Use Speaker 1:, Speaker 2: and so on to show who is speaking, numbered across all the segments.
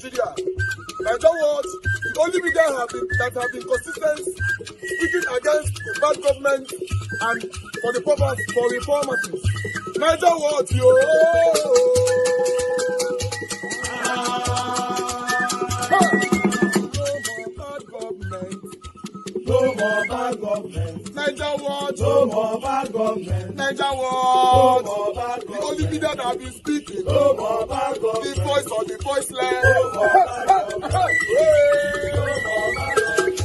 Speaker 1: Nigeria. Nigeria what? The only media that have been consistent speaking against bad government and for the purpose for reformers. Nigeria what? Yo! No more bad government. Niger what? No more bad government. Niger what? No more bad government. The only media that have been speaking. No more bad government. The voice of the voiceless. No more bad government. No more bad government.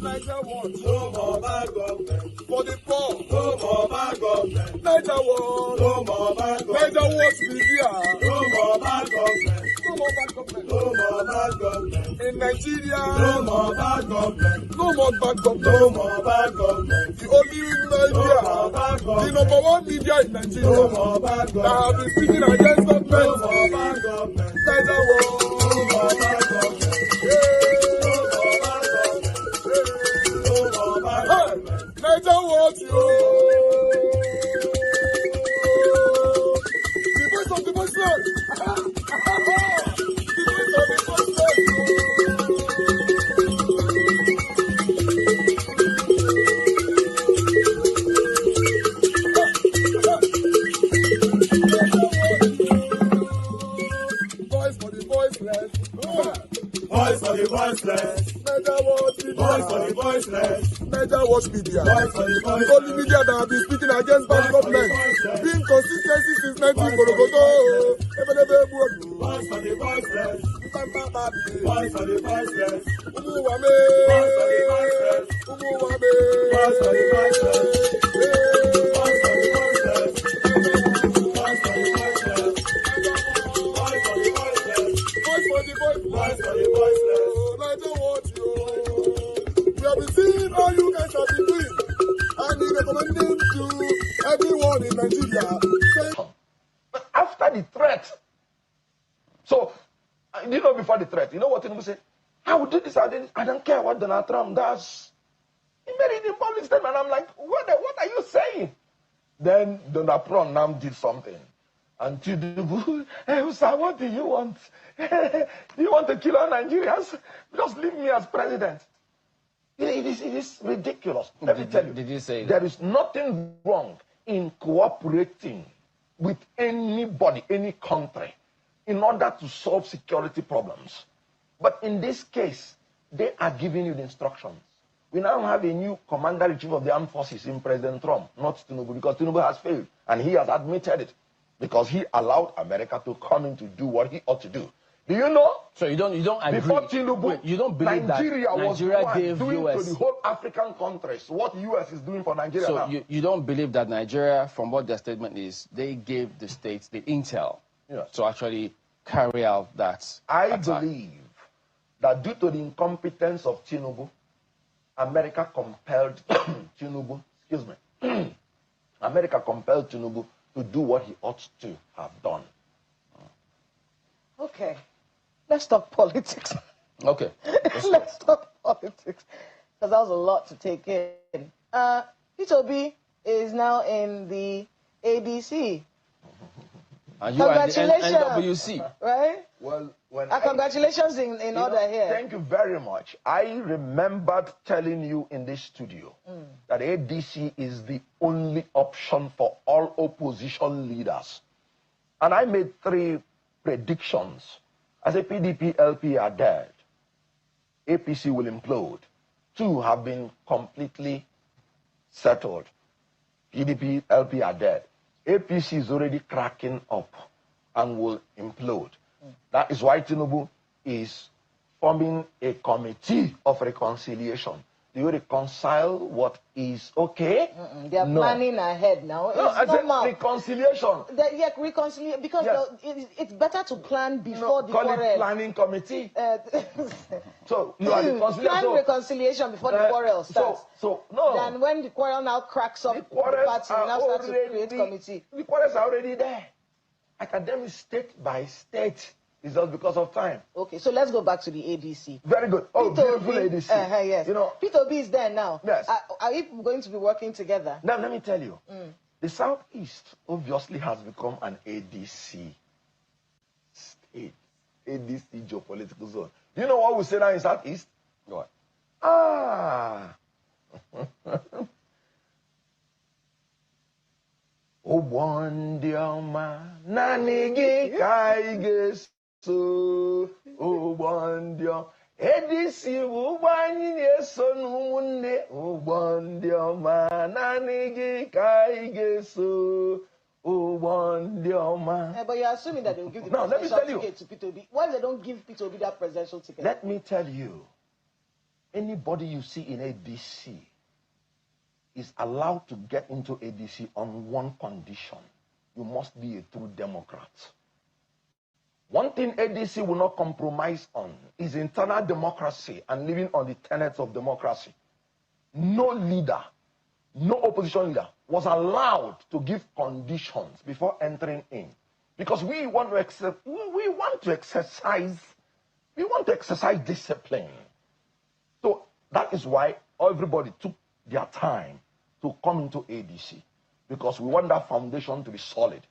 Speaker 1: Niger what? No more bad government. For the poor. No more bad government. Niger what? No more bad government. Niger what media? No more bad government. No more bad government. No more bad government. In Nigeria. No more bad government. No more bad government. No more bad government. The only media. No more bad government. The number one media in Nigeria. No more bad government. That have been speaking against government. No more bad government. Niger what? No more bad government. Niger what you? The voice of the voiceless. The voice of the voiceless. Voice for the voiceless. Voice for the voiceless. Niger what media? Voice for the voiceless. Niger watch media. The only media that have been speaking against bad government. Being consistency since 1944. Voice for the voiceless. Voice for the voiceless. Umuwame. Voice for the voiceless. Umuwame. Voice for the voiceless. Voice for the voiceless. Voice for the voiceless. Voice for the voiceless. Voice for the voiceless. Voice for the voiceless. Niger watch you. We have been seeing all you guys have been doing, and we recommending to everyone in Nigeria.
Speaker 2: But after the threat, so you know before the threat, you know what Tinubu said? I will do this, I don't care what Donald Trump does. He made it in public statement. I'm like, what are you saying? Then Donald Trump now did something. And Tinubu, hey, sir, what do you want? Do you want to kill all Nigerians? Just leave me as president. It is ridiculous. Let me tell you.
Speaker 3: Did you say that?
Speaker 2: There is nothing wrong in cooperating with anybody, any country, in order to solve security problems. But in this case, they are giving you the instructions. We now have a new commander-in-chief of the armed forces in President Trump, not Tinubu, because Tinubu has failed. And he has admitted it, because he allowed America to come in to do what he ought to do. Do you know?
Speaker 3: So you don't agree.
Speaker 2: Before Tinubu,
Speaker 3: you don't believe
Speaker 2: Nigeria
Speaker 3: that Nigeria gave
Speaker 2: doing
Speaker 3: US
Speaker 2: to the whole African countries what US is doing for Nigeria
Speaker 3: so
Speaker 2: now.
Speaker 3: you don't believe that Nigeria, from what their statement is, they gave the states the intel to actually carry out that attack.
Speaker 2: Believe that due to the incompetence of Tinubu, America compelled Tinubu, America compelled Tinubu to do what he ought to have done.
Speaker 4: Okay. Let's talk politics.
Speaker 3: Okay.
Speaker 4: Let's talk politics. Because that was a lot to take in. P2B is now in the ADC.
Speaker 3: And you are in the NWC.
Speaker 4: Right?
Speaker 2: Well,
Speaker 4: congratulations in order here.
Speaker 2: Thank you very much. I remembered telling you in this studio that ADC is the only option for all opposition leaders. And I made 3 predictions. I said PDP, LP are dead. APC will implode. 2 have been completely settled. PDP, LP are dead. APC is already cracking up and will implode. That is why Tinubu is forming a committee of reconciliation. They will reconcile what is okay.
Speaker 4: They are planning ahead now.
Speaker 2: No, I said reconciliation.
Speaker 4: Reconciliation, because it's better to plan before the
Speaker 2: call
Speaker 4: quarrel.
Speaker 2: it planning committee. So you are the
Speaker 4: plan reconciliation before the quarrel starts. Then when the quarrel now cracks up, the party now starts to create committee.
Speaker 2: The quarrels are already there. Academic state by state It's just because of time.
Speaker 4: Okay, so let's go back to the ADC.
Speaker 2: Very good. Oh, beautiful ADC.
Speaker 4: Yes.
Speaker 2: You know,
Speaker 4: Peter Obi is there now.
Speaker 2: Yes.
Speaker 4: Are you going to be working together?
Speaker 2: Now, let me tell you. The Southeast obviously has become an ADC state. ADC geopolitical zone. Do you know what we say now in Southeast?
Speaker 3: What?
Speaker 2: Obondioma nanigi kaigeso obondio edisi ubani neso numunne obondioma nanigi kaigeso obondioma.
Speaker 4: But you're assuming that they will give the presidential ticket to Peter Obi. Why they don't give Peter Obi that presidential ticket?
Speaker 2: Let me tell you, anybody you see in ADC is allowed to get into ADC on one condition. You must be a true Democrat. One thing ADC will not compromise on is internal democracy and living on the tenets of democracy. No leader, no opposition leader was allowed to give conditions before entering in. Because we want to exercise discipline. So that is why everybody took their time to come into ADC, because we want that foundation to be solid.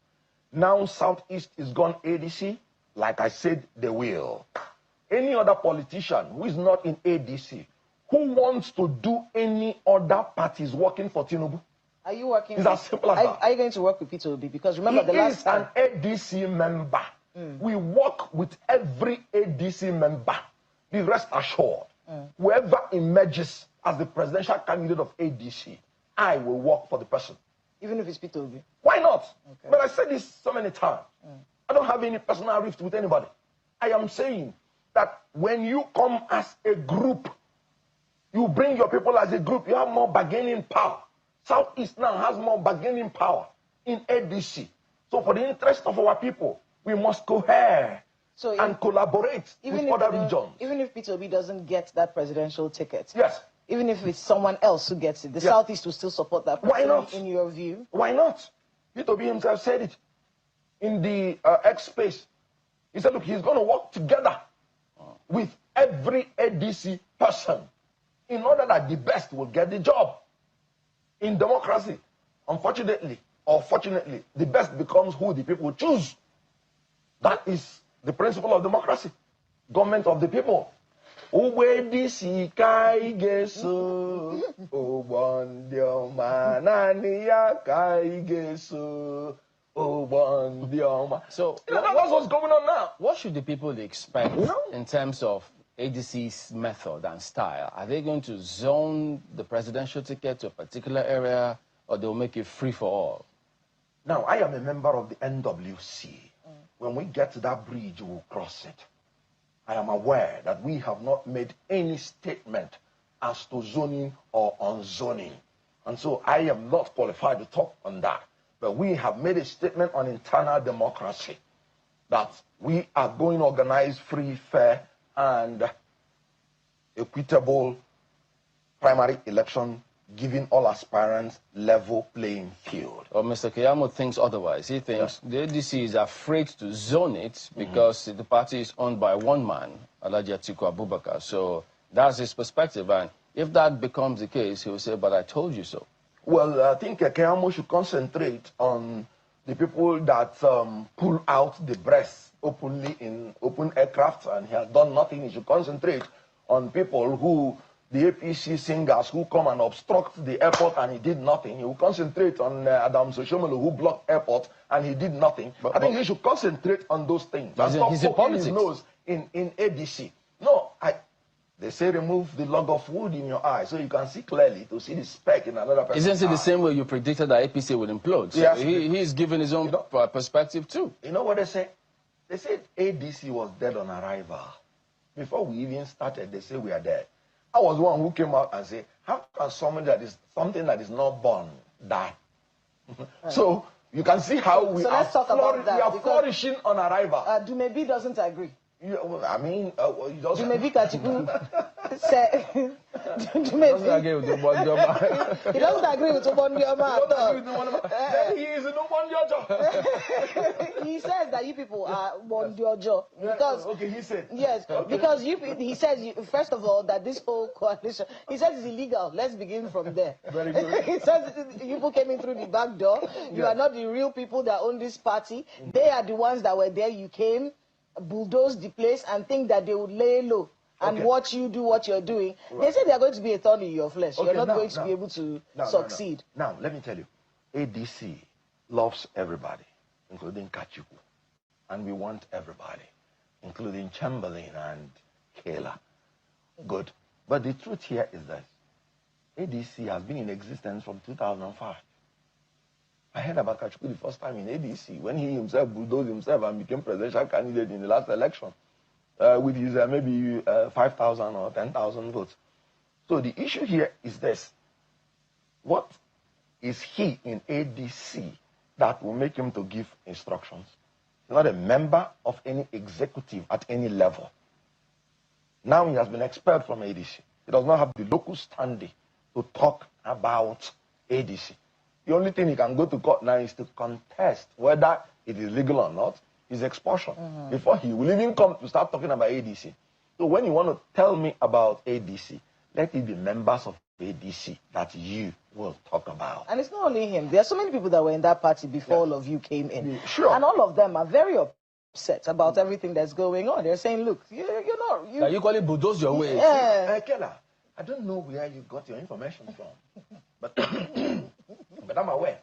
Speaker 2: Now Southeast is gone ADC, like I said, they will. Any other politician who is not in ADC, who wants to do any other parties working for Tinubu?
Speaker 4: Are you working?
Speaker 2: It's as simple as that.
Speaker 4: Are you going to work with Peter Obi? Because remember the last time.
Speaker 2: He is an ADC member. We work with every ADC member. Be rest assured. Whoever emerges as the presidential candidate of ADC, I will work for the person.
Speaker 4: Even if it's Peter Obi?
Speaker 2: Why not?
Speaker 4: Okay.
Speaker 2: But I said this so many times. I don't have any personal rift with anybody. I am saying that when you come as a group, you bring your people as a group, you have more bargaining power. Southeast now has more bargaining power in ADC. So for the interest of our people, we must cohere and collaborate with other regions.
Speaker 4: Even if Peter Obi doesn't get that presidential ticket,
Speaker 2: yes.
Speaker 4: Even if it's someone else who gets it, the Southeast will still support that person.
Speaker 2: Why not?
Speaker 4: In your view?
Speaker 2: Why not? Peter Obi himself said it in the X space. He said, look, he's going to work together with every ADC person in order that the best will get the job. In democracy, unfortunately or fortunately, the best becomes who the people choose. That is the principle of democracy. Government of the people. ADC kaigeso obondioma naniya kaigeso obondioma.
Speaker 3: So
Speaker 2: that's what's going on now.
Speaker 3: What should the people expect in terms of ADC's method and style? Are they going to zone the presidential ticket to a particular area, or they'll make it free for all?
Speaker 2: Now, I am a member of the NWC. When we get to that bridge, we'll cross it. I am aware that we have not made any statement as to zoning or unzoning. And so I am not qualified to talk on that. But we have made a statement on internal democracy that we are going to organize free, fair, and equitable primary election, giving all aspirants level playing field.
Speaker 3: Well, Mr. Keyamo thinks otherwise. He thinks the ADC is afraid to zone it because the party is owned by one man, Alhaji Atiku Abubakar. So that's his perspective. And if that becomes the case, he will say, but I told you so.
Speaker 2: Well, I think Keyamo should concentrate on the people that pull out the breast openly in open aircraft, and he has done nothing. He should concentrate on people who, the APC singers who come and obstruct the airport, and he did nothing. He will concentrate on Adam Soshomolu, who blocked airport, and he did nothing. I think he should concentrate on those things. And stop poking his nose in ADC. No, they say remove the log of wood in your eye so you can see clearly to see the speck in another person's
Speaker 3: Isn't it the same way you predicted that APC would implode? So
Speaker 2: yes.
Speaker 3: He's given his own perspective too.
Speaker 2: You know what they say? They said ADC was dead on arrival. Before we even started, they say we are dead. I was one who came out and said, how can something that is not born die? So you can see how we are flourishing on arrival.
Speaker 4: Dumebi doesn't agree.
Speaker 2: I mean,
Speaker 4: Dumebi Kachiku said
Speaker 3: doesn't agree with Ubondioma.
Speaker 4: He doesn't agree with Ubondioma at all.
Speaker 2: Then he is in Ubondioma.
Speaker 4: He says that you people are Ubondiojo because
Speaker 2: okay, he said
Speaker 4: yes,
Speaker 2: okay.
Speaker 4: because he says first of all that this whole coalition, he says it's illegal. Let's begin from there.
Speaker 2: Very good.
Speaker 4: He says you people came in through the back door. You are not the real people that own this party. They are the ones that were there. You came, bulldoze the place, and think that they would lay low and watch you do what you're doing. Right. They say they are going to be a thorn in your flesh. You're not going to be able to succeed.
Speaker 2: Now, let me tell you, ADC loves everybody, including Kachuku. And we want everybody, including Chamberlain and Kayla. Good. But the truth here is that ADC has been in existence from 2005. I heard about Kachuku the first time in ADC when he himself bulldozed himself and became presidential candidate in the last election with his maybe 5,000 or 10,000 votes. So the issue here is this. What is he in ADC that will make him to give instructions? He's not a member of any executive at any level. Now he has been expelled from ADC. He does not have the local standing to talk about ADC. The only thing he can go to court now is to contest whether it is legal or not, his expulsion, before he will even come to start talking about ADC. So when you want to tell me about ADC, let it be members of ADC that you will talk about.
Speaker 4: And it's not only him. There are so many people that were in that party before all of you came in.
Speaker 2: Sure.
Speaker 4: And all of them are very upset about everything that's going on. They're saying, look, you're not...
Speaker 3: You call it bulldoze your way.
Speaker 4: Yeah.
Speaker 2: Kela, I don't know where you got your information from, but I'm aware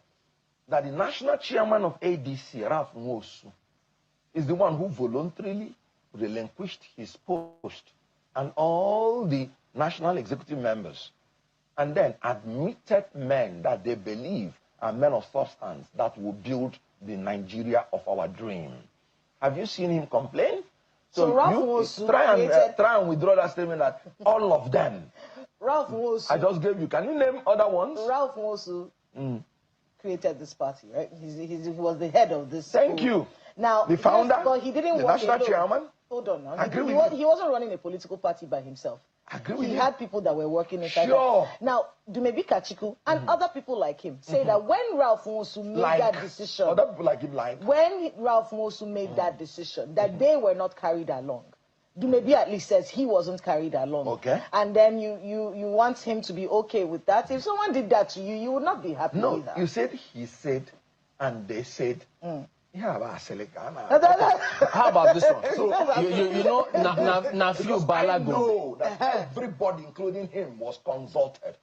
Speaker 2: that the national chairman of ADC, Ralph Nwosu, is the one who voluntarily relinquished his post and all the national executive members, and then admitted men that they believe are men of substance that will build the Nigeria of our dream. Have you seen him complain?
Speaker 4: So Ralph Nwosu
Speaker 2: try and withdraw that statement that all of them.
Speaker 4: Ralph Nwosu.
Speaker 2: I just gave you. Can you name other ones?
Speaker 4: Ralph Nwosu created this party, right? He was the head of this.
Speaker 2: Thank you.
Speaker 4: Now,
Speaker 2: the founder,
Speaker 4: but he didn't
Speaker 2: the
Speaker 4: work
Speaker 2: national
Speaker 4: alone.
Speaker 2: chairman.
Speaker 4: Hold on now.
Speaker 2: He
Speaker 4: wasn't running a political party by himself. He had people that were working inside.
Speaker 2: Sure.
Speaker 4: Now, Dumebi Kachiku and other people like him say that when Ralph Nwosu made that decision,
Speaker 2: other people like him
Speaker 4: when Ralph Nwosu made that decision, that they were not carried along. Dumebi at least says he wasn't carried along.
Speaker 2: Okay.
Speaker 4: And then you want him to be okay with that. If someone did that to you, you would not be happy with that.
Speaker 2: You said he said, and they said. Yeah,
Speaker 3: how about this one? So, you know,
Speaker 2: I know that everybody, including him, was consulted.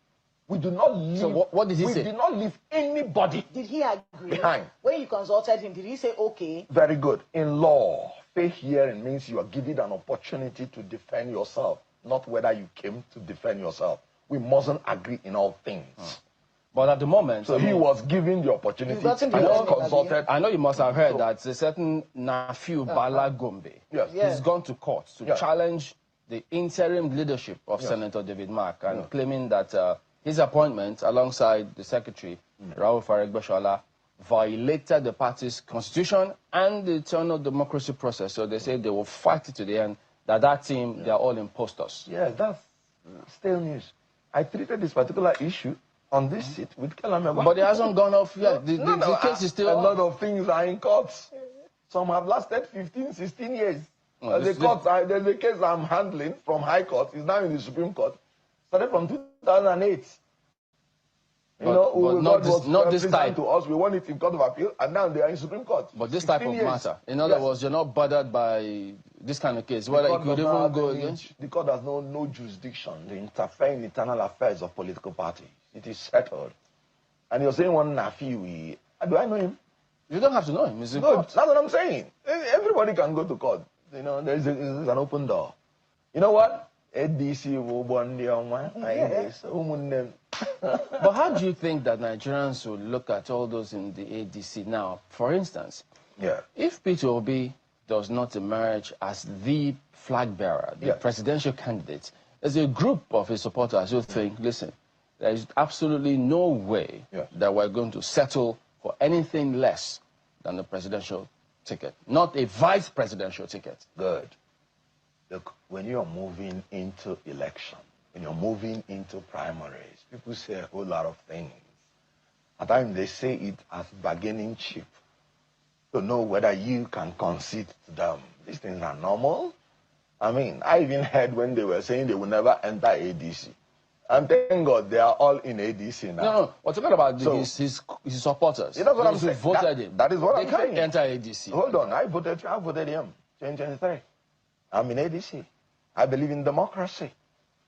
Speaker 2: We do not leave.
Speaker 3: So what did he say?
Speaker 2: We did not leave anybody.
Speaker 4: Did he agree?
Speaker 2: Behind.
Speaker 4: When you consulted him, did he say okay?
Speaker 2: Very good. In law, fair hearing means you are given an opportunity to defend yourself, not whether you came to defend yourself. We mustn't agree in all things.
Speaker 3: But at the moment...
Speaker 2: So he was given the opportunity and was consulted.
Speaker 3: I know you must have heard that a certain Nafiu Bala Gombe has gone to court to challenge the interim leadership of Senator David Mark and claiming that his appointment alongside the secretary, Raul Faregbeshola, violated the party's constitution and the internal democracy process. So they say they will fight it to the end, that team, they are all imposters.
Speaker 2: Yeah, that's still news. I treated this particular issue on this seat with Kelameba.
Speaker 3: But it hasn't gone off yet. The case is still
Speaker 2: a lot of things are in courts. Some have lasted 15, 16 years. There's a case I'm handling from High Court. It's now in the Supreme Court. Started from 2008.
Speaker 3: Not this type.
Speaker 2: To us, we won it in Court of Appeal, and now they are in Supreme Court.
Speaker 3: But this type of matter. In other words, you're not bothered by this kind of case. Whether it could even go against.
Speaker 2: The court has no jurisdiction to interfere in internal affairs of political parties. It is settled. And you're saying one Nafi, do I know him?
Speaker 3: You don't have to know him.
Speaker 2: No, that's what I'm saying. Everybody can go to court. You know, there's an open door. You know what? ADC will
Speaker 3: But how do you think that Nigerians will look at all those in the ADC now? For instance, if Peter Obi does not emerge as the flag bearer, the presidential candidate, there's a group of his supporters who think, listen, there is absolutely no way that we're going to settle for anything less than the presidential ticket, not a vice presidential ticket.
Speaker 2: Good. Look, when you are moving into election, when you're moving into primaries, people say a whole lot of things. At times they say it as bargaining chip to know whether you can concede to them. These things are normal. I mean, I even heard when they were saying they will never enter ADC. And thank God they are all in ADC now.
Speaker 3: No, we're talking about his supporters.
Speaker 2: That's what I'm saying.
Speaker 3: Voted him.
Speaker 2: That is what I'm saying.
Speaker 3: They can't enter ADC.
Speaker 2: Hold on, I voted him, 2023. I'm in ADC. I believe in democracy.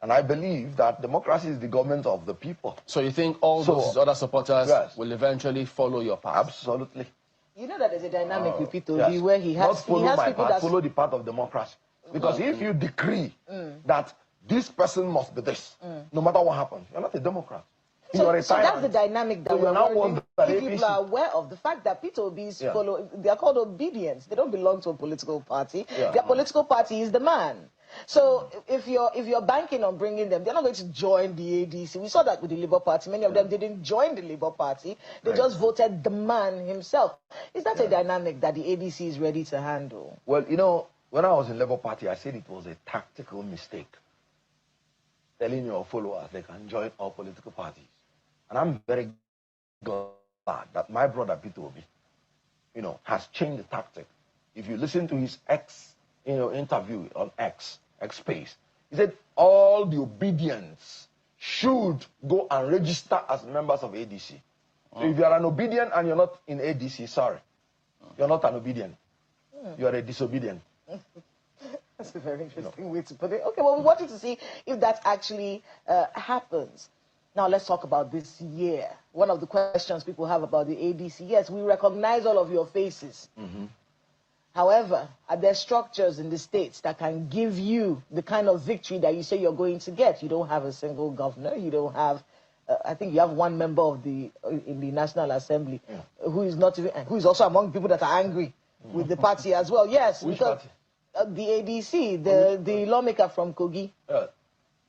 Speaker 2: And I believe that democracy is the government of the people.
Speaker 3: So you think all those other supporters will eventually follow your path?
Speaker 2: Absolutely.
Speaker 4: You know that there's a dynamic with Peter Obi where he has,
Speaker 2: not follow my
Speaker 4: people
Speaker 2: path, follow the path of democracy. Because if you decree that this person must be this, no matter what happens, you're not a Democrat.
Speaker 4: So that's the dynamic that people are aware of. The fact that Peter Obi is they are called obedience. They don't belong to a political party. Their political party is the man. So if you're banking on bringing them, they're not going to join the ADC. We saw that with the Labour Party. Many of them didn't join the Labour Party. They just voted the man himself. Is that a dynamic that the ADC is ready to handle?
Speaker 2: Well, you know, when I was in Labour Party, I said it was a tactical mistake. Telling your followers they can join all political parties. And I'm very glad that my brother Peter Obi, has changed the tactic. If you listen to his interview on X Space, he said all the obedience should go and register as members of ADC. So if you are an obedient and you're not in ADC, sorry, you're not an obedient. You are a disobedient.
Speaker 4: That's a very interesting way to put it. Okay, well, we wanted to see if that actually happens. Now, let's talk about this year. One of the questions people have about the ADC, yes, we recognize all of your faces. However, are there structures in the states that can give you the kind of victory that you say you're going to get? You don't have a single governor. You don't have, I think you have one member of in the National Assembly who is not even, who is also among people that are angry with the party as well. Yes,
Speaker 2: which
Speaker 4: because
Speaker 2: party?
Speaker 4: The ADC, the lawmaker from Kogi.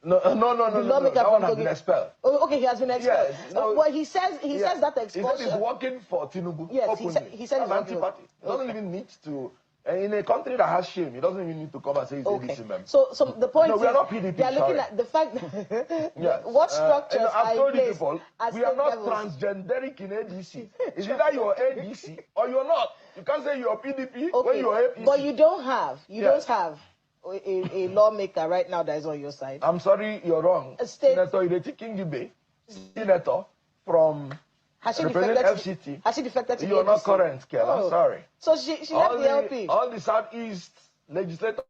Speaker 2: No, that one has been expelled.
Speaker 4: Oh, okay, he has been expelled.
Speaker 2: Yes,
Speaker 4: well, he says that expulsion.
Speaker 2: He said he's working for Tinubu.
Speaker 4: Yes, he said he's
Speaker 2: anti-party. He doesn't even need to. In a country that has shame, he doesn't even need to come and say he's ADC member.
Speaker 4: So the point is,
Speaker 2: we are not PDP,
Speaker 4: they are looking at the fact that what structures
Speaker 2: I've told you people, we are not
Speaker 4: levels.
Speaker 2: transgenderic in ADC. It's either you're ADC or you're not. You can't say you're PDP when you're APC.
Speaker 4: But you don't have a lawmaker right now that is on your side.
Speaker 2: I'm sorry, you're wrong. Senator Ireti Kingibe, senator from FCT.
Speaker 4: Has she defected to
Speaker 2: You're not current, Kel. I'm sorry.
Speaker 4: So she left the LP.
Speaker 2: All the Southeast legislators,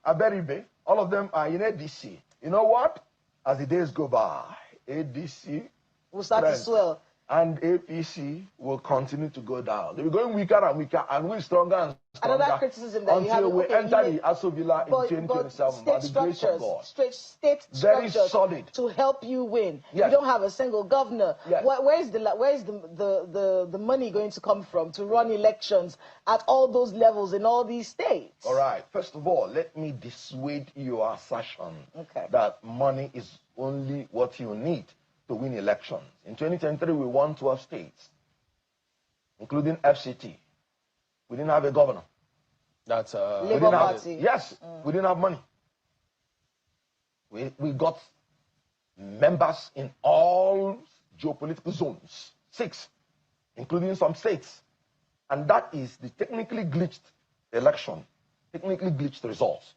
Speaker 2: Aberibe, all of them are in ADC. You know what? As the days go by, ADC
Speaker 4: will start to swell.
Speaker 2: And APC will continue to go down. They'll be going weaker and weaker, and we're stronger and stronger.
Speaker 4: Another criticism that you have,
Speaker 2: until we enter the Aso Villa in 2027 by the grace of God.
Speaker 4: State
Speaker 2: very
Speaker 4: structures
Speaker 2: solid
Speaker 4: to help you win.
Speaker 2: Yes.
Speaker 4: You don't have a single governor.
Speaker 2: Yes.
Speaker 4: Where's the money going to come from to run elections at all those levels in all these states?
Speaker 2: All right. First of all, let me dissuade your assertion that money is only what you need to win elections. In 2023, we won 12 states, including FCT. We didn't have a governor.
Speaker 3: That's
Speaker 4: Labour Party.
Speaker 2: Yes, we didn't have money. We got members in all geopolitical zones, 6, including some states. And that is the technically glitched election, technically glitched results,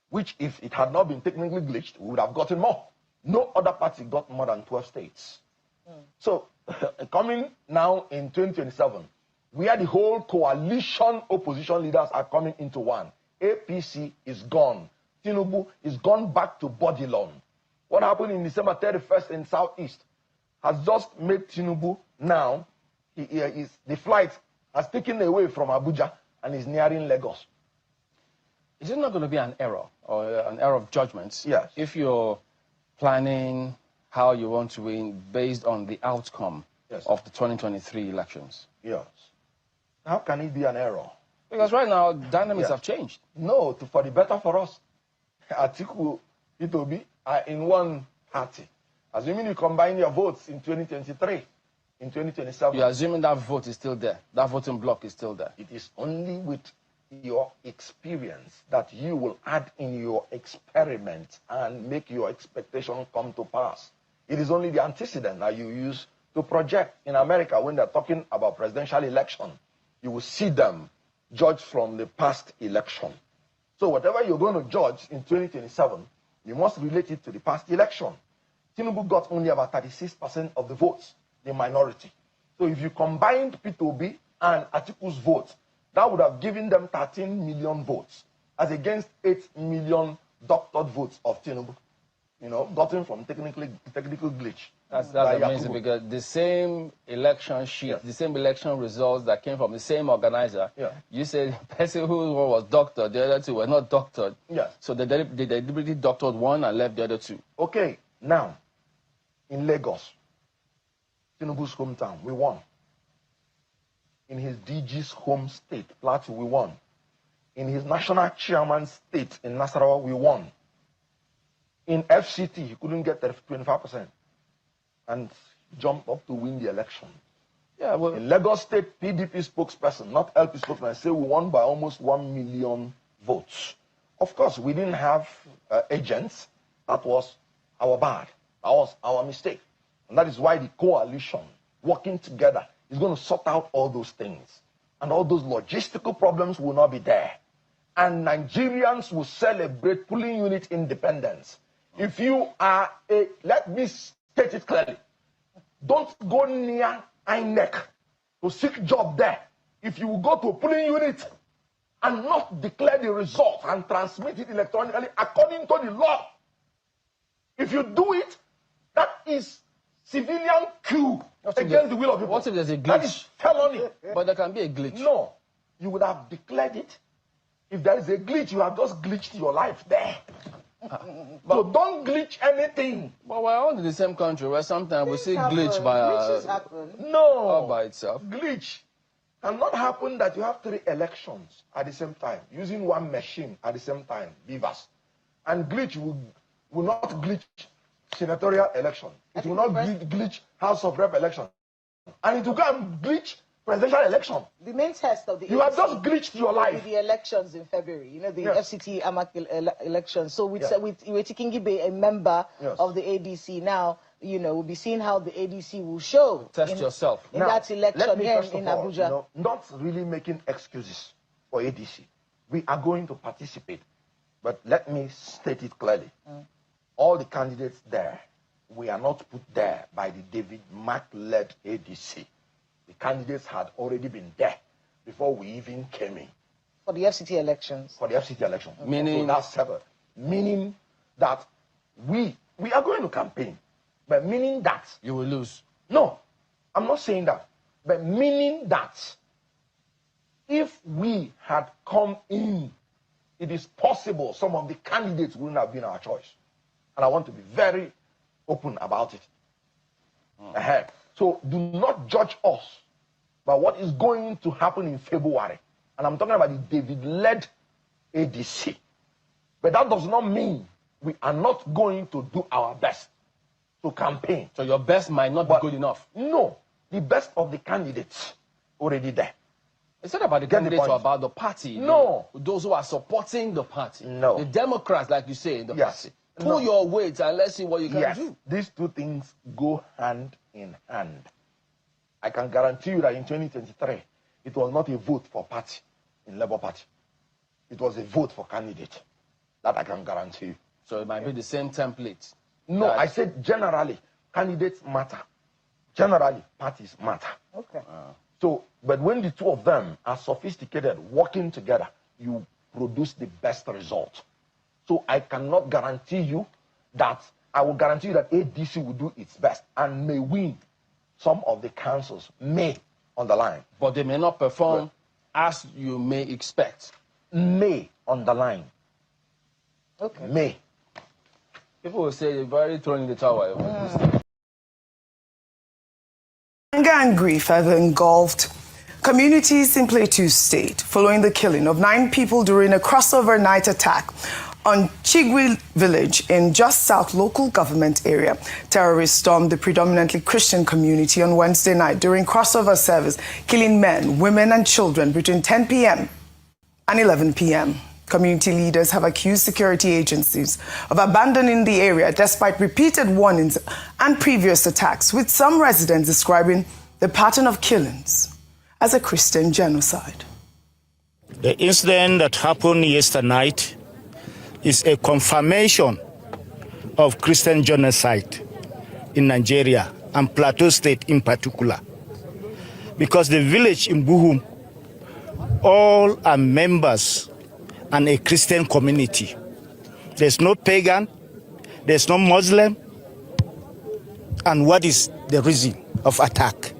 Speaker 2: which if it had not been technically glitched, we would have gotten more. No other party got more than 12 states. So, coming now in 2027, where the whole coalition opposition leaders are coming into one. APC is gone. Tinubu is gone back to Bodilon. What happened in December 31st in Southeast has just made Tinubu now, the flight has taken away from Abuja and is nearing Lagos.
Speaker 3: Is it not going to be an error or an error of judgment?
Speaker 2: Yes.
Speaker 3: If you're planning how you want to win based on the outcome of the 2023 elections?
Speaker 2: Yes. How can it be an error?
Speaker 3: Because right now, dynamics have changed.
Speaker 2: No, for the better for us. Atiku, Itobi are in one party. Assuming you combine your votes in 2023, in 2027.
Speaker 3: You're assuming that vote is still there. That voting bloc is still there.
Speaker 2: It is only with your experience that you will add in your experiment and make your expectation come to pass. It is only the antecedent that you use to project. In America, when they're talking about presidential election, you will see them judge from the past election. So whatever you're going to judge in 2027, you must relate it to the past election. Tinubu got only about 36% of the votes, the minority. So if you combined P2B and Atiku's votes, that would have given them 13 million votes, as against 8 million doctored votes of Tinubu, gotten from technical glitch.
Speaker 3: That's amazing, because the same election sheet, the same election results that came from the same organizer, you said the person who was doctored, the other two were not doctored.
Speaker 2: Yes.
Speaker 3: So they deliberately doctored one and left the other two.
Speaker 2: Okay, now, in Lagos, Tinubu's hometown, we won. In his DG's home state, Plateau, we won. In his national chairman's state, in Nasarawa, we won. In FCT, he couldn't get 25% and jumped up to win the election.
Speaker 3: Yeah, well,
Speaker 2: in Lagos State, PDP spokesperson, not LP spokesperson, say we won by almost 1 million votes. Of course, we didn't have agents. That was our bad. That was our mistake. And that is why the coalition, working together, is going to sort out all those things. And all those logistical problems will not be there. And Nigerians will celebrate polling unit independence. If you are let me state it clearly, don't go near INEC to seek job there. If you go to a polling unit and not declare the result and transmit it electronically according to the law, if you do it, that is civilian coup against the will of people.
Speaker 3: What if there's a glitch?
Speaker 2: That is felony.
Speaker 3: But there can be a glitch.
Speaker 2: No. You would have declared it. If there is a glitch, you have just glitched your life there. So don't glitch anything.
Speaker 3: But we're all in the same country where sometimes we see glitch by
Speaker 2: all
Speaker 3: by itself.
Speaker 2: Glitch cannot happen that you have 3 elections at the same time, using one machine at the same time, beavers. And glitch will not glitch senatorial election. It will not glitch House of Rep election. And it will go and glitch presidential election.
Speaker 4: The main test of the
Speaker 2: you have just glitched your life.
Speaker 4: The elections in February, the FCT AMAC election. So with Iwetikingbe, a member of the ADC now, we'll be seeing how the ADC will show.
Speaker 3: Test yourself.
Speaker 4: In that election here in Abuja.
Speaker 2: Not really making excuses for ADC. We are going to participate. But let me state it clearly. All the candidates there, we are not put there by the David Mark-led ADC. The candidates had already been there before we even came in.
Speaker 4: For the FCT elections?
Speaker 2: For the FCT election.
Speaker 4: Okay.
Speaker 3: Meaning?
Speaker 2: So that's several. Meaning that we are going to campaign. But meaning that...
Speaker 3: You will lose.
Speaker 2: No, I'm not saying that. But meaning that if we had come in, it is possible some of the candidates wouldn't have been our choice. And I want to be very open about it. So do not judge us by what is going to happen in February. And I'm talking about the David-led ADC. But that does not mean we are not going to do our best to campaign.
Speaker 3: So your best might not be good enough?
Speaker 2: No. The best of the candidates already there.
Speaker 3: It's not about the candidates or about the party.
Speaker 2: No.
Speaker 3: Those who are supporting the party.
Speaker 2: No.
Speaker 3: The Democrats, like you say, in the party. Pull your weight and let's see what you can do.
Speaker 2: These two things go hand in hand. I can guarantee you that in 2023, it was not a vote for party in Labour Party. It was a vote for candidate. That I can guarantee you.
Speaker 3: So it might be the same template.
Speaker 2: No, I said generally, candidates matter. Generally, parties matter.
Speaker 4: Okay.
Speaker 2: So, but when the two of them are sophisticated, working together, you produce the best result. So I cannot guarantee you that, I will guarantee you that ADC will do its best and may win some of the councils, may, on the line.
Speaker 3: But they may not perform as you may expect.
Speaker 2: May, on the line.
Speaker 4: Okay.
Speaker 2: May.
Speaker 3: People will say you've already thrown in the towel.
Speaker 5: Anger and grief have engulfed communities in Plateau State following the killing of 9 people during a crossover night attack on Chigwi village in just south local government area. Terrorists stormed the predominantly Christian community on Wednesday night during crossover service, killing men, women and children between 10 p.m. and 11 p.m. Community leaders have accused security agencies of abandoning the area despite repeated warnings and previous attacks, with some residents describing the pattern of killings as a Christian genocide.
Speaker 6: The incident that happened yesterday night is a confirmation of Christian genocide in Nigeria and Plateau State in particular. Because the village in Buhum, all are members and a Christian community. There's no pagan, there's no Muslim. And what is the reason of attack?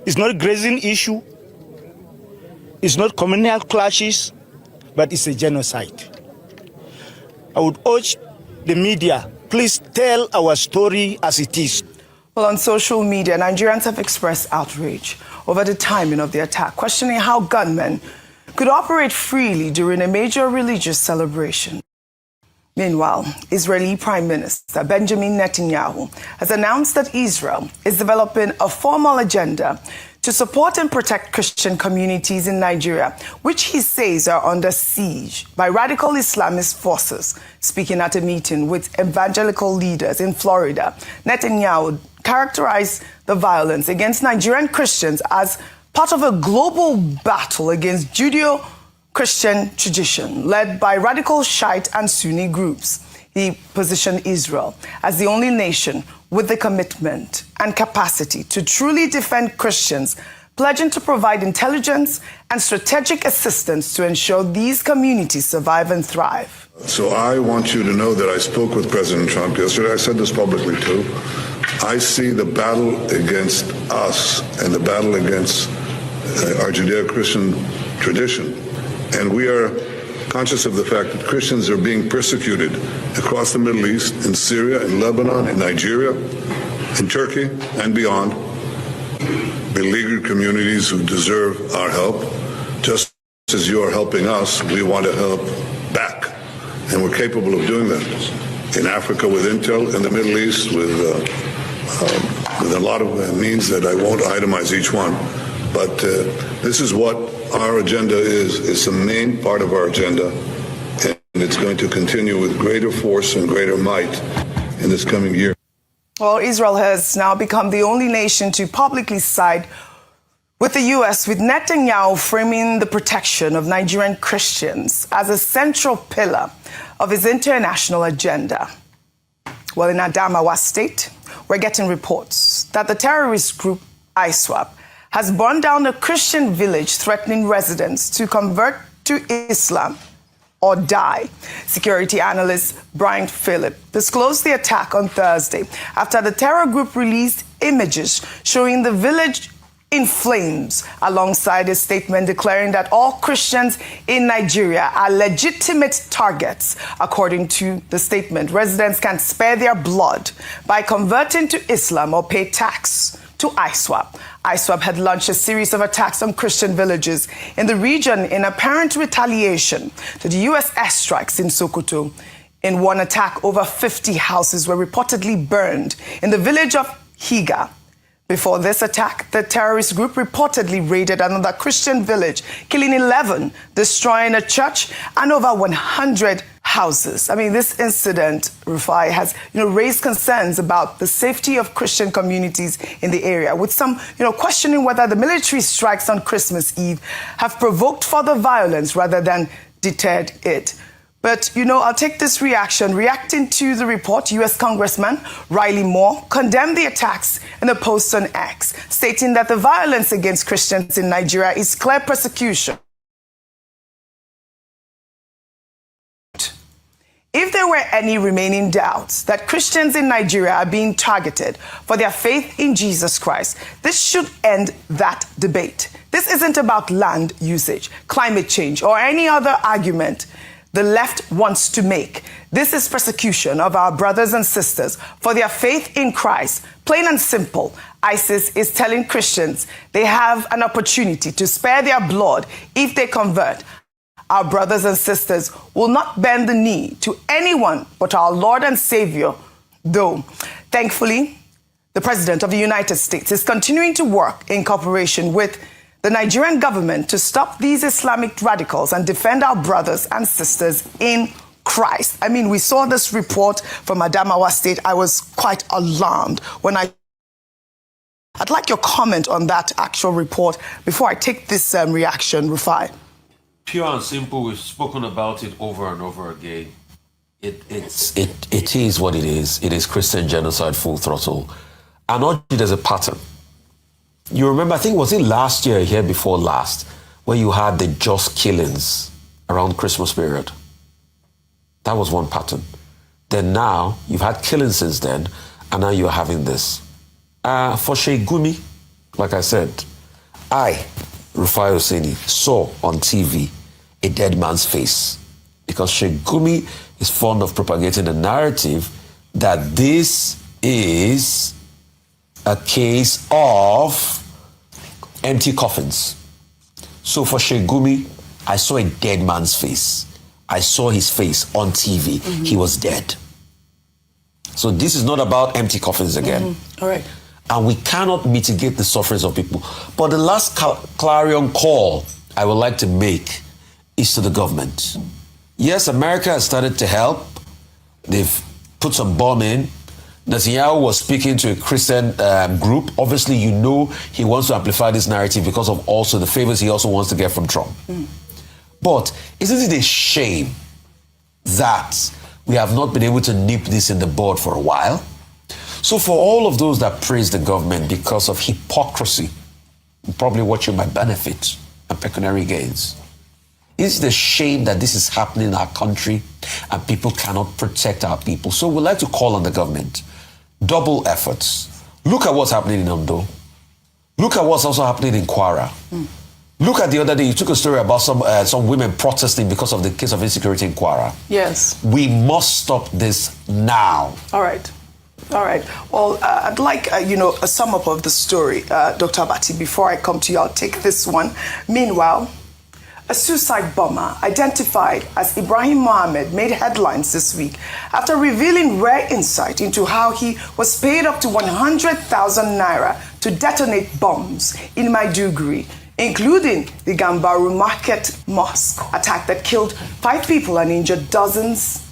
Speaker 6: It's not a grazing issue, it's not communal clashes, but it's a genocide. I would urge the media, please tell our story as it is.
Speaker 5: Well, on social media, Nigerians have expressed outrage over the timing of the attack, questioning how gunmen could operate freely during a major religious celebration. Meanwhile, Israeli Prime Minister Benjamin Netanyahu has announced that Israel is developing a formal agenda to support and protect Christian communities in Nigeria, which he says are under siege by radical Islamist forces. Speaking at a meeting with evangelical leaders in Florida, Netanyahu characterized the violence against Nigerian Christians as part of a global battle against Judeo-Christian tradition led by radical Shiite and Sunni groups. He positioned Israel as the only nation with the commitment and capacity to truly defend Christians, pledging to provide intelligence and strategic assistance to ensure these communities survive and thrive.
Speaker 7: So I want you to know that I spoke with President Trump yesterday. I said this publicly too. I see the battle against us and the battle against our Judeo-Christian tradition. And we are conscious of the fact that Christians are being persecuted across the Middle East, in Syria, in Lebanon, in Nigeria, in Turkey, and beyond. Beleaguered communities who deserve our help. Just as you are helping us, we want to help back. And we're capable of doing that. In Africa with intel, in the Middle East with a lot of means that I won't itemize each one. But this is what our agenda is. It's the main part of our agenda, and it's going to continue with greater force and greater might in this coming year.
Speaker 5: Well, Israel has now become the only nation to publicly side with the U.S., with Netanyahu framing the protection of Nigerian Christians as a central pillar of his international agenda. Well, in Adamawa State, we're getting reports that the terrorist group ISWAP has burned down a Christian village, threatening residents to convert to Islam or die. Security analyst Brian Phillip disclosed the attack on Thursday after the terror group released images showing the village in flames, alongside a statement declaring that all Christians in Nigeria are legitimate targets. According to the statement, residents can spare their blood by converting to Islam or pay tax to ISWAP. ISWAP had launched a series of attacks on Christian villages in the region in apparent retaliation to the U.S. airstrikes in Sokoto. In one attack, over 50 houses were reportedly burned in the village of Higa. Before this attack, the terrorist group reportedly raided another Christian village, killing 11, destroying a church and over 100 houses. I mean, this incident, Rufai, has raised concerns about the safety of Christian communities in the area, with some questioning whether the military strikes on Christmas Eve have provoked further violence rather than deterred it. But, I'll take this reaction. Reacting to the report, U.S. Congressman Riley Moore condemned the attacks in a post on X, stating that the violence against Christians in Nigeria is clear persecution. If there were any remaining doubts that Christians in Nigeria are being targeted for their faith in Jesus Christ, this should end that debate. This isn't about land usage, climate change, or any other argument the left wants to make. This is persecution of our brothers and sisters for their faith in Christ. Plain and simple, ISIS is telling Christians they have an opportunity to spare their blood if they convert. Our brothers and sisters will not bend the knee to anyone but our Lord and Savior, though. Thankfully, the President of the United States is continuing to work in cooperation with the Nigerian government to stop these Islamic radicals and defend our brothers and sisters in Christ. I mean, we saw this report from Adamawa State. I was quite alarmed when I'd like your comment on that actual report before I take this reaction, Rufai.
Speaker 8: Pure and simple, we've spoken about it over and over again. It is what it is. It is Christian genocide full throttle. And not there's a pattern. You remember, I think, was it last year, here before last, where you had the just killings around Christmas period? That was one pattern. Then now, you've had killings since then, and now you're having this. For Sheikh-Gumi, like I said, I, Rufai Oseni, saw on TV a dead man's face. Because Sheikh-Gumi is fond of propagating the narrative that this is a case of empty coffins. So for Sheikh-Gumi, I saw a dead man's face. I saw his face on TV. Mm-hmm. He was dead. So this is not about empty coffins again.
Speaker 5: Mm-hmm. All right.
Speaker 8: And we cannot mitigate the sufferings of people. But the last clarion call I would like to make is to the government. Yes, America has started to help. They've put some bomb in. Netanyahu was speaking to a Christian group. Obviously, you know he wants to amplify this narrative because of also the favors he also wants to get from Trump. Mm. But isn't it a shame that we have not been able to nip this in the bud for a while? So for all of those that praise the government because of hypocrisy, probably watching my benefit and pecuniary gains, it's the shame that this is happening in our country and people cannot protect our people. So we'd like to call on the government. Double efforts. Look at what's happening in Ondo. Look at what's also happening in Kwara. Mm. Look at the other day, you took a story about some women protesting because of the case of insecurity in Kwara.
Speaker 5: Yes.
Speaker 8: We must stop this now.
Speaker 5: All right. All right. Well, I'd like, a sum up of the story, Dr. Abati. Before I come to you, I'll take this one. Meanwhile, a suicide bomber identified as Ibrahim Mohammed made headlines this week after revealing rare insight into how he was paid up to 100,000 naira to detonate bombs in Maiduguri, including the Gambaru Market Mosque attack that killed 5 people and injured dozens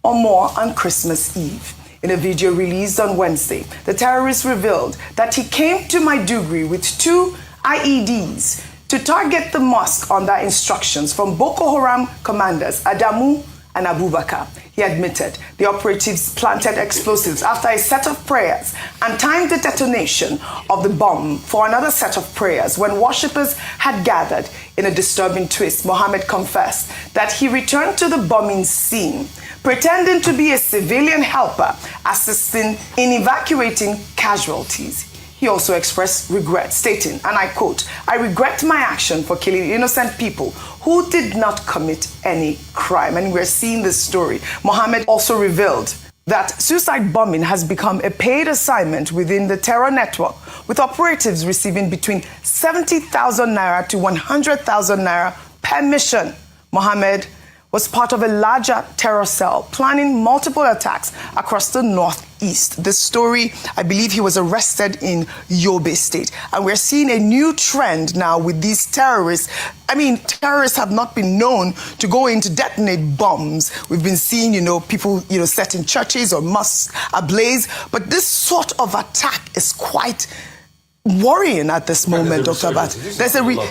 Speaker 5: or more on Christmas Eve. In a video released on Wednesday, the terrorist revealed that he came to Maiduguri with 2 IEDs to target the mosque under instructions from Boko Haram commanders Adamu and Abubakar. He admitted the operatives planted explosives after a set of prayers and timed the detonation of the bomb for another set of prayers when worshippers had gathered. In a disturbing twist, Mohammed confessed that he returned to the bombing scene, pretending to be a civilian helper assisting in evacuating casualties. He also expressed regret, stating, and I quote, "I regret my action for killing innocent people who did not commit any crime." And we're seeing this story. Mohammed also revealed that suicide bombing has become a paid assignment within the terror network, with operatives receiving between 70,000 naira to 100,000 naira per mission. Mohammed was part of a larger terror cell planning multiple attacks across the northeast. This story, I believe he was arrested in Yobe State. And we're seeing a new trend now with these terrorists. I mean, terrorists have not been known to go in to detonate bombs. We've been seeing, people, setting churches or mosques ablaze. But this sort of attack is quite worrying at this moment, Dr. Bat.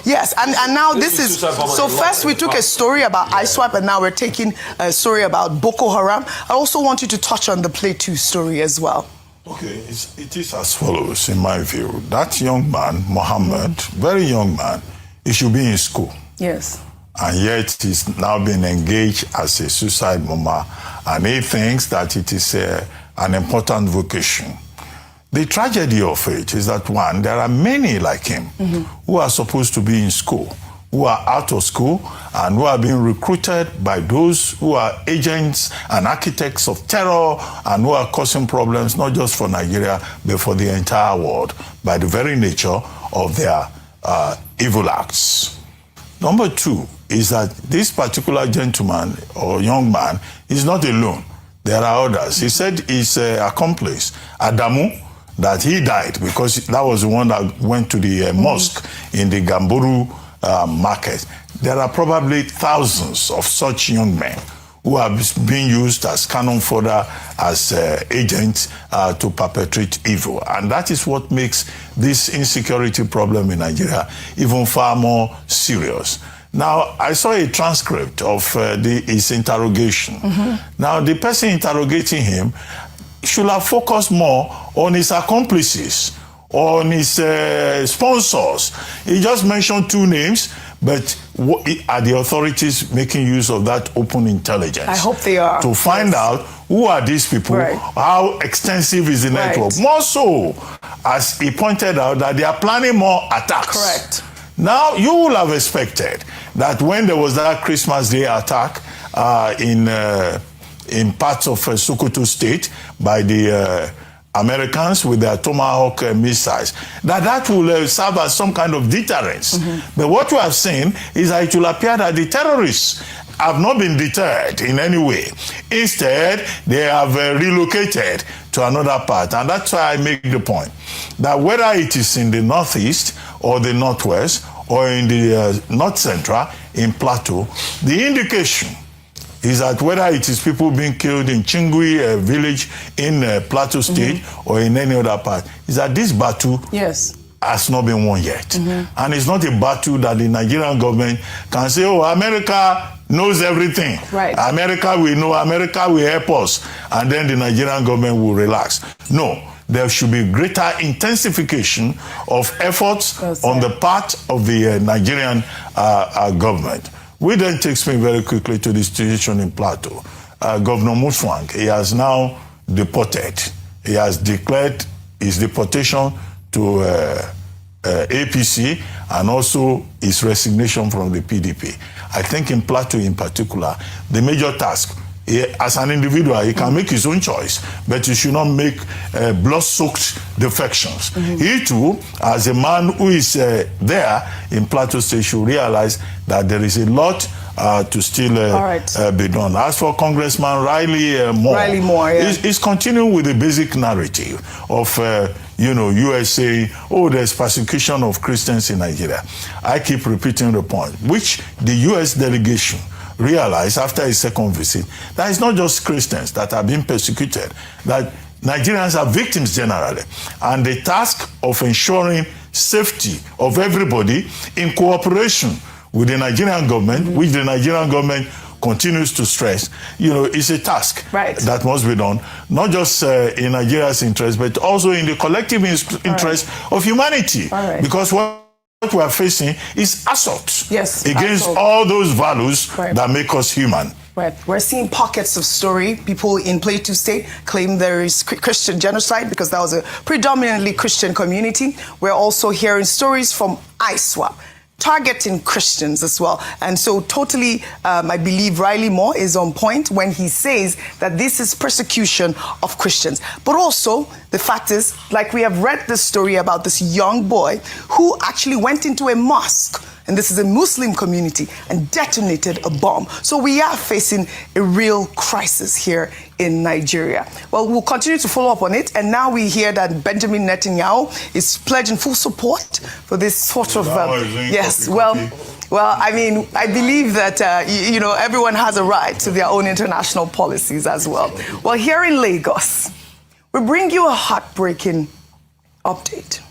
Speaker 5: Yes, and now this is, so first we took a story about ISWAP and now we're taking a story about Boko Haram. I also want you to touch on the Play 2 story as well.
Speaker 9: Okay, it is as follows in my view. That young man, Mohammed, very young man, he should be in school.
Speaker 5: Yes.
Speaker 9: And yet he's now been engaged as a suicide bomber and he thinks that it is an important vocation. The tragedy of it is that, one, there are many like him who are supposed to be in school, who are out of school, and who are being recruited by those who are agents and architects of terror and who are causing problems not just for Nigeria, but for the entire world by the very nature of their evil acts. Number 2 is that this particular gentleman or young man is not alone. There are others. He said his accomplice, Adamu, that he died because that was the one that went to the mosque in the Gamburu market. There are probably thousands of such young men who are being used as cannon fodder, as agents to perpetrate evil. And that is what makes this insecurity problem in Nigeria even far more serious. Now, I saw a transcript of his interrogation. Now, the person interrogating him should have focused more on his accomplices, on his sponsors. He just mentioned 2 names, but are the authorities making use of that open intelligence?
Speaker 5: I hope they are.
Speaker 9: To find out who are these people, how extensive is the network. More so, as he pointed out, that they are planning more attacks.
Speaker 5: Correct.
Speaker 9: Now, you will have expected that when there was that Christmas Day attack in parts of Sokoto State by the Americans with their Tomahawk missiles, that will serve as some kind of deterrence. But what we have seen is that it will appear that the terrorists have not been deterred in any way. Instead, they have relocated to another part. And that's why I make the point that whether it is in the northeast or the northwest or in the north central, in Plateau, the indication is that whether it is people being killed in Chingui village in Plateau State or in any other part, is that this battle has not been won yet. And it's not a battle that the Nigerian government can say, oh, America knows everything. America will know, America will help us, and then the Nigerian government will relax. No, there should be greater intensification of efforts on the part of the Nigerian government. Which then takes me very quickly to the situation in Plateau. Governor Muswang, he has now deported. He has declared his deportation to APC and also his resignation from the PDP. I think in Plateau in particular, the major task, as an individual, he can make his own choice, but he should not make blood-soaked defections. He too, as a man who is there in Plateau State, should realize that there is a lot to still be done. As for Congressman Riley Moore, he's continuing with the basic narrative of US saying, oh, there's persecution of Christians in Nigeria. I keep repeating the point, which the US delegation realized after his second visit, that it's not just Christians that are being persecuted, that Nigerians are victims generally. And the task of ensuring safety of everybody in cooperation with the Nigerian government, which the Nigerian government continues to stress, it's a task that must be done, not just in Nigeria's interest, but also in the collective interest of humanity. Because what we are facing is assault against all those values that make us human.
Speaker 5: We're seeing pockets of story. People in Plateau State claim there is Christian genocide because that was a predominantly Christian community. We're also hearing stories from ISWAP targeting Christians as well. And so totally, I believe Riley Moore is on point when he says that this is persecution of Christians. But also, the fact is, like we have read the story about this young boy who actually went into a mosque, and this is a Muslim community, and detonated a bomb. So we are facing a real crisis here in Nigeria. Well, we'll continue to follow up on it, and now we hear that Benjamin Netanyahu is pledging full support for this sort of... Well, I mean, I believe that, everyone has a right to their own international policies as well. Well, here in Lagos, we bring you a heartbreaking update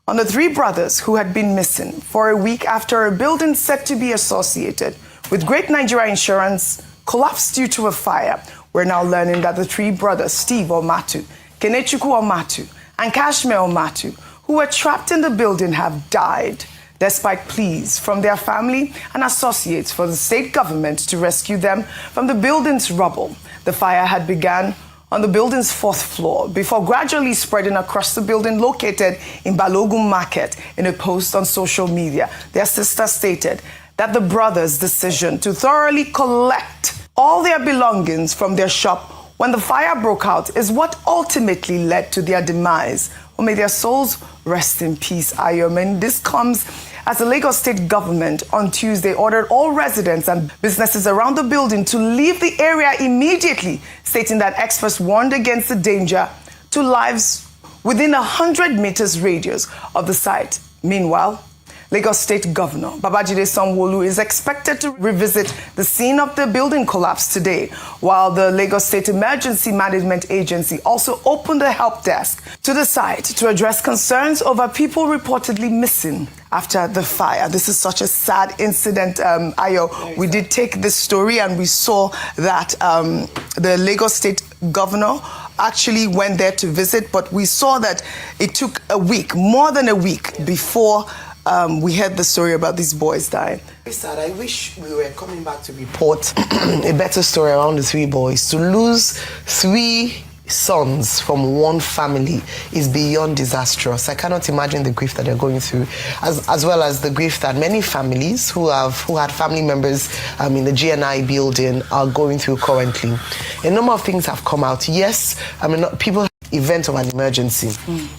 Speaker 5: on the 3 brothers who had been missing for a week after a building said to be associated with Great Nigeria Insurance collapsed due to a fire. We're now learning that the 3 brothers, Steve Omatu, Kenechukwu Omatu, and Kashmir Omatu, who were trapped in the building, have died, despite pleas from their family and associates for the state government to rescue them from the building's rubble. The fire had begun on the building's 4th floor before gradually spreading across the building located in Balogun Market. In a post on social media, their sister stated that the brothers' decision to thoroughly collect all their belongings from their shop when the fire broke out is what ultimately led to their demise. Well, may their souls rest in peace, Ayomen. This comes as the Lagos State government on Tuesday ordered all residents and businesses around the building to leave the area immediately, stating that experts warned against the danger to lives within 100 meters radius of the site. Meanwhile, Lagos State Governor Babajide Sanwo-Olu is expected to revisit the scene of the building collapse today, while the Lagos State Emergency Management Agency also opened a help desk to the site to address concerns over people reportedly missing after the fire. This is such a sad incident, Ayo. We did take this story and we saw that the Lagos State Governor actually went there to visit, but we saw that it took a week, more than a week, before we heard the story about these boys dying.
Speaker 10: Sad. I wish we were coming back to report a better story around the 3 boys. To lose 3 sons from one family is beyond disastrous. I cannot imagine the grief that they're going through, as well as the grief that many families who had family members in the GNI building are going through currently. A number of things have come out. Yes, people event of an emergency.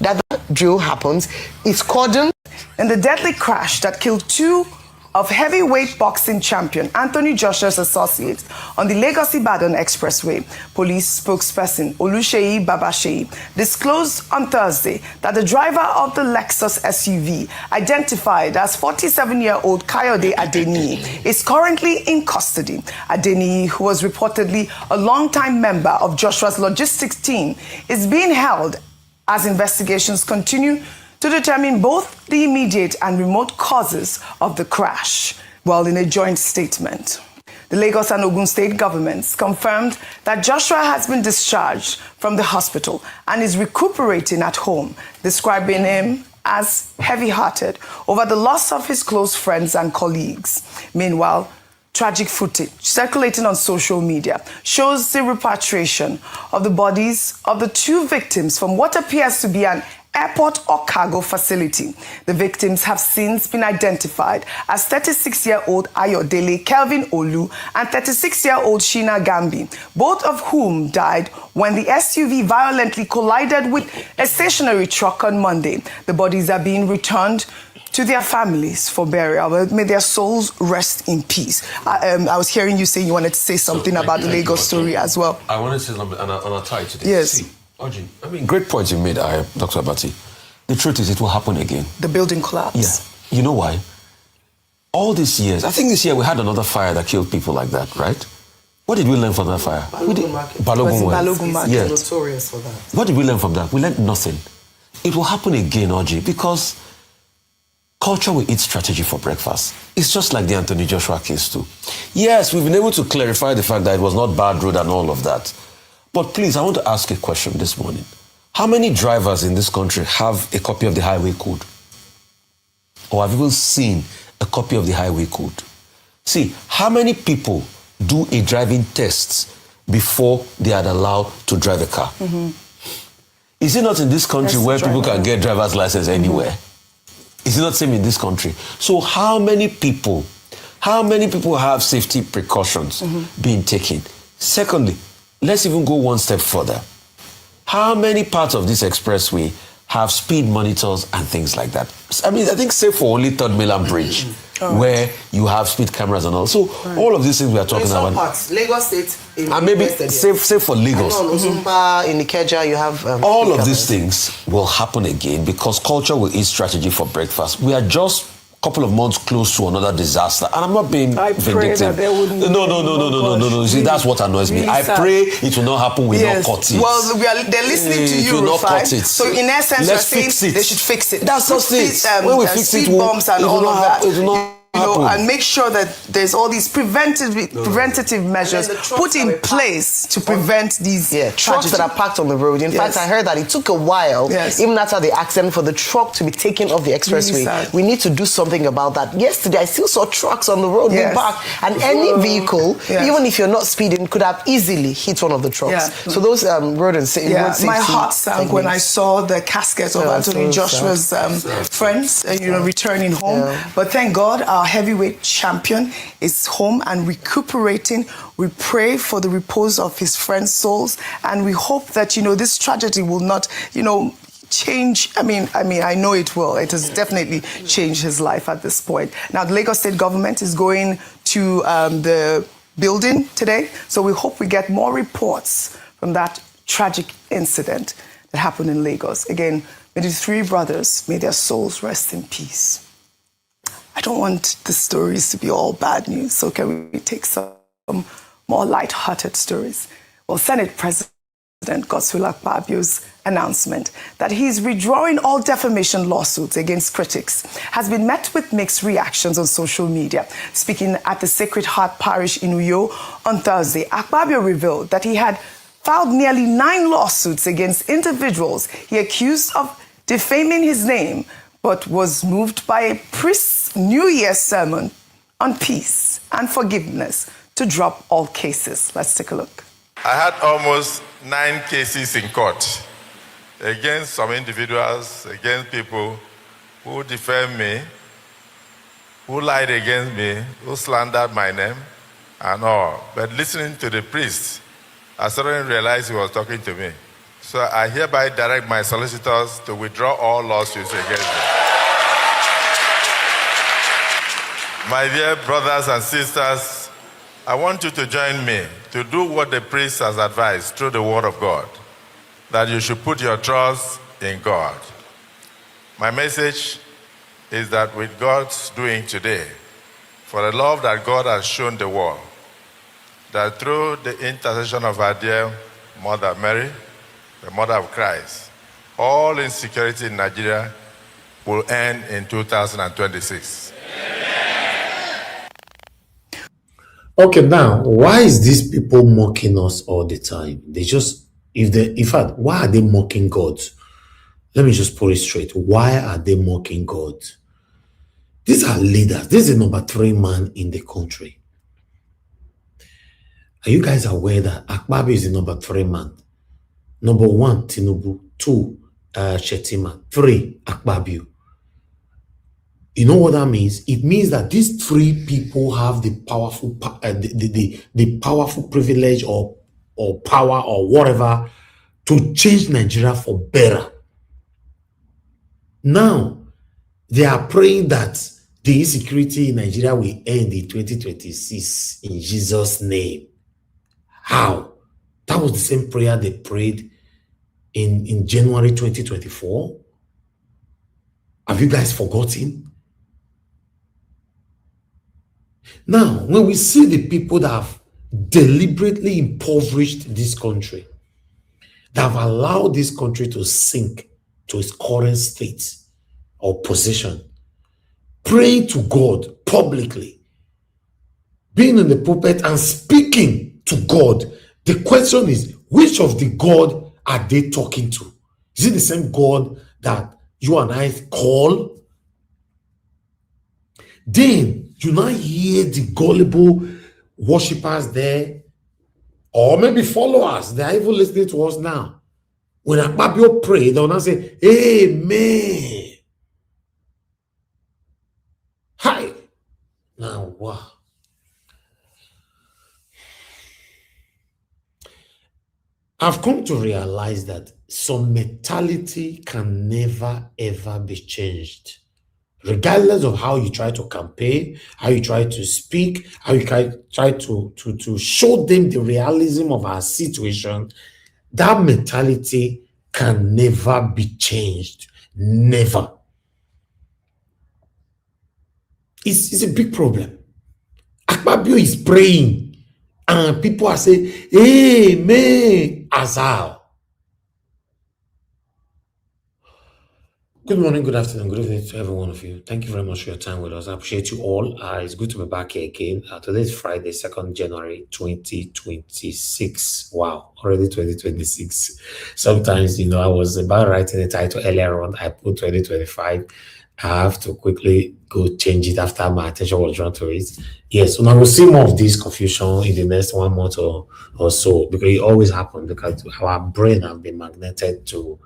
Speaker 10: That drill happens. It's cordoned.
Speaker 5: In the deadly crash that killed 2 of heavyweight boxing champion Anthony Joshua's associates on the Lagos-Ibadan Expressway, police spokesperson Oluseyi Babasheyi disclosed on Thursday that the driver of the Lexus SUV, identified as 47-year-old Kayode Adeniyi, is currently in custody. Adeniyi, who was reportedly a longtime member of Joshua's logistics team, is being held as investigations continue to determine both the immediate and remote causes of the crash. Well, in a joint statement, the Lagos and Ogun state governments confirmed that Joshua has been discharged from the hospital and is recuperating at home, describing him as heavy-hearted over the loss of his close friends and colleagues. Meanwhile, tragic footage circulating on social media shows the repatriation of the bodies of the 2 victims from what appears to be an airport or cargo facility. The victims have since been identified as 36-year-old Ayodele Kelvin Olu and 36-year-old Sheena Gambi, both of whom died when the SUV violently collided with a stationary truck on Monday. The bodies are being returned to their families for burial. May their souls rest in peace. I was hearing you say you wanted to say something about the Lagos story as well.
Speaker 8: I wanted to say something, and I'll tie to this.
Speaker 5: Yes.
Speaker 8: See, Oji, great points you made, Dr. Abati. The truth is, it will happen again.
Speaker 5: The building collapse.
Speaker 8: Yeah. You know why? All these years, I think this year we had another fire that killed people like that, right? What did we learn from that fire?
Speaker 10: Balogun Market.
Speaker 8: Yeah.
Speaker 10: Notorious for that.
Speaker 8: What did we learn from that? We learned nothing. It will happen again, Oji, because culture will eat strategy for breakfast. It's just like the Anthony Joshua case too. Yes, we've been able to clarify the fact that it was not bad road and all of that. But please, I want to ask a question this morning. How many drivers in this country have a copy of the highway code? Or have even seen a copy of the highway code? See, how many people do a driving test before they are allowed to drive a car? Is it not in this country where people can get driver's license anywhere? Is it not the same in this country? So how many people have safety precautions being taken? Secondly, let's even go one step further. How many parts of this expressway have speed monitors and things like that? I mean, I think save for only 3rd Mainland Bridge, where you have speed cameras and all. So all of these things we are talking about.
Speaker 10: Parts, Lagos State,
Speaker 8: and maybe save for Lagos.
Speaker 10: Ozumba, in Ikeja, you have
Speaker 8: all of these things will happen again because culture will eat strategy for breakfast. We are just a couple of months close to another disaster, and I'm not being vindictive. No. See, that's what annoys me. I pray it will not happen. We not cut it.
Speaker 5: Well, they're listening to you,
Speaker 8: not cut it.
Speaker 5: So in essence,
Speaker 8: let's fix it.
Speaker 5: They should fix it.
Speaker 8: That's just it. When we fix it,
Speaker 5: bombs and all of that.
Speaker 8: It will not
Speaker 5: and make sure that there's all these preventative measures put in place to prevent these
Speaker 10: trucks that are parked on the road. In fact, I heard that it took a while, even after the accident, for the truck to be taken off the expressway. Really we need to do something about that. Yesterday, I still saw trucks on the road being parked, and any vehicle, even if you're not speeding, could have easily hit one of the trucks. So those road and safety.
Speaker 5: My heart sank when I saw the casket of Anthony Joshua's friends, returning home. But thank God, our heavyweight champion is home and recuperating. We pray for the repose of his friends' souls, and we hope that this tragedy will not change. I mean I know it will. It has definitely changed his life at this point. Now the Lagos state government is going to the building today, so we hope we get more reports from that tragic incident that happened in Lagos. Again, may the three brothers, may their souls rest in peace. I don't want the stories to be all bad news, so can we take some more light-hearted stories? Well, Senate President Godswill Akpabio's announcement that he's withdrawing all defamation lawsuits against critics has been met with mixed reactions on social media. Speaking at the Sacred Heart Parish in Uyo on Thursday, Akpabio revealed that he had filed nearly 9 lawsuits against individuals he accused of defaming his name, but was moved by a priest's New Year's sermon on peace and forgiveness to drop all cases. Let's take a look.
Speaker 11: I had almost 9 cases in court against some individuals, against people who defamed me, who lied against me, who slandered my name, and all. But listening to the priest, I suddenly realized he was talking to me. So I hereby direct my solicitors to withdraw all lawsuits against me. My dear brothers and sisters, I want you to join me to do what the priest has advised through the word of God, that you should put your trust in God. My message is that with God's doing today, for the love that God has shown the world, that through the intercession of our dear Mother Mary, the Mother of Christ, all insecurity in Nigeria will end in 2026.
Speaker 12: Okay, now, why is these people mocking us all the time? In fact, why are they mocking God? Let me just put it straight. Why are they mocking God? These are leaders. This is the number 3 man in the country. Are you guys aware that Akpabio is the number 3 man? Number 1, Tinubu. 2, Shetima. 3, Akpabio. You know what that means? It means that these 3 people have the powerful, the powerful privilege or power or whatever to change Nigeria for better. Now, they are praying that the insecurity in Nigeria will end in 2026 in Jesus' name. How? That was the same prayer they prayed in January 2024. Have you guys forgotten? Now, when we see the people that have deliberately impoverished this country, that have allowed this country to sink to its current state or position, praying to God publicly, being in the pulpit and speaking to God, the question is, which of the God are they talking to? Is it the same God that you and I call? Then you now hear the gullible worshippers there, or maybe followers, they are even listening to us now. When Akpabio pray, they will now say, Amen. Hi. Now, wow. I've come to realize that some mentality can never, ever be changed. Regardless of how you try to campaign, how you try to speak, how you try to show them the realism of our situation, that mentality can never be changed. Never. It's a big problem. Akpabio is praying and people are saying, Amen, Azal. Good morning, good afternoon, good evening to every one of you. Thank you very much for your time with us. I appreciate you all. It's good to be back here again. Today is Friday, 2nd January 2026. Wow, already 2026. Sometimes, I was about writing the title earlier on. I put 2025. I have to quickly go change it after my attention was drawn to it. Yes, so now we'll see more of this confusion in the next 1 month or so, because it always happens because our brain has been magneted to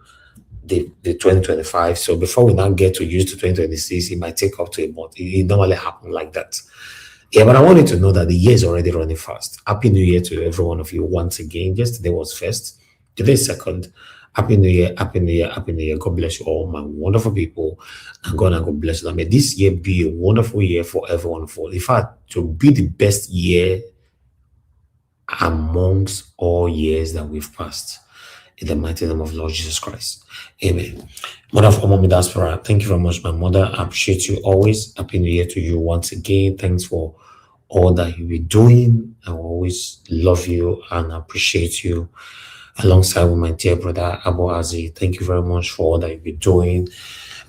Speaker 12: the 2025. So before we now get to use to 2026, it might take up to a month. It normally happens like that. Yeah, but I want you to know that the year is already running fast. Happy New Year to every one of you once again. Yesterday was first, today is second. Happy New Year, Happy New Year, Happy New Year. God bless you all, my wonderful people. And God bless you. May this year be a wonderful year for everyone. In fact, to be the best year amongst all years that we've passed. in the mighty name of Lord Jesus Christ. Amen. Mother of Mommy Diaspora, thank you very much, my mother. I appreciate you always. Happy New Year to you once again. Thanks for all that you be doing. I will always love you and appreciate you. Alongside with my dear brother Abu Azi, thank you very much for all that you be doing.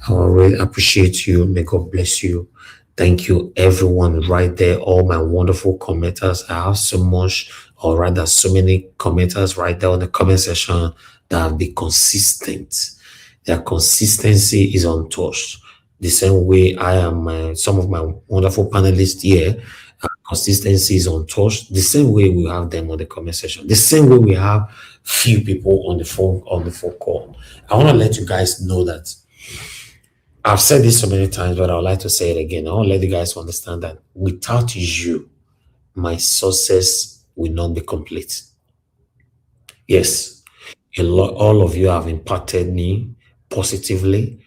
Speaker 12: I will really appreciate you. May God bless you. Thank you, everyone right there, all my wonderful commenters. I have so much, or rather, so many commenters right there on the comment section that have been consistent. Their consistency is untouched. The same way I am, some of my wonderful panelists here, consistency is untouched. The same way we have them on the comment section. The same way we have few people on the phone call. I want to let you guys know that I've said this so many times, but I would like to say it again. I want to let you guys understand that without you, my success will not be complete. Yes, all of you have impacted me positively.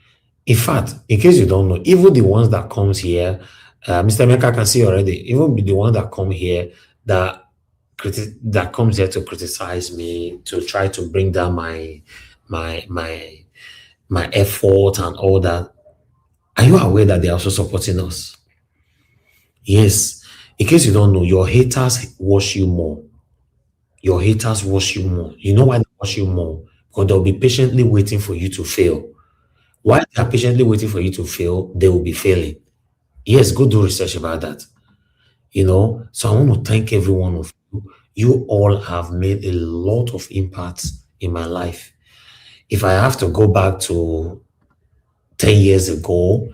Speaker 12: In fact, in case you don't know, even the ones that comes here, Mr. Meka can see already, even the one that come here that comes here to criticize me, to try to bring down my effort and all that. Are you aware that they are also supporting us? Yes. In case you don't know, your haters watch you more. Your haters watch you more. You know why they watch you more? Because they'll be patiently waiting for you to fail. While they are patiently waiting for you to fail, they will be failing. Yes, go do research about that. So I want to thank every one of you. You all have made a lot of impact in my life. If I have to go back to 10 years ago,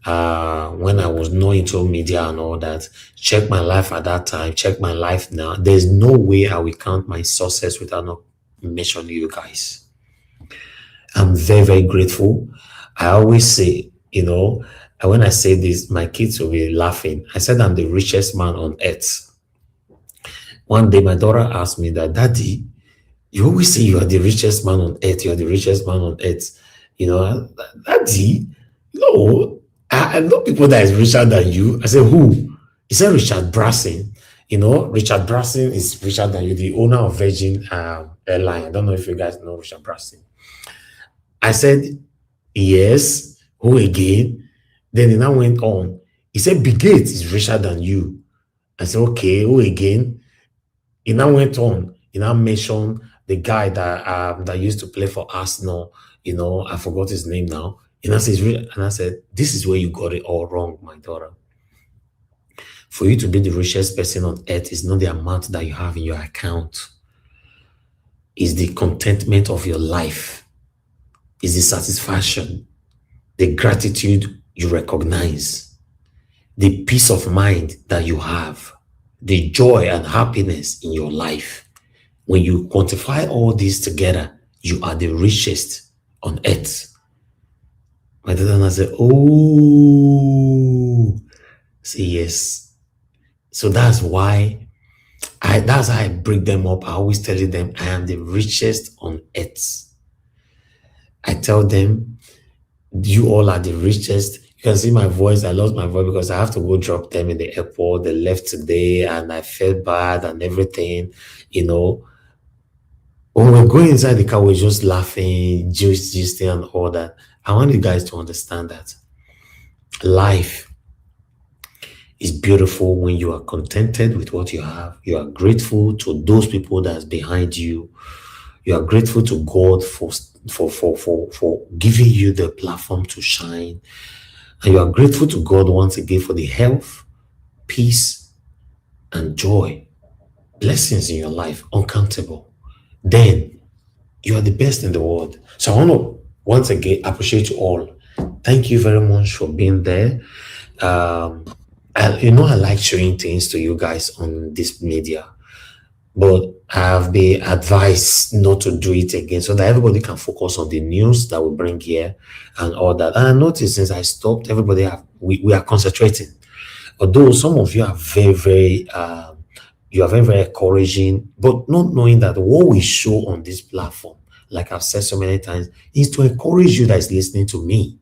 Speaker 12: when I was not into media and all that, check my life at that time, check my life now. There's no way I will count my success without not mentioning you guys. I'm very, very grateful. I always say, when I say this, my kids will be laughing. I said I'm the richest man on earth. One day my daughter asked me that, Daddy, you always say you are the richest man on earth. You are the richest man on earth. Daddy, no, I know people that is richer than you. I said, who? He said Richard Branson. Richard Branson is richer than you, the owner of Virgin Airline. I don't know if you guys know Richard Branson. I said, yes. Who again? Then he now went on. He said, Bill Gates is richer than you. I said, okay, who again? He now went on. He now mentioned the guy that used to play for Arsenal. I forgot his name now. And I said, this is where you got it all wrong, my daughter. For you to be the richest person on earth is not the amount that you have in your account. It's the contentment of your life. It's the satisfaction, the gratitude you recognize, the peace of mind that you have, the joy and happiness in your life. When you quantify all these together, you are the richest on earth. My daughter said, oh, say yes. So that's why I break them up. I always tell them I am the richest on earth. I tell them, you all are the richest. You can see my voice. I lost my voice because I have to go drop them in the airport. They left today and I felt bad and everything, When we're going inside the car, we're just laughing, gisting and all that. I want you guys to understand that life is beautiful when you are contented with what you have. You are grateful to those people that's behind you. You are grateful to God for giving you the platform to shine. And you are grateful to God once again for the health, peace, and joy, blessings in your life, uncountable. Then you are the best in the world. So I want to once again appreciate you all. Thank you very much for being there. I like showing things to you guys on this media, but I have been advised not to do it again so that everybody can focus on the news that we bring here and all that. And I noticed since I stopped, we are concentrating. Although some of you are very, very encouraging, but not knowing that what we show on this platform, like I've said so many times, is to encourage you that is listening to me.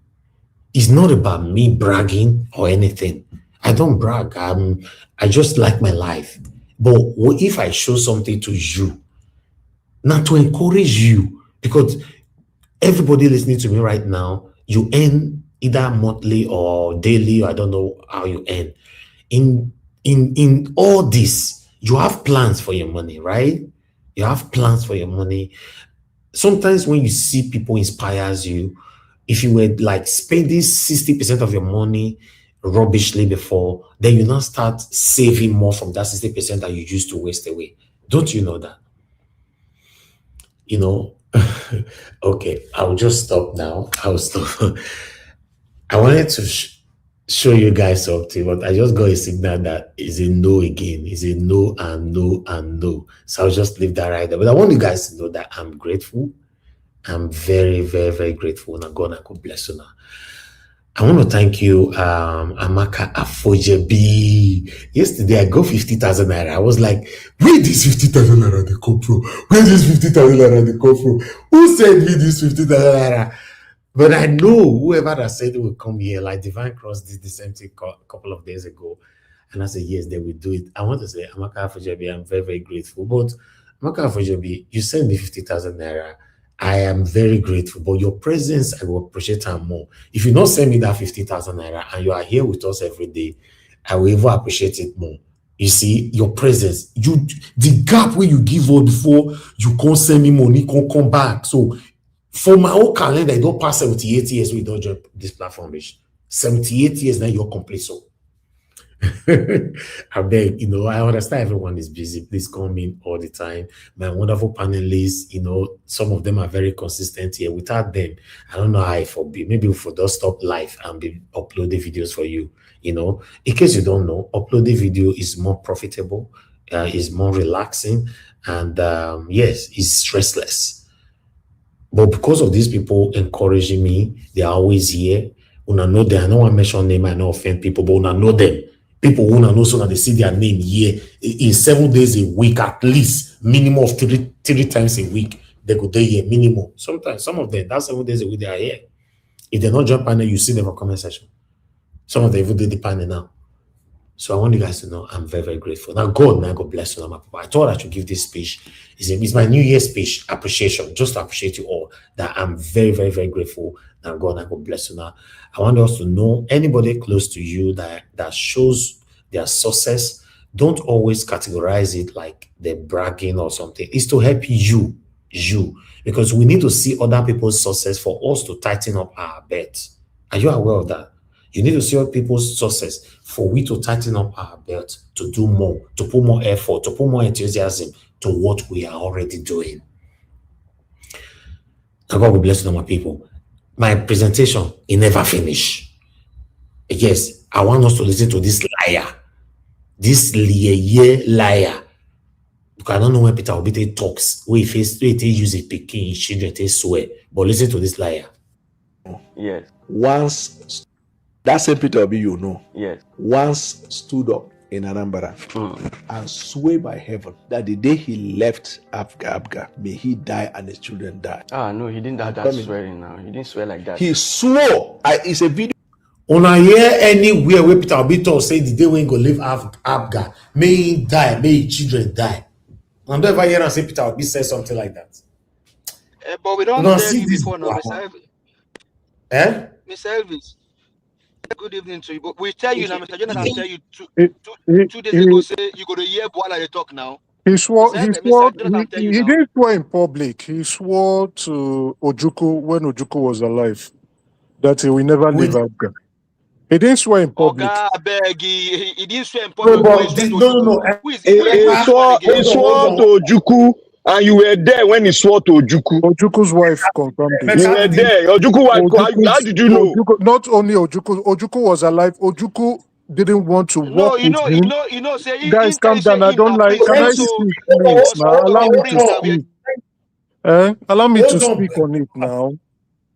Speaker 12: It's not about me bragging or anything. I don't brag. I just like my life. But what if I show something to you, not to encourage you, Because everybody listening to me right now, you earn either monthly or daily, or I don't know how you earn. In all this, you have plans for your money, right? You have plans for your money. Sometimes when you see people inspires you, if you were like spending 60% of your money rubbishly before, then you now start saving more from that 60% that you used to waste away. Don't you know that? You know, okay, I'll just stop now. I'll stop. I wanted to show you guys something, but I just got a signal that is a no again. Is a no and no and no. So I'll just leave that right there. But I want you guys to know that I'm grateful. I'm very, very, very grateful. And God bless you now. I want to thank you, Amaka Afojebi. Yesterday, I got 50,000 naira. I was like, where this 50,000 naira they come from? Where this 50,000 naira they come from? Who sent me this 50,000 naira? But I know whoever that said it will come here, like Divine Cross did the same thing a couple of days ago. And I said, yes, they will do it. I want to say, Amaka Afojebi, I'm very, very grateful. But Amaka Afojebi, you sent me 50,000 naira. I am very grateful, but your presence, I will appreciate her more. If you don't send me that 50,000 naira and you are here with us every day, I will even appreciate it more. You see, your presence, the gap where you give up before you can't send me money, can't come back. So for my own calendar, I don't pass 78 years we don't join this platform. 78 years now you're complete. So I beg, I understand everyone is busy. Please come in all the time. My wonderful panelists, some of them are very consistent here. Without them, I don't know how I forbid. Maybe if we don't stop live and be uploading videos for you. In case you don't know, uploading video is more profitable, is more relaxing, and yes, it's stressless. But because of these people encouraging me, they are always here. Una know them. I don't want to mention name, I don't offend people, but una know them. People who know so that they see their name here in 7 days a week, at least minimum of three times a week. They go there here minimum. Sometimes some of them, that's 7 days a week they are here. If they not jump panel, you see them for comment section. Some of them even did the panel now. So I want you guys to know I'm very, very grateful. Now God bless you. I thought I should give this speech. It's my New Year speech appreciation, just to appreciate you all. That I'm very, very, very grateful. Now God bless you. Now I want us to know anybody close to you that shows their success. Don't always categorize it like they're bragging or something. It's to help you, because we need to see other people's success for us to tighten up our belt. Are you aware of that? You need to see other people's success for we to tighten up our belt, to do more, to put more effort, to put more enthusiasm to what we are already doing. And God will bless you, my people. My presentation, it never finish. Yes, I want us to listen to this liar. This liar. Because I don't know when Peter Obi talks, where he use a picking, children, they swear. But listen to this liar.
Speaker 13: Yes.
Speaker 14: Once, that same Peter Obi,
Speaker 13: yes,
Speaker 14: once stood up in Anambra and swore by heaven that the day he left Abga, may he die and his children die.
Speaker 13: No, he didn't have that swearing now. He didn't swear like that.
Speaker 14: He swore. It's a video.
Speaker 12: On I hear anywhere where Peter Obi say the day when he go leave Abga, may he die, may his children die. I'm never hear and say Peter Obi say something like that.
Speaker 15: But we don't tell you before now, Mr.
Speaker 12: Elvis.
Speaker 15: Mr. Elvis. Good evening to you. But we tell you now, Mr. Jonathan tell you two days ago, say you go to hear while I talk now.
Speaker 16: He didn't swear in public. He swore to Ojukwu when Ojukwu was alive that he will never leave Abga. He didn't swear in public.
Speaker 15: He didn't swear in public.
Speaker 16: No.
Speaker 1: He swore to Ojukwu. And you were there when he swore to Ojukwu.
Speaker 16: Ojuku's wife confirmed it.
Speaker 1: You were there. Ojukwu wife. How did you know?
Speaker 16: Not only Ojukwu was alive. Ojukwu didn't want to work with him.
Speaker 15: Say,
Speaker 16: guys, calm down. I don't like. Can I speak, please? Now, allow me to speak. Allow me to speak on it now,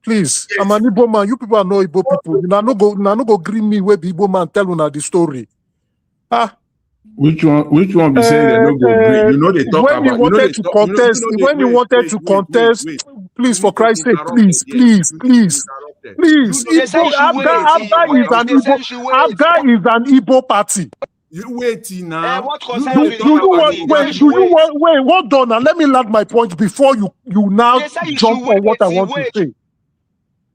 Speaker 16: please. I'm an Igbo man. You people are no Igbo people. Now no go green me where the Igbo man tell you the story.
Speaker 17: Which one be saying they no go agree? They talk
Speaker 16: when
Speaker 17: about.
Speaker 16: You wanted to contest. When you wanted to contest, please, for Christ's sake, please. Abga is an Igbo party.
Speaker 17: You waiting now.
Speaker 15: What
Speaker 16: Do
Speaker 15: concern
Speaker 16: you
Speaker 15: you don't have
Speaker 16: want,
Speaker 15: party?
Speaker 16: wait, do you want, wait, hold on and let me land my point before you now
Speaker 15: They say you
Speaker 16: jump
Speaker 15: should
Speaker 16: on what I
Speaker 15: wait,
Speaker 16: want to
Speaker 15: wait.
Speaker 16: say.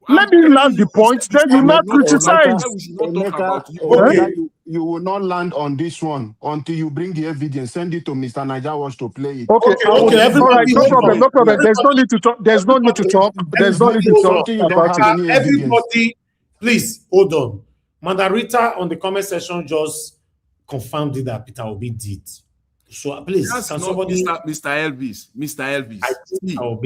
Speaker 16: Let me land the point, then you now criticize.
Speaker 17: We should not talk about you.
Speaker 18: Emeka, you will not land on this one until you bring the evidence. Send it to Mr. Niger Watch to play it.
Speaker 16: Okay, all right, no problem, no problem. There's no need to talk. There's no need to talk. There's no need to talk about it.
Speaker 12: Everybody, please hold on. Mandarita on the comment section just confirmed it that Peter Obi did. So please,
Speaker 17: That's
Speaker 12: can
Speaker 17: not
Speaker 12: somebody,
Speaker 17: Mr. Elvis. Mr. Elvis. See, when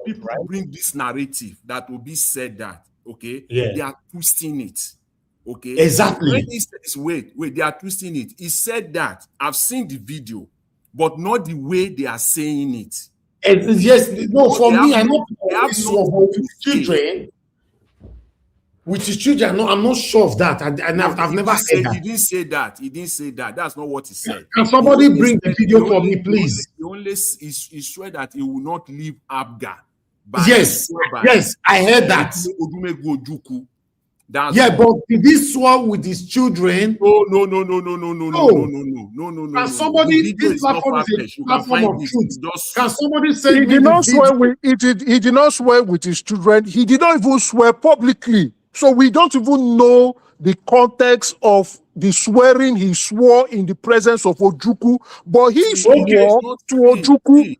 Speaker 17: people bring this narrative that Obi said that, okay,
Speaker 12: Yeah.
Speaker 17: they are twisting it. Okay.
Speaker 12: Exactly.
Speaker 17: When he says, wait, they are twisting it. He said that I've seen the video, but not the way they are saying it.
Speaker 12: yes, no,
Speaker 17: But
Speaker 12: for
Speaker 17: they
Speaker 12: me,
Speaker 17: have
Speaker 12: I know
Speaker 17: they have
Speaker 12: this
Speaker 17: no
Speaker 12: one, but with children. With his children, no, I'm not sure of that. I've never said that.
Speaker 17: He didn't say that. He didn't say that. That's not what he said.
Speaker 12: Can somebody bring the video for me, please?
Speaker 17: He swear that he will not leave Abga.
Speaker 12: Yes, I heard that. Yeah, but did he swear with his children?
Speaker 17: No.
Speaker 12: Can somebody, this platform is a platform of truth. Can somebody say
Speaker 16: He did not swear with he did not swear with his children. He did not even swear publicly. So we don't even know the context of the swearing he swore in the presence of Ojukwu, but he swore to Ojukwu.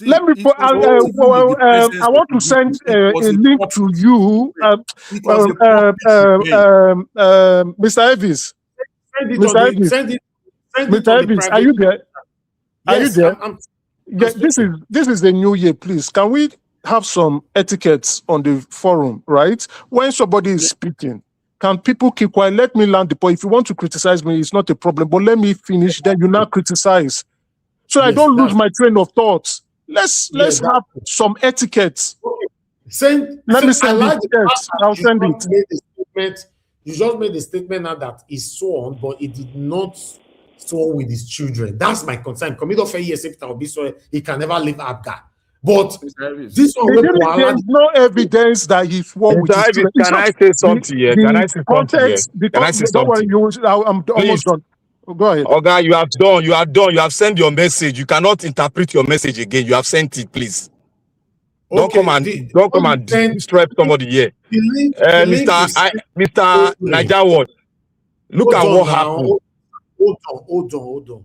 Speaker 16: Let me put, I want to send a link to you, Mr. Evis. Mr. Evis, are you there? Are you there? Yeah, this is the new year, please. Can we have some etiquettes on the forum, right? When somebody is speaking, can people keep quiet? Let me land the point. If you want to criticize me, it's not a problem, but let me finish, then you now criticize. So I don't lose my train of thoughts. Let's have some etiquettes.
Speaker 12: Okay.
Speaker 16: Let me send it. I'll send it.
Speaker 12: You just made a statement now that he's sworn, but he did not sworn with his children. That's my concern. He can never leave Abga. But this one,
Speaker 16: there's no evidence that he swore with his children.
Speaker 19: Can I say something here? Can I say something?
Speaker 16: I'm almost done. Go ahead.
Speaker 19: Okay, you are done. You have sent your message. You cannot interpret your message again. You have sent it, please. Don't come and disturb somebody here. Mr. Niger Watch, look at what happened.
Speaker 12: Hold on.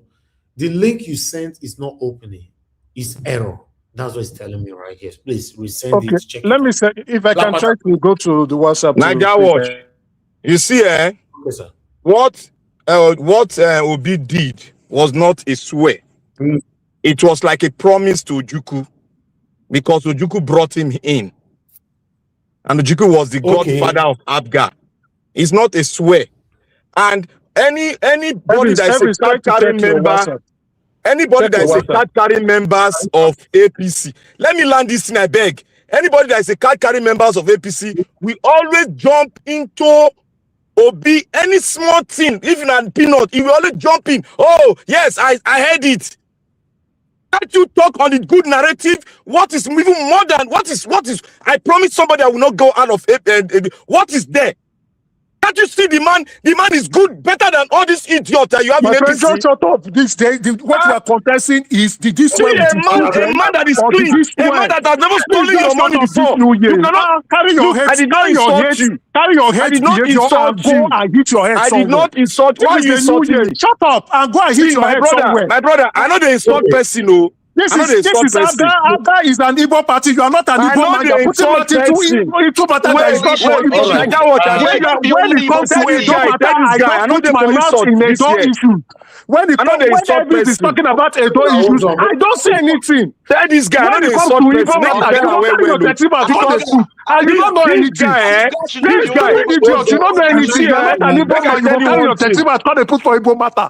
Speaker 12: The link you sent is not opening. It's error. That's what it's telling me right here. Please resend it. Check
Speaker 16: Let me say, if I can try to go to the WhatsApp.
Speaker 19: Niger Watch, you see,
Speaker 12: Yes, sir.
Speaker 19: what Obi did was not a swear. It was like a promise to Ojukwu, because Ojukwu brought him in, and Ojukwu was the godfather of Abga. It's not a swear. And anybody that is a card-carrying member, anybody that is a card-carrying members of APC, let me land this in, I beg. Anybody that is a card-carrying members of APC, we always jump into Obi, any small thing, even a peanut, he will always jump in. Oh, yes, I heard it. Can't you talk on the good narrative? What is even more than, what is, I promise somebody I will not go out of it. What is there? Can't you see the man? The man is good, better than all these idiots that you have in APC.
Speaker 16: Don't shut up. This day, what we are contesting is the this way.
Speaker 19: A man that is clean, a man that has never stolen your money before. You cannot
Speaker 16: carry your head.
Speaker 19: I did not insult you.
Speaker 16: Carry your head.
Speaker 19: I did not insult you.
Speaker 16: Go and hit your head.
Speaker 19: I did not insult you. Why you insulting me?
Speaker 16: Shut up and go and hit your head somewhere.
Speaker 19: My brother, I know the insult person, no.
Speaker 16: This is Abga is an Igbo party. You are not an Igbo man. You are putting that into matter that is not for Igbo. When it comes to Igbo matter, I don't put my mouth in Edo issues. When Elvis is talking about Edo issues, I don't say anything.
Speaker 19: Tell this guy,
Speaker 16: when it comes to Igbo matter, you don't carry your Tetiba to the school. And you don't know anything. This guy, idiot, you don't know anything. You are not an Igbo man. You don't carry your Tetiba to put for Igbo matter.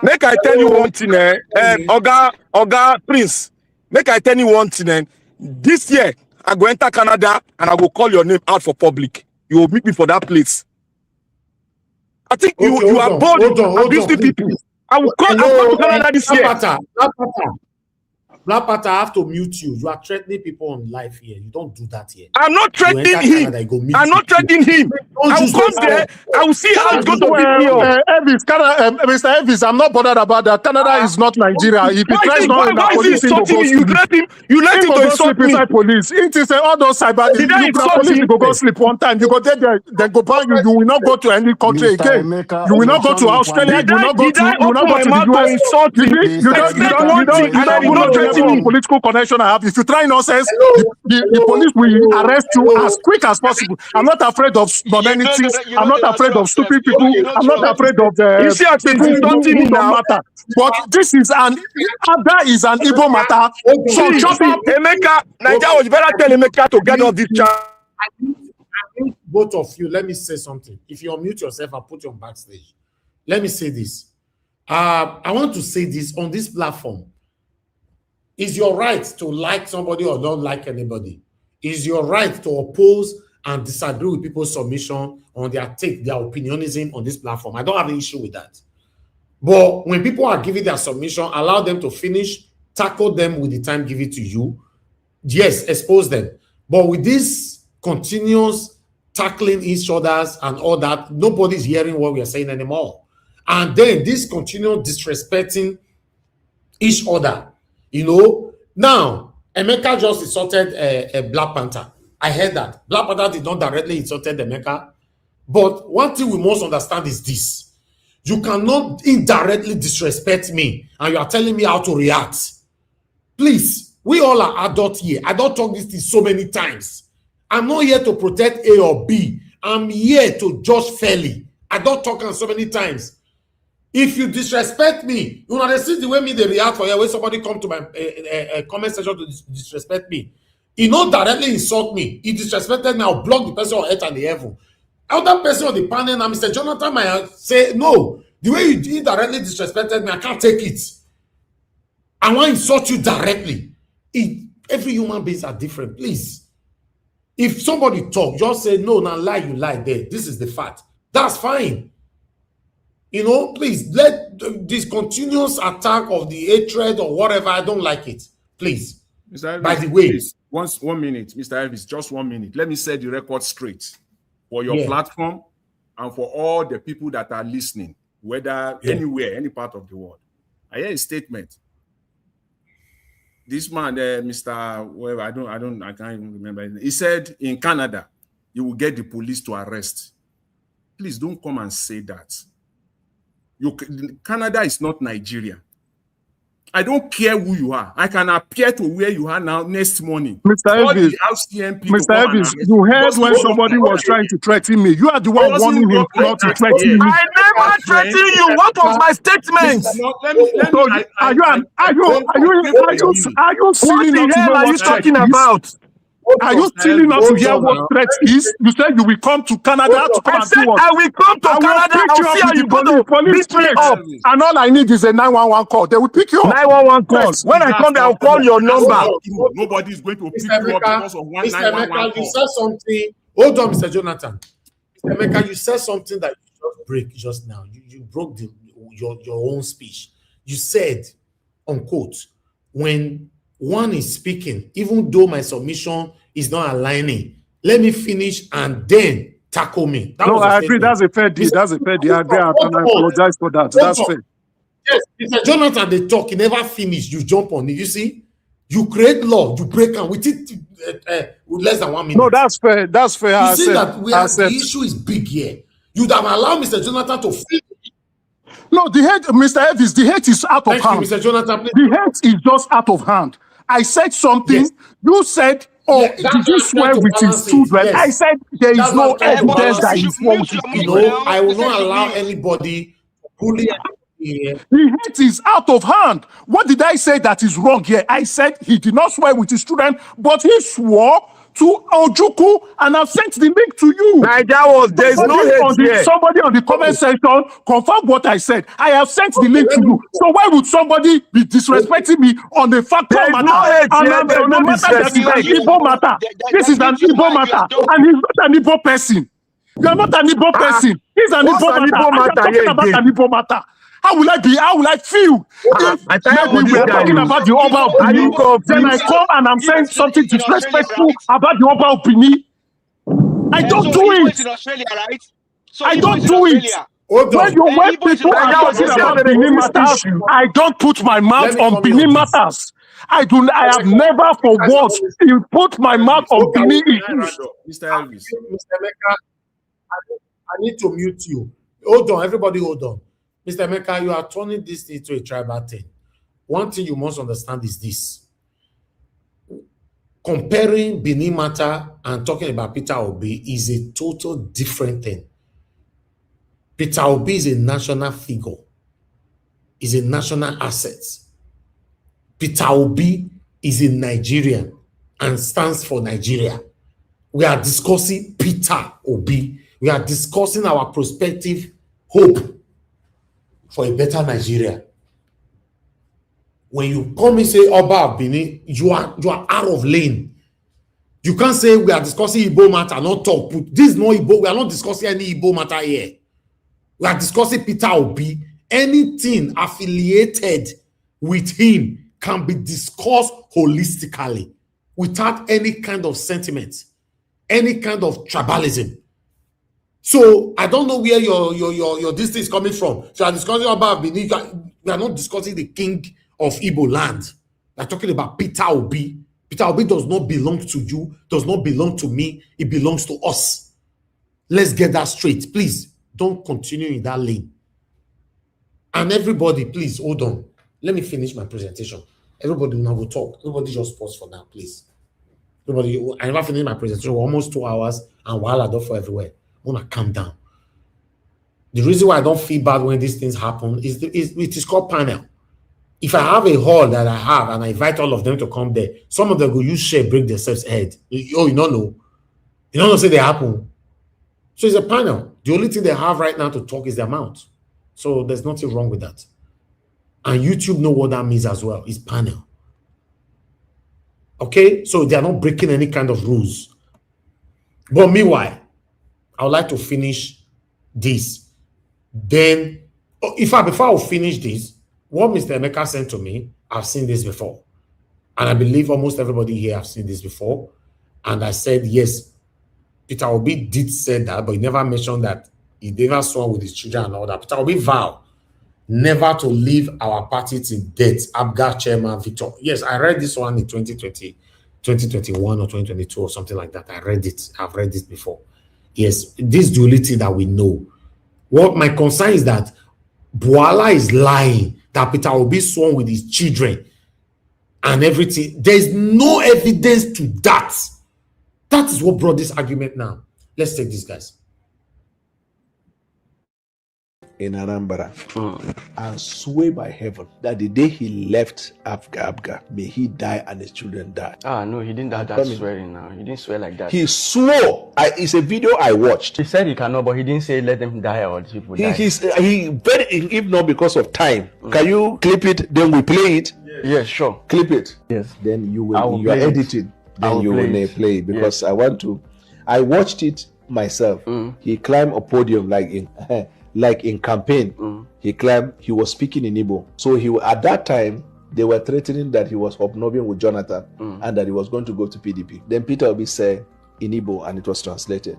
Speaker 19: Make I tell you one thing, Oga Prince. Make I tell you one thing, this year I go enter Canada and I will call your name out for public. You will meet me for that place. I think you are bold against the people. I will come to Canada this year.
Speaker 20: Black Panther, I have to mute you. You are threatening people on live here. You don't do that here.
Speaker 19: I'm not threatening him. I'm not threatening him. I will come there. I will see how it's going to beat me up.
Speaker 16: Elvis, Mr. Elvis, I'm not bothered about that. Canada is not Nigeria. If he tries not in the police,
Speaker 19: you let him to insult me.
Speaker 16: Police. It is all those cyber.
Speaker 19: Did I insult
Speaker 16: you go sleep one time. You go there, then go back. You will not go to any country again. You will not go to Australia. You will not go to the US. You don't know the political connection I have. If you try nonsense, the police will arrest you as quick as possible. I'm not afraid of modernities. I'm not afraid of stupid people. I'm not afraid of people who don't matter. But this is an Igbo matter. So
Speaker 19: Emeka, Nigeria was better tell Emeka to get off this chat.
Speaker 20: I need both of you. Let me say something. If you unmute yourself, I'll put you on backstage. Let me say this. I want to say this on this platform. It's your right to like somebody or not like anybody. It's your right to oppose and disagree with people's submission on their take, their opinionism on this platform. I don't have an issue with that. But when people are giving their submission, allow them to finish, tackle them with the time given to you. Yes, expose them. But with this continuous tackling each other's and all that, nobody's hearing what we are saying anymore. And then this continuous disrespecting each other. You know, now, Emeka just insulted a Black Panther. I heard that. Black Panther did not directly insulted Emeka. But one thing we must understand is this. You cannot indirectly disrespect me and you are telling me how to react. Please, we all are adults here. I don't talk this thing so many times. I'm not here to protect A or B. I'm here to judge fairly. I don't talk so many times. If you disrespect me, you know, they see the way me they react for you when somebody come to my comment section to disrespect me. He not directly insult me. He disrespected me. I'll block the person on earth and the heaven. Other person on the panel now, Mr. Jonathan might say, no, the way you indirectly disrespected me, I can't take it. I want to insult you directly. Every human beings are different. Please. If somebody talk, just say, no, now lie, you lie there. This is the fact. That's fine. You know, please, let this continuous attack of the hatred or whatever, I don't like it. Please.
Speaker 17: Mr. Elvis,
Speaker 20: by the way.
Speaker 17: please, 1 minute, Mr. Elvis, just 1 minute. Let me set the record straight for your platform and for all the people that are listening, whether anywhere, any part of the world. I hear a statement. This man, Mr. Whatever, I can't even remember. He said in Canada, you will get the police to arrest. Please don't come and say that. Canada is not Nigeria. I don't care who you are. I can appear to where you are now next morning.
Speaker 16: Mr. Elvis, you heard when somebody was trying to threaten me. You are the one warning him not to threaten me.
Speaker 19: I never threatened you. What was my statement?
Speaker 16: Are you silly not to know what talking about? Are you silly not to hear what threat is? You said you will come to Canada to come and do what?
Speaker 19: I will come to Canada. I'll see how you go to police me up.
Speaker 16: And all I need is a 911 call. They will pick you up.
Speaker 19: 911 calls. When I come there, I'll call your number.
Speaker 17: Nobody is going to pick you up because of one 911 call.
Speaker 20: You said something. Hold on, Mr. Jonathan. Mr. Emeka, you said something that you just break just now. You broke your own speech. You said, unquote, when one is speaking, even though my submission is not aligning, let me finish and then tackle me.
Speaker 16: No, I agree. That's a fair deal. That's a fair deal. I agree, and I apologize for that. That's fair.
Speaker 20: Yes, Mr. Jonathan, they talk, he never finish. You jump on it. You see, you create law, you break and with it with less than 1 minute.
Speaker 16: No, that's fair. That's fair.
Speaker 20: You see that the issue is big here. You'd have allowed Mr. Jonathan to finish.
Speaker 16: No, the hate, Mr. Elvis, the hate is out of hand.
Speaker 20: You, Mr. Jonathan, please.
Speaker 16: The hate is just out of hand. I said something. Yes. You said, "Oh, did you swear with his children?" Yes. I said, "There is no evidence that he's wrong with his children."
Speaker 20: No, I will not allow anybody to bully.
Speaker 16: The hate is out of hand. What did I say that is wrong here? I said he did not swear with his children, but he swore to Ojukwu, and I've sent the link to you.
Speaker 19: There's no hate here.
Speaker 16: Somebody on the comment section confirm what I said. I have sent the link to you. So why would somebody be disrespecting me on the factual matter?
Speaker 19: No hate here. There's no
Speaker 16: disrespect. This is an Igbo matter, and he's not an Igbo person. You are not an Igbo person. He's an Igbo matter. I'm talking about an Igbo matter. How will I feel? If maybe we are talking about the Oba of Benin, then I come and I'm saying something disrespectful about the Oba of Benin. I don't do it.
Speaker 15: In Australia, right? So
Speaker 16: I
Speaker 15: Igbo
Speaker 16: don't
Speaker 15: is in
Speaker 16: do it.
Speaker 15: Australia.
Speaker 16: When people are talking about Benin matters, I don't put my mouth on Benin matters. I have never for once put my mouth on Benin issues.
Speaker 17: Mr. Elvis.
Speaker 20: Mr. Emeka, I need to mute you. Hold on, everybody hold on. Mr. Emeka, you are turning this into a tribal thing. One thing you must understand is this. Comparing Benin matter and talking about Peter Obi is a total different thing. Peter Obi is a national figure, is a national asset. Peter Obi is a Nigerian and stands for Nigeria. We are discussing Peter Obi. We are discussing our prospective hope for a better Nigeria. When you come and say Oba Benin, you are out of lane. You can't say we are discussing Igbo matter, not talk. This is not Igbo. We are not discussing any Igbo matter here. We are discussing Peter Obi. Anything affiliated with him can be discussed holistically without any kind of sentiment, any kind of tribalism. So I don't know where your this thing is coming from. So you are discussing about Benin. We are not discussing the king of Igbo land. We are talking about Peter Obi. Peter Obi does not belong to you, does not belong to me. It belongs to us. Let's get that straight. Please don't continue in that lane. And everybody, please hold on. Let me finish my presentation. Everybody will now go talk. Everybody just pause for now, please. Everybody, I never finished my presentation. We're almost 2 hours and while I don't for everywhere. I want to calm down. The reason why I don't feel bad when these things happen is it is called panel. If I have a hall that I have and I invite all of them to come there, some of them will use share, break themselves head. Oh, you don't know. You don't know, say they happen. So it's a panel. The only thing they have right now to talk is their mouth. So there's nothing wrong with that. And YouTube know what that means as well. It's panel. Okay? So they are not breaking any kind of rules. But meanwhile, I would like to finish this. Then, before I finish this, what Mr. Emeka sent to me, I've seen this before. And I believe almost everybody here have seen this before. And I said, yes, Peter Obi did say that, but he never mentioned that he never saw with his children and all that. Peter Obi vowed never to leave our party till death. ABGA chairman Victor. Yes, I read this one in 2020, 2021 or 2022 or something like that. I read it. I've read it before. Yes, this duality that we know. What my concern is that Boala is lying that Peter Obi swore with his children and everything. There's no evidence to that. That is what brought this argument now. Let's take this, guys.
Speaker 14: In Anambra, and swear by heaven that the day he left Abga, may he die and his children die.
Speaker 13: No, he didn't do that swearing now. He didn't swear like that.
Speaker 14: He swore. It's a video I watched.
Speaker 13: He said he cannot, but he didn't say let them die or people die.
Speaker 14: If not because of time. Can you clip it? Then we play it.
Speaker 13: Yes, sure.
Speaker 14: Clip it.
Speaker 13: Yes.
Speaker 14: Then you are edited. Then you will play it because I want to. I watched it myself. He climbed a podium like in campaign. He claimed he was speaking in Igbo. So at that time, they were threatening that he was hobnobbing with Jonathan and that he was going to go to PDP. Then Peter Obi said in Igbo, and it was translated,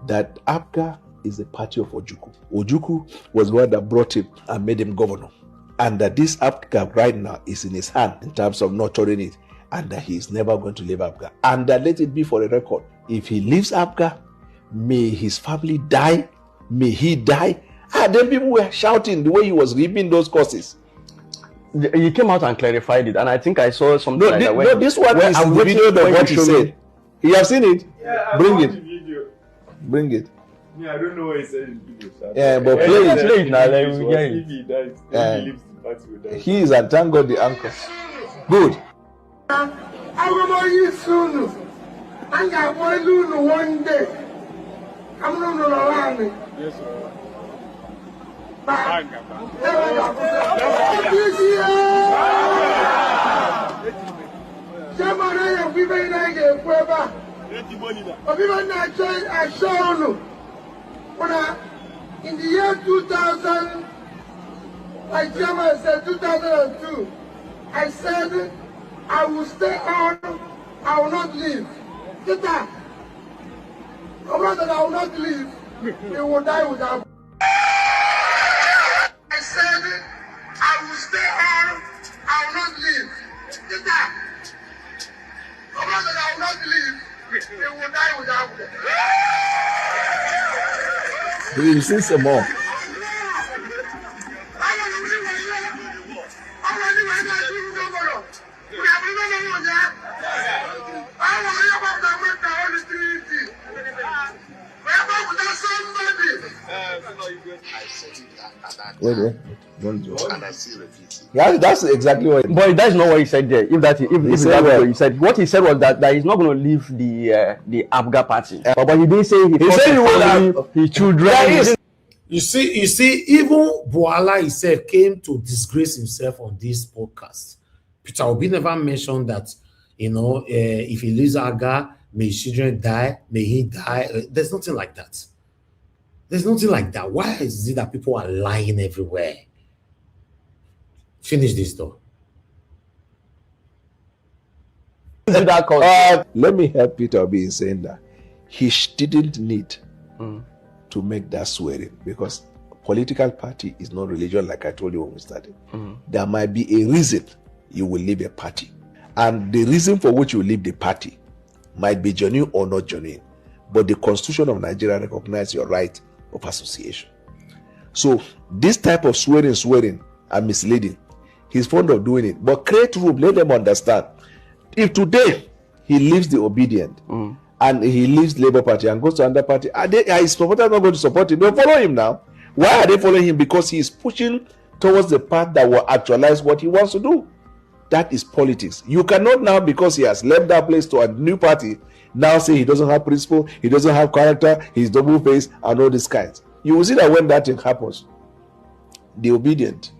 Speaker 14: that ABGA is the party of Ojukwu. Ojukwu was the one that brought him and made him governor. And that this ABGA right now is in his hand in terms of nurturing it, and that he is never going to leave ABGA. And that let it be for a record. If he leaves ABGA, may his family die, may he die. And then people were shouting the way he was reaping those courses.
Speaker 13: He came out and clarified it, and I think I saw something like that.
Speaker 14: This one is the video of what he said. You have seen it?
Speaker 1: Yeah,
Speaker 14: Bring it. Bring it.
Speaker 1: Yeah, I don't know what he said in video.
Speaker 14: Yeah, but play it
Speaker 13: now.
Speaker 1: If he dies, if he leaves the party with that.
Speaker 14: He is, and thank God the anchor. Good.
Speaker 1: I'm going to use soon. I'm going to do one day. I'm going to allow me. Yes, sir. In the year 2000, Like Chairman said, 2002, I said I will stay on, I will not leave. Sister, Obama said I will not leave. He will die without. I said I will stay on, I will not leave. Sister, Obama said I will not leave. He will die without.
Speaker 14: You see some more. Wait. And I still repeat it. That's exactly what.
Speaker 13: But that's not what he said there. If that, if
Speaker 14: said
Speaker 13: what he said, what he said was that he's not going to leave the Abga party. But he didn't say he said he will his children.
Speaker 20: You see, even Boala himself came to disgrace himself on this podcast. Peter Obi never mentioned that, if he leaves Aga, may his children die, may he die. There's nothing like that. There's nothing like that. Why is it that people are lying everywhere? Finish this though.
Speaker 14: Let me help Peter Obi in saying that he didn't need to make that swearing, because political party is not religion, like I told you when we started. There might be a reason you will leave a party, and the reason for which you leave the party might be genuine or not genuine, but the Constitution of Nigeria recognizes your right of association. So this type of swearing are misleading. He's fond of doing it, but create room, let them understand. If today he leaves the obedient and he leaves Labour Party and goes to another party, are his supporters not going to support him? They'll follow him now. Why are they following him? Because he is pushing towards the path that will actualize what he wants to do. That is politics. You cannot now, because he has left that place to a new party, now say he doesn't have principle, he doesn't have character, he's double-faced, and all these kinds. You will see that when that thing happens, the obedient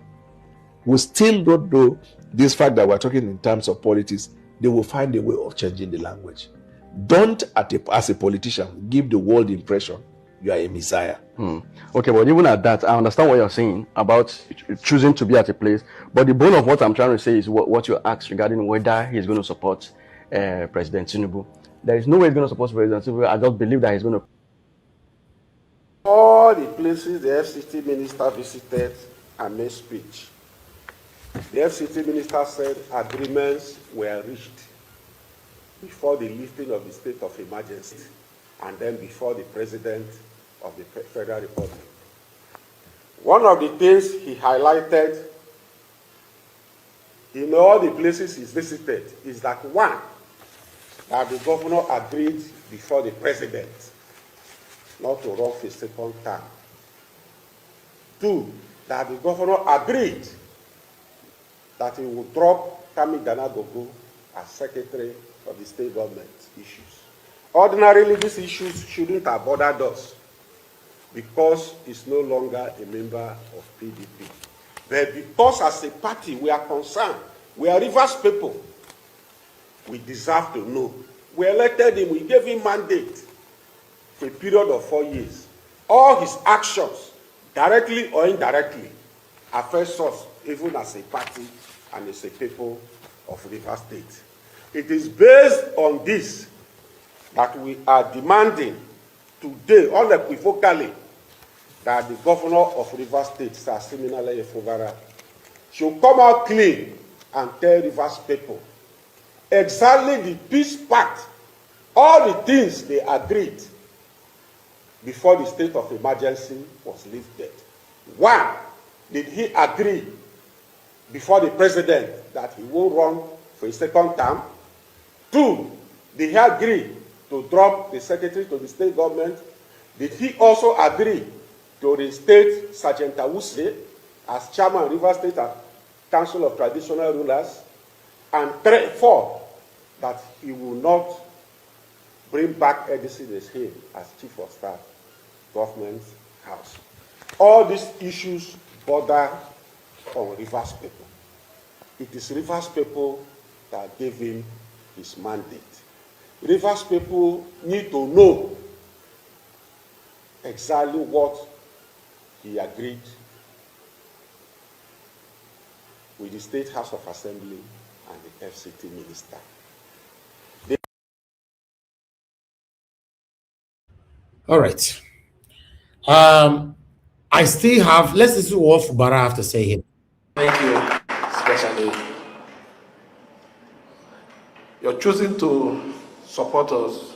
Speaker 14: will still not know this fact that we're talking in terms of politics. They will find a way of changing the language. Don't, as a politician, give the world the impression you are a messiah.
Speaker 13: Okay, but even at that, I understand what you're saying about choosing to be at a place. But the bone of what I'm trying to say is what you asked regarding whether he's going to support President Tinubu. There is no way he's going to support President Tinubu. I just believe that he's going to.
Speaker 21: All the places the FCT minister visited and made speech, the FCT minister said agreements were reached before the lifting of the state of emergency and then before the president of the Federal Republic. One of the things he highlighted in all the places he's visited is that one, that the governor agreed before the president not to run for a second term. Two, that the governor agreed that he would drop Kami Ganagogo as secretary of the state government issues. Ordinarily, these issues shouldn't have bothered us because he's no longer a member of PDP. But because as a party we are concerned, we are Rivers people, we deserve to know. We elected him, we gave him mandate for a period of 4 years. All his actions, directly or indirectly, affect us even as a party and as a people of Rivers State. It is based on this that we are demanding today, unequivocally, that the governor of Rivers State, Sir Siminalayi Fubara, should come out clean and tell Rivers people exactly the peace pact, all the things they agreed before the state of emergency was lifted. One, did he agree before the president that he will run for a second term? Two, did he agree to drop the secretary to the state government? Did he also agree to reinstate Sergeant Awuse as chairman of Rivers State Council of Traditional Rulers? And four, that he will not bring back Edison Esheim as chief of staff, government house. All these issues border on Rivers people. It is Rivers people that gave him his mandate. Rivers people need to know exactly what he agreed with the State House of Assembly and the FCT minister.
Speaker 20: All right. I still have, let's listen to what Fubara have to say here.
Speaker 14: Thank you, especially. You're choosing to support us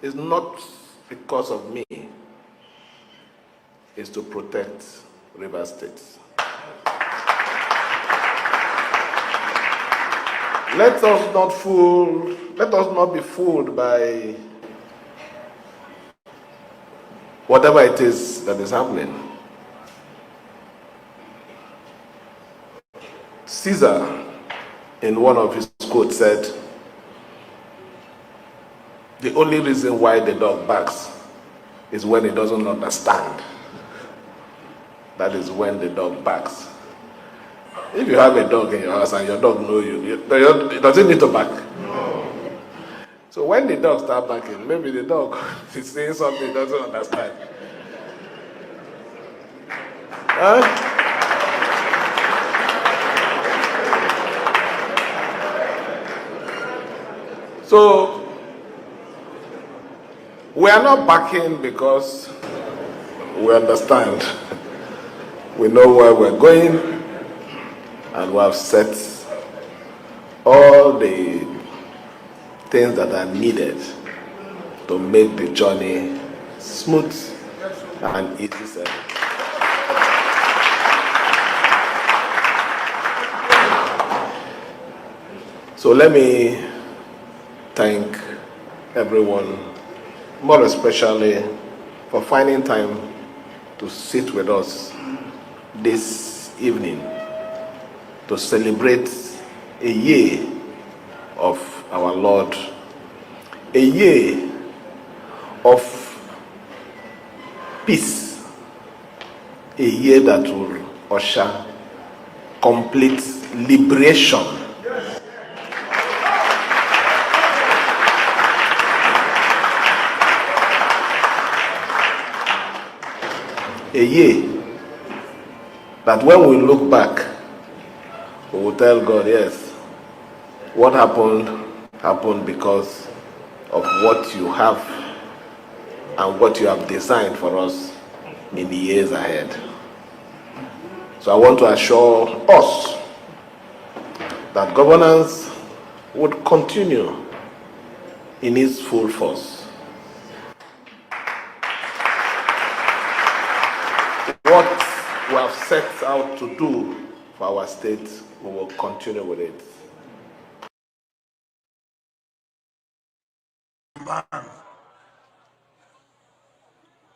Speaker 14: is not because of me, it's to protect River State. Let us not be fooled by whatever it is that is happening. Caesar, in one of his quotes, said, "The only reason why the dog barks is when it doesn't understand." That is when the dog barks. If you have a dog in your house and your dog knows you, it doesn't need to bark. No. So when the dog starts barking, maybe the dog is saying something it doesn't understand. Huh? So we are not backing because we understand. We know where we're going, and we have set all the things that are needed to make the journey smooth and easy sailing. So let me thank everyone, more especially for finding time to sit with us this evening to celebrate a year of our Lord, a year of peace, a year that will usher complete liberation. A year that when we look back, we will tell God, yes, what happened because of what you have and what you have designed for us in the years ahead. So I want to assure us that governance would continue in its full force. What we have set out to do for our state, we will continue with it.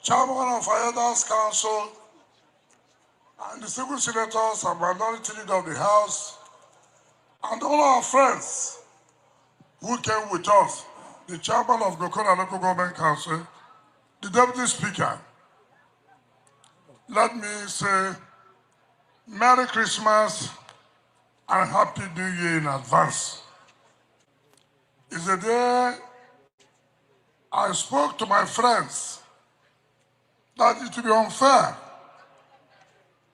Speaker 4: Chairman of Elders Council and the civil senators and minority leader of the House, and all our friends who came with us, the chairman of Gokona Local Government Council, the deputy speaker. Let me say Merry Christmas and Happy New Year in advance. It's a day I spoke to my friends that it would be unfair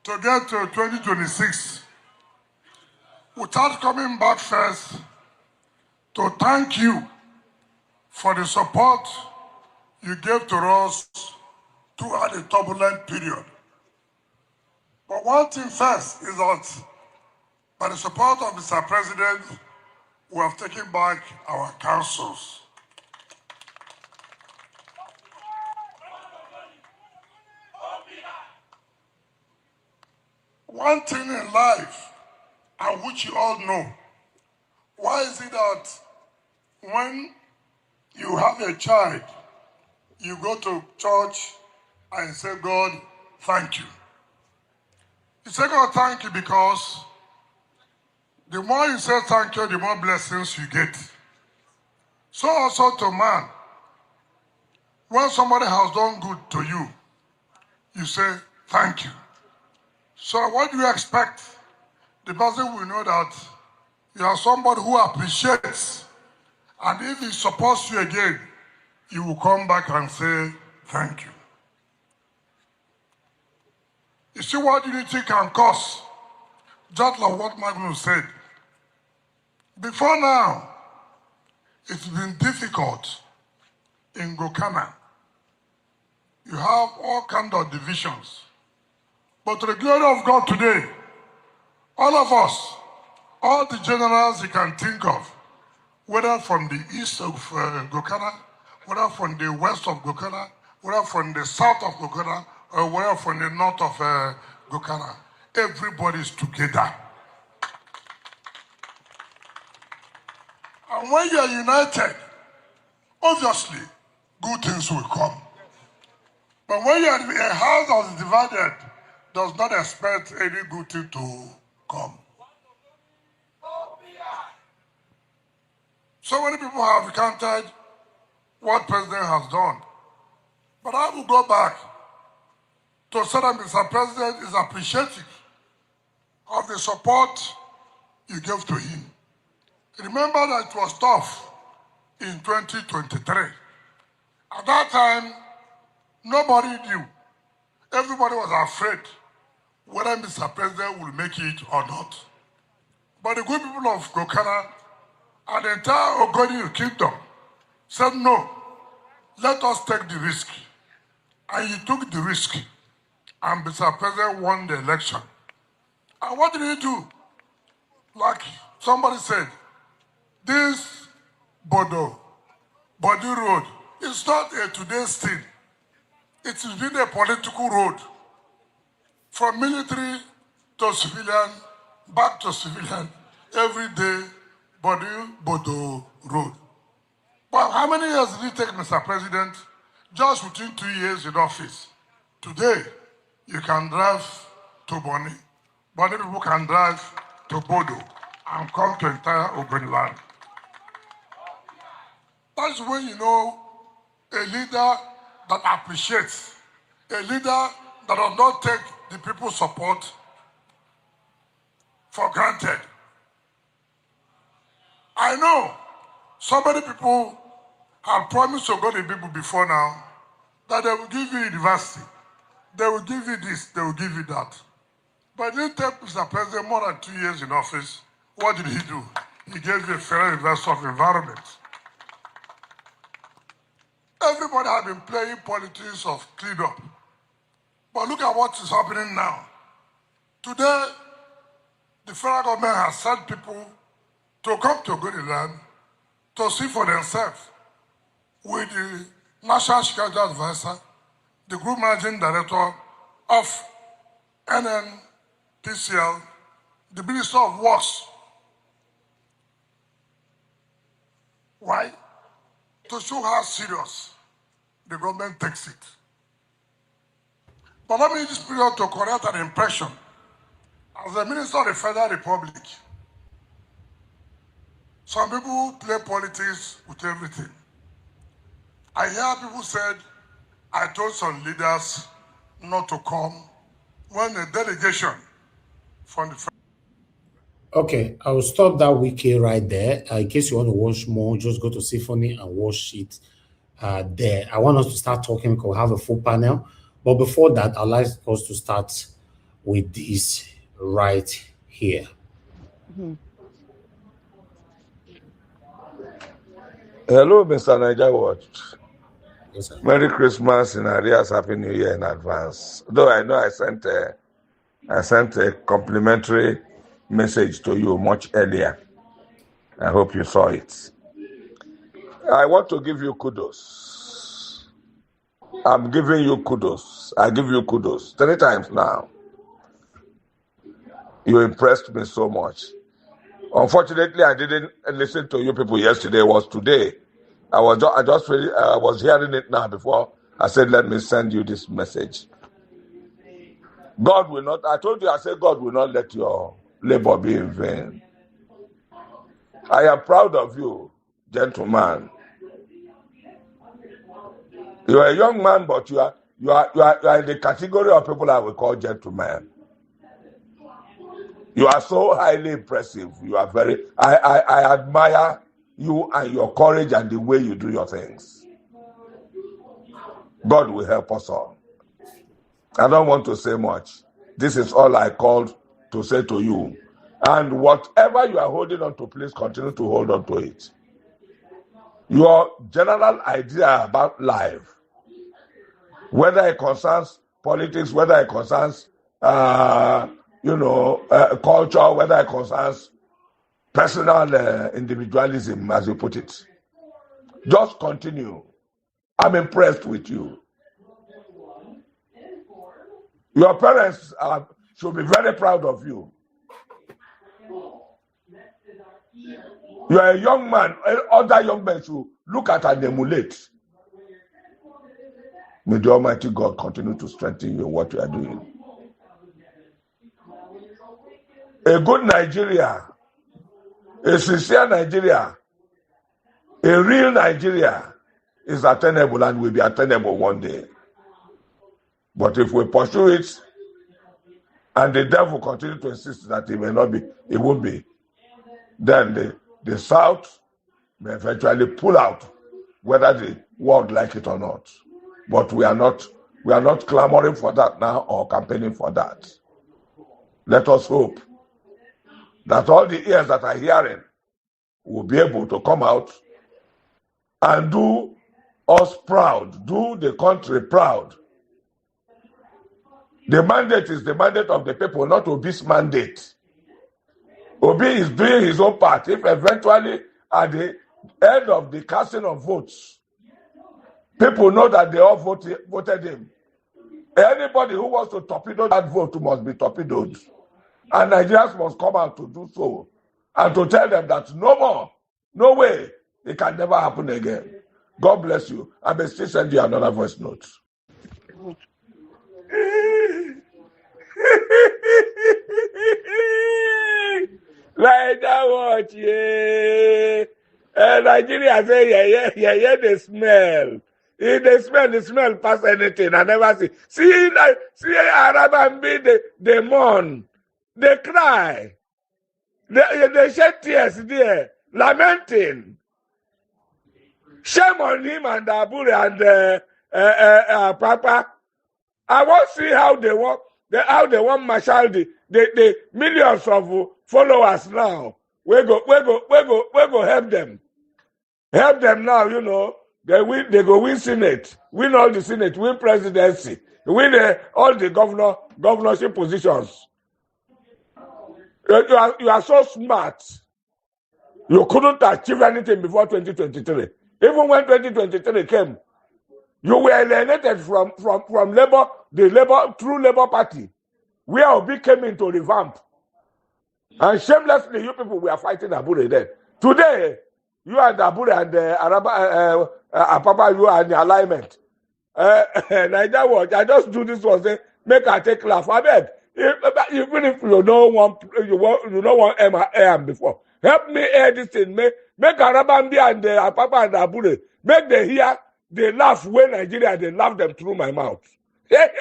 Speaker 4: to get to 2026 without coming back first to thank you for the support you gave to us throughout a turbulent period. But one thing first is that by the support of Mr. President, we have taken back our councils. One thing in life, and which you all know, why is it that when you have a child, you go to church and say, God, thank you. You say, God, thank you because the more you say thank you, the more blessings you get. So also to man, when somebody has done good to you, you say thank you. So what do you expect? The person will know that you are somebody who appreciates, and if he supports you again, you will come back and say thank you. You see what unity can cause just like what Magnus said, before now, it's been difficult in Gokana. You have all kinds of divisions. But to the glory of God today, all of us, all the generals you can think of, whether from the east of Gokana, whether from the west of Gokana, whether from the south of Gokana, or whether from the north of Gokana, everybody is together. And when you are united, obviously, good things will come. But when you are in a house that is divided, does not expect any good thing to come. So many people have encountered what President has done. But I will go back to say that Mr. President is appreciative of the support you gave to him. Remember that it was tough in 2023. At that time, nobody knew. Everybody was afraid whether Mr. President will make it or not. But the good people of Gokana and the entire Ogoni kingdom said, no, let us take the risk. And he took the risk. And Mr. President won the election. And what did he do? Like somebody said, this Body Road is not a today's thing. It has been a political road. From military to civilian, back to civilian, every day, Bodo Road. But how many years did it take, Mr. President? Just within 2 years in office. Today, you can drive to Bonny. Bonny people can drive to Bodo and come to entire Ogoni land. That's when you know a leader that appreciates, a leader that does not take the people's support for granted. I know so many people have promised to go to people before now that they will give you university, they will give you this, they will give you that. But it didn't take Mr. President more than 2 years in office. What did he do? He gave you a federal university of environment. Everybody has been playing politics of cleanup. But look at what is happening now. Today, the federal government has sent people to come to Ogoniland to see for themselves with the National Security Advisor, the Group Managing Director of NNPCL, the Minister of Works. Why? To show how serious the government takes it. But let me use this period to correct an impression. As the Minister of the Federal Republic, some people play politics with everything. I hear people said, I told some leaders not to come when a delegation from the
Speaker 20: Okay, I will stop that wiki right there. In case you want to watch more, just go to Symphony and watch it there. I want us to start talking because we have a full panel. But before that, I'd like us to start with this right here.
Speaker 11: Hello, Mr. Niger Watch.
Speaker 20: Yes, sir.
Speaker 11: Merry Christmas in arrears, Happy New Year in advance. Though I know I sent a complimentary message to you much earlier. I hope you saw it. I want to give you kudos. I'm giving you kudos. I give you kudos 3 times now. You impressed me so much. Unfortunately, I didn't listen to you people yesterday. It was today. I was hearing it now before I said, let me send you this message. God will not, I told you, I said, God will not let your labor be in vain. I am proud of you, gentleman. You are a young man, but you are in the category of people I will call gentlemen. You are so highly impressive. You are very, I admire you and your courage and the way you do your things. God will help us all. I don't want to say much. This is all I called
Speaker 7: to say to you. And whatever you are holding on to, please continue to hold on to it. Your general idea about life, whether it concerns politics, whether it concerns, culture, whether it concerns personal individualism, as you put it, just continue. I'm impressed with you. Your parents should be very proud of you. You are a young man. Other young men should look at and emulate. May the Almighty God continue to strengthen you in what you are doing. A good Nigeria, a sincere Nigeria, a real Nigeria is attainable and will be attainable one day. But if we pursue it, and the devil continue to insist that it may not be, it won't be, then the South may eventually pull out, whether the world like it or not. But we are not clamoring for that now or campaigning for that. Let us hope that all the ears that are hearing will be able to come out and do us proud, do the country proud. The mandate is the mandate of the people, not Obi's mandate. Obi is doing his own part. If eventually at the end of the casting of votes, people know that they all voted him, anybody who wants to torpedo that vote must be torpedoed. And Nigerians must come out to do so and to tell them that no more, no way, it can never happen again. God bless you. I may still send you another voice note. Like that watch, yeah. Nigeria say, yeah, they smell. If they smell, the smell past anything. I never see. See Arab and B, they mourn. They cry. They shed tears there, lamenting. Shame on him and Abure and Papa. I want to see how they want marshal the millions of followers now. We go help them. Help them now, They go win Senate, win all the Senate, win presidency, win all the governorship positions. You are so smart. You couldn't achieve anything before 2023. Even when 2023 came, you were alienated from Labour, through Labour Party, where Obi came in to revamp. And shamelessly, you people were fighting Abure then. Today, you and Abure and Apapa, you are in alignment. Niger Watch, I just do this one, say, make I take laugh. I beg, even if you don't want AM before, help me air this thing. Make Arabambi and Apapa and Abure, make them hear. They laugh when Nigeria, they laugh them through my mouth. Hey.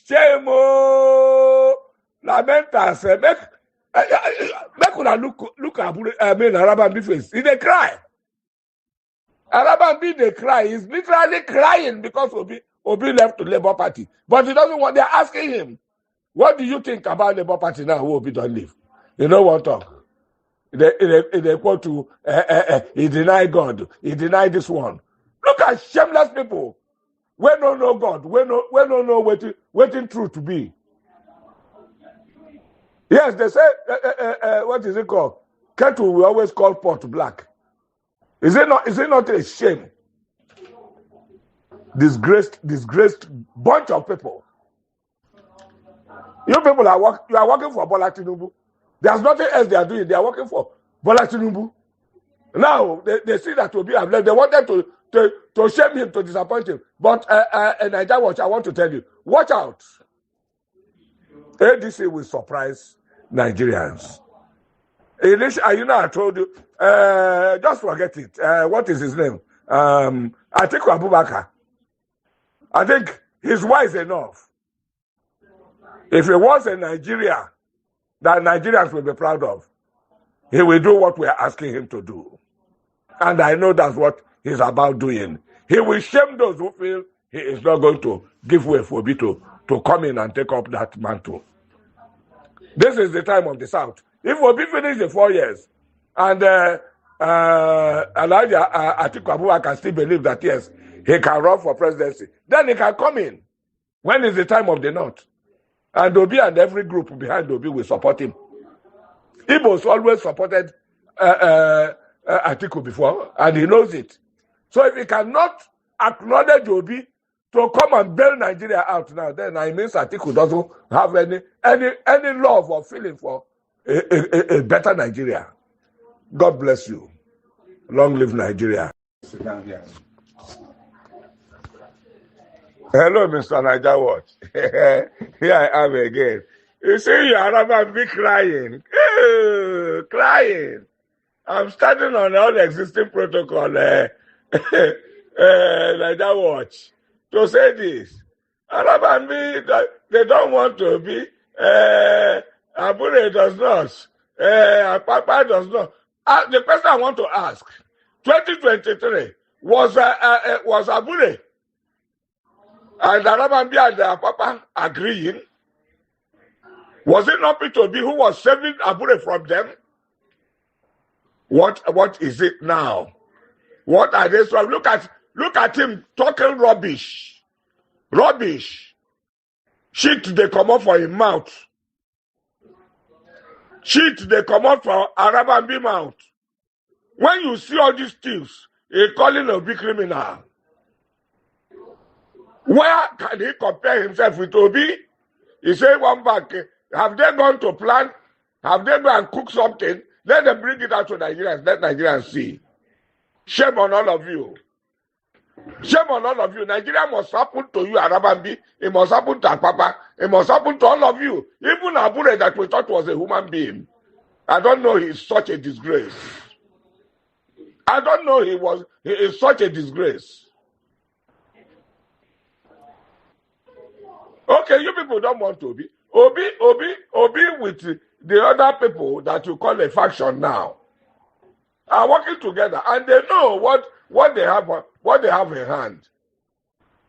Speaker 7: Shame, Lamentas, make una look at Arabambi face. They cry. Arabambi, they cry. He's literally crying because Obi left the Labour Party. But he doesn't want, they're asking him, what do you think about Labour Party now who Obi don't leave? You know what talk? They quote to he denied God, he denied this one. Look at shameless people. We don't know God, we don't know waiting truth to be. Yes, they say what is it called? Kettle we always call pot black. Is it not a shame? Disgraced bunch of people. You people you are working for Bola Tinubu. There's nothing else they are doing. They are working for Bola Tinubu. Now, they see that Obi have left. They wanted to shame him, to disappoint him. But Niger Watch, I want to tell you, watch out. ADC will surprise Nigerians. I told you, just forget it. What is his name? Atiku Abubakar. I think he's wise enough. If he was in Nigeria, that Nigerians will be proud of, he will do what we are asking him to do. And I know that's what he's about doing. He will shame those who feel he is not going to give way for Obi to
Speaker 2: to come in and take up that mantle. This is the time of the South. If Obi finish the 4 years, and Elijah Atiku Abubakar can still believe that yes, he can run for presidency, then he can come in. When is the time of the North? And Obi and every group behind Obi will support him. Igbos always supported Atiku before, and he knows it. So if he cannot acknowledge Obi to come and bail Nigeria out now, then I mean Atiku doesn't have any love or feeling for a better Nigeria. God bless you. Long live Nigeria. Sit down here. Hello, Mr. Niger Watch. Here I am again. You see, you are about me crying. Crying. I'm standing on all the existing protocol, Niger Watch, to say this. About me, they don't want to be. Abure does not. Papa does not. The question I want to ask, 2023, was Abure and Arabambi and Papa agreeing? Was it not Peter Obi who was saving Abure from them? What is it now? What are they so? Look at him talking rubbish. Rubbish. Shit they come out for his mouth. Shit they come out for Arabambi mouth. When you see all these things, he calling a big criminal. Where can he compare himself with Obi? He said one back. Have they gone to plan? Have they gone and cook something? Let them bring it out to Nigerians. Let Nigerians see. Shame on all of you. Shame on all of you. Nigeria must happen to you, Arabambi. It must happen to Akpapa. It must happen to all of you. Even Abure that we thought was a human being. I don't know he's such a disgrace. I don't know he is such a disgrace. Okay, you people don't want to be. Obi with the other people that you call a faction now are working together, and they know what they have in hand.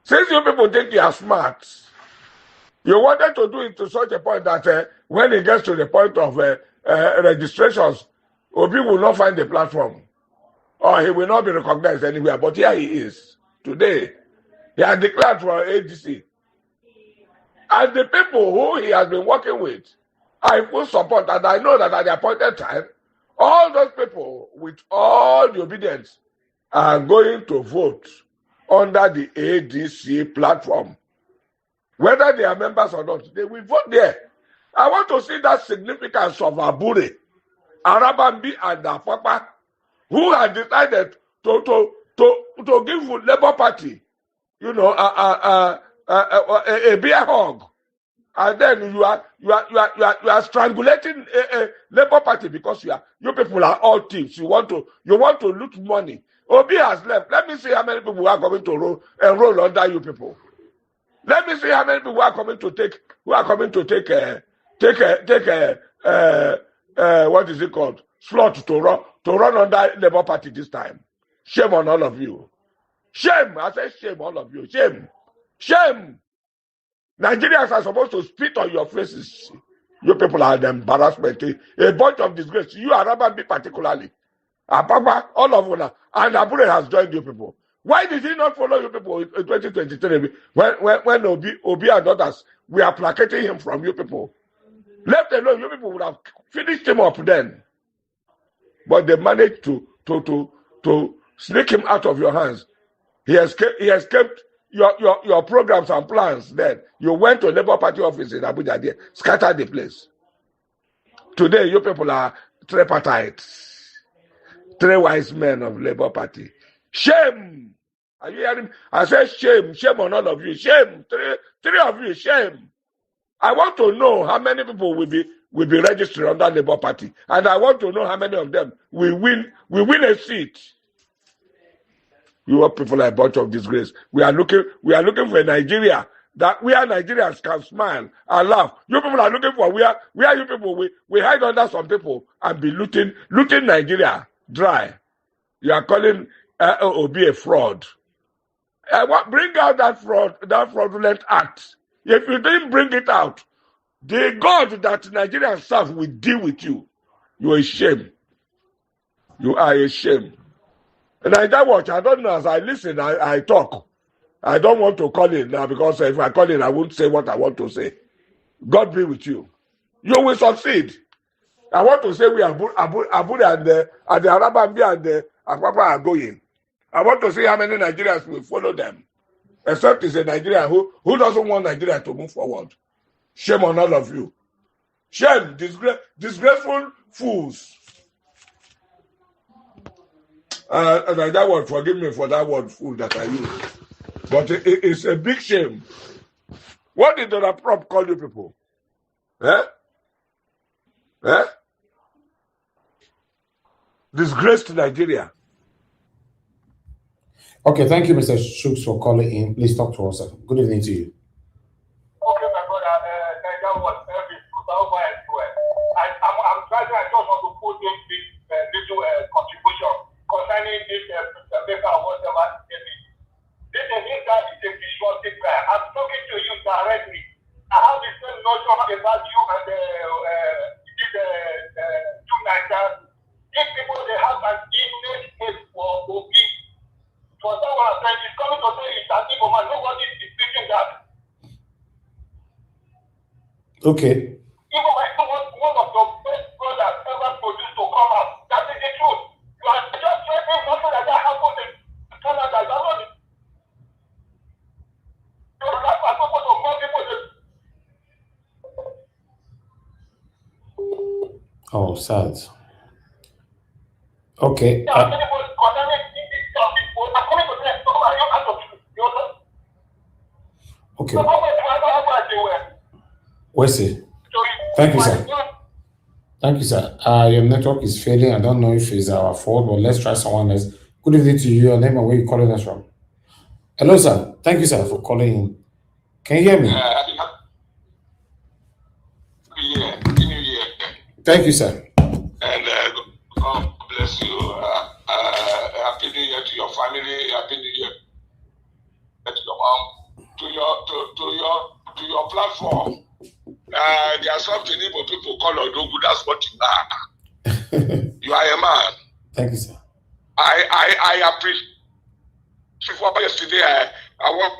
Speaker 2: Since you people think you are smart, you wanted to do it to such a point that when it gets to the point of registrations, Obi will not find the platform, or he will not be recognized anywhere. But here he is today. He has declared for ADC. And the people who he has been working with, I full support, and I know that at the appointed time, all those people with all the obedience are going to vote under the ADC platform. Whether they are members or not, they will vote there. I want to see that significance of Abure, Arabambi, and Apapa, who have decided to give Labour Party, a beer hug, and then you are strangulating Labour Party because you people are all thieves. You want to loot money. Obi has left. Let me see how many people are coming to enroll under you people. Let me see how many people are coming to take what is it called, slot to run under Labour Party this time. Shame on all of you. Shame. I say shame, all of you. Shame. Shame. Nigerians are supposed to spit on your faces. You people are an embarrassment. A bunch of disgrace. You Arabambi particularly. Apapa, all of you. And Abure has joined you people. Why did he not follow you people in 2023 when Obi and others, we are placating him from you people? Left alone, you people would have finished him up then. But they managed to sneak him out of your hands. He escaped your programs and plans then. You went to Labour Party office in Abuja there, scattered the place. Today, you people are tripartites. 3 wise men of Labour Party. Shame! Are you hearing me? I say shame. Shame on all of you. Shame. Three of you. Shame. I want to know how many people will be registered under Labour Party, and I want to know how many of them will win a seat. You people are a bunch of disgrace. We are looking for a Nigeria that where Nigerians can smile and laugh. You people are looking for where you people we hide under some people and be looting Nigeria dry. You are calling Obi a fraud. Bring out that fraudulent act If you didn't bring it out, the God that Nigerians serve will deal with you. You are a shame. You are a shame. And I watch, I don't know, as I listen, I talk. I don't want to call in now because if I call in, I won't say what I want to say. God be with you. You will succeed. I want to say we are Abu and the Arabambi and the Akwapa are going. I want to see how many Nigerians will follow them. Except it's a Nigerian who doesn't want Nigeria to move forward. Shame on all of you. Shame, disgraceful fools. And that word, forgive me for that word, fool, that I use. But it's a big shame. What did the prop call you people? Eh? Eh? Disgrace to Nigeria.
Speaker 20: Okay, thank you, Mr. Shooks, for calling in. Please talk to us, sir. Good evening to you.
Speaker 3: Okay, my brother, Nigeria was service. I'm trying, I just want to put in this little contribution concerning this paper or whatever it is. This guy is a visual guy. I'm talking to you directly. I have the same notion about you and two Nigerians. These people, they have an innate hate for Obi. For that one, it's coming to say it's an evil man. Nobody is speaking that.
Speaker 20: Okay.
Speaker 3: Even one of the best brothers ever produced to come out. That is the truth. You are just saying nothing like that happened in Canada. You are not.
Speaker 20: Oh, sad. Okay. Okay. Where's it? Thank you, sir. Thank you, sir. Your network is failing. I don't know if it's our fault, but let's try someone else. Good evening to you. Your name and where you calling us from? Hello, sir. Thank you, sir, for calling in. Can you hear me? Thank you, sir.
Speaker 2: And God bless you. Happy New Year to your family. Happy New Year to your mom, to your platform. There are something Igbo people call Odogu. That's what you are. You are a man.
Speaker 20: Thank you, sir.
Speaker 2: I appreciate. Yesterday, I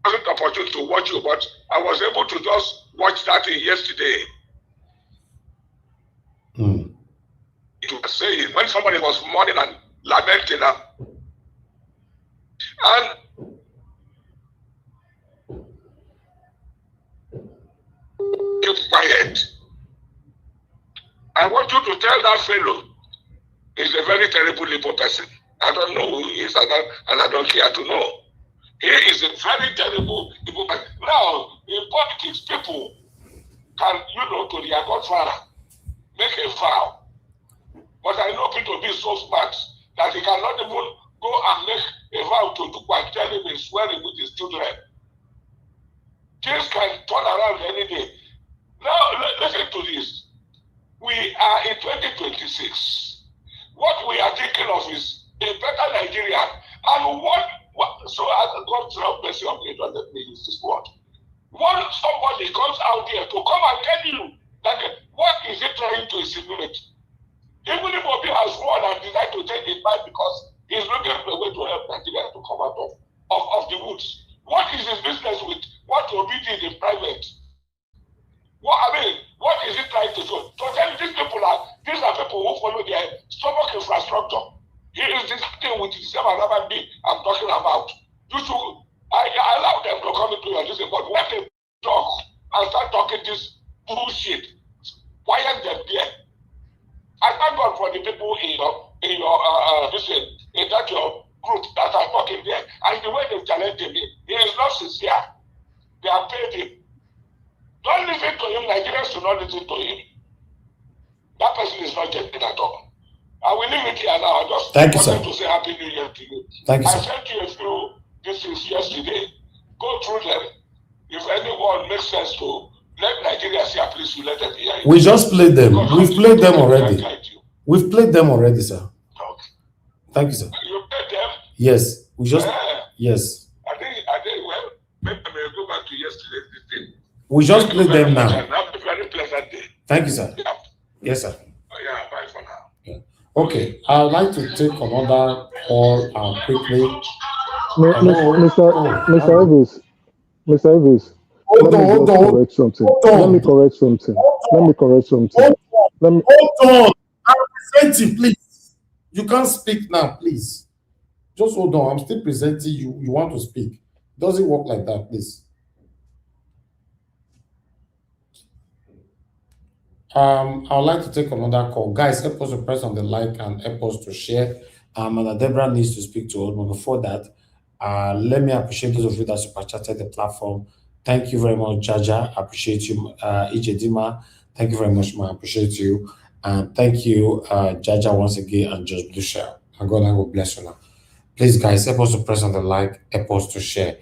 Speaker 2: wasn't opportune to watch you, but I was able to just watch that thing yesterday. It was saying when somebody was mourning and lamenting, and keep quiet. I want you to tell that fellow he's a very terrible Igbo person. I don't know who he is, and I don't care to know. He is a very terrible Igbo person. Now, in politics, people can, to their godfather, make a vow. But I know people be so smart that he cannot even go and make a vow to do and tell him he's swearing with his children. Things can turn around any day. Now, listen to this. We are in 2026. What we are thinking of is a better Nigeria. And so as God have mercy on me, don't let me use this word. When somebody comes out there to come and tell you that what is he trying to insinuate? Even if Obi has won and decided to take it back because he's looking for a way to help Nigeria to come out of the woods. What is his business with what Obi did in private? What is he trying to do? To tell these are people who follow their stomach infrastructure. He is discussing with the same another thing I'm talking about. I allow them to come into your listen, but when they talk and start talking this bullshit, quiet them there. I thank God for the people in that your group that are talking there, and the way they challenge him, he is not sincere. They are paid him. Don't listen to him. Nigerians do not listen to him. That person is not genuine at all. I will leave it here now. I just wanted to say Happy New Year to you.
Speaker 20: Thank you, sir.
Speaker 2: I sent you a few things yesterday. Go through them. If anyone makes sense to let Nigeria see, please you let them hear it.
Speaker 20: We just played them. We've played them already. We've played them already, sir.
Speaker 2: Okay.
Speaker 20: Thank you, sir.
Speaker 2: You played them?
Speaker 20: Yes. We just yes.
Speaker 2: I think well, maybe I may go back to to yesterday's thing.
Speaker 20: We just played them now.
Speaker 2: Have a very pleasant day.
Speaker 20: Thank you, sir.
Speaker 2: Yeah.
Speaker 20: Yes, sir.
Speaker 2: Yeah, bye for now.
Speaker 20: Yeah. Okay, I would like to take another call quickly.
Speaker 16: Mr. Elvis,
Speaker 20: Hold on.
Speaker 16: Let me correct something. Let me correct something.
Speaker 20: Hold on. I'm presenting, please. You can't speak now, please. Just hold on. I'm still presenting you. You want to speak. Doesn't work like that, please. I would like to take another call. Guys, help us to press on the like and help us to share. And Deborah needs to speak to us. But before that, let me appreciate those of you that super chatted the platform. Thank you very much, Jaja. I appreciate you. Ijedima, thank you very much, man. I appreciate you. And thank you, Jaja, once again, and Just Blue Share. And God will bless you now. Please, guys, help us to press on the like, help us to share.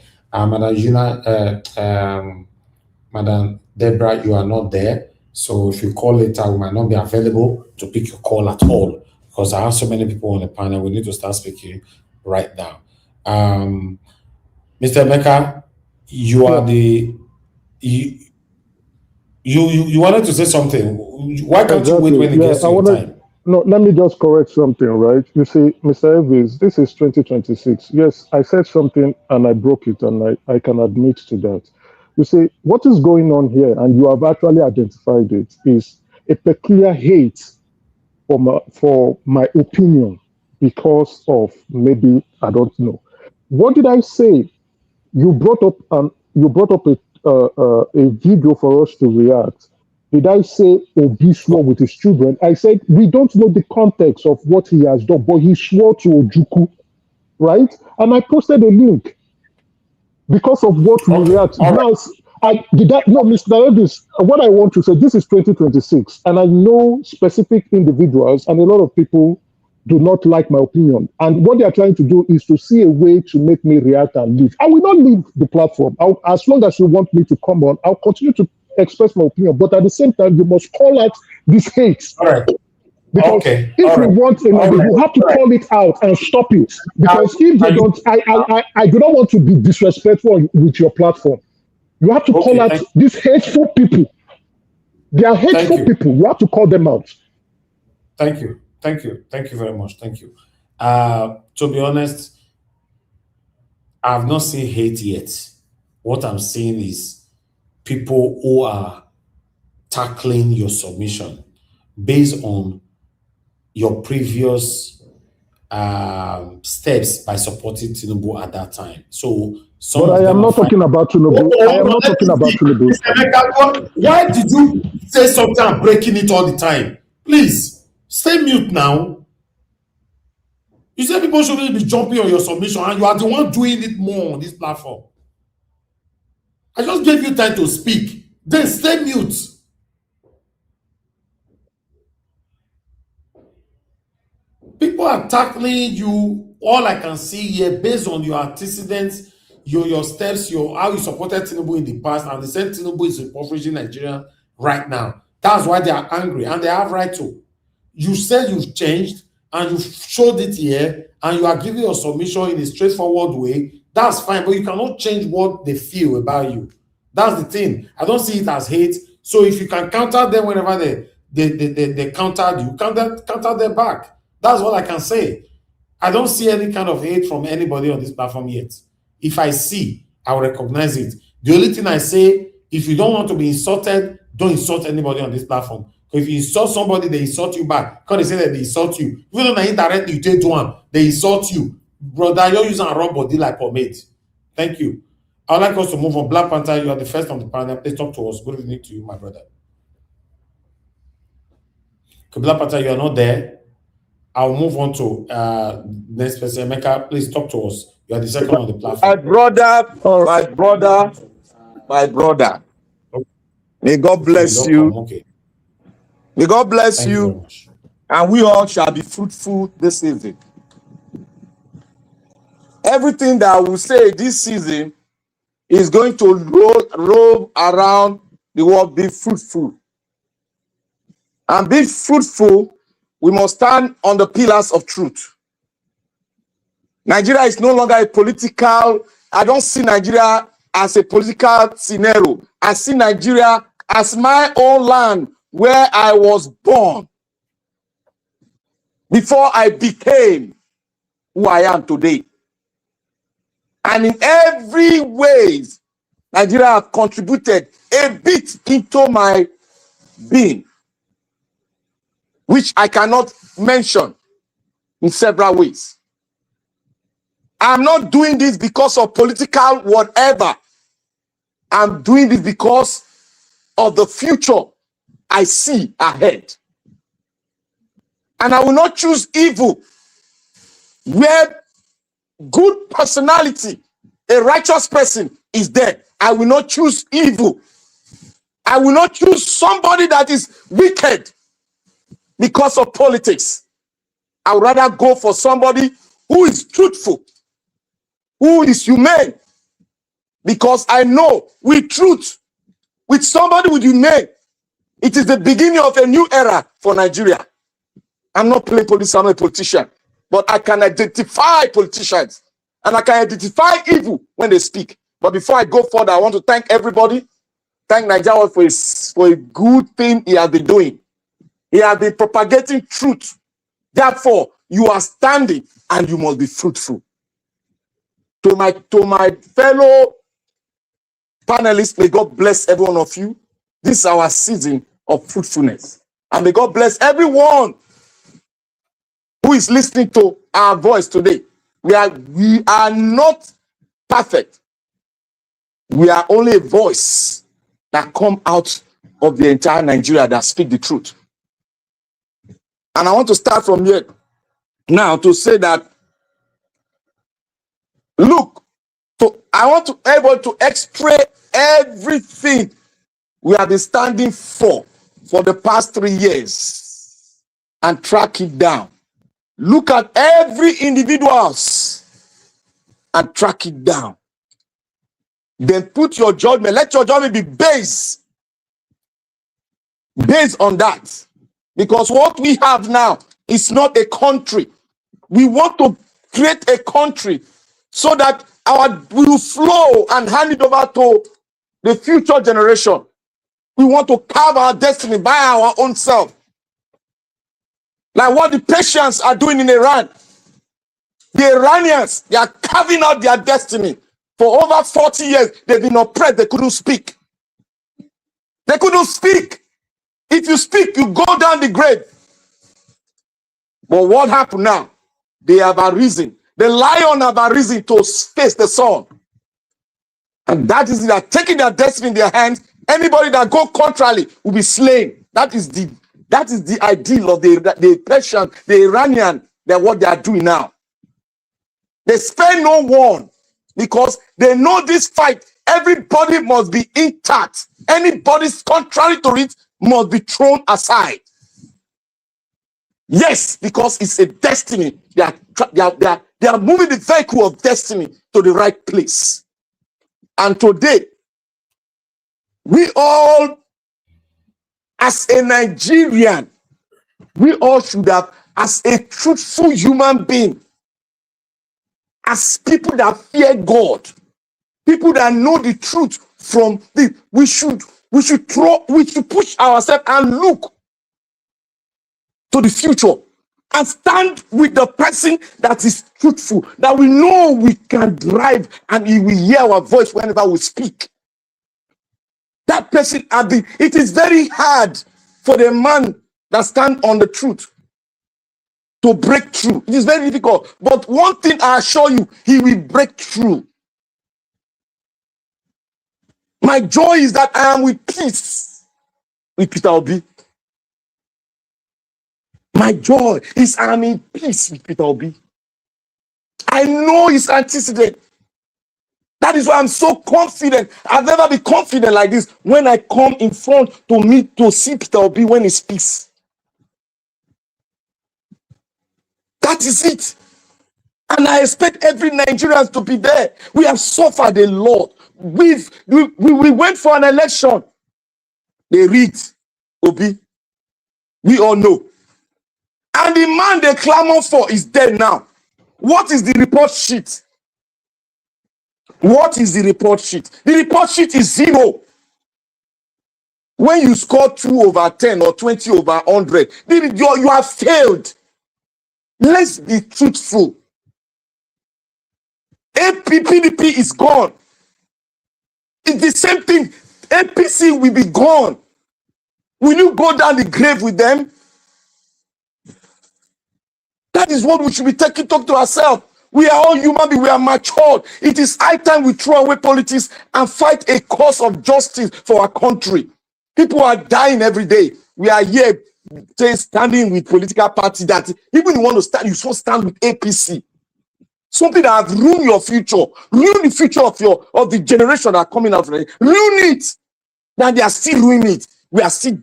Speaker 20: Madam Deborah, you are not there. So if you call later, we might not be available to pick your call at all because I have so many people on the panel. We need to start speaking right now. Mr. Emeka, you are the you wanted to say something. Why can't you wait when it gets to your time?
Speaker 16: No, let me just correct something, right? You see, Mr. Elvis, this is 2026. Yes, I said something and I broke it, and I can admit to that. You see, what is going on here, and you have actually identified it, is a peculiar hate for my opinion because of maybe, I don't know. What did I say? You brought up a video for us to react. Did I say Obi swore with his children? I said we don't know the context of what he has done, but he swore to Ojukwu, right? And I posted a link because of what we react. Now, Mr. Elvis, what I want to say, this is 2026, and I know specific individuals and a lot of people do not like my opinion. And what they are trying to do is to see a way to make me react and leave. I will not leave the platform. As long as you want me to come on, I'll continue to express my opinion. But at the same time, you must call out this hate.
Speaker 20: All right.
Speaker 16: Because if you want another, you have to call it out and stop it. Because if you don't, I do not want to be disrespectful with your platform. You have to call out these hateful people. They are hateful people. You have to call them out.
Speaker 20: Thank you. Thank you. Thank you very much. Thank you. To be honest, I have not seen hate yet. What I'm seeing is people who are tackling your submission based on your previous steps by supporting Tinubu at that time. So,
Speaker 16: but I am not talking about Tinubu. I am not talking about Tinubu.
Speaker 20: Why did you say something and breaking it all the time? Please, stay mute now. You said people shouldn't be jumping on your submission, and you are the one doing it more on this platform. I just gave you time to speak. Then stay mute. People are tackling you. All I can see here, based on your antecedents, your steps, how you supported Tinubu in the past, and they said Tinubu is impoverishing Nigeria right now. That's why they are angry, and they have right to. You said you've changed, and you've showed it here, and you are giving your submission in a straightforward way. That's fine, but you cannot change what they feel about you. That's the thing. I don't see it as hate. So if you can counter them whenever they countered you, counter them back. That's what I can say. I don't see any kind of hate from anybody on this platform yet. If I see, I will recognize it. The only thing I say, if you don't want to be insulted, don't insult anybody on this platform. Because if you insult somebody, they insult you back. Because they say that they insult you. Even though indirectly you take one, they insult you. Brother, you're using a raw body like pomade. Thank you. I'd like us to move on. Black Panther, you are the first on the panel. Please talk to us. Good evening to you, my brother. Okay, Black Panther, you are not there. I'll move on to next person. Emeka, please talk to us. You are the second on the platform.
Speaker 19: My brother. May God bless you.
Speaker 20: Okay.
Speaker 19: May God bless you. And we all shall be fruitful this season. Everything that I will say this season is going to roll around the world, be fruitful. And being fruitful, we must stand on the pillars of truth. Nigeria is no longer a political, I don't see Nigeria as a political scenario. I see Nigeria as my own land where I was born before I became who I am today. And in every ways, Nigeria has contributed a bit into my being, which I cannot mention in several ways. I'm not doing this because of political whatever. I'm doing this because of the future I see ahead. And I will not choose evil where good personality, a righteous person is there. I will not choose evil. I will not choose somebody that is wicked because of politics. I would rather go for somebody who is truthful, who is humane, because I know with truth, with somebody with humane, it is the beginning of a new era for Nigeria. I'm not playing politics, I'm not a politician, but I can identify politicians and I can identify evil when they speak. But before I go further, I want to thank everybody. Thank Nigeria for a good thing he has been doing. He has been propagating truth. Therefore, you are standing and you must be fruitful. To my fellow panelists, may God bless every one of you. This is our season of fruitfulness. And may God bless everyone who is listening to our voice today. We are not perfect. We are only a voice that come out of the entire Nigeria that speak the truth. And I want to start from here now to say that, look, I want to be able to express everything we have been standing for the past 3 years and track it down. Look at every individuals and track it down. Then put your judgment. Let your judgment be based on that. Because what we have now is not a country. We want to create a country so that we will flow and hand it over to the future generation. We want to carve our destiny by our own self. Like what the Persians are doing in Iran. The Iranians, they are carving out their destiny. For over 40 years, they've been oppressed. They couldn't speak. They couldn't speak. If you speak, you go down the grave. But what happened now? They have arisen. The lion have arisen to face the sun. And that is, they are taking their destiny in their hands. Anybody that go contrarily will be slain. That is the ideal of the Persian, the Iranian, that what they are doing now. They spare no one because they know this fight, everybody must be intact. Anybody's contrary to it must be thrown aside. Yes, because it's a destiny. They are moving the vehicle of destiny to the right place. And today, we all, as a Nigerian, we all should have, as a truthful human being, as people that fear God, people that know the truth from the, we should push ourselves and look to the future and stand with the person that is truthful, that we know we can drive and he will hear our voice whenever we speak. That person, it is very hard for the man that stands on the truth to break through. It is very difficult. But one thing I assure you, he will break through. My joy is that I am with peace with Peter Obi. My joy is I am in peace with Peter Obi. I know his antecedent. That is why I'm so confident. I've never been confident like this when I come in front to see Peter Obi when he speaks. That is it. And I expect every Nigerian to be there. We have suffered a lot. We went for an election. They read Obi. We all know. And the man they clamor for is dead now. What is the report sheet? What is the report sheet? The report sheet is 0. When you score 2/10 or 20/100, you have failed. Let's be truthful. PDP is gone. It's the same thing. APC will be gone. Will you go down the grave with them? That is what we should be taking talk to ourselves. We are all human beings. We are matured. It is high time we throw away politics and fight a cause of justice for our country. People are dying every day. We are here standing with political party that even you want to stand, you should stand with APC. Something that has ruined your future, ruin the future of the generation that are coming out. Ruin it. Now they are still ruining it. We are still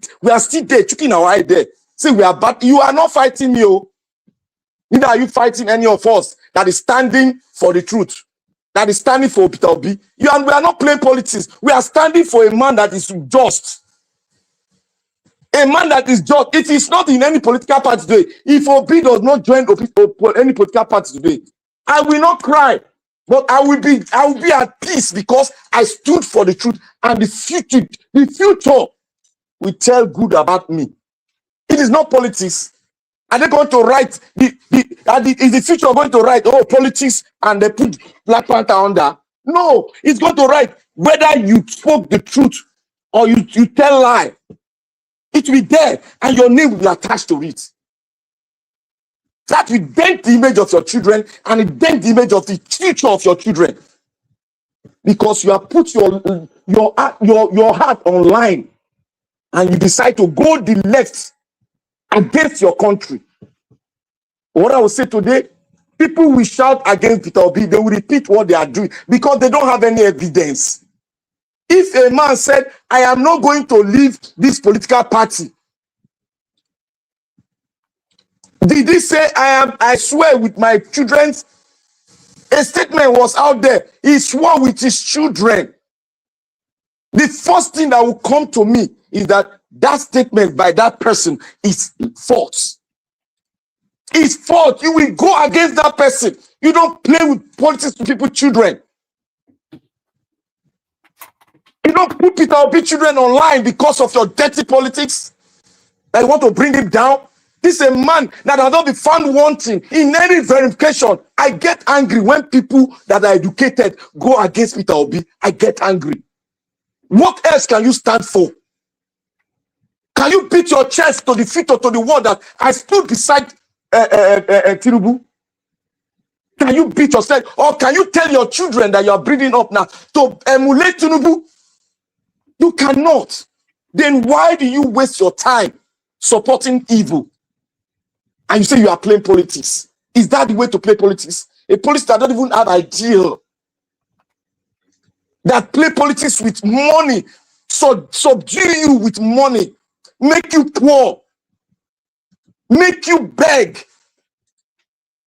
Speaker 19: there, chucking our eye there. See, we are bad. You are not fighting me, oh. Neither are you fighting any of us that is standing for the truth, that is standing for Peter Obi. We are not playing politics. We are standing for a man that is just. A man that is just. It is not in any political party today. If Obi does not join any political party today, I will not cry, but I will be at peace because I stood for the truth, and the future will tell good about me. It is not politics. Are they going to write is the future going to write politics and they put Black Panther under? No, it's going to write whether you spoke the truth or you tell lie. It will be there and your name will be attached to it. That will dent the image of your children and it dent the image of the future of your children. Because you have put your heart online and you decide to go the left against your country. What I will say today, people will shout against Peter Obi, they will repeat what they are doing because they don't have any evidence. If a man said, I am not going to leave this political party, did he say, I swear with my children? A statement was out there. He swore with his children. The first thing that will come to me is that statement by that person is false. It's false. You will go against that person. You don't play with politics to people's children. You don't put Peter Obi children online because of your dirty politics. That you want to bring him down. This is a man that has not been found wanting in any verification. I get angry when people that are educated go against Peter Obi. I get angry. What else can you stand for? Can you beat your chest to the feet or to the wall that I stood beside Tinubu? Can you beat yourself? Or can you tell your children that you are bringing up now to emulate Tinubu? You cannot. Then why do you waste your time supporting evil? And you say you are playing politics. Is that the way to play politics? A politics that don't even have ideal. That play politics with money. So subdue you with money. Make you poor. Make you beg.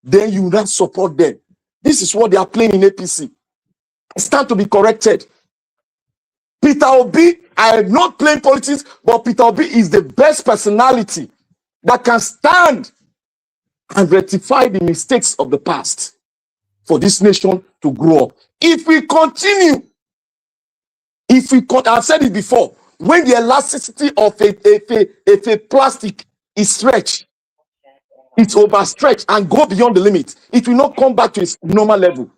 Speaker 19: Then you will not support them. This is what they are playing in APC. It's time to be corrected. Peter Obi, I am not playing politics, but Peter Obi is the best personality that can stand and rectify the mistakes of the past for this nation to grow up. If we continue, I've said it before, when the elasticity of a plastic is stretched, it's overstretched and go beyond the limit, it will not come back to its normal level.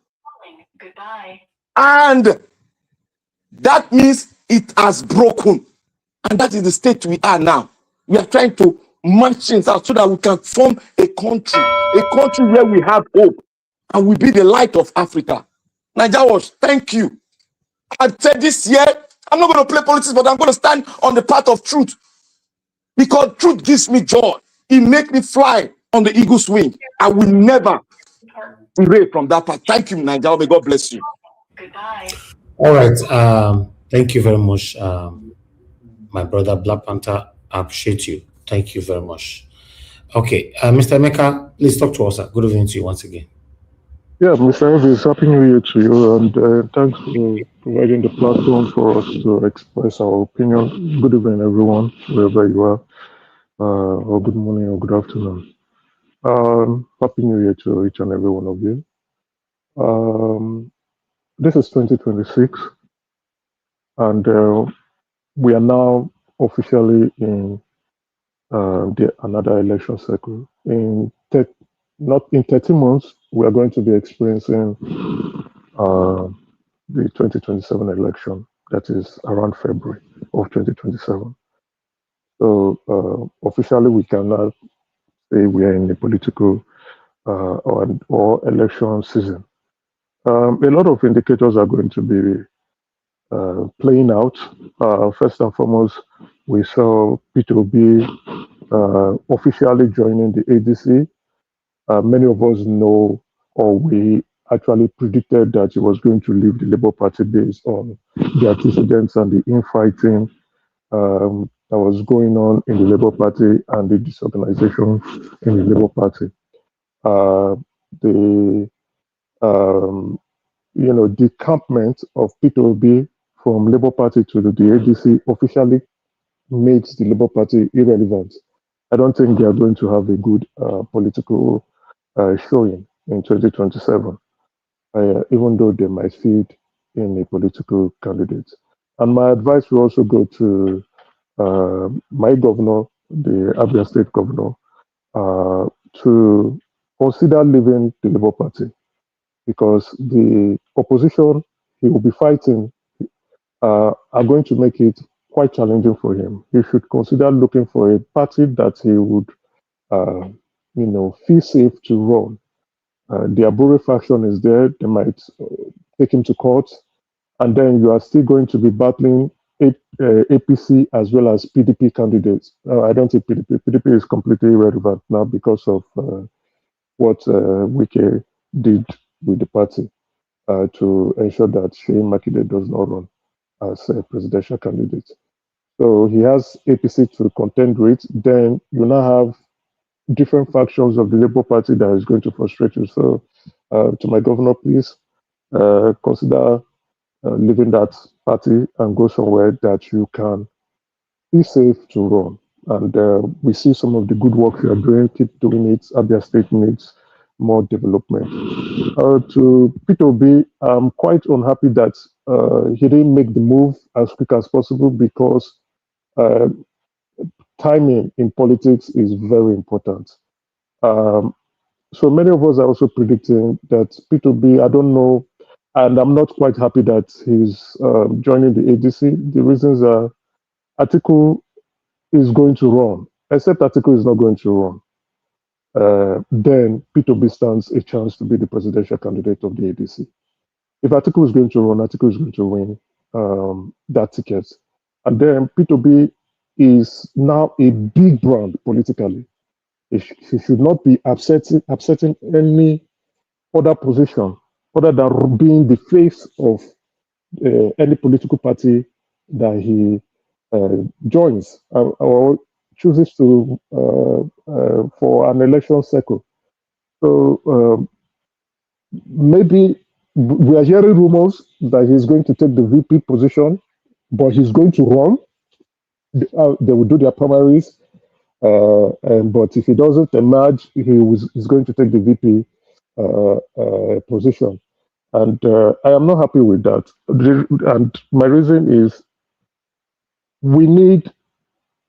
Speaker 19: Goodbye. And that means it has broken. And that is the state we are now. We are trying to match things out so that we can form a country where we have hope and we be the light of Africa. Nigeria, thank you. I said this year, I'm not going to play politics, but I'm going to stand on the path of truth. Because truth gives me joy. It makes me fly on the eagle's wing. I will never derail from that path. Thank you, Nigeria. May God bless you. Goodbye.
Speaker 12: All right. Thank you very much, my brother Black Panther. I appreciate you. Thank you very much. Okay, Mr. Emeka, please talk to us. Good evening to you once again.
Speaker 16: Yeah, Mr. Elvis, happy New Year to you, and thanks for providing the platform for us to express our opinion. Good evening, everyone, wherever you are, or good morning or good afternoon. Happy New Year to each and every one of you. this is 2026, and we are now officially in another election cycle. Not in 30 months, we are going to be experiencing the 2027 election. That is around February of 2027. So officially, we cannot say we are in a political or election season. A lot of indicators are going to be playing out. First and foremost, we saw P2B officially joining the ADC. Many of us know, or we actually predicted that he was going to leave the Labour Party based on the antecedents and the infighting that was going on in the Labour Party and the disorganization in the Labour Party. The decampment of P2B from Labour Party to the ADC officially makes the Labour Party irrelevant. I don't think they are going to have a good political showing in 2027, even though they might feed in a political candidate. And my advice will also go to my governor, the Abia State governor, to consider leaving the Labour Party, because the opposition he will be fighting are going to make it quite challenging for him. He should consider looking for a party that he would, feel safe to run. The Abure faction is there. They might take him to court, and then you are still going to be battling APC as well as PDP candidates. I don't think PDP. PDP is completely irrelevant now because of what Wike did with the party to ensure that Sheyi Makinde does not run as a presidential candidate. So he has APC to contend with. Then you now have different factions of the Labour Party that is going to frustrate you. So to my governor, please consider leaving that party and go somewhere that you can be safe to run. And we see some of the good work you are doing. Keep doing it. Abia State needs more development. To P2B, I'm quite unhappy that he didn't make the move as quick as possible, because timing in politics is very important. So many of us are also predicting that P2B, I don't know, and I'm not quite happy that he's joining the ADC. The reasons are Atiku is going to run, except Atiku is not going to run. Then P2B stands a chance to be the presidential candidate of the ADC. If Atiku is going to run, Atiku is going to win that ticket. And then P2B is now a big brand politically. He should not be upsetting any other position other than being the face of any political party that he joins or chooses to for an election cycle. So maybe we are hearing rumors that he's going to take the VP position, but he's going to run. They will do their primaries. But if he doesn't emerge, he's going to take the VP position. And I am not happy with that. And my reason is we need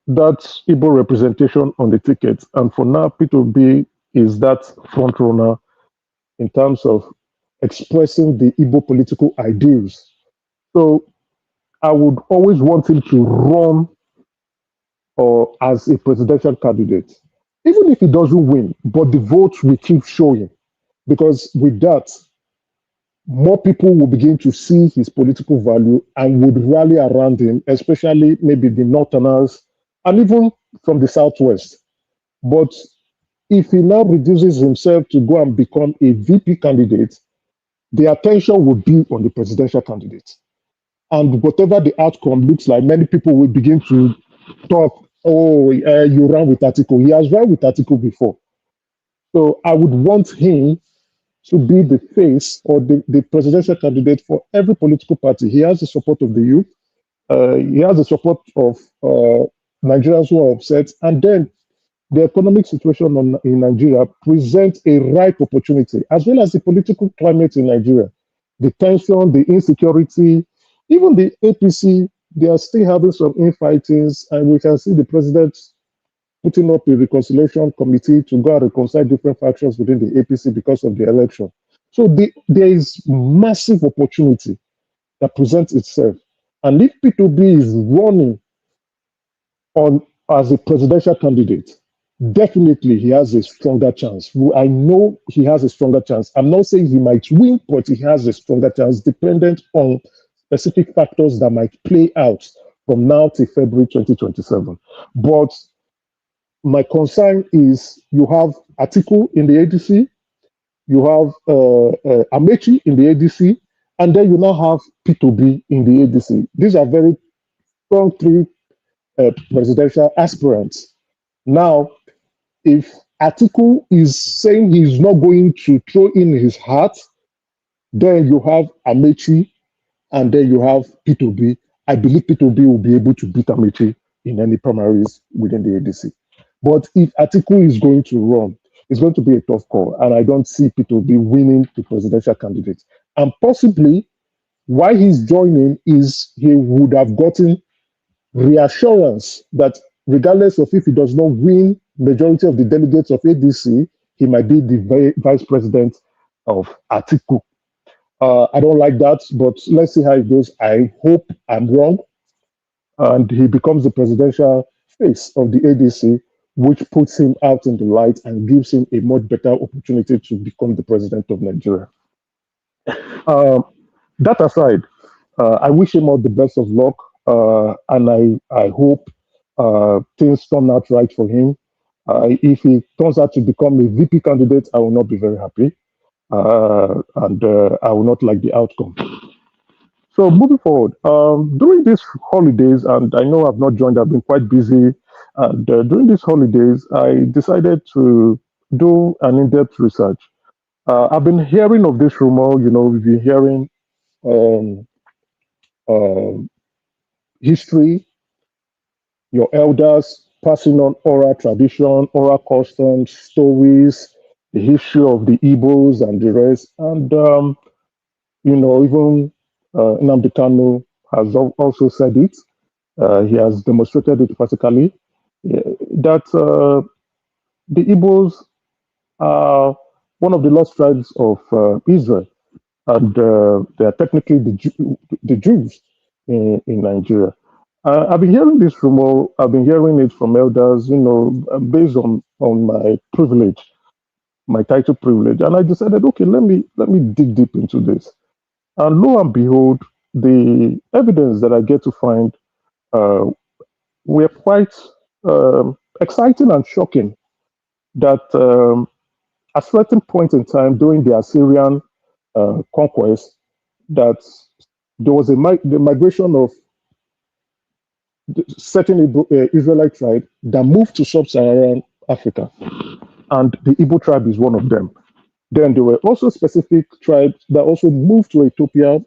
Speaker 16: that Igbo representation on the ticket. And for now, P2B is that front runner in terms of expressing the Igbo political ideals. So I would always want him to run or as a presidential candidate, even if he doesn't win, but the votes will keep showing, because with that, more people will begin to see his political value and would rally around him, especially maybe the Northerners and even from the Southwest. But if he now reduces himself to go and become a VP candidate, the attention will be on the presidential candidate. And whatever the outcome looks like, many people will begin to talk, you ran with Atiku. He has run with Atiku before. So I would want him to be the face or the presidential candidate for every political party. He has the support of the youth. He has the support of Nigerians who are upset. And then the economic situation in Nigeria presents a ripe opportunity, as well as the political climate in Nigeria. the tension, the insecurity, even the APC, they are still having some infightings, and we can see the president putting up a reconciliation committee to go and reconcile different factions within the APC because of the election. So there is massive opportunity that presents itself. And if P2B is running on as a presidential candidate, definitely he has a stronger chance. I know he has a stronger chance. I'm not saying he might win, but he has a stronger chance dependent on specific factors that might play out from now to February 2027. But my concern is you have Atiku in the ADC, you have Amechi in the ADC, and then you now have P2B in the ADC. These are very strong three presidential aspirants. Now, if Atiku is saying he's not going to throw in his hat, then you have Amechi, and then you have P2B. I believe P2B will be able to beat Amechi in any primaries within the ADC. But if Atiku is going to run, it's going to be a tough call, and I don't see P2B winning the presidential candidate. And possibly why he's joining is he would have gotten reassurance that regardless of if he does not win majority of the delegates of ADC, he might be the vice president of Atiku. I don't like that, but let's see how it goes. I hope I'm wrong, and he becomes the presidential face of the ADC, which puts him out in the light and gives him a much better opportunity to become the president of Nigeria. That aside, I wish him all the best of luck, and I hope things turn out right for him. If he turns out to become a VP candidate, I will not be very happy, and I will not like the outcome. So moving forward, during these holidays, and I know I've not joined, I've been quite busy, and during these holidays, I decided to do an in-depth research. I've been hearing of this rumor, we've been hearing history, your elders passing on oral tradition, oral customs, stories, the history of the Igbos and the rest. And, even Nnamdi Kanu has also said it. He has demonstrated it practically, that the Igbos are one of the lost tribes of Israel, and they are technically the Jews in Nigeria. I've been hearing this rumor. I've been hearing it from elders, based on my privilege, my title privilege, and I decided, okay, let me dig deep into this. And lo and behold, the evidence that I get to find were quite exciting and shocking. That at a certain point in time during the Assyrian conquest, that there was the migration of certain Israelite tribe that moved to sub-Saharan Africa, and the Igbo tribe is one of them. Then there were also specific tribes that also moved to Ethiopia,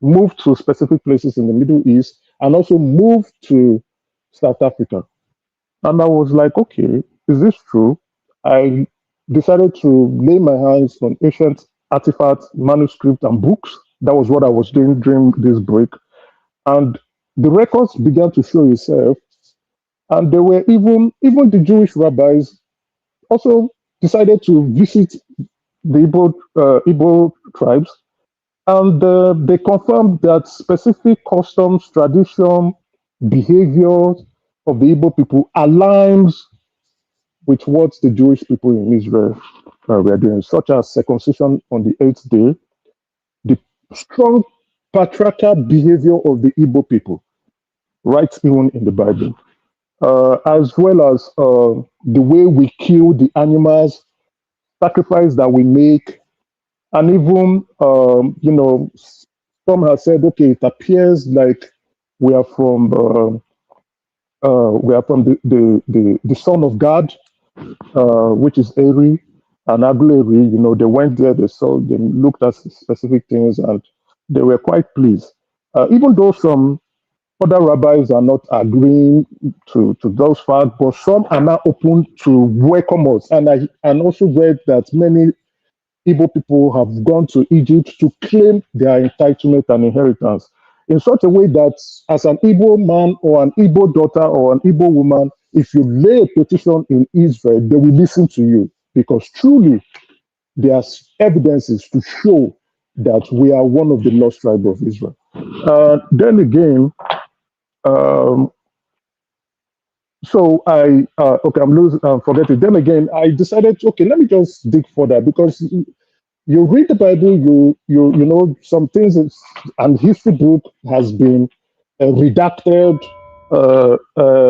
Speaker 16: moved to specific places in the Middle East, and also moved to South Africa. And I was like, okay, is this true? I decided to lay my hands on ancient artifacts, manuscripts, and books. That was what I was doing during this break. And the records began to show itself. And there were even the Jewish rabbis also decided to visit the Igbo tribes. And they confirmed that specific customs, tradition, behavior of the Igbo people aligns with what the Jewish people in Israel were doing, such as circumcision on the 8th day, the strong patriarchal behavior of the Igbo people, right even in the Bible, as well as the way we kill the animals, sacrifice that we make, and even, some have said, okay, it appears like we are from the son of God, which is Eri and Aguleri. They went there, they looked at specific things, and they were quite pleased. Even though some other rabbis are not agreeing to those facts, but some are now open to welcome us. And I also read that many Igbo people have gone to Egypt to claim their entitlement and inheritance in such a way that as an Igbo man or an Igbo daughter or an Igbo woman, if you lay a petition in Israel, they will listen to you because truly there's evidences to show that we are one of the lost tribes of Israel. Then again, so okay, I'm losing, forgetting. Then again, I decided, okay, let me just dig further because you read the Bible, you know some things, and history book has been redacted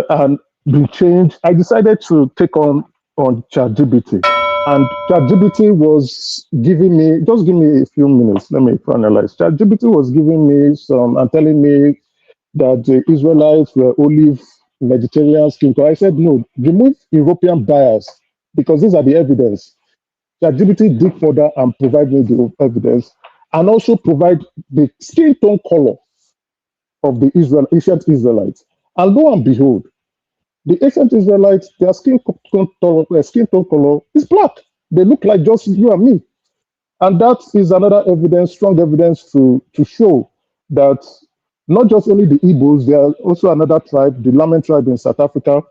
Speaker 16: and been changed. I decided to take on ChatGPT, and ChatGPT was giving me, just give me a few minutes. Let me finalize. ChatGPT was giving me some and telling me that the Israelites were olive Mediterranean skin color. I said, no, remove European bias because these are the evidence. ChatGPT dig further and provide me the evidence and also provide the skin tone color of the ancient Israelites. And lo and behold, the ancient Israelites, their skin tone color is black. They look like just you and me. And that is another evidence, strong evidence to show that not just only the Igbos, there are also another tribe, the Laman tribe in South Africa.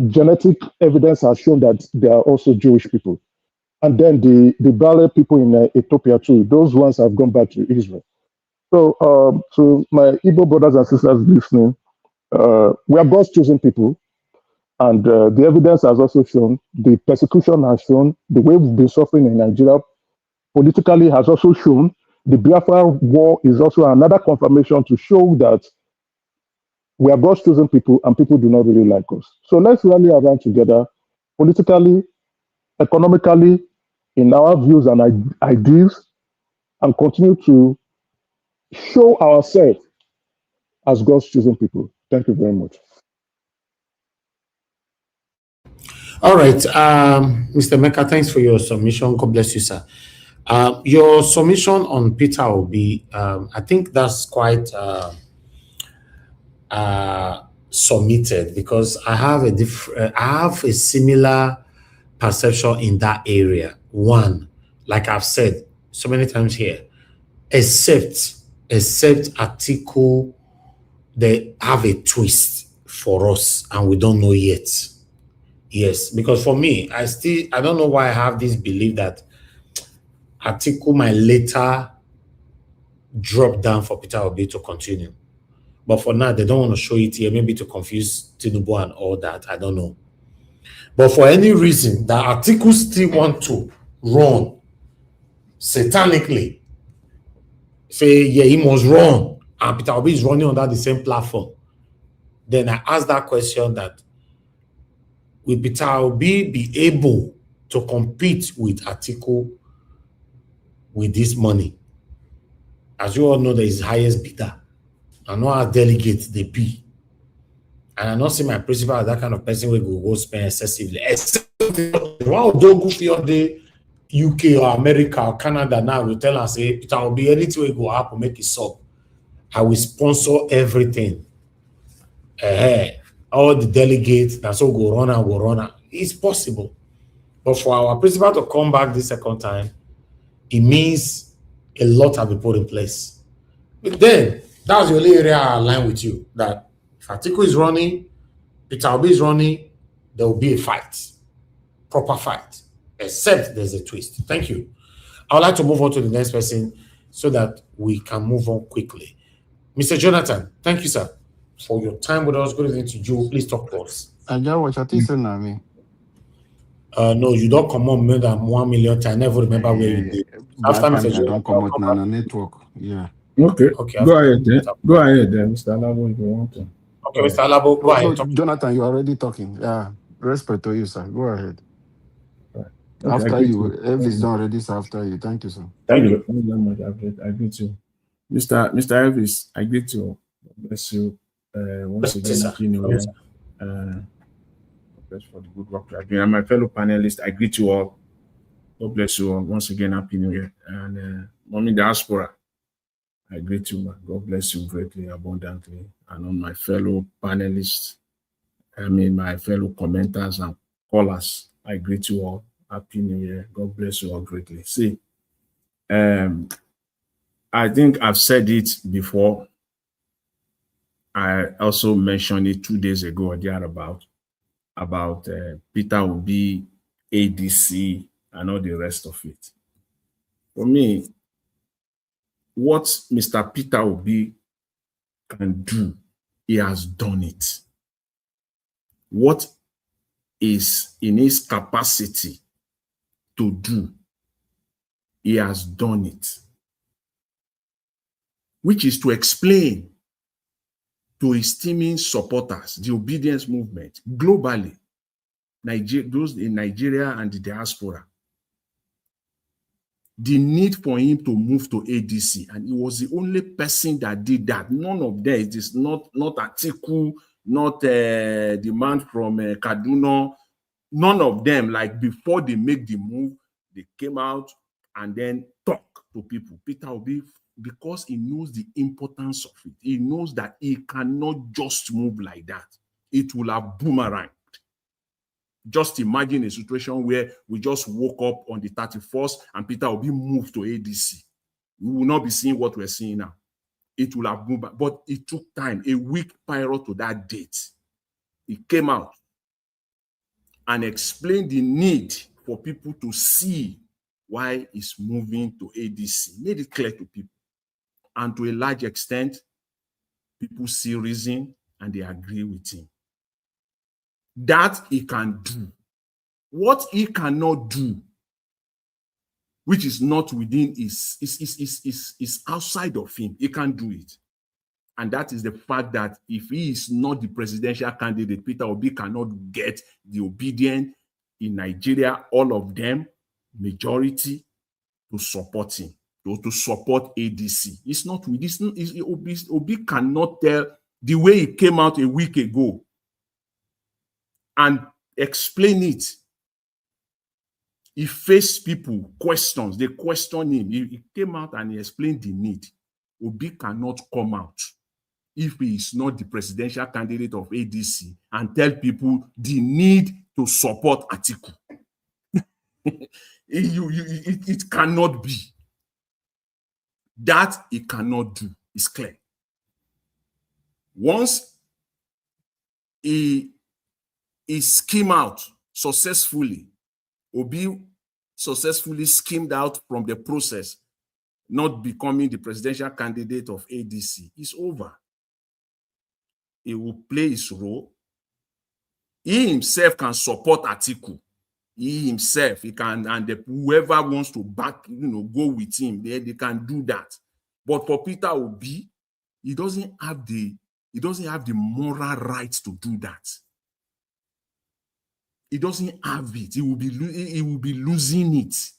Speaker 16: Genetic evidence has shown that they are also Jewish people. And then the Bale people in Ethiopia too, those ones have gone back to Israel. So to my Igbo brothers and sisters listening, we are God's chosen people. And the evidence has also shown, the persecution has shown, the way we've been suffering in Nigeria politically has also shown, the Biafra war is also another confirmation to show that we are God's chosen people and people do not really like us. So let's rally around together, politically, economically, in our views and ideas, and continue to show ourselves as God's chosen people. Thank you very much.
Speaker 20: All right, Mr. Mecca, thanks for your submission. God bless you, sir. Your submission on Peter Obi, I think that's quite submitted because I have a similar perception in that area. One, like I've said so many times here, except Atiku, they have a twist for us and we don't know yet. Yes, because for me, I don't know why I have this belief that Atiku might later drop down for Peter Obi to continue. But for now, they don't want to show it here, maybe to confuse Tinubu and all that. I don't know. But for any reason that Atiku still want to run satanically, say, yeah, he must run, and Peter Obi is running under the same platform, then I ask that question that will Peter Obi be able to compete with Atiku with this money? As you all know, there is highest bidder. I know how delegates they be. And I not see my principal as that kind of person who go spend excessively. Except one don't go for the UK or America or Canada now will tell us, hey, Peter will be anything we go up and make it sub. I will sponsor everything. All the delegates that's all go run. It's possible. But for our principal to come back the second time, it means a lot have been put in place. But then that's the only area I align with you, that if Atiku is running, Peter Obi is running, there will be a fight, proper fight, except there's a twist. Thank you. I would like to move on to the next person so that we can move on quickly. Mr. Jonathan, thank you, sir, for your time with us. Good evening to you. Please talk to us.
Speaker 18: I just watch a decent me.
Speaker 20: No, you don't come on more than 1 million times. I never remember where you did.
Speaker 18: After Mr. Jonathan, don't come out now network. Yeah.
Speaker 17: Okay. Go ahead then. Go ahead then, Mr. Alabo, if you want to.
Speaker 20: Okay, Mr. Alabo, go ahead.
Speaker 18: No, Jonathan, you're already talking. Yeah. Respect to you, sir. Go ahead.
Speaker 17: Okay,
Speaker 18: after you. Elvis done already, so after you. Thank you, sir.
Speaker 17: Thank you very much. I greet you. Mr. Elvis, I greet you. Bless you. Once again, Happy New Year. Bless for the good work you are doing. And my fellow panelists, I greet you all. God bless you all. Once again, Happy New Year. And Mommy Diaspora, I greet you, man. God bless you greatly, abundantly. And on my fellow panelists, my fellow commenters and callers, I greet you all. Happy New Year. God bless you all greatly. See, I think I've said it before. I also mentioned it 2 days ago or thereabout about Peter Obi, ADC, and all the rest of it. For me, what Mr. Peter Obi can do, he has done it. What is in his capacity to do, he has done it. Which is to explain to his teeming supporters, the obedience movement, globally, those in Nigeria and the diaspora, the need for him to move to ADC. And he was the only person that did that. None of them, it is not Atiku, not the man from Kaduna, none of them, like before they make the move, they came out and then talk to people. Peter Obi, because he knows the importance of it, he knows that he cannot just move like that. It will have boomeranged. Just imagine a situation where we just woke up on the 31st and Peter Obi moved to ADC. We will not be seeing what we're seeing now. It will have moved, but it took time, a week prior to that date. He came out and explained the need for people to see why he's moving to ADC. Made it clear to people. And to a large extent, people see reason and they agree with him. That he can do. What he cannot do, which is not within is outside of him, he can't do it. And that is the fact that if he is not the presidential candidate, Peter Obi cannot get the obedient in Nigeria, all of them, majority, to support him, to support ADC. It's not with this. Obi cannot tell the way he came out a week ago and explain it. He faced people, questions, they questioned him. He came out and he explained the need. Obi cannot come out if he is not the presidential candidate of ADC and tell people the need to support Atiku. It cannot be. That he cannot do is clear. Once he schemed out successfully, Obi successfully schemed out from the process, not becoming the presidential candidate of ADC. It's over. He will play his role. He himself can support Atiku. He himself, he can, and whoever wants to back, go with him, they can do that. But for Peter Obi, he doesn't have the moral right to do that. He doesn't have it. He will be losing it.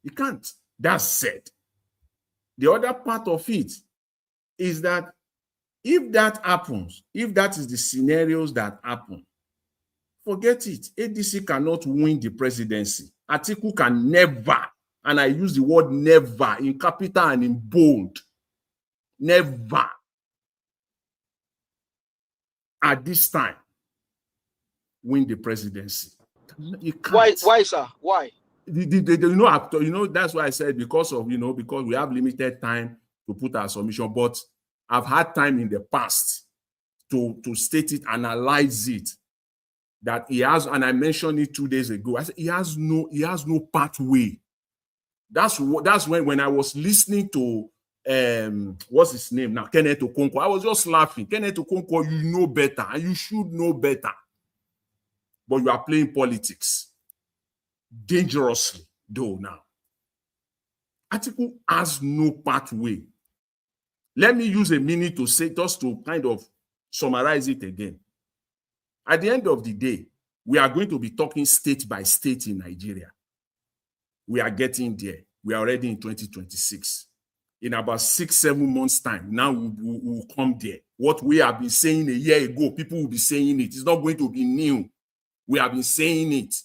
Speaker 17: He can't. That said, the other part of it is that if that happens, if that is the scenarios that happen, forget it. ADC cannot win the presidency. Atiku can never, and I use the word never in capital and in bold, never at this time win the presidency. You can't.
Speaker 15: Why, sir? Why?
Speaker 17: That's why I said because we have limited time to put our submission, but I've had time in the past to state it, analyze it, that he has, and I mentioned it 2 days ago. I said he has no pathway. That's when I was listening to what's his name now, Kenneth Okonkwo. I was just laughing. Kenneth Okonkwo, you know better, and you should know better. But you are playing politics dangerously, though. Now, Atiku has no pathway. Let me use a minute to say, just to kind of summarize it again. At the end of the day, we are going to be talking state by state in Nigeria. We are getting there. We are already in 2026. In about 6-7 months' time, now we'll come there. What we have been saying a year ago, people will be saying it. It's not going to be new. We have been saying it.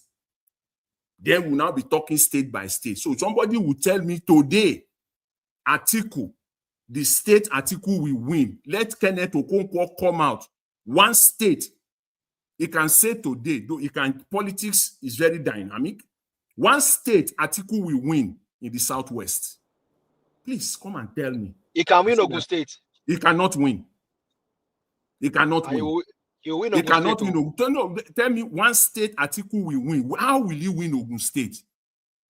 Speaker 17: Then we'll now be talking state by state. So somebody will tell me today, Atiku, the state Atiku will win. Let Kenneth Okonkwo come out. One state He can say today, though politics is very dynamic. One state, Atiku will win in the Southwest. Please come and tell me.
Speaker 15: He can win Ogun State.
Speaker 17: He cannot win. He cannot win.
Speaker 15: He will win
Speaker 17: He
Speaker 15: Ogun
Speaker 17: cannot
Speaker 15: State.
Speaker 17: win. No, tell me one state Atiku will win. How will he win Ogun State?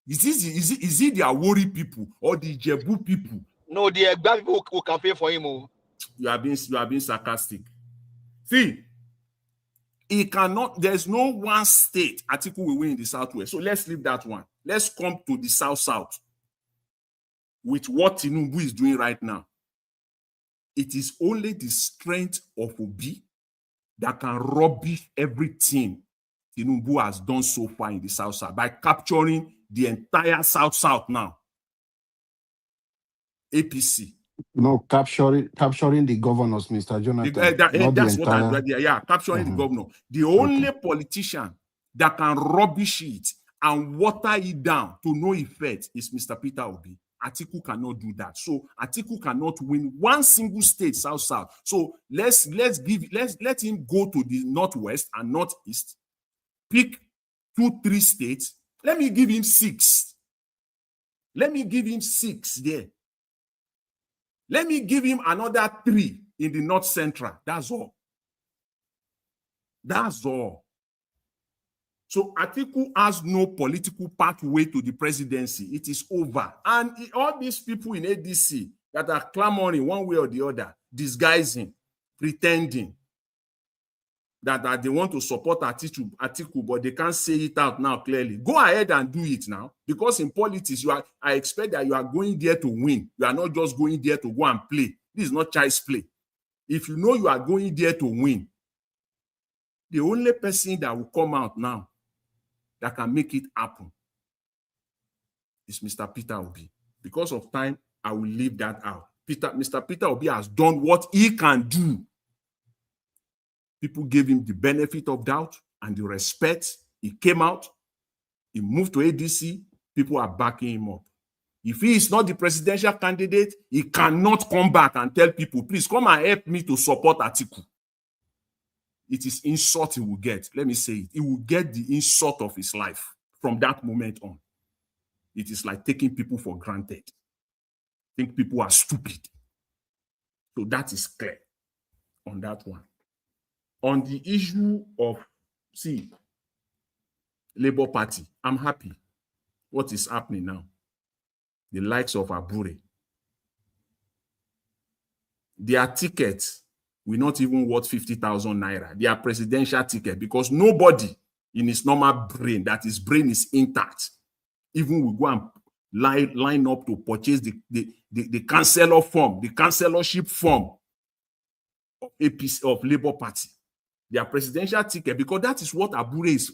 Speaker 17: Is it the Awori people or the Ijebu people?
Speaker 15: No, the Egba people who campaign for him.
Speaker 17: You are being sarcastic. See, he cannot. There's no one state Atiku will win in the Southwest. So let's leave that one. Let's come to the South with what Tinubu is doing right now. It is only the strength of Obi that can rubbish everything Tinubu has done so far in the South by capturing the entire South now. APC.
Speaker 18: No, capturing the governors, Mr. Jonathan.
Speaker 17: That's what I'm doing. Yeah, capturing the governor. The only politician that can rubbish it and water it down to no effect is Mr. Peter Obi. Atiku cannot do that. So Atiku cannot win one single state, South. So let him go to the Northwest and Northeast, pick 2-3 states. Let me give him 6. Let me give him 6 there. Let me give him another 3 in the North Central. That's all. That's all. So Atiku has no political pathway to the presidency. It is over. And all these people in ADC that are clamoring one way or the other, disguising, pretending that they want to support Atiku, but they can't say it out now clearly. Go ahead and do it now. Because in politics, I expect that you are going there to win. You are not just going there to go and play. This is not child's play. If you know you are going there to win, the only person that will come out now that can make it happen is Mr. Peter Obi. Because of time, I will leave that out. Mr. Peter Obi has done what he can do. People gave him the benefit of doubt and the respect. He came out, he moved to ADC, people are backing him up. If he is not the presidential candidate, he cannot come back and tell people, please come and help me to support Atiku. It is insult he will get. Let me say it. He will get the insult of his life from that moment on. It is like taking people for granted. Think people are stupid. So that is clear on that one. On the issue of, Labour Party, I'm happy. What is happening now? The likes of Abure. Their tickets will not even worth 50,000 naira. Their presidential ticket, because nobody in his normal brain, that his brain is intact, even will go and line up to purchase the councillor form, the councillorship form of APC, of Labour Party. Their presidential ticket, because that is what Abure is,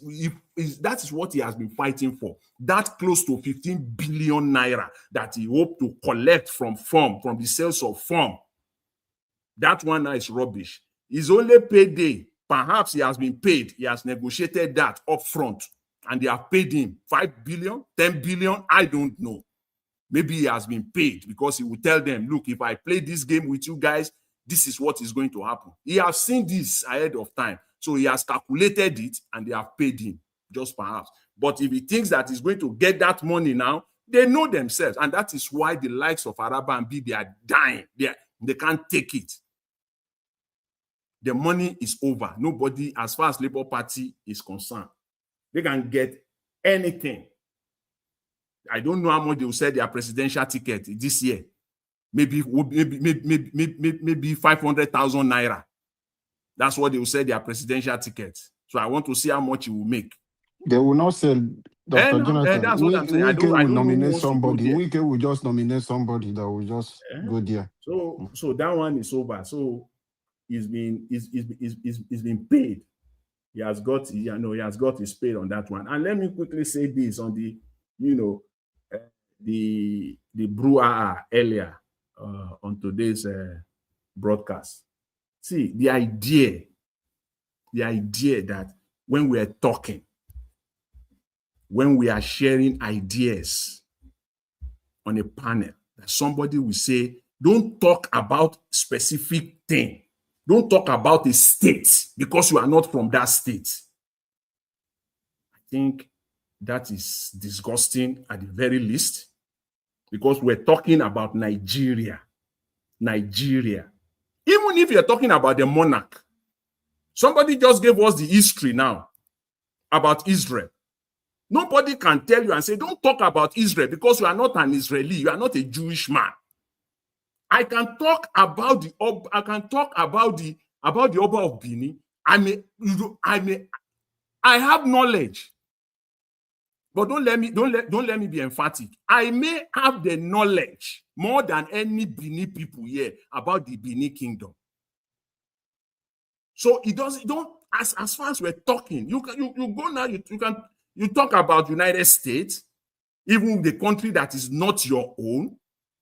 Speaker 17: that is what he has been fighting for. That close to 15 billion naira that he hoped to collect from the sales of form. That one now is rubbish. His only payday, perhaps he has been paid. He has negotiated that up front, and they have paid him 5 billion, 10 billion, I don't know. Maybe he has been paid because he will tell them, look, if I play this game with you guys, this is what is going to happen. He has seen this ahead of time. So he has calculated it and they have paid him, just perhaps. But if he thinks that he's going to get that money now, they know themselves. And that is why the likes of Araba and B, they are dying. They can't take it. The money is over. Nobody, as far as Labour Party is concerned, they can get anything. I don't know how much they will sell their presidential ticket this year. Maybe 500,000 naira. That's what they will sell their presidential ticket. So I want to see how much it will make.
Speaker 18: They will not sell. Dr. Jonathan,
Speaker 17: that's what I'm saying. I don't
Speaker 18: will nominate
Speaker 17: know
Speaker 18: somebody. Wike will just nominate somebody that will just go there.
Speaker 17: So that one is over. So he's been paid. He has got his pay on that one. And let me quickly say this on the brouhaha earlier on today's broadcast. See, the idea that when we are talking, when we are sharing ideas on a panel, that somebody will say, don't talk about specific thing. Don't talk about a state because you are not from that state. I think that is disgusting at the very least, because we're talking about Nigeria. Nigeria. Even if you're talking about the monarch, somebody just gave us the history now about Israel. Nobody can tell you and say, don't talk about Israel because you are not an Israeli, you are not a Jewish man. I can talk about the Oba of Benin. I have knowledge, but don't let me be emphatic. I may have the knowledge more than any Benin people here about the Benin kingdom. So it doesn't. As far as we're talking, you go now. You talk about United States, even the country that is not your own.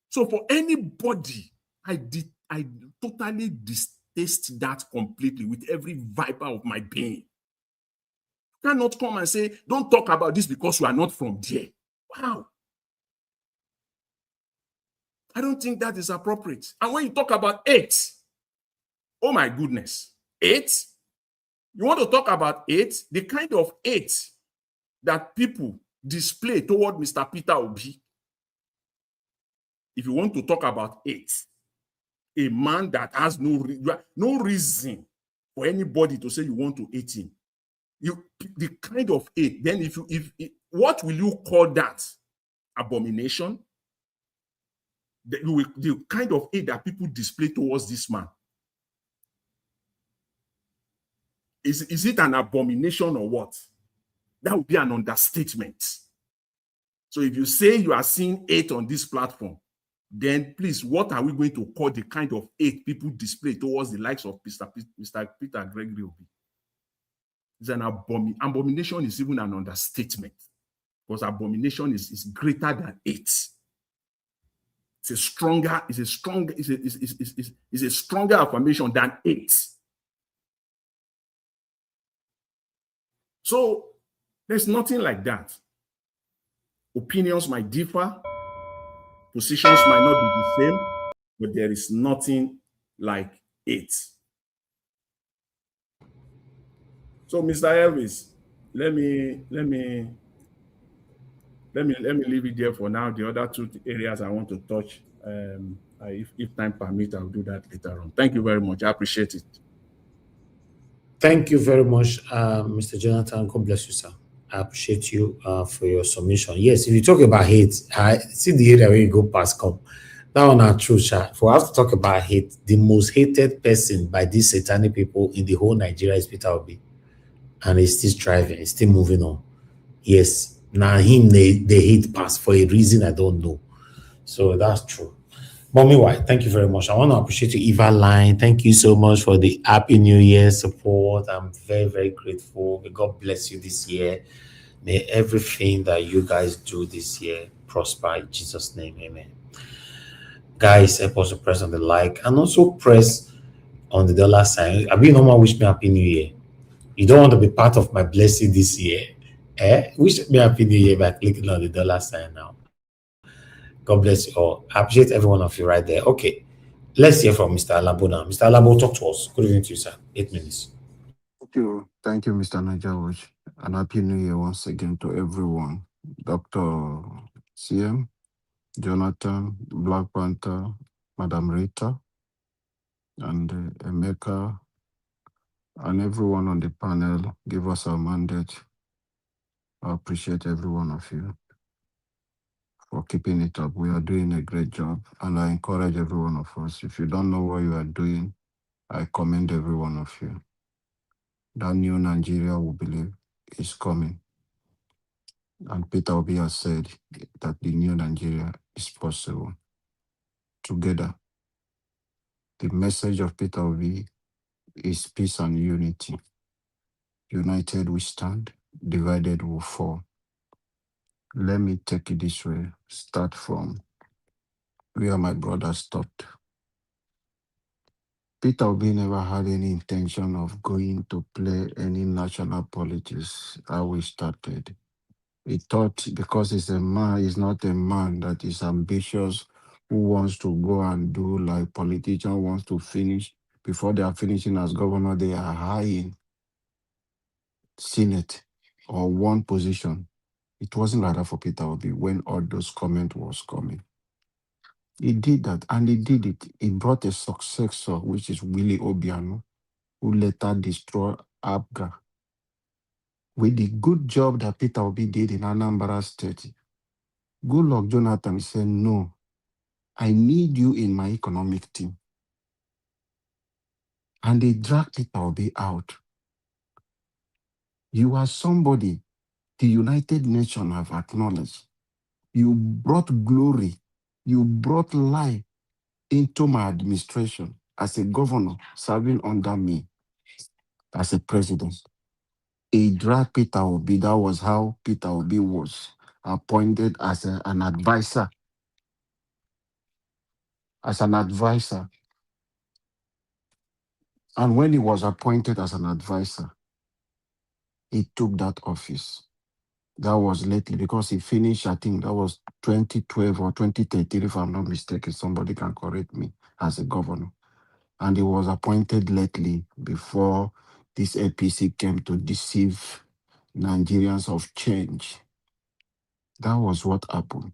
Speaker 17: So for anybody, I totally distaste that completely with every fiber of my being. You cannot come and say, don't talk about this because you are not from there. Wow. I don't think that is appropriate. And when you talk about hate, oh my goodness, hate? You want to talk about hate? The kind of hate that people display toward Mr. Peter Obi. If you want to talk about hate, a man that has no reason for anybody to say you want to hate him, the kind of hate, then what will you call that? Abomination? The kind of hate that people display towards this man. Is it an abomination or what? That would be an understatement. So if you say you are seeing hate on this platform, then please, what are we going to call the kind of hate people display towards the likes of Mr. Peter Gregory Obi? It's an abomination is even an understatement, because abomination is greater than hate. It's a stronger affirmation than hate. So there's nothing like that. Opinions might differ, positions might not be the same, but there is nothing like it. So, Mr. Elvis, let me leave it there for now. The other two areas I want to touch, if time permits, I'll do that later on. Thank you very much. I appreciate it.
Speaker 20: Thank you very much, Mr. Jonathan. God bless you, sir. I appreciate you for your submission. Yes, if you talk about hate, I see the area where you go past come. That one are true, sir. For us to talk about hate, the most hated person by these satanic people in the whole Nigeria is Peter Obi. And he's still striving, he's still moving on. Yes, now him, they hate pass for a reason I don't know. So that's true. But meanwhile, thank you very much. I want to appreciate you, Eva Line. Thank you so much for the Happy New Year support. I'm very, very grateful. May God bless you this year. May everything that you guys do this year prosper in Jesus' name. Amen. Guys, help us to press on the like and also press on the dollar sign. I mean, no one wish me Happy New Year. You don't want to be part of my blessing this year. Wish me Happy New Year by clicking on the dollar sign now. God bless you all. I appreciate every one of you right there. Okay, let's hear from Mr. Alabo now. Mr. Alabo, talk to us. Good evening to you, sir. 8 minutes.
Speaker 18: Thank you, Mr. Najawosh. And Happy New Year once again to everyone. Dr. CM, Jonathan, Black Panther, Madam Rita, and Emeka, and everyone on the panel. Give us our mandate. I appreciate every one of you for keeping it up. We are doing a great job, and I encourage every one of us. If you don't know what you are doing, I commend every one of you. That new Nigeria we believe is coming. And Peter Obi has said that the new Nigeria is possible. Together, the message of Peter Obi is peace and unity. United we stand, divided we fall. Let me take it this way. Start from where my brother stopped. Peter Obi never had any intention of going to play any national politics how we started. He thought because he's a man, he's not a man that is ambitious, who wants to go and do like politician wants to finish Before they are finishing as governor, they are high in Senate or one position. It wasn't like that for Peter Obi when all those comments was coming. He did that, and he did it. He brought a successor, which is Willie Obiano, who later destroyed APGA. With the good job that Peter Obi did in Anambra State, Goodluck Jonathan said, no, I need you in my economic team. And they dragged Peter Obi out. You are somebody the United Nations have acknowledged. You brought glory. You brought life into my administration as a governor serving under me as a president. He dragged Peter Obi. That was how Peter Obi was appointed as an advisor. As an advisor. And when he was appointed as an advisor, he took that office. That was lately because he finished, I think that was 2012 or 2013, if I'm not mistaken. Somebody can correct me, as a governor. And he was appointed lately before this APC came to deceive Nigerians of change. That was what happened.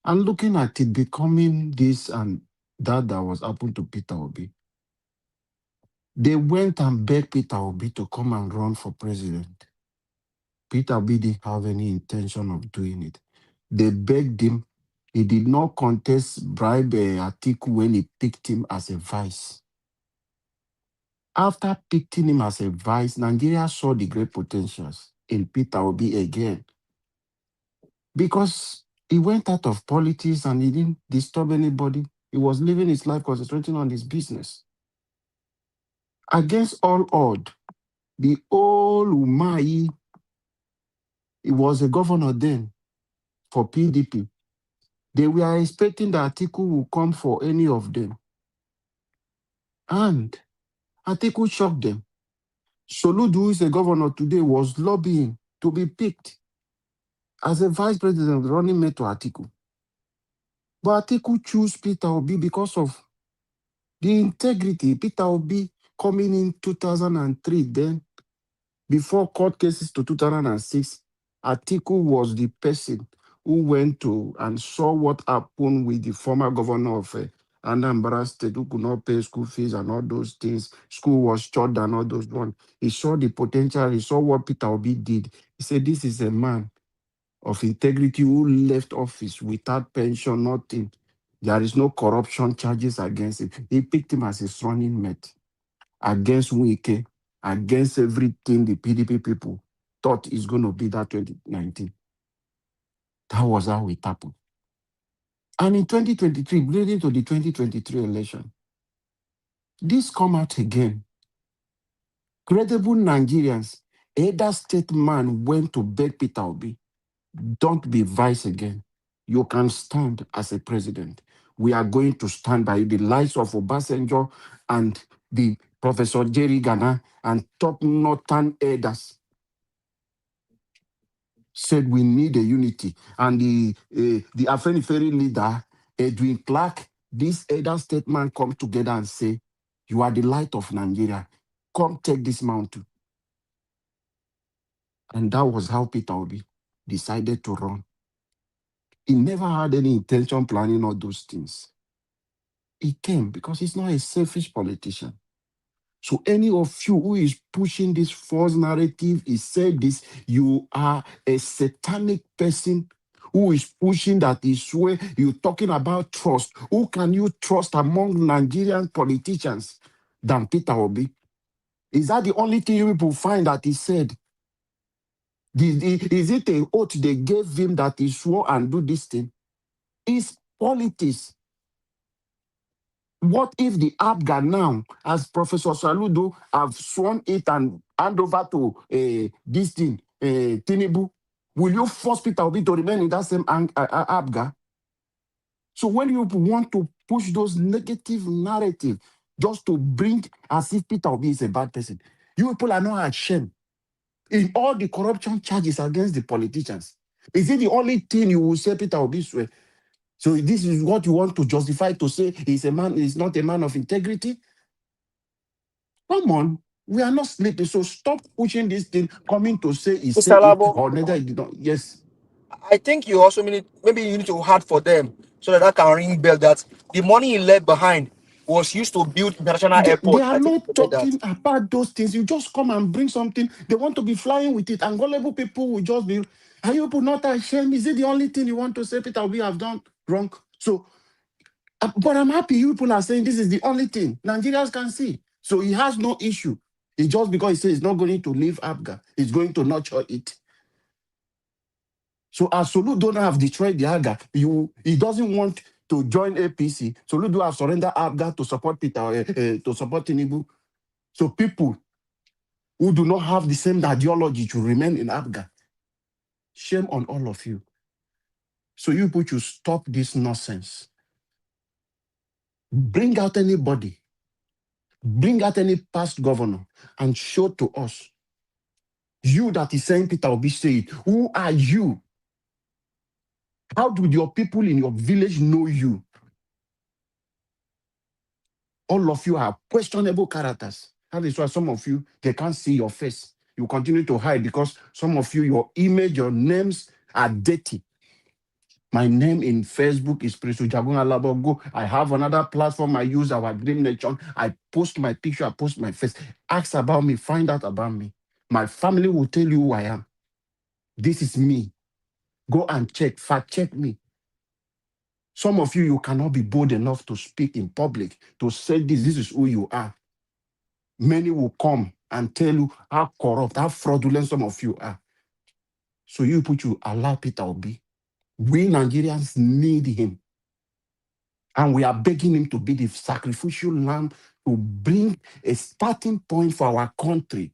Speaker 18: And looking at it becoming this and that was happened to Peter Obi, they went and begged Peter Obi to come and run for president. Peter Obi didn't have any intention of doing it. They begged him. He did not contest bribe Atiku when he picked him as a vice. After picking him as a vice, Nigeria saw the great potentials in Peter Obi again. Because he went out of politics and he didn't disturb anybody. He was living his life concentrating on his business. Against all odds, the old Umai, he was a governor then for PDP. They were expecting that Atiku would come for any of them. And Atiku shocked them. Soludo, who is a governor today, was lobbying to be picked as a vice president running mate to Atiku. But Atiku chose Peter Obi because of the integrity. Peter Obi coming in 2003, then before court cases to 2006, Atiku was the person who went to and saw what happened with the former governor of Anambra State, who could not pay school fees and all those things. School was shut down, all those ones. He saw the potential. He saw what Peter Obi did. He said, this is a man of integrity who left office without pension, nothing. There is no corruption charges against him. He picked him as his running mate against Wike, against everything the PDP people thought is going to be that 2019. That was how it happened. And in 2023, leading to the 2023 election, this come out again. Credible Nigerians, Ada State man went to beg Peter Obi, don't be vice again. You can stand as a president. We are going to stand by the likes of Obasanjo and the Professor Jerry Gana and top northern elders said we need a unity. And the Afenifere leader, Edwin Clark, this elder statesman come together and say, you are the light of Nigeria. Come take this mountain. And that was how Peter Obi decided to run. He never had any intention planning all those things. He came because he's not a selfish politician. So any of you who is pushing this false narrative, he said this, you are a satanic person who is pushing that is where you're talking about trust. Who can you trust among Nigerian politicians than Peter Obi? Is that the only thing you people find that he said? Is it an oath they gave him that he swore and do this thing? It's politics. What if the APGA now, as Professor Saludo, have sworn it and hand over to this thing, Tinubu? Will you force Peter Obi to remain in that same APGA? So when you want to push those negative narratives just to bring as if Peter Obi is a bad person, you people are not ashamed. In all the corruption charges against the politicians, is it the only thing you will say Peter Obi swear? So this is what you want to justify to say he's not a man of integrity? Come on. We are not sleeping. So stop pushing this thing, coming to say he
Speaker 15: Mr.
Speaker 18: said it
Speaker 15: Labo,
Speaker 18: or neither he did not. Yes.
Speaker 15: I think you also maybe you need to hard for them so that can ring bell that the money he left behind was used to build international
Speaker 18: They
Speaker 15: airport.
Speaker 18: are
Speaker 15: I think
Speaker 18: not
Speaker 15: like that.
Speaker 18: talking about those things. You just come and bring something. They want to be flying with it. And gullible people will just be, are you people not ashamed? Is it the only thing you want to say, Peter, we have done wrong? So, but I'm happy you people are saying this is the only thing Nigerians can see. So he has no issue. It's just because he says he's not going to leave ABGA. He's going to nurture it. So as Solu don't have destroyed the ABGA, he doesn't want to join APC. Solu do have surrendered ABGA to support Peter, to support Tinubu. So people who do not have the same ideology to remain in ABGA. Shame on all of you. So you people should stop this nonsense. Bring out anybody. Bring out any past governor and show to us. You that is saying Peter Obi said, who are you? How do your people in your village know you? All of you are questionable characters. That is why some of you, they can't see your face. You continue to hide because some of you, your image, your names are dirty. My name in Facebook is Prince Ujagun Alabogo. I have another platform I use, our Dream Nation. I post my picture, I post my face. Ask about me, find out about me. My family will tell you who I am. This is me. Go and check, fact check me. Some of you, you cannot be bold enough to speak in public, to say this is who you are. Many will come and tell you how corrupt, how fraudulent some of you are. So you allow Peter Obi. We Nigerians need him. And we are begging him to be the sacrificial lamb to bring a starting point for our country.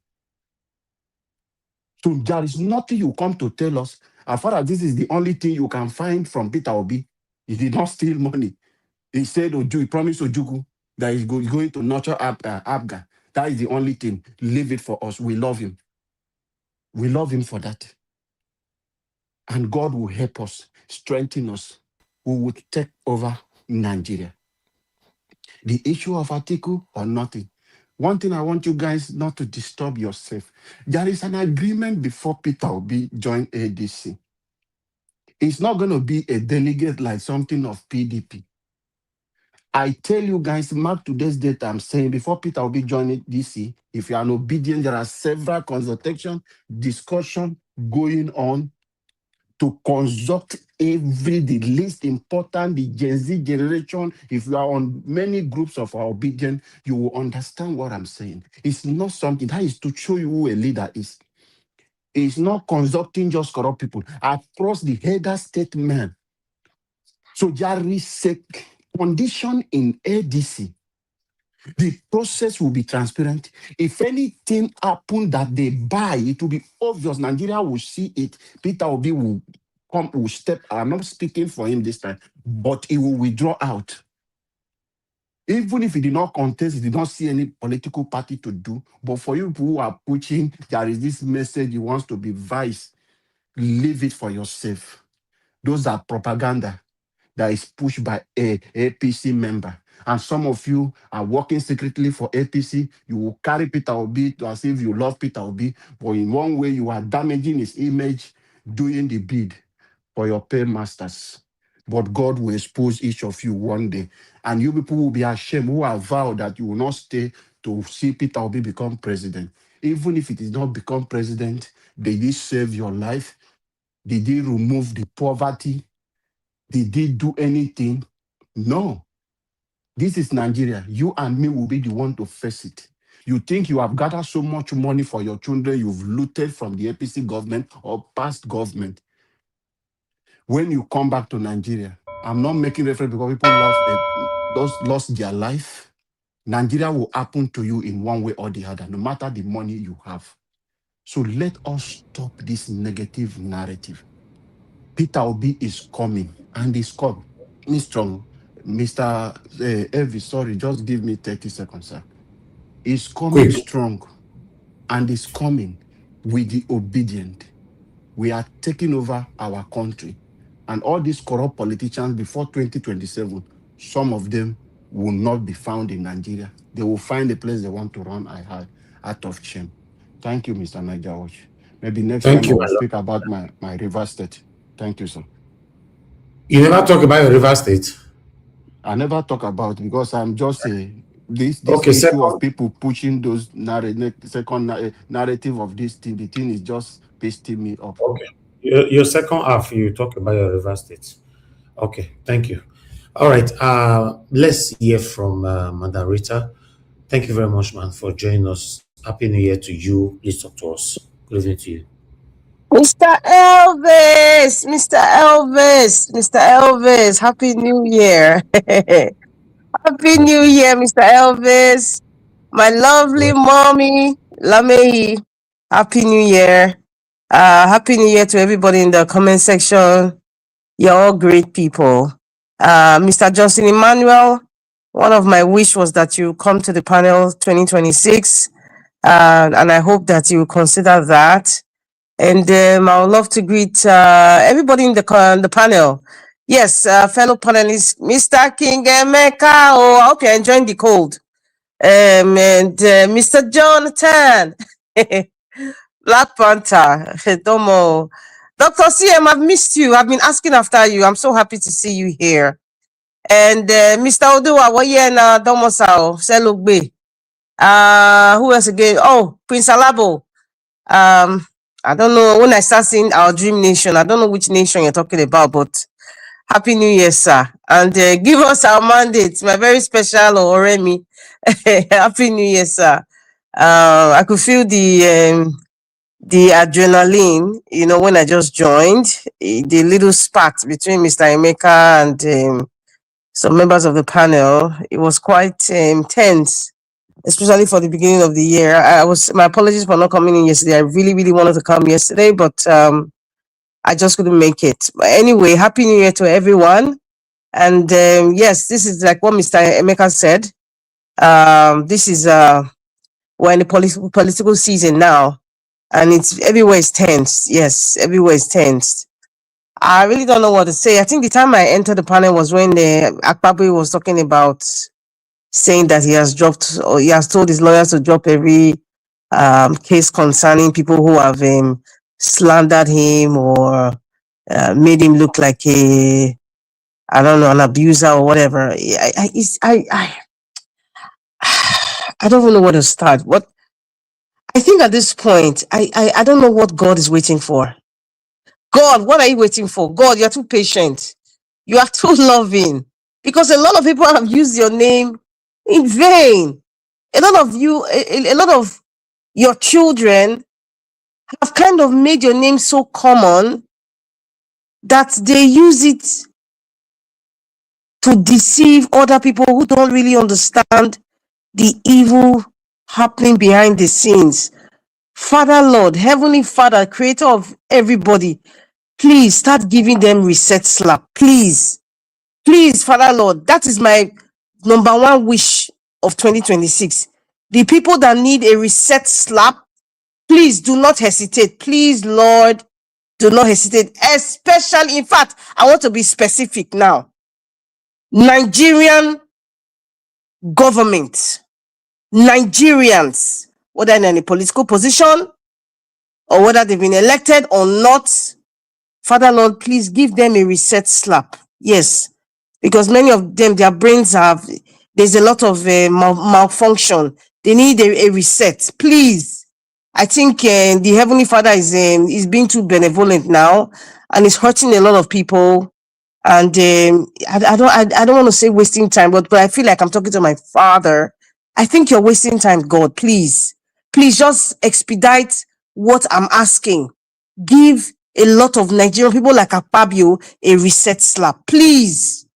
Speaker 18: So there is nothing you come to tell us. As far as this is the only thing you can find from Peter Obi, he did not steal money. He said, he promised Ojugu that he's going to nurture ABGA. That is the only thing. Leave it for us. We love him. We love him for that. And God will help us, strengthen us. We will take over Nigeria. The issue of Atiku or nothing. One thing I want you guys not to disturb yourself. There is an agreement before Peter Obi joined ADC. It's not going to be a delegate like something of PDP. I tell you guys, mark today's date, I'm saying before Peter Obi joined DC, if you are obedient, there are several consultation, discussion going on to construct the least important, the Gen Z generation. If you are on many groups of our obedient, you will understand what I'm saying. It's not something that is to show you who a leader is. It's not consulting just corrupt people. Across the header statement. So there is a condition in ADC. The process will be transparent. If anything happens that they buy, it will be obvious. Nigeria will see it. Peter Obi will step. I'm not speaking for him this time, but he will withdraw out. Even if he did not contest, he did not see any political party to do. But for you who are pushing, there is this message he wants to be vice. Leave it for yourself. Those are propaganda that is pushed by a APC member. And some of you are working secretly for APC. You will carry Peter Obi as if you love Peter Obi, but in one way you are damaging his image doing the bid for your paymasters. But God will expose each of you one day. And you people will be ashamed who have vowed that you will not stay to see Peter Obi become president. Even if it is not become president, did he save your life? Did he remove the poverty? Did they do anything? No. This is Nigeria. You and me will be the one to face it. You think you have gathered so much money for your children you've looted from the APC government or past government. When you come back to Nigeria, I'm not making reference because people lost their life. Nigeria will happen to you in one way or the other, no matter the money you have. So let us stop this negative narrative. Peter Obi is coming, and he's coming. Strong. Mr. Elvis, sorry, just give me 30 seconds, sir. He's coming strong, and he's coming with the obedient. We are taking over our country. And all these corrupt politicians before 2027, some of them will not be found in Nigeria. They will find a place they want to run out of shame. Thank you, Mr. Niger Watch. Maybe next
Speaker 20: Thank
Speaker 18: time I
Speaker 20: you,
Speaker 18: will
Speaker 20: my lord.
Speaker 18: speak about my River State. Thank you, sir.
Speaker 20: You never talk about your River State.
Speaker 18: I never talk about it because I'm just this
Speaker 20: Okay,
Speaker 18: issue of
Speaker 20: second.
Speaker 18: people pushing those narrative of this thing. The thing is just pasting me up.
Speaker 20: Okay. Your second half, you talk about your River State. Okay, thank you. All right. Let's hear from Madam Rita. Thank you very much, man, for joining us. Happy New Year to you. Please talk to us. Good evening to you.
Speaker 6: Mr. Elvis, Mr. Elvis, Mr. Elvis, Happy New Year. Happy New Year, Mr. Elvis. My lovely mommy, Lamehi. Happy New Year. Happy New Year to everybody in the comment section. You're all great people. Mr. Johnson Emmanuel, one of my wish was that you come to the panel 2026. And I hope that you consider that. And I would love to greet everybody in the panel. Yes, fellow panelists, Mr. King Emeka. Oh, I hope you're enjoying the cold. And Mr. Jonathan, Black Panther, Domo. Dr. CM, I've missed you. I've been asking after you. I'm so happy to see you here. And Mr. Oduwa, Wayena, Domo Sao, Selugbe. Who else again? Oh, Prince Alabo. I don't know, when I start seeing our dream nation, I don't know which nation you're talking about, but Happy New Year, sir. And give us our mandate, my very special Oremi. Happy New Year, sir. I could feel the adrenaline, when I just joined, the little spat between Mr. Emeka and some members of the panel. It was quite tense, especially for the beginning of the year. My apologies for not coming in yesterday. I really, really wanted to come yesterday, but I just couldn't make it. But anyway, Happy New Year to everyone. And yes, this is like what Mr. Emeka said. This is we're in the political season now, and it's everywhere is tense. Yes, everywhere is tense. I really don't know what to say. I think the time I entered the panel was when Akpabwe was talking about saying that he has dropped, or he has told his lawyers to drop every case concerning people who have slandered him or made him look like I don't know, an abuser or whatever. I don't even know where to start. I think at this point, I don't know what God is waiting for. God, what are you waiting for? God, you're too patient. You are too loving. Because a lot of people have used your name in vain. A lot of your children have kind of made your name so common that they use it to deceive other people who don't really understand the evil happening behind the scenes. Father Lord, Heavenly Father, creator of everybody, please start giving them reset slap. Please, Father Lord, that is my number one wish of 2026. The people that need a reset slap, please do not hesitate. Please, Lord, do not hesitate. Especially, in fact, I want to be specific now. Nigerian government, Nigerians, whether in any political position or whether they've been elected or not, Father Lord, please give them a reset slap. Yes, because many of them, their brains there's a lot of malfunction. They need a reset. Please. I think the Heavenly Father is being too benevolent now, and it's hurting a lot of people. And I don't want to say wasting time, but I feel like I'm talking to my Father. I think you're wasting time, God. Please just expedite what I'm asking. Give a lot of Nigerian people like Akpabio a reset slap. Please.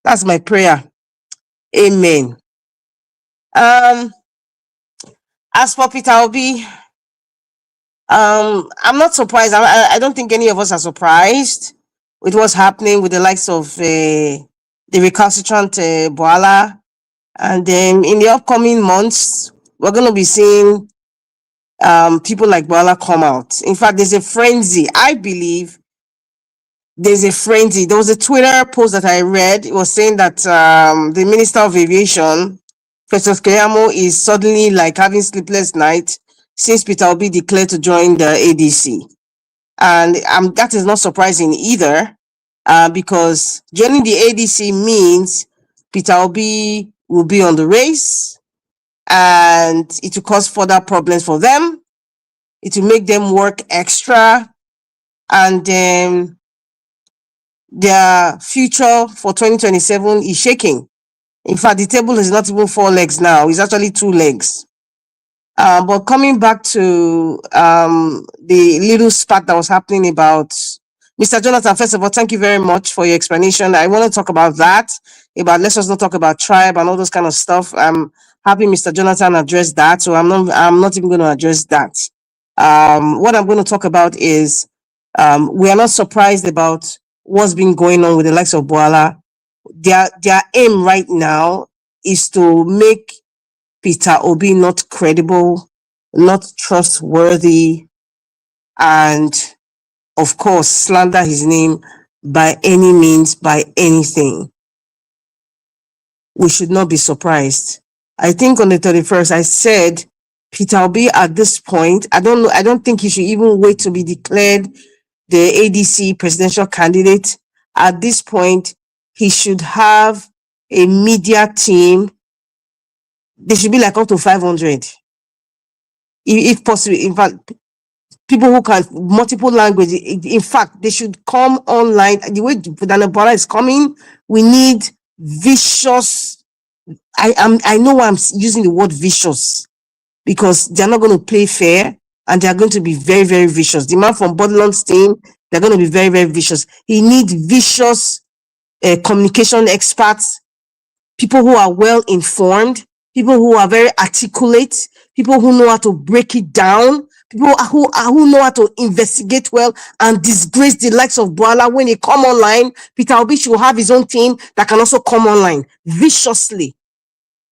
Speaker 6: That's my prayer. Amen. As for Peter Obi, I'm not surprised. I don't think any of us are surprised with what's happening with the likes of the recalcitrant Boala. And then in the upcoming months, we're going to be seeing people like Boala come out. In fact, there's a frenzy. I believe there's a frenzy. There was a Twitter post that I read. It was saying that the Minister of Aviation, Festus Keyamo, is suddenly like having sleepless night since Peter Obi declared to join the ADC. And that is not surprising either, because joining the ADC means Peter Obi will be on the race, and it will cause further problems for them. It will make them work extra, and their future for 2027 is shaking. In fact, the table is not even 4 legs now, it's actually 2 legs. But coming back to the little spat that was happening about Mr. Jonathan, first of all, thank you very much for your explanation. I want to talk about that, let's just not talk about tribe and all those kind of stuff. I'm happy Mr. Jonathan addressed that, so I'm not even going to address that. What I'm going to talk about is we are not surprised about what's been going on with the likes of Boala. Their aim right now is to make Peter Obi not credible, not trustworthy, and of course slander his name by any means, by anything. We should not be surprised. I think on the 31st, I said Peter Obi at this point, I don't think he should even wait to be declared the ADC presidential candidate. At this point, he should have a media team. They should be like up to 500. If possible, in fact, people who can multiple languages. In fact, they should come online. The way Daniel Bola is coming, we need vicious. I know why I'm using the word vicious, because they're not going to play fair and they're going to be very, very vicious. The man from Bodlon's team, they're going to be very, very vicious. He needs vicious communication experts, people who are well informed, people who are very articulate, people who know how to break it down, people who know how to investigate well and disgrace the likes of Boala. When they come online, Peter Obi should have his own team that can also come online viciously.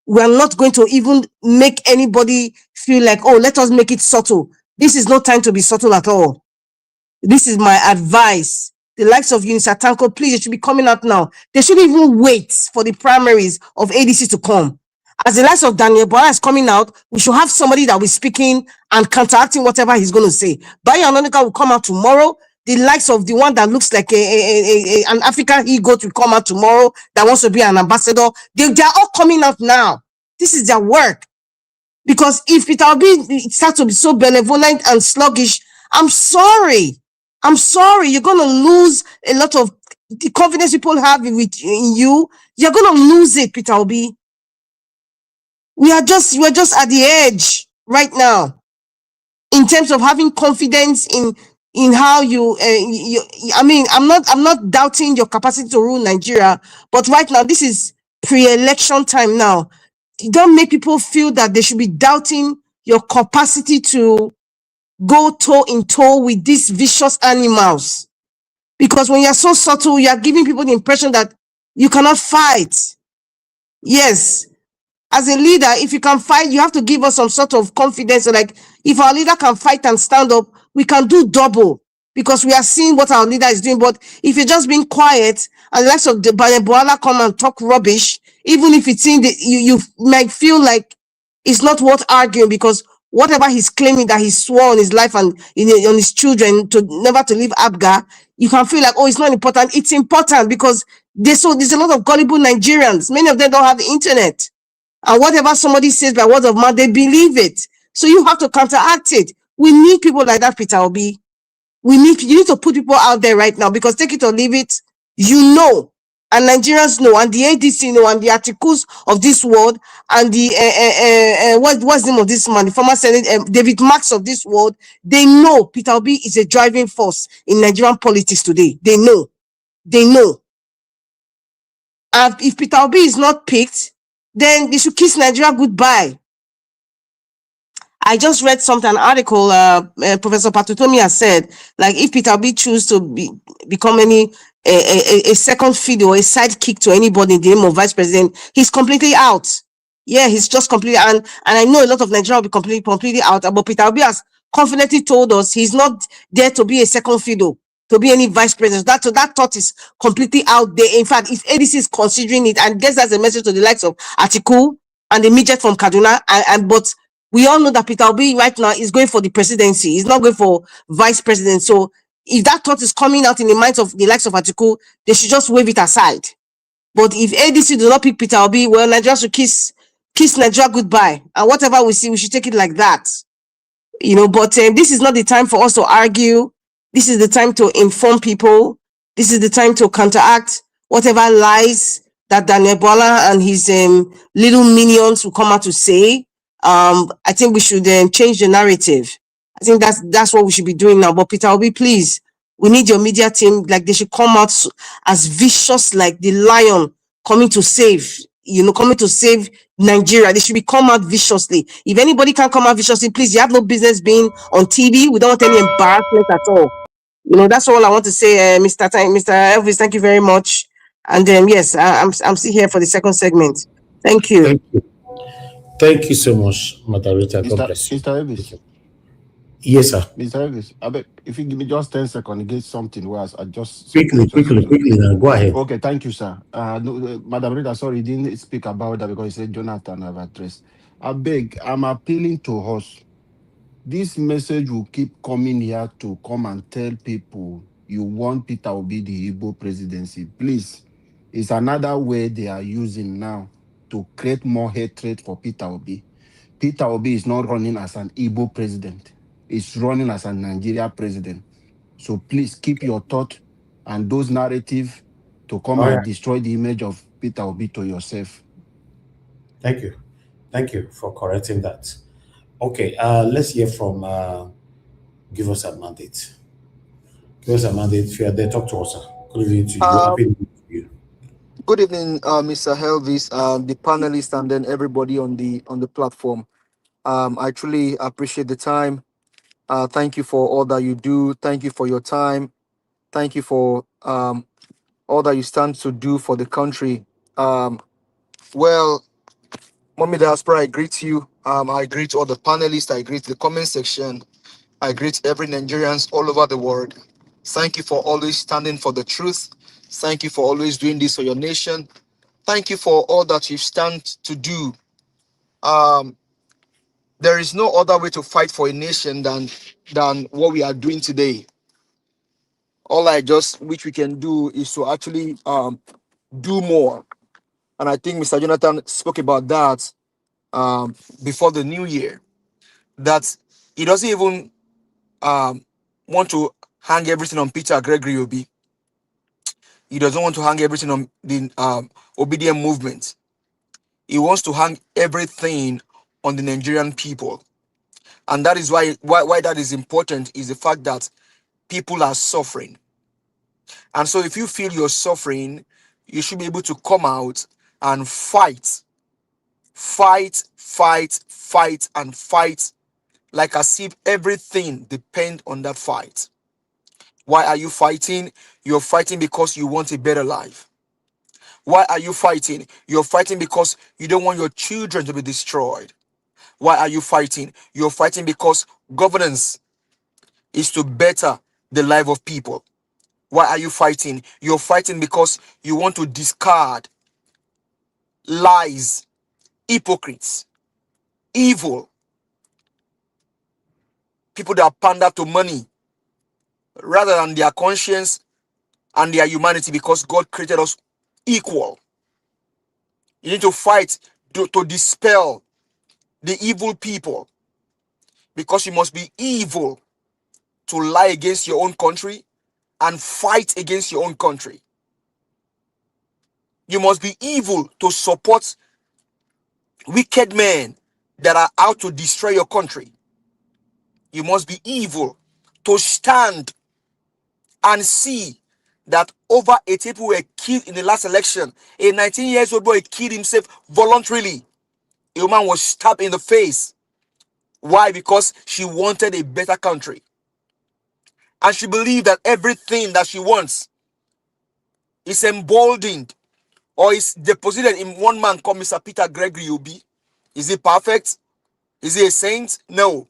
Speaker 6: We are not going to even make anybody feel like, oh, let us make it subtle. This is no time to be subtle at all. This is my advice. The likes of Eunice Atanko, please, they should be coming out now. They shouldn't even wait for the primaries of ADC to come. As the likes of Daniel Bola is coming out, we should have somebody that will be speaking and counteracting whatever he's going to say. Bayo Anonika will come out tomorrow. The likes of the one that looks like an African he-goat will come out tomorrow that wants to be an ambassador. They are all coming out now. This is their work. Because if Peter Obi starts to be so benevolent and sluggish, I'm sorry. You're going to lose a lot of the confidence people have in you. You're going to lose it, Peter Obi. We're just at the edge right now in terms of having confidence in how you I mean, I'm not doubting your capacity to rule Nigeria, but right now this is pre-election time now. Don't make people feel that they should be doubting your capacity to go toe in toe with these vicious animals. Because when you're so subtle, you're giving people the impression that you cannot fight. Yes. As a leader, if you can fight, you have to give us some sort of confidence. Like, if our leader can fight and stand up, we can do double, because we are seeing what our leader is doing. But if you're just being quiet and the likes of the Boala come and talk rubbish, even if it's in the, you might feel like it's not worth arguing, because whatever he's claiming that he swore on his life and on his children to never to leave Abga, you can feel like, oh, it's not important. It's important, because there's a lot of gullible Nigerians. Many of them don't have the internet. And whatever somebody says by word of mouth, they believe it. So you have to counteract it. We need people like that, Peter Obi. You need to put people out there right now, because take it or leave it, you know, and Nigerians know, and the ADC know, and the articles of this world, and the what's the name of this man, the former Senate, David Marks of this world, they know Peter Obi is a driving force in Nigerian politics today. They know. And if Peter Obi is not picked, then they should kiss Nigeria goodbye. I just read an article, Professor Patutomi has said, like, if Peter Obi chooses to become a second fiddle or a sidekick to anybody in the name of vice president, he's completely out. Yeah, he's just completely, and I know a lot of Nigeria will be completely out, but Peter Obi has confidently told us he's not there to be a second fiddle. to be any vice president. So that thought is completely out there. In fact, if ADC is considering it, and guess that's a message to the likes of Atiku and the midget from Kaduna, but we all know that Peter Obi right now is going for the presidency. He's not going for vice president. So if that thought is coming out in the minds of the likes of Atiku, they should just wave it aside. But if ADC do not pick Peter Obi, well, Nigeria should kiss Nigeria goodbye. And whatever we see, we should take it like that. But this is not the time for us to argue. This is the time to inform people. This is the time to counteract whatever lies that Daniel Bola and his little minions will come out to say. I think we should change the narrative. I think that's what we should be doing now. But Peter Obi, please, we need your media team. Like, they should come out as vicious like the lion coming to save Nigeria. They should be come out viciously. If anybody can come out viciously, please, you have no business being on TV. We don't want any embarrassment at all. That's all I want to say, Mr. Elvis. Thank you very much. And yes, I'm still here for the second segment. Thank you.
Speaker 20: Thank you. Thank you so much, Madam Rita. God bless you.
Speaker 18: Mr. Elvis.
Speaker 20: Yes, sir.
Speaker 18: Mr. Elvis, I beg, if you give me just 10 seconds, get something where I just...
Speaker 20: Quickly, now. Go ahead.
Speaker 18: Okay, thank you, sir. No, Madam Rita, sorry, didn't speak about that because he said Jonathan have addressed. I beg, I'm appealing to us. This message will keep coming here to come and tell people you want Peter Obi the Igbo presidency. Please, it's another way they are using now to create more hatred for Peter Obi. Peter Obi is not running as an Igbo president. He's running as a Nigeria president. So please keep your thought and those narratives to come and destroy the image of Peter Obi to yourself.
Speaker 20: Thank you. Thank you for correcting that. Okay, let's hear from Give Us a Mandate. Give Us a Mandate. If you are there, talk to us. Good evening to you. Happy New Year to you.
Speaker 15: Good evening, Mr. Helvis, the panelists, and then everybody on the platform. I truly appreciate the time. Thank you for all that you do. Thank you for your time. Thank you for all that you stand to do for the country. Well, Mommy Diaspora, I greet you. I greet all the panelists. I greet the comment section. I greet every Nigerians all over the world. Thank you for always standing for the truth. Thank you for always doing this for your nation. Thank you for all that you stand to do. There is no other way to fight for a nation than what we are doing today. All I just which we can do is to actually do more. And I think Mr. Jonathan spoke about that before the new year. That he doesn't even want to hang everything on Peter Gregory Obi. He doesn't want to hang everything on the obedient movement. He wants to hang everything on the Nigerian people. And that is why that is important, is the fact that people are suffering. And so if you feel you're suffering, you should be able to come out and fight, and fight, like as if everything depends on that fight. Why are you fighting? You're fighting because you want a better life. Why are you fighting? You're fighting because you don't want your children to be destroyed. Why are you fighting? You're fighting because governance is to better the life of people. Why are you fighting? You're fighting because you want to discard lies, hypocrites, evil, people that pander to money rather than their conscience and their humanity, because God created us equal. You need to fight to dispel the evil people, because you must be evil to lie against your own country and fight against your own country. You must be evil to support wicked men that are out to destroy your country. You must be evil to stand and see that over 80 people were killed in the last election. A 19-year-old boy killed himself voluntarily. A woman was stabbed in the face. Why? Because she wanted a better country. And she believed that everything that she wants is emboldened or is deposited in one man called Mr. Peter Gregory Obi. Is he perfect? Is he a saint? No.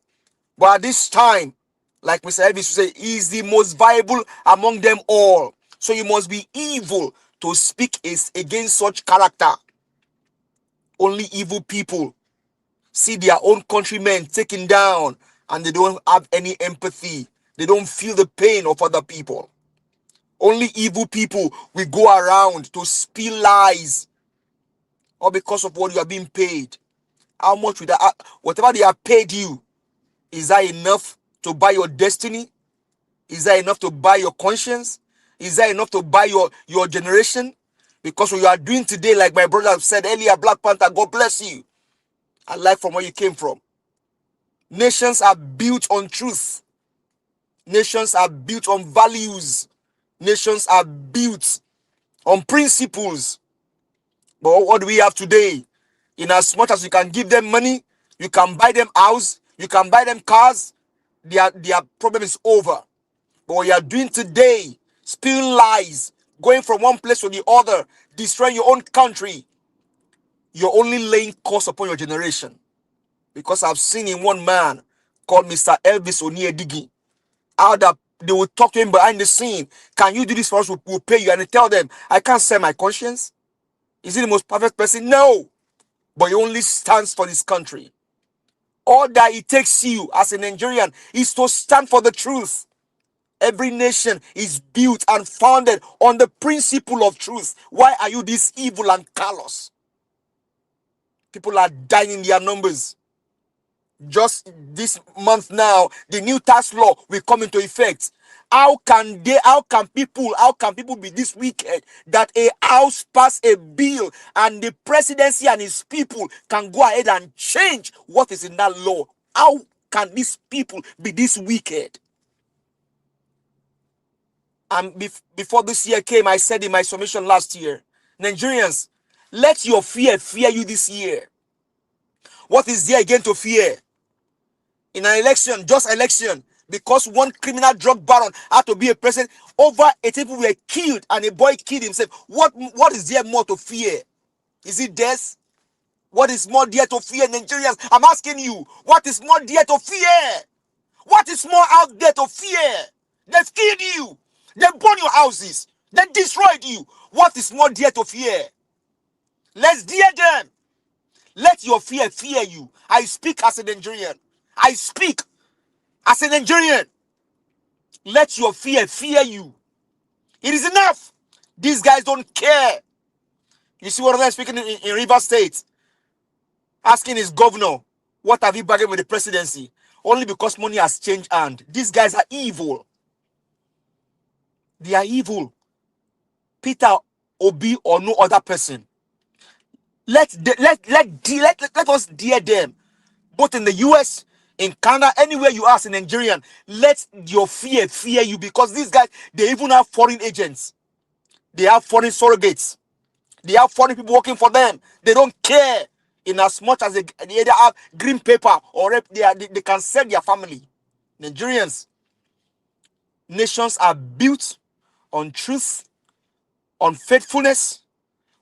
Speaker 15: But at this time, Like Mr. Elvis would say, he is the most viable among them all. So you must be evil to speak against such character. Only evil people see their own countrymen taken down and they don't have any empathy. They don't feel the pain of other people. Only evil people will go around to spill lies, or because of what you are being paid. How much would that, whatever they have paid you, is that enough to buy your destiny? Is that enough to buy your conscience? Is that enough to buy your generation? Because what you are doing today, like my brother said earlier, Black Panther, God bless you. I like from where you came from. Nations are built on truth. Nations are built on values. Nations are built on principles. But what do we have today? In as much as you can give them money, you can buy them house, you can buy them cars, their problem is over. But what you are doing today, spilling lies, going from one place to the other, destroying your own country, you're only laying curse upon your generation. Because I've seen in one man called Mr. Elvis Onyedigi, how that they will talk to him behind the scene. Can you do this for us? We'll pay you. And they tell them, I can't sell my conscience. Is he the most perfect person? No. But he only stands for this country. All that it takes you as a Nigerian is to stand for the truth. Every nation is built and founded on the principle of truth. Why are you this evil and callous? People are dying in their numbers. Just this month now, the new tax law will come into effect. How can people be this wicked that a house pass a bill and the presidency and his people can go ahead and change what is in that law? How can these people be this wicked? And before this year came, I said in my submission last year, Nigerians, let your fear you this year. What is there again to fear? In an election, just election, because one criminal drug baron had to be a president, over 80 people were killed and a boy killed himself. What is there more to fear? Is it death? What is more dear to fear, Nigerians? I'm asking you, what is more dear to fear? What is more out there to fear? They've killed you. They burned your houses. They destroyed you. What is more dear to fear? Let's dear them. Let your fear you. I speak as a Nigerian. I speak as a Nigerian. Let your fear you. It is enough. These guys don't care. You see what I'm speaking in River State? Asking his governor, what have you bargained with the presidency? Only because money has changed hand. These guys are evil. They are evil. Peter Obi or no other person. Let us dear them. Both in the US, in Canada, anywhere you are as a Nigerian, let your fear you, because these guys, they even have foreign agents. They have foreign surrogates. They have foreign people working for them. They don't care in as much as they either have green paper or they can sell their family. Nigerians, nations are built on truth, on faithfulness,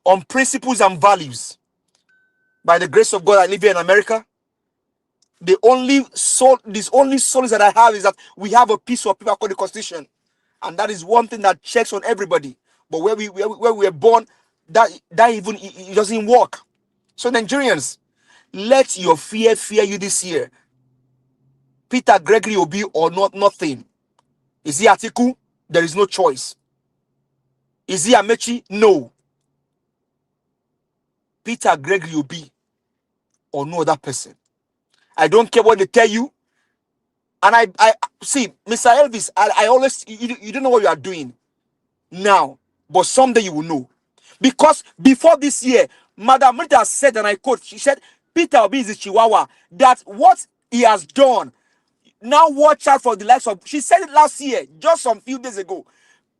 Speaker 15: on principles and values. By the grace of God, I live here in America. The only solace that I have is that we have a piece of paper called the Constitution, and that is one thing that checks on everybody. But where we were born, that even it doesn't work. So Nigerians, let your fear you this year. Peter Gregory Obi or not nothing. Is he Atiku? There is no choice. Is he Amechi? No. Peter Gregory Obi or no other person. I don't care what they tell you. And I see, Mr. Elvis, I always, you don't know what you are doing now, but someday you will know. Because before this year, Madam Rita said, and I quote, she said, Peter Obi is a Chihuahua, that what he has done, now watch out for the likes of, she said it last year, just some few days ago.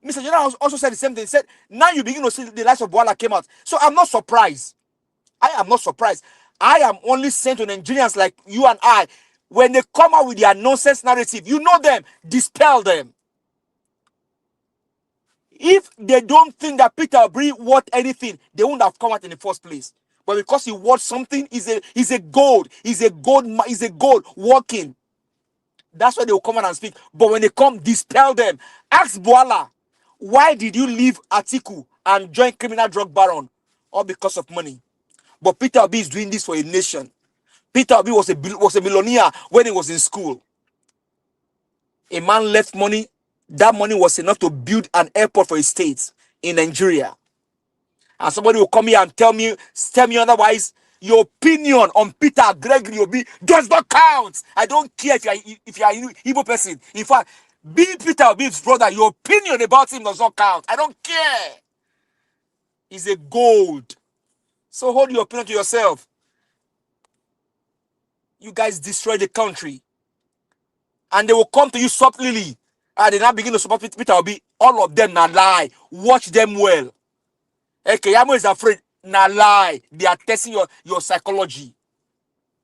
Speaker 15: Mr. General also said the same thing. He said, now you begin to see the likes of Boala came out. So I'm not surprised. I am not surprised. I am only saying to Nigerians like you and I, when they come out with their nonsense narrative, you know them, dispel them. If they don't think that Peter Obi worth anything, they wouldn't have come out in the first place. But because he worth something, he's a gold working. That's why they will come out and speak. But when they come, dispel them. Ask Boala, why did you leave Atiku and join criminal drug baron? All because of money. But Peter Obi is doing this for a nation. Peter Obi was a millionaire when he was in school. A man left money. That money was enough to build an airport for his state in Nigeria. And somebody will come here and tell me otherwise. Your opinion on Peter Gregory Obi does not count. I don't care if you are an Igbo person. In fact, being Peter Obi's brother, your opinion about him does not count. I don't care. He's a gold. So hold your opinion to yourself. You guys destroy the country. And they will come to you softly. And they now begin to support Peter Obi. All of them now lie. Watch them well. Keyamo is afraid. Now lie. They are testing your psychology.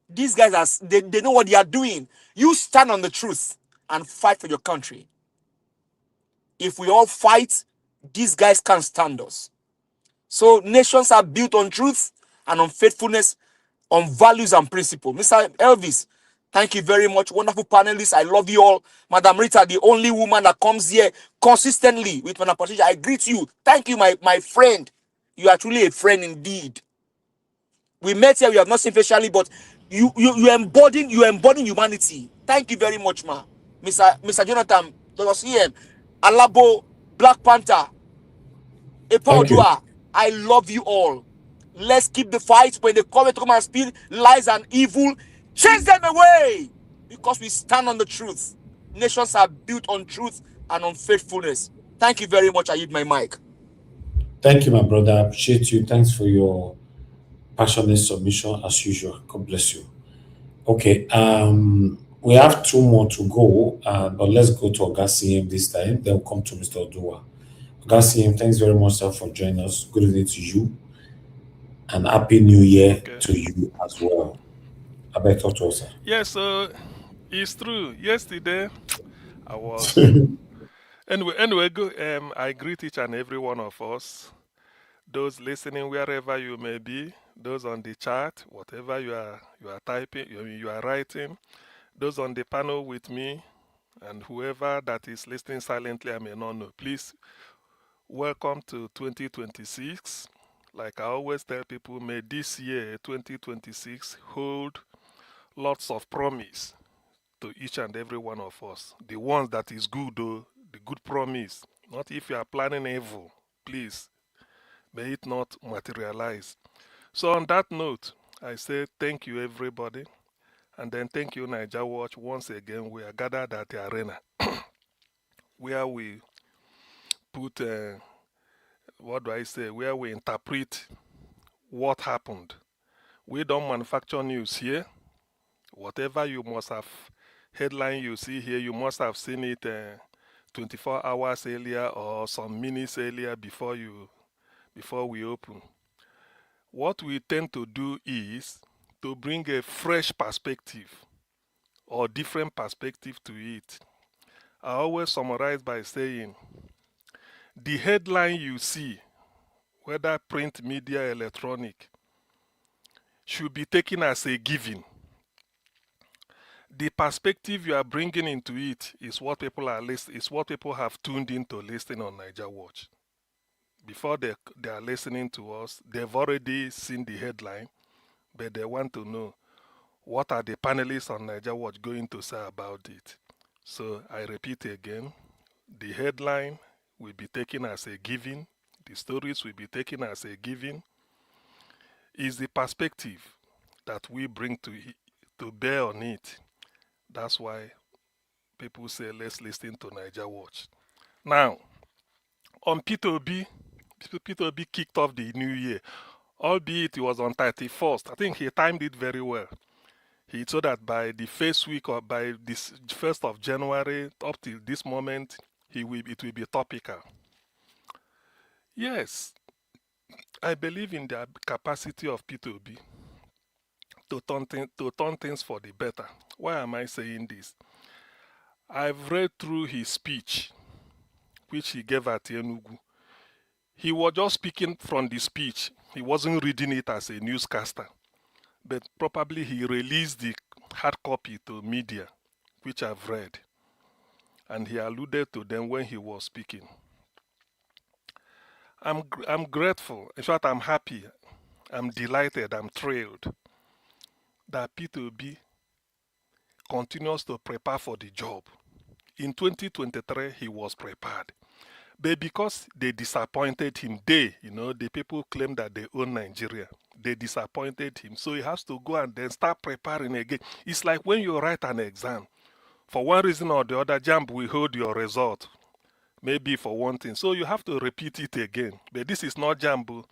Speaker 15: These guys, they know what they are doing. You stand on the truth and fight for your country. If we all fight, these guys can't stand us. So nations are built on truth and on faithfulness, on values and principles. Mr. Elvis, thank you very much. Wonderful panelists. I love you all. Madam Rita, the only woman that comes here consistently with Madam Patricia. I greet you. Thank you, my friend. You are truly a friend indeed. We met here, we have not seen facially, but you embody humanity. Thank you very much, ma. Mr. Jonathan, Dr. CM, Alabo, Black Panther, Epaudua, I love you all. Let's keep the fight. When they come and speak lies and evil, chase them away. Because we stand on the truth. Nations are built on truth and on faithfulness. Thank you very much. I use my mic.
Speaker 20: Thank you, my brother. I appreciate you. Thanks for your passionate submission as usual. God bless you. Okay, we have 2 more to go, but let's go to Oga CM this time. Then we'll come to Mr. Odua. Oga CM, thanks very much, sir, for joining us. Good evening to you, and Happy New Year to you as well. I better talk to us, sir.
Speaker 9: Yes, it's true. Yesterday, I was... Anyway, I greet each and every one of us. Those listening wherever you may be, those on the chat, whatever you are typing, you are writing, those on the panel with me, and whoever that is listening silently, I may not know. Please, welcome to 2026. Like I always tell people, may this year, 2026, hold lots of promise to each and every one of us. The ones that is good, though, the good promise. Not if you are planning evil, please. May it not materialize. So on that note, I say thank you everybody, and then thank you Naija Watch once again. We are gathered at the arena where we put, where we interpret what happened. We don't manufacture news here. Whatever you must have, headline you see here, you must have seen it 24 hours earlier or some minutes earlier before we open. What we tend to do is to bring a fresh perspective or different perspective to it. I always summarize by saying the headline you see, whether print, media, electronic, should be taken as a given. The perspective you are bringing into it is what people have tuned in to listen on Naija Watch. Before they are listening to us, they've already seen the headline, but they want to know what are the panelists on Naija Watch going to say about it. So I repeat again, the headline will be taken as a given, the stories will be taken as a given. Is the perspective that we bring to bear on it. That's why people say let's listen to Naija Watch. Now, on Peter Obi kicked off the new year, albeit it was on 31st. I think he timed it very well. He told that by the first week or by this 1st of January up till this moment, it will be topical. Yes, I believe in the capacity of Peter Obi to turn things for the better. Why am I saying this? I've read through his speech, which he gave at Enugu. He was just speaking from the speech. He wasn't reading it as a newscaster. But probably he released the hard copy to media which I've read. And he alluded to them when he was speaking. I'm grateful. In fact, I'm happy. I'm delighted. I'm thrilled that P2B continues to prepare for the job. In 2023, he was prepared. But because they disappointed him, the people claim that they own Nigeria. They disappointed him. So he has to go and then start preparing again. It's like when you write an exam. For one reason or the other, JAMB will hold your result. Maybe for one thing. So you have to repeat it again. But this is not JAMB.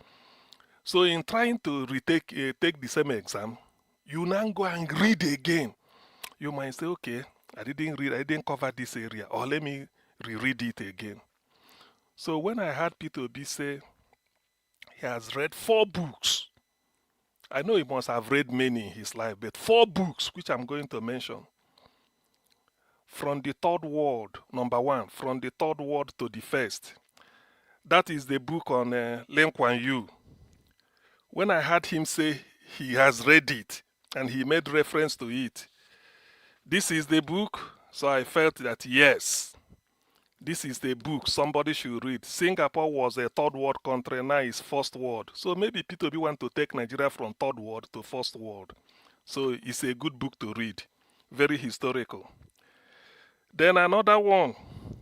Speaker 9: So in trying to take the same exam, you now go and read again. You might say, okay, I didn't cover this area, or let me reread it again. So when I heard P2B say he has read 4 books, I know he must have read many in his life, but 4 books, which I'm going to mention. From the Third World, number 1, From the Third World to the First. That is the book on Len Kuan Yew. When I heard him say he has read it, and he made reference to it, this is the book, so I felt that yes, this is the book somebody should read. Singapore was a third world country, now it's first world. So maybe P2B want to take Nigeria from third world to first world. So it's a good book to read, very historical. Then another one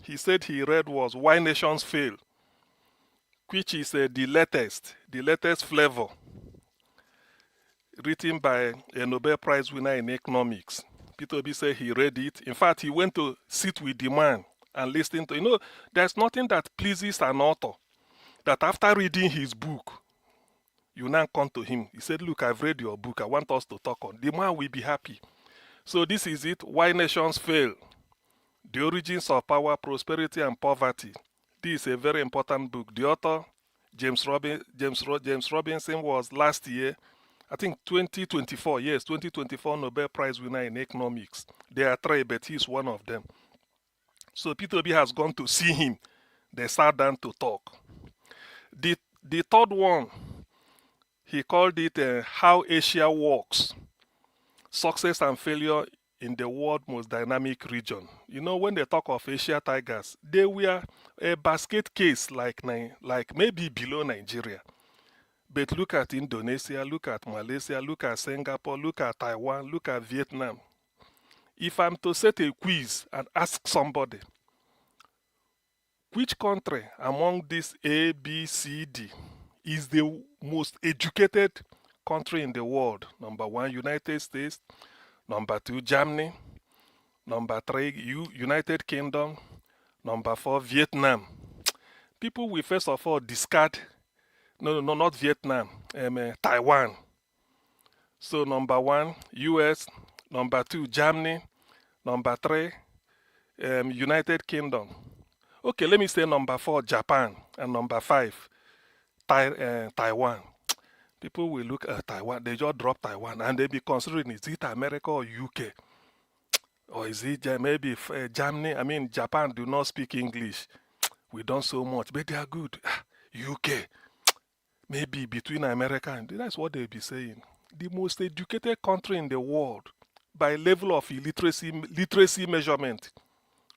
Speaker 9: he said he read was Why Nations Fail, which is the latest flavor, written by a Nobel Prize winner in economics. P2B said he read it. In fact, he went to sit with the man and listen to, there's nothing that pleases an author that after reading his book, you now come to him. He said, look, I've read your book. I want us to talk on. The man will be happy. So this is it. Why Nations Fail. The Origins of Power, Prosperity, and Poverty. This is a very important book. The author, James Robinson, was last year, I think 2024 Nobel Prize winner in economics. There are 3, but he's one of them. So P2B has gone to see him. They sat down to talk. The third one, he called it How Asia Works. Success and Failure in the World's Most Dynamic Region. When they talk of Asia Tigers, they were a basket case like maybe below Nigeria. But look at Indonesia, look at Malaysia, look at Singapore, look at Taiwan, look at Vietnam. If I'm to set a quiz and ask somebody, which country among these A, B, C, D is the most educated country in the world? Number 1, United States. Number 2, Germany. Number 3, United Kingdom. Number 4, Vietnam. People will first of all discard, no, not Vietnam, Taiwan. So number 1, US. Number 2, Germany. Number 3, United Kingdom. Okay, let me say number 4, Japan. And number 5, Taiwan. People will look at Taiwan. They just drop Taiwan. And they be considering, is it America or UK? Or is it maybe Germany? I mean, Japan do not speak English. We don't so much. But they are good. UK. Maybe between America and... That's what they'll be saying. The most educated country in the world by level of literacy measurement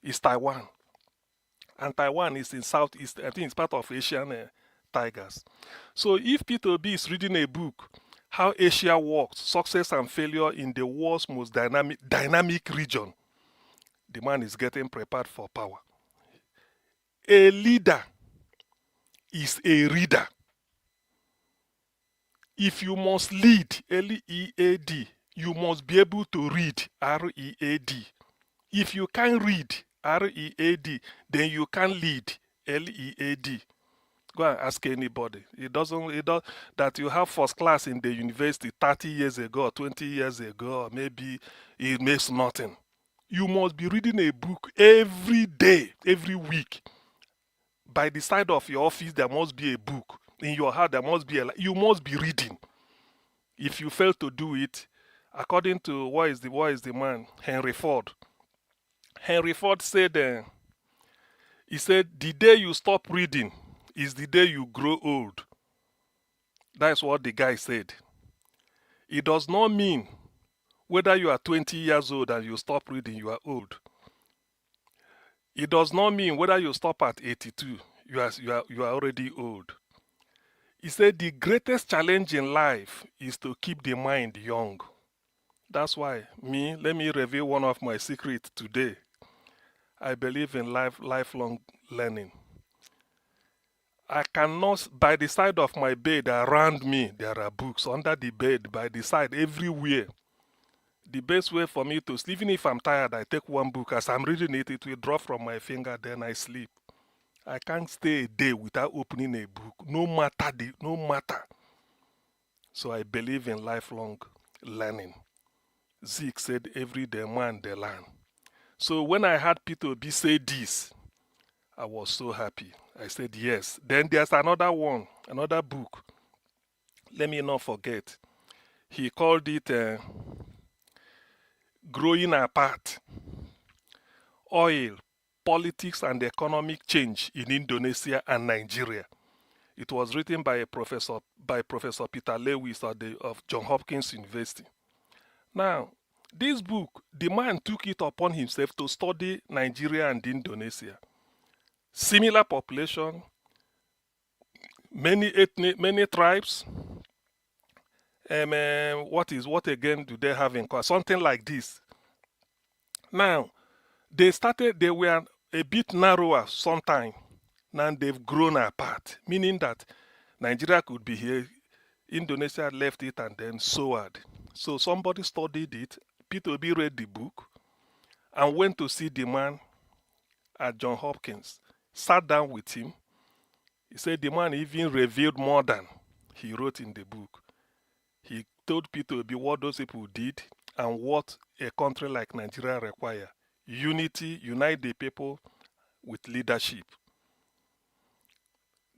Speaker 9: is Taiwan. And Taiwan is in Southeast, I think it's part of Asian Tigers. So if P2B is reading a book, How Asia Works, Success and Failure in the World's Most Dynamic Region, the man is getting prepared for power. A leader is a reader. If you must lead, L-E-A-D, you must be able to read, R-E-A-D. If you can't read, R-E-A-D, then you can't lead, L-E-A-D. Go and ask anybody. It does that you have first class in the university 30 years ago, or 20 years ago, or maybe it makes nothing. You must be reading a book every day, every week. By the side of your office, there must be a book. In your heart, there must be you must be reading. If you fail to do it, according to what is the man, Henry Ford. Henry Ford said, he said, the day you stop reading is the day you grow old. That's what the guy said. It does not mean Whether you are 20 years old and you stop reading, you are old. It does not mean whether you stop at 82, you are already old. He said the greatest challenge in life is to keep the mind young. That's why let me reveal one of my secrets today. I believe in lifelong learning. I cannot, by the side of my bed, around me, there are books. Under the bed, by the side, everywhere. The best way for me to sleep, even if I'm tired, I take one book. As I'm reading it, it will drop from my finger, then I sleep. I can't stay a day without opening a book, no matter. So I believe in lifelong learning. Zeke said, every day man they learn. So when I had Peter B say this, I was so happy. I said yes. Then there's another one, another book. Let me not forget. He called it Growing Apart. Oil, Politics and Economic Change in Indonesia and Nigeria. It was written by Professor Peter Lewis of Johns Hopkins University. Now, this book, the man took it upon himself to study Nigeria and Indonesia. Similar population, many tribes. What again do they have in common? Something like this. Now, they were a bit narrower sometime. Now they've grown apart, meaning that Nigeria could be here, Indonesia left it and then soared. So somebody studied it, Peter B read the book, and went to see the man at Johns Hopkins, sat down with him. He said the man even revealed more than he wrote in the book. He told Peter B what those people did and what a country like Nigeria requires. Unity, unite the people with leadership.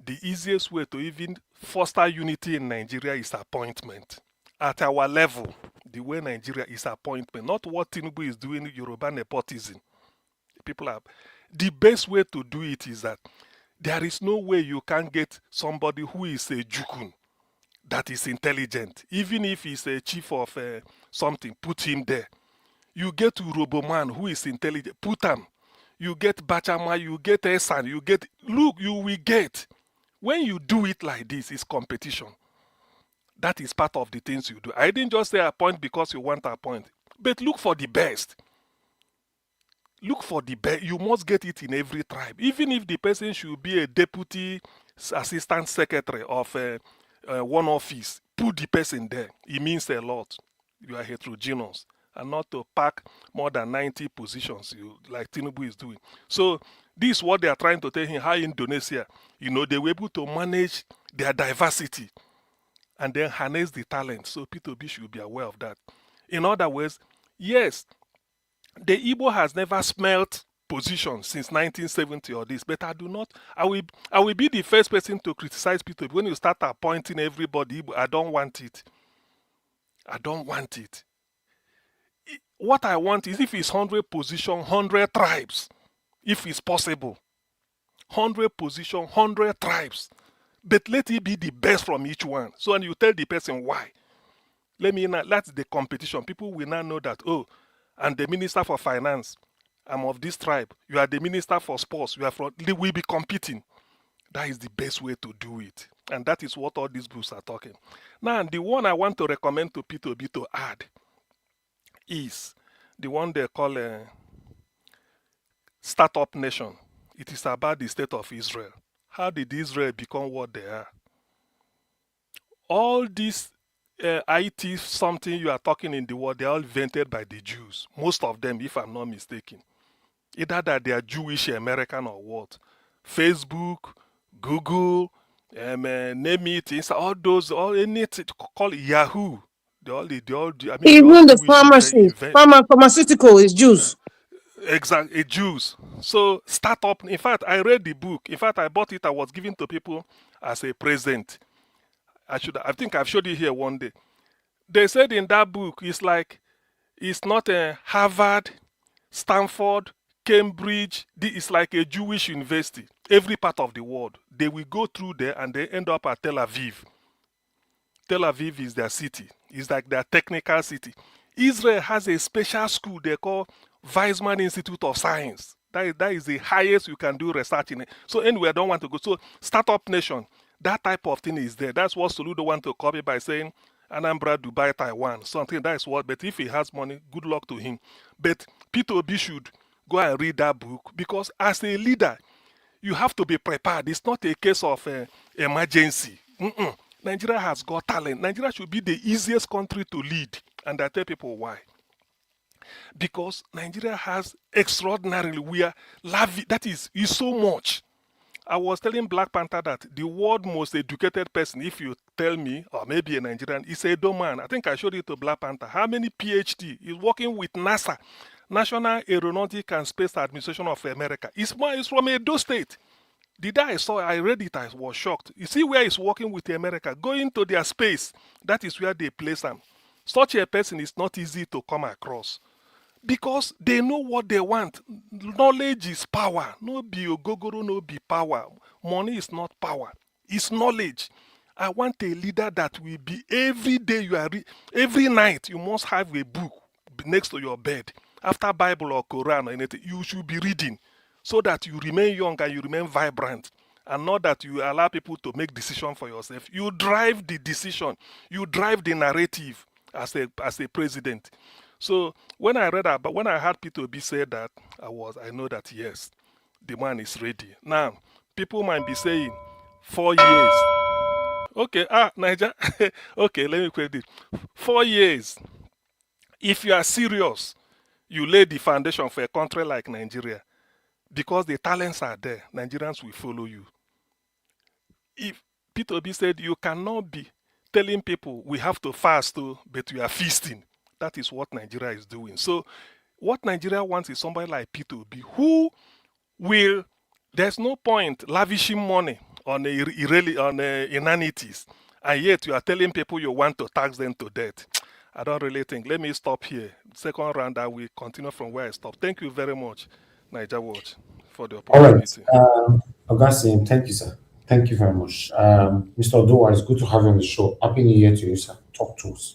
Speaker 9: The easiest way to even foster unity in Nigeria is appointment. At our level, the way Nigeria is appointment, not what Tinubu is doing, Yoruba nepotism. The best way to do it is that there is no way you can get somebody who is a jukun, that is intelligent. Even if he's a chief of something, put him there. You get to Roboman who is intelligent, put him. You get Bachama, you get Esan, you will get. When you do it like this, it's competition. That is part of the things you do. I didn't just say appoint because you want to appoint, but look for the best. Look for the best. You must get it in every tribe. Even if the person should be a deputy assistant secretary of one office, put the person there. It means a lot. You are heterogeneous. And not to pack more than 90 positions like Tinubu is doing. So this is what they are trying to tell him, how Indonesia, they were able to manage their diversity and then harness the talent. So P2B should be aware of that. In other words, yes, the Igbo has never smelt position since 1970 or this, but I will be the first person to criticize P2B. When you start appointing everybody, I don't want it. I don't want it. What I want is if it's 100 position, 100 tribes, if it's possible. 100 position, 100 tribes. But let it be the best from each one. So when you tell the person why, that's the competition. People will now know that, oh, I'm the minister for finance. I'm of this tribe. You are the minister for sports. They will be competing. That is the best way to do it. And that is what all these books are talking. Now, the one I want to recommend to P2B to add is the one they call a Startup Nation. It is about the state of Israel. How did Israel become what they are? All these IT something you are talking in the world, they are all invented by the Jews. Most of them, if I'm not mistaken. Either that they are Jewish, American, or what. Facebook, Google, name it, anything, call it Yahoo.
Speaker 6: Even the pharmaceutical is Jews.
Speaker 9: Exactly, Jews. So startup. In fact, I read the book. In fact, I bought it. I was giving to people as a present. I think I've showed you here one day. They said in that book, it's not a Harvard, Stanford, Cambridge. It's like a Jewish university. Every part of the world, they will go through there and they end up at Tel Aviv. Tel Aviv is their city. It's like their technical city. Israel has a special school they call Weizmann Institute of Science. That is the highest you can do research in it. So anyway, I don't want to go. So startup nation, that type of thing is there. That's what Soludo want to copy by saying Anambra, Dubai, Taiwan, something. That is what. But if he has money, good luck to him. But Peter Obi should go and read that book, because as a leader, you have to be prepared. It's not a case of emergency. Nigeria has got talent. Nigeria should be the easiest country to lead. And I tell people why. Because Nigeria has extraordinarily, that is so much. I was telling Black Panther that the world most educated person, if you tell me, or maybe a Nigerian, is a Edo man. I think I showed it to Black Panther. How many PhD? He's working with NASA, National Aeronautic and Space Administration of America. He's from Edo State. The day I read it, I was shocked. You see where he's working with America, going to their space. That is where they place him. Such a person is not easy to come across, because they know what they want. Knowledge is power. No be ogogoro, no be power. Money is not power. It's knowledge. I want a leader that will be every day every night you must have a book next to your bed. After Bible or Quran or anything, you should be reading, so that you remain young and you remain vibrant, and not that you allow people to make decisions for yourself. You drive the decision. You drive the narrative as a president. So when I heard Peter Obi say that, I know that yes, the man is ready. Now, people might be saying 4 years. Okay, Niger. Okay, let me quote it. 4 years. If you are serious, you lay the foundation for a country like Nigeria, because the talents are there. Nigerians will follow you. If Peter Obi said you cannot be telling people we have to fast, but we are feasting. That is what Nigeria is doing. So what Nigeria wants is somebody like Peter Obi who will, there's no point lavishing money on inanities, and yet you are telling people you want to tax them to death. I don't really think. Let me stop here. Second round, I will continue from where I stopped. Thank you very much, Niger Watch, for the opportunity.
Speaker 12: All right. Augustine, thank you, sir. Thank you very much. Mr. Odowa, it's good to have you on the show. Happy New Year to you, sir. Talk to us.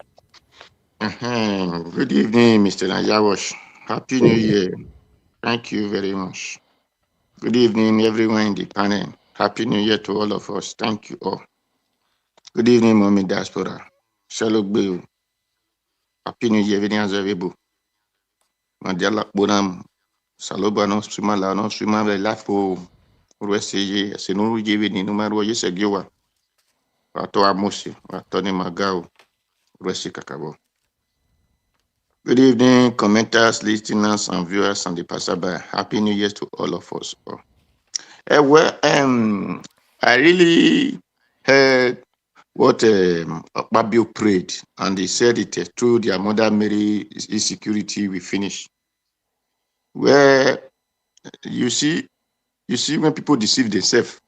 Speaker 8: Good evening, Mr. Najawash. Happy New Year. Thank you very much. Good evening, everyone in the panel. Happy New Year to all of us. Thank you all. Good evening, Mommy Diaspora. Shalom. Happy New Year, Venezuela. Mandela Bonam. Saloba no swimmer la no swimmer the life for Rweseye. Senuru Jivini, no matter what you say, Giwa. Wato Amosi, Watoni Magao, Rwesi Kakabo. Good evening, commenters, listeners, and viewers, and the passerby. Happy New Year to all of us. I really heard what Babio prayed, and they said it through their Mother Mary insecurity we finish. Where you see when people deceive themselves,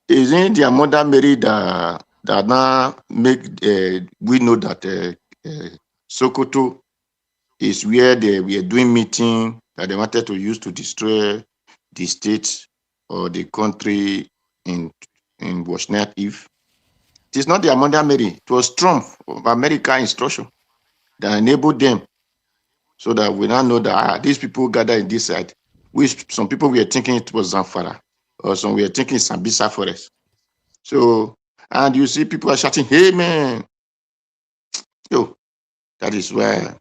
Speaker 8: isn't their Mother Mary that now make we know that Sokoto is where they were doing meeting that they wanted to use to destroy the state or the country in Bosnia. If it is not their Mother Mary, it was Trump of America instruction that enabled them, so that we now know that these people gather in this side. Some people were thinking it was Zamfara, or some were thinking Sambisa Forest. So, and you see people are shouting, "Hey man!" Yo, that is where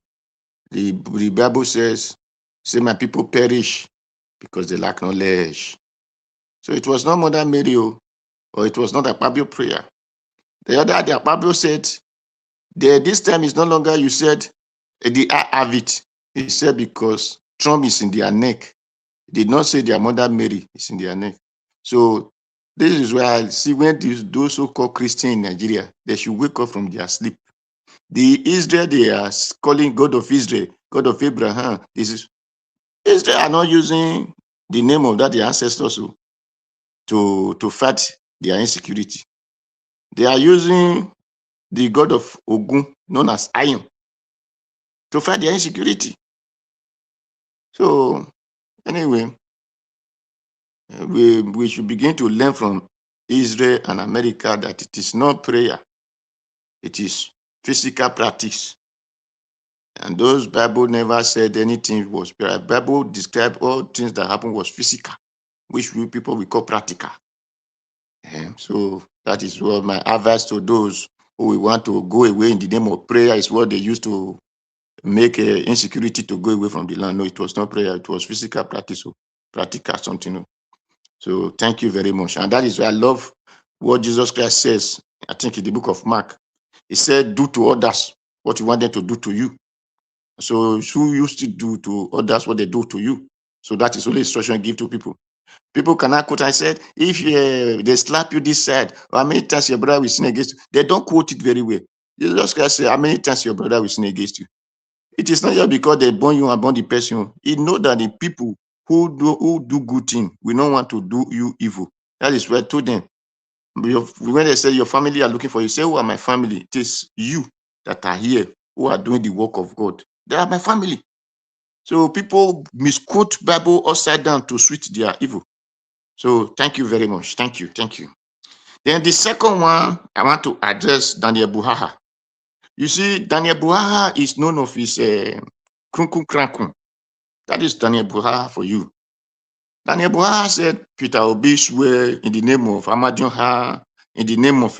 Speaker 8: the Bible says, "Say my people perish because they lack knowledge." So it was not Mother Mary, or it was not a Pablo prayer. The other day, Pablo said, this time is no longer, you said, the I have it. He said, because Trump is in their neck. He did not say their Mother Mary is in their neck. So this is where I see when those so-called Christians in Nigeria, they should wake up from their sleep. The Israel, they are calling God of Israel, God of Abraham. Israel are not using the name of that their ancestors to fight their insecurity. They are using the God of Ogun, known as Iron, to fight their insecurity. So anyway, we should begin to learn from Israel and America that it is not prayer, it is physical practice. And those Bible never said anything was spiritual. Bible described all things that happened was physical, which we people we call practical. So that is what my advice to those who we want to go away in the name of prayer is what they used to make insecurity to go away from the land. No, it was not prayer, it was physical practice, practical something. So thank you very much. And that is why I love what Jesus Christ says, I think in the book of Mark. He said, do to others what you want them to do to you. So who used to do to others what they do to you? So that is only instruction I give to people. People cannot quote. I said, if they slap you this side, or how many times your brother will sin against you, they don't quote it very well. Jesus Christ said, how many times your brother will sin against you? It is not just because they born you and born the person. He know that the people who do good thing will not want to do you evil. That is why I told them. When they say your family are looking for you, say, who are my family? It is you that are here who are doing the work of God. They are my family. So people misquote Bible upside down to suit their evil. So thank you very much. Thank you. Thank you. Then the second one, I want to address Daniel Buhaha. You see, Daniel Buhaha is known of his Krunkun Krankun. That is Daniel Buhaha for you. Daniel Buhaha said Peter Obi swear in the name of Amadionha, in the name of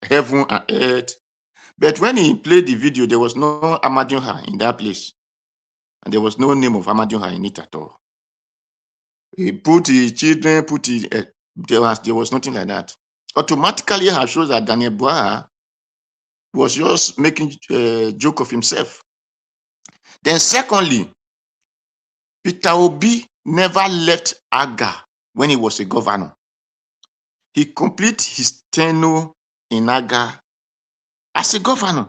Speaker 8: heaven and earth. But when he played the video, there was no Amadionha in that place. And there was no name of Amadionha in it at all. He put his children, there was nothing like that. Automatically, it shows that Daniel Buhaha was just making a joke of himself. Then secondly, Peter Obi never left Aga when he was a governor. He completed his tenure in Aga as a governor.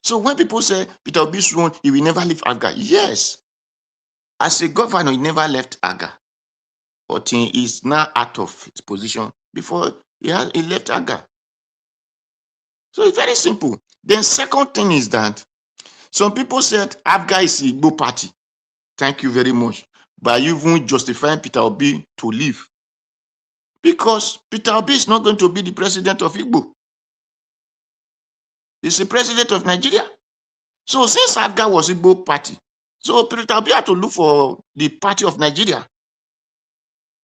Speaker 8: So when people say Peter Obi sworn he will never leave Aga, yes, as a governor he never left Aga, but he is now out of his position before he left Aga. So it's very simple. Then second thing is that some people said Aga is a Igbo party. Thank you very much. By even justifying Peter Obi to leave. Because Peter Obi is not going to be the president of Igbo. He's the president of Nigeria. So since Aga was Igbo party, so Peter Obi had to look for the party of Nigeria.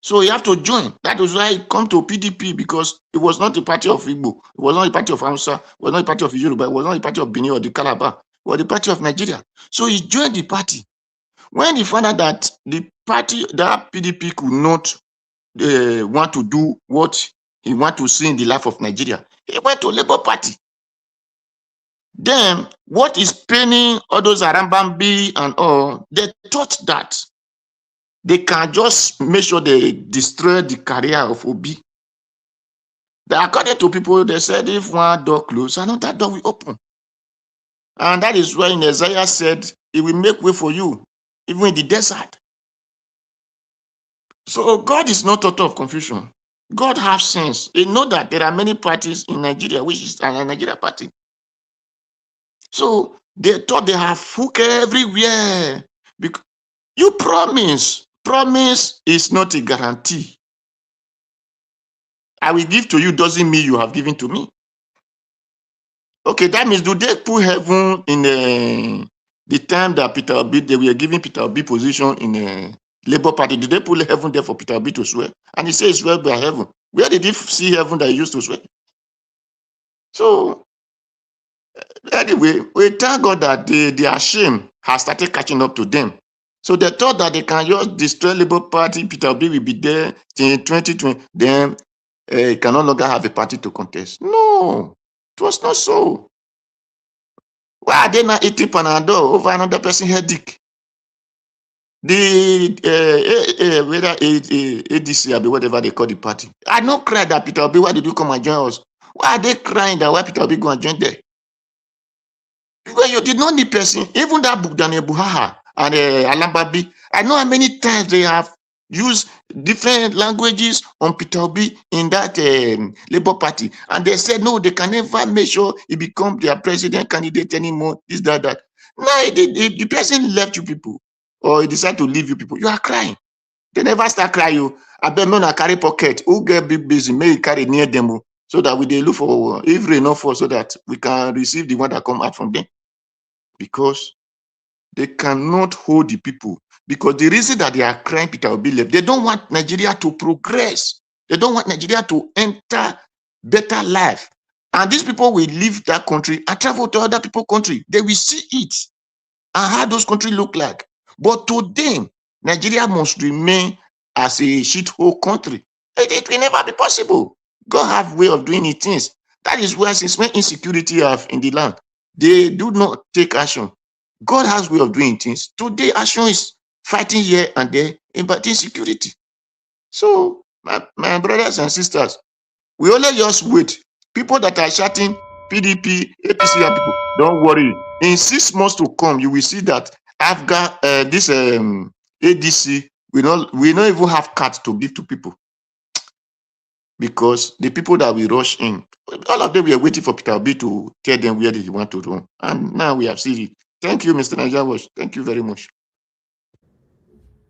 Speaker 8: So he have to join. That was why he come to PDP, because it was not the party of Igbo. It was not the party of Hausa. It was not the party of Yoruba. It was not the party of Benin or the Calabar. It was the party of Nigeria. So he joined the party. When he found out that the party, that PDP could not want to do what he want to see in the life of Nigeria, he went to Labour Party. Then what is paining all those Arambambi and all, they thought that they can just make sure they destroy the career of Obi. But according to people, they said if one door closes, another door will open. And that is why in Isaiah said, it will make way for you, even in the desert. So God is not author of confusion. God has sense. He knows that there are many parties in Nigeria, which is a Nigeria party. So they thought they have hook everywhere. Because you promise. Promise is not a guarantee. I will give to you doesn't mean you have given to me. Okay, that means do they put heaven in the time that Peter Obi, they were giving Peter Obi position in a Labour Party? Did they put heaven there for Peter Obi to swear? And he says swear by heaven. Where did he see heaven that he used to swear? So anyway, we thank God that their shame has started catching up to them. So they thought that they can just destroy Labour Party. Peter Obi will be there till 2020. Then he can no longer have a party to contest. No, it was not so. Why are they not eating Panadol over another person's headache? The whether ADC or whatever they call the party. I don't cry that Peter Obi, why did you come and join us? Why are they crying that why Peter Obi go and join there? Because you did not need person. Even that book, Daniel Buhaha and Alambabi, I know how many times they have used different languages on Peter Obi in that Labour Party. And they said, no, they can never make sure he become their president candidate anymore, this, that. Now, the person left you people, or he decided to leave you people, you are crying. They never start crying. I bet no na carry pocket. Who get big busy, may carry near them, so that we they look for if rain not fall, so that we can receive the one that come out from them. because they cannot hold the people. Because the reason that they are crying Peter Obi left, they don't want Nigeria to progress. They don't want Nigeria to enter better life. And these people will leave that country and travel to other people's country. They will see it and how those countries look like. But to them, Nigeria must remain as a shithole country. It will never be possible. God have way of doing it things. That is why since when insecurity have in the land, they do not take action. God has way of doing things. Today, action is fighting here and there about insecurity. So, my brothers and sisters, we only just wait. People that are shouting PDP, APC, and people, don't worry. In 6 months to come, you will see that this ADC, we don't even have cards to give to people. Because the people that we rush in, all of them were waiting for Peter Obi to tell them where they want to run. And now we have seen it. Thank you, Mr. Najawash. Thank you very much.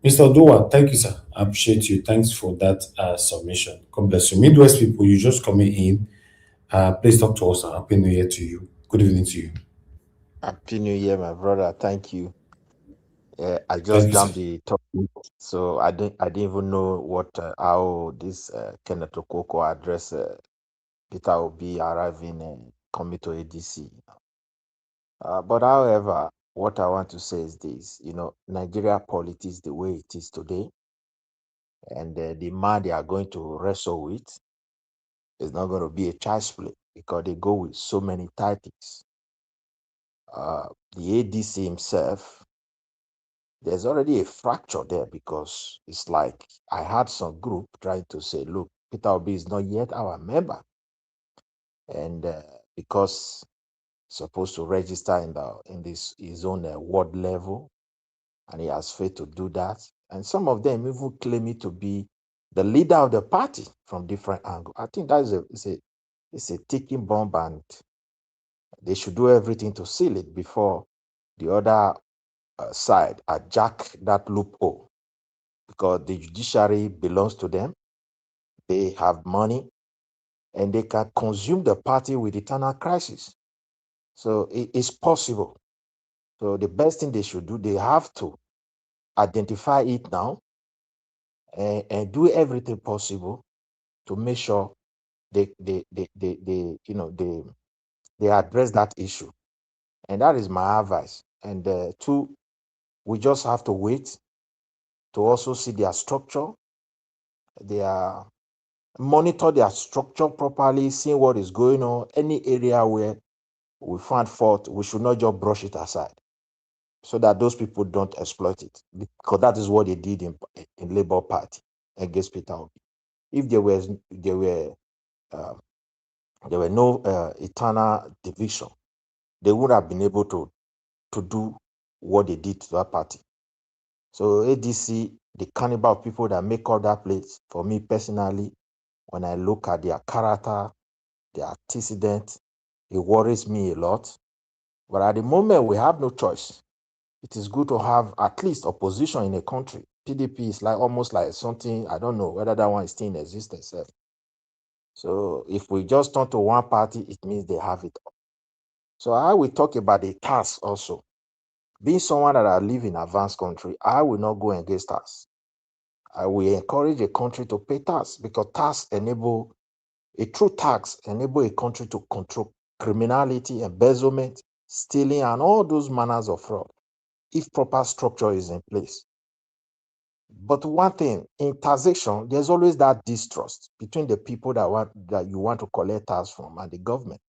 Speaker 12: Mr. Odowa, thank you, sir. I appreciate you. Thanks for that submission. God bless you. Midwest people, you just coming in. Please talk to us. Happy New Year to you. Good evening to you.
Speaker 10: Happy New Year, my brother. Thank you. I just jumped the topic, so I didn't even know what how this Kenneth Okonkwo address Peter Obi arriving and coming to ADC. But however, what I want to say is this: Nigeria politics the way it is today, and the man they are going to wrestle with is not going to be a child's play because they go with so many tactics. The ADC himself, there's already a fracture there because it's like I had some group trying to say, look, Peter Obi is not yet our member. And because supposed to register in his own ward level, and he has failed to do that. And some of them even claim it to be the leader of the party from different angles. I think that is a ticking bomb, and they should do everything to seal it before the other side jack that loophole, because the judiciary belongs to them. They have money and they can consume the party with eternal crisis. So it's possible. So the best thing they should do, they have to identify it now and do everything possible to make sure they address that issue. And that is my advice. And two, we just have to wait to also see their structure, monitor their structure properly, seeing what is going on. Any area where we find fault, we should not just brush it aside so that those people don't exploit it, because that is what they did in Labour Party against Peter Obi. If there were no eternal division, they would have been able to do what they did to that party. So ADC, the cannibal of people that make up that place, for me personally, when I look at their character, their antecedent, it worries me a lot. But at the moment, we have no choice. It is good to have at least opposition in a country. PDP is almost like something, I don't know whether that one is still in existence. So if we just turn to one party, it means they have it all. So I will talk about the tax also. Being someone that I live in advanced country, I will not go against tax. I will encourage a country to pay tax, because a true tax enable a country to control criminality, embezzlement, stealing, and all those manners of fraud, if proper structure is in place. But one thing, in taxation, there's always that distrust between the people that you want to collect tax from and the government.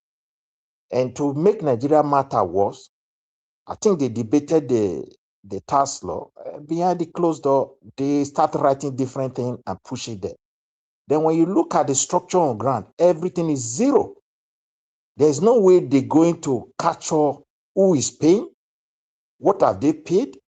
Speaker 10: And to make Nigeria matter worse, I think they debated the tax law. Behind the closed door, they start writing different things and push it there. Then when you look at the structure on ground, everything is zero. There's no way they're going to capture who is paying, what have they paid,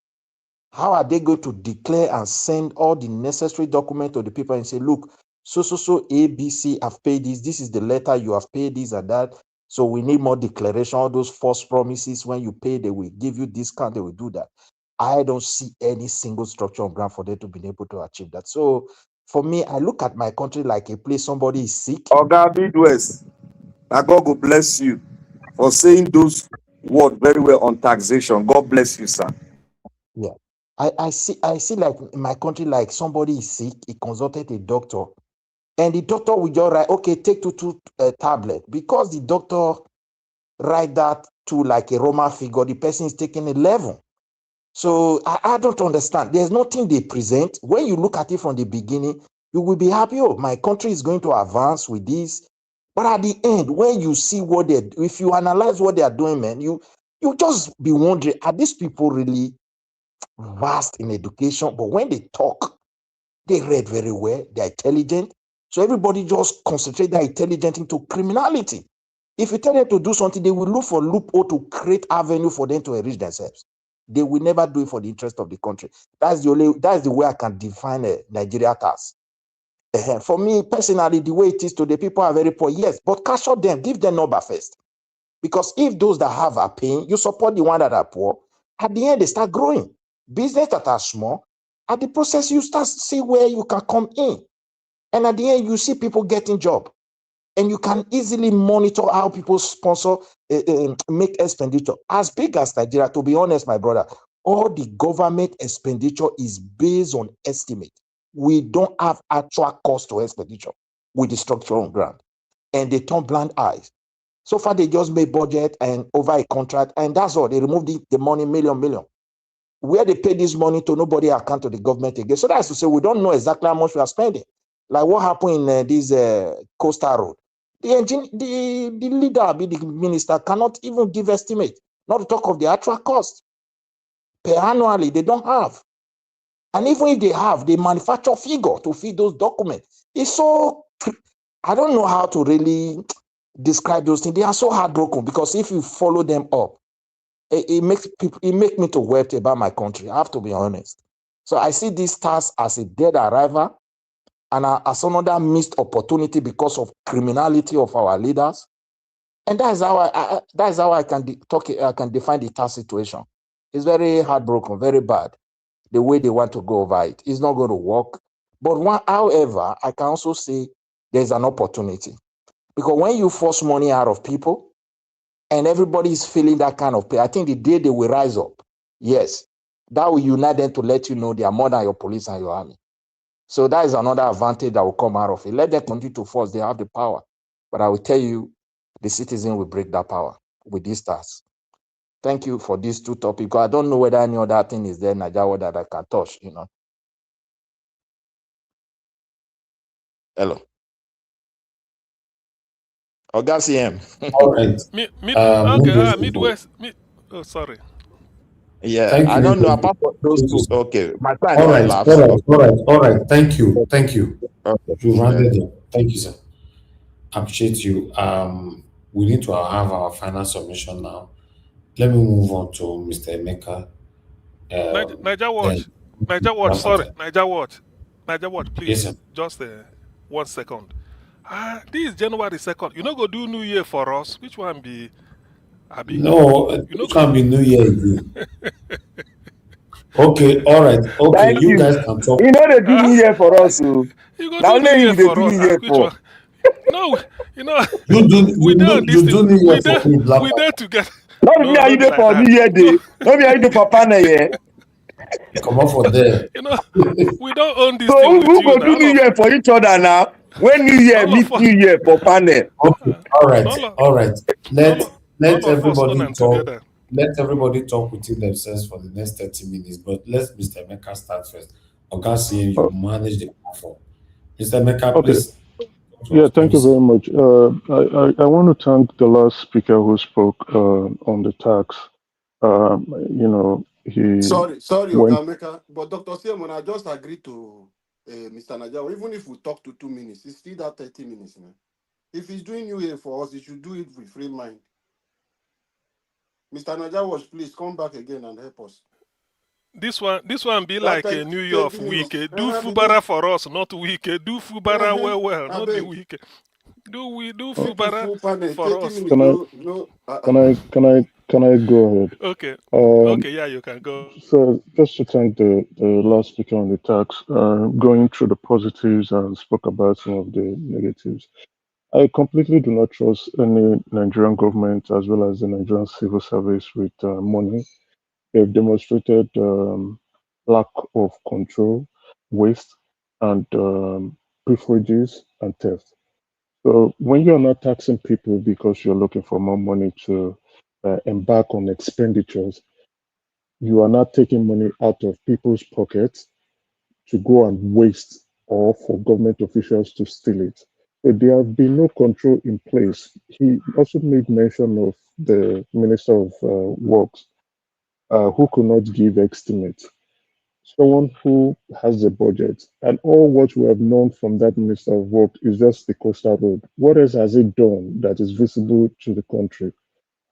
Speaker 10: how are they going to declare and send all the necessary documents to the people and say, look, so ABC have paid this, this is the letter, you have paid this and that, so we need more declaration, all those false promises, when you pay, they will give you discount, they will do that. I don't see any single structure on ground for them to be able to achieve that. So for me, I look at my country like a place somebody is sick.
Speaker 19: Oga Midwest, now God will bless you for saying those word very well on taxation. God bless you, sir.
Speaker 10: Yeah. I see like in my country, like somebody is sick, he consulted a doctor, and the doctor will just write, okay, take two tablet. Because the doctor write that to like a Roman figure, the person is taking 11. So I don't understand. There's nothing they present. When you look at it from the beginning, you will be happy, oh, my country is going to advance with this. But at the end, when you see what they, if you analyze what they are doing, man, you just be wondering, are these people really vast in education? But when they talk, they read very well, they're intelligent. So everybody just concentrate their intelligence into criminality. If you tell them to do something, they will look for loophole to create avenue for them to enrich themselves. They will never do it for the interest of the country. That's the way I can define Nigeria task. For me personally, the way it is today, people are very poor, yes, but cash out them, give them number first. Because if those that have are paying, you support the one that are poor, at the end they start growing. Business that are small, at the process you start see where you can come in. And at the end you see people getting job. And you can easily monitor how people sponsor, make expenditure. As big as Nigeria, to be honest, my brother, all the government expenditure is based on estimate. We don't have actual cost to expenditure with the structure on ground. And they turn blind eyes. So far, they just made budget and over a contract, and that's all. They removed the money, million. Where they pay this money to, nobody account to the government again. So that's to say, we don't know exactly how much we are spending. Like what happened in this coastal road. The leader, the minister, cannot even give estimate, not to talk of the actual cost. Per annually, they don't have. And even if they have, they manufacture figure to feed those documents. It's so, I don't know how to really describe those things. They are so heartbroken because if you follow them up, it makes me to wept about my country. I have to be honest. So I see this task as a dead arrival and as another missed opportunity because of criminality of our leaders. And that is how I can define the task situation. It's very heartbroken, very bad. The way they want to go over it. It's not going to work. But however, I can also say there's an opportunity. Because when you force money out of people and everybody is feeling that kind of pay, I think the day they will rise up, yes, that will unite them to let you know they are more than your police and your army. So that is another advantage that will come out of it. Let them continue to force, they have the power. But I will tell you, the citizen will break that power with these tasks. Thank you for these two topics. Because I don't know whether any other thing is there in Nigeria that I can touch, Hello. Oga CM.
Speaker 12: All right.
Speaker 9: Midwest. Oh, sorry.
Speaker 10: Yeah,
Speaker 12: Thank
Speaker 10: I
Speaker 12: you.
Speaker 10: don't know apart from those two. Okay, my time
Speaker 12: All
Speaker 10: don't
Speaker 12: right.
Speaker 10: elapse.
Speaker 12: All right. Thank you.
Speaker 10: Okay.
Speaker 12: You rounded up. Thank you, sir. Appreciate you. We need to have our final submission now. Let me move on to Mr. Emeka.
Speaker 9: Niger Watch. Niger Watch,
Speaker 12: Yes,
Speaker 9: please.
Speaker 12: sir.
Speaker 9: Just 1 second. This is January 2nd. You know, go do New Year for us. Which one be? Abi?
Speaker 12: No, it can be New Year again. Okay, all right. Okay,
Speaker 19: Thank
Speaker 12: you
Speaker 19: you.
Speaker 12: guys can talk.
Speaker 19: You know they do New Year for us, so
Speaker 9: You go
Speaker 19: now
Speaker 9: do New
Speaker 19: only
Speaker 9: Year
Speaker 19: you they
Speaker 9: for
Speaker 19: do
Speaker 9: us.
Speaker 19: New Year
Speaker 9: Which
Speaker 19: for.
Speaker 9: one? No, you know,
Speaker 12: You
Speaker 9: we done this
Speaker 12: do
Speaker 9: thing.
Speaker 12: New Year
Speaker 9: We
Speaker 12: for
Speaker 9: there.
Speaker 12: me, Black.
Speaker 9: We there together.
Speaker 19: Not me
Speaker 9: No,
Speaker 19: and
Speaker 9: no
Speaker 19: you
Speaker 9: be
Speaker 19: there
Speaker 9: like
Speaker 19: for
Speaker 9: that.
Speaker 19: New Year
Speaker 9: No,
Speaker 19: Day. Not me and you there for Pana yeah.
Speaker 12: Come on for there.
Speaker 9: you know, we don't own this
Speaker 19: So
Speaker 9: thing with
Speaker 19: who
Speaker 9: you
Speaker 19: go do
Speaker 9: now.
Speaker 19: New Year for each other now? When New Year
Speaker 9: All of
Speaker 19: meet
Speaker 9: us,
Speaker 19: New Year for panel.
Speaker 12: Okay, all right,
Speaker 9: all of,
Speaker 12: all right. Let
Speaker 9: all of us own
Speaker 12: everybody
Speaker 9: them
Speaker 12: talk.
Speaker 9: together.
Speaker 12: Let everybody talk within themselves for the next 30 minutes. But let's Mr. Emeka start first. Oga saying you manage the platform. Mr. Emeka,
Speaker 16: Okay.
Speaker 12: please.
Speaker 16: Yeah,
Speaker 12: Let
Speaker 16: thank
Speaker 12: me
Speaker 16: you
Speaker 12: see.
Speaker 16: very much. I want to thank the last speaker who spoke on the tax. He
Speaker 21: Sorry,
Speaker 16: went.
Speaker 21: Ogameka, but Dr. Simon, I just agreed to Mr. Najawa. Even if we talk to 2 minutes, it's still that 30 minutes, man. If he's doing New Year for us, he should do it with free mind. Mr. Najawa, please come back again and help us.
Speaker 9: This one be
Speaker 21: That
Speaker 9: like a New Year
Speaker 21: 30
Speaker 9: of week.
Speaker 21: minutes.
Speaker 9: Do Fubara for us, not week. Do Fubara well,
Speaker 21: I
Speaker 9: not the
Speaker 21: beg.
Speaker 9: week. Do
Speaker 21: Take a
Speaker 9: Fubara
Speaker 21: full panel,
Speaker 9: for
Speaker 21: 30
Speaker 9: us.
Speaker 21: minutes.
Speaker 16: Can I
Speaker 21: No.
Speaker 16: can I go ahead?
Speaker 9: Okay.
Speaker 16: Um,
Speaker 9: Okay, yeah, you can go.
Speaker 16: so just to thank the last speaker on the tax, going through the positives and spoke about some of the negatives. I completely do not trust any Nigerian government as well as the Nigerian civil service with money. They've demonstrated lack of control, waste, and privileges and theft. So when you're not taxing people because you're looking for more money to embark on expenditures, you are not taking money out of people's pockets to go and waste or for government officials to steal it. So there have been no control in place. He also made mention of the Minister of Works, who could not give estimates. Someone who has the budget, and all what we have known from that Minister of Work is just the coastal road. What else has it done that is visible to the country?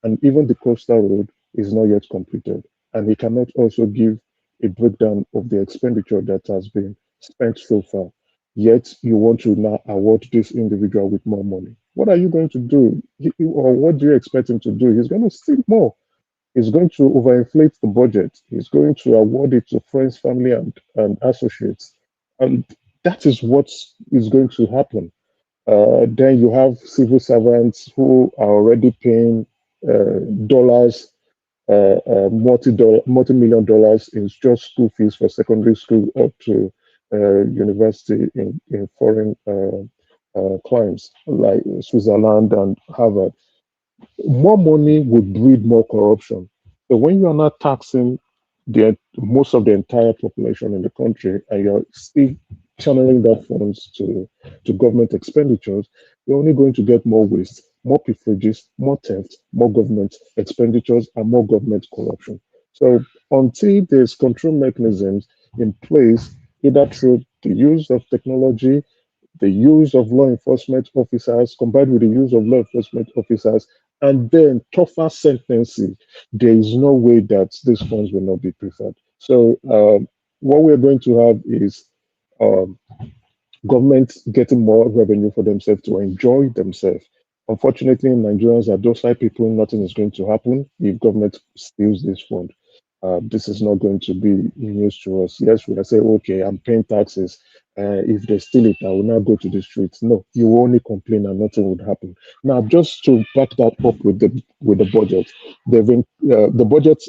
Speaker 16: And even the coastal road is not yet completed. And he cannot also give a breakdown of the expenditure that has been spent so far. Yet you want to now award this individual with more money. What are you going to do? Or what do you expect him to do? He's going to steal more. He's going to overinflate the budget. He's going to award it to friends, family, and associates. And that is what is going to happen. Then you have civil servants who are already paying dollars, multi-million dollars in just school fees for secondary school up to university in foreign climes like Switzerland and Harvard. More money would breed more corruption. So when you are not taxing most of the entire population in the country and you're still channeling that funds to government expenditures, you're only going to get more waste, more privileges, more theft, more government expenditures, and more government corruption. So until there's control mechanisms in place, either through the use of technology, the use of law enforcement officers combined with the use of law enforcement officers and then tougher sentences, there is no way that these funds will not be preferred. So what we're going to have is um, government getting more revenue for themselves to enjoy themselves. Unfortunately, Nigerians are docile people. Nothing is going to happen if government steals this fund. This is not going to be news to us. Yes, we can say, okay, I'm paying taxes. If they steal it, I will not go to the streets. No, you will only complain and nothing would happen. Now, just to back that up with the budget, the budget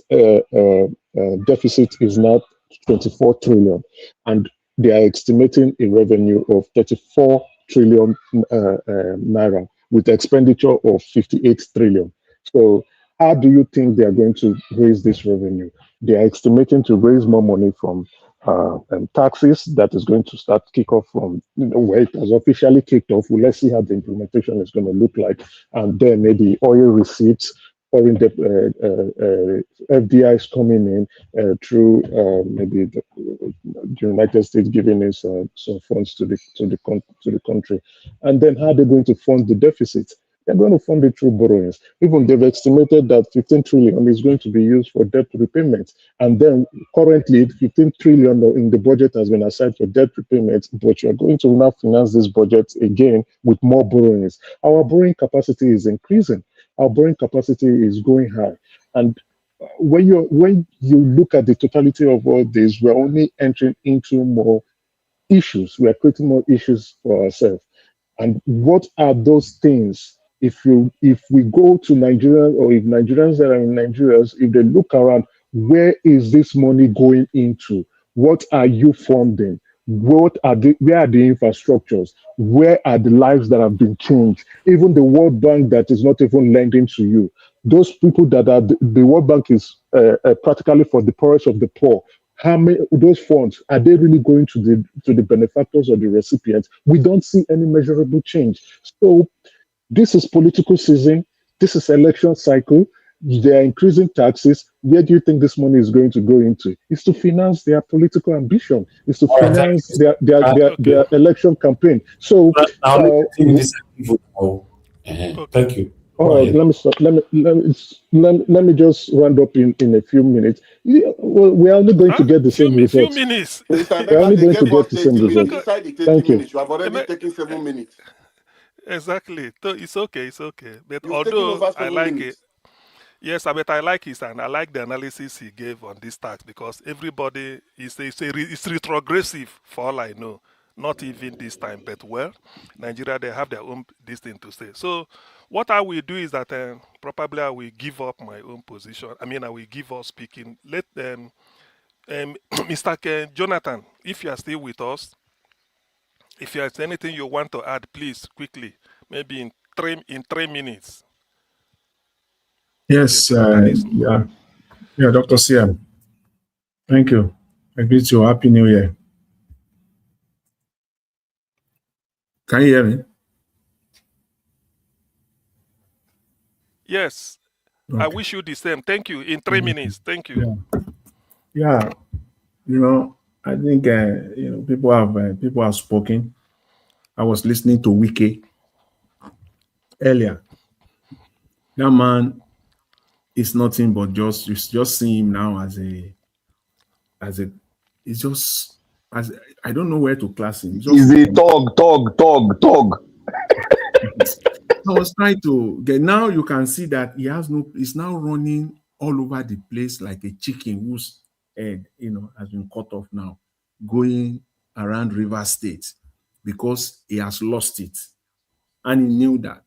Speaker 16: deficit is now 24 trillion, and they are estimating a revenue of 34 trillion naira with expenditure of 58 trillion. So how do you think they are going to raise this revenue? They are estimating to raise more money from taxes that is going to start kick off from where it has officially kicked off. Well, let's see how the implementation is going to look like, and then maybe oil receipts, foreign FDI is coming in through maybe the United States giving us some funds to the country, and then how they're going to fund the deficit. They're going to fund it through borrowings. Even they've estimated that 15 trillion is going to be used for debt repayment. And then currently 15 trillion in the budget has been assigned for debt repayment, but you're going to now finance this budget again with more borrowings. Our borrowing capacity is increasing. Our borrowing capacity is going high. And when you look at the totality of all this, we're only entering into more issues. We are creating more issues for ourselves. And what are those things? If we go to Nigeria, or if Nigerians that are in Nigeria, if they look around, where is this money going into? What are you funding? Where are the infrastructures? Where are the lives that have been changed? Even the World Bank that is not even lending to you. Those people that are the World Bank is practically for the poorest of the poor. How many those funds are they really going to the benefactors or the recipients? We don't see any measurable change. So this is political season. This is election cycle. They are increasing taxes. Where do you think this money is going to go into? It's to finance their political ambition. It's to finance their election campaign. So
Speaker 12: thank you.
Speaker 16: Oh, let me stop. Let me just round up in a few minutes. We're only going to get the same
Speaker 9: Few
Speaker 16: results.
Speaker 9: minutes.
Speaker 16: We're only going to get the same results.
Speaker 21: Inside the 30
Speaker 16: Thank you.
Speaker 21: minutes, you have already taken 7 minutes.
Speaker 9: Exactly. So it's okay. It's okay. But
Speaker 21: You've taken
Speaker 9: although
Speaker 21: over
Speaker 9: I
Speaker 21: 7
Speaker 9: like it,
Speaker 21: minutes.
Speaker 9: yes, but I like his and I like the analysis he gave on this tax because everybody is it's retrogressive for all I know. Not even this time, but well, Nigeria, they have their own this thing to say. So what I will do is that probably I will give up my own position. I mean, I will give up speaking. Let Mr. Jonathan, if you are still with us, if there's anything you want to add, please quickly, maybe in 3 minutes.
Speaker 17: Yes, yeah, Dr. CM. Thank you. I greet you. Happy New Year. Can you hear me?
Speaker 9: Yes.
Speaker 17: Okay.
Speaker 9: I wish you the same. Thank you. In 3 minutes. Thank you.
Speaker 17: Yeah. I think people have spoken. I was listening to Wike earlier. That man is nothing but just see him now as it's just as I don't know where to class him.
Speaker 19: He's a thug.
Speaker 17: I was trying to get, now you can see that he's now running all over the place like a chicken whose head, has been cut off now, going around River State because he has lost it. And he knew that.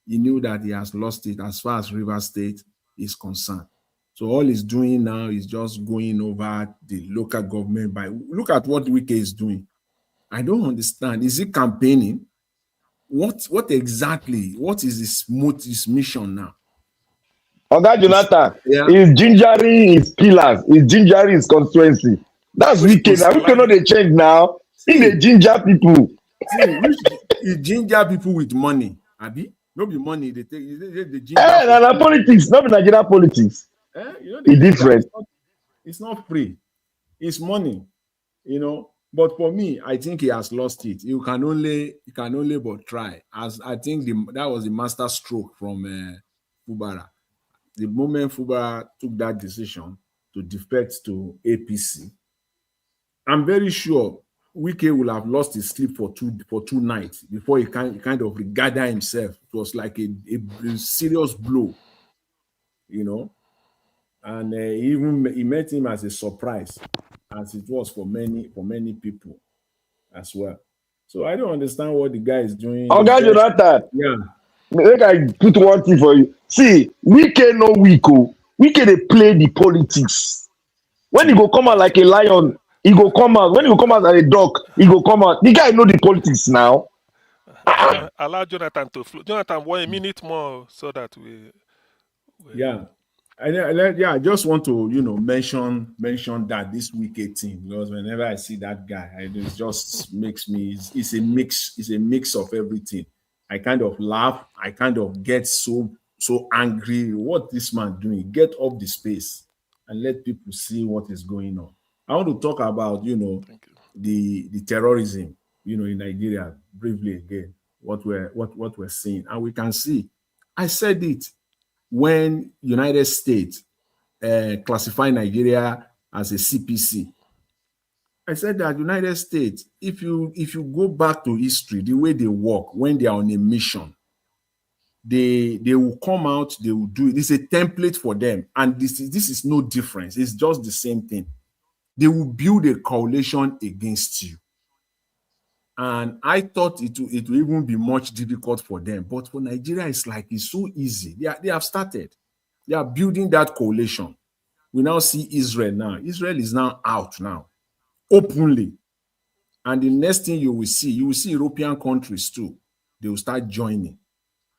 Speaker 17: He knew that he has lost it as far as River State is concerned. So all he's doing now is just going over the local government look at what Wike is doing. I don't understand. Is he campaigning? What is his mission now?
Speaker 19: Oga Jonathan is gingering his pillars, is gingering his constituency. That's wicked. Now we cannot change now. He dey ginger people.
Speaker 17: He ginger people with money. Abi? No be money. They take the ginger.
Speaker 19: Na politics, not Nigerian politics. It's different.
Speaker 17: It's not free. It's money. But for me, I think he has lost it. You can only but try. As I think that was the master stroke from Fubara. The moment Fubara took that decision to defect to APC, I'm very sure Wike will have lost his sleep for two nights before he kind of regather himself. It was like a serious blow, and he met him as a surprise, as it was for many people as well. So I don't understand what the guy is doing.
Speaker 19: Oga Jonathan,
Speaker 17: yeah.
Speaker 19: Make I put one thing for you. See, Wike no weak. Wike dey play the politics. When he go come out like a lion, he go come out. When he go come out like a dog, he go come out. The guy know the politics now.
Speaker 9: Allow Jonathan to flow. Jonathan, 1 minute more so that we
Speaker 17: yeah. I just want to mention that this Wike thing, because whenever I see that guy, it just makes me. It's a mix of everything. I kind of laugh. I kind of get so angry. What this man doing? Get off the space and let people see what is going on. I want to talk about the terrorism in Nigeria briefly again. What we're seeing, and we can see. I said it. When United States classify Nigeria as a CPC, I said that United States, if you go back to history, the way they work when they are on a mission, they will come out, they will do it. It's a template for them, and this is no difference. It's just the same thing. They will build a coalition against you. And I thought it will even be much difficult for them. But for Nigeria, it's so easy. They have started. They are building that coalition. We now see Israel now. Israel is now out now, openly. And the next thing you will see European countries too. They will start joining.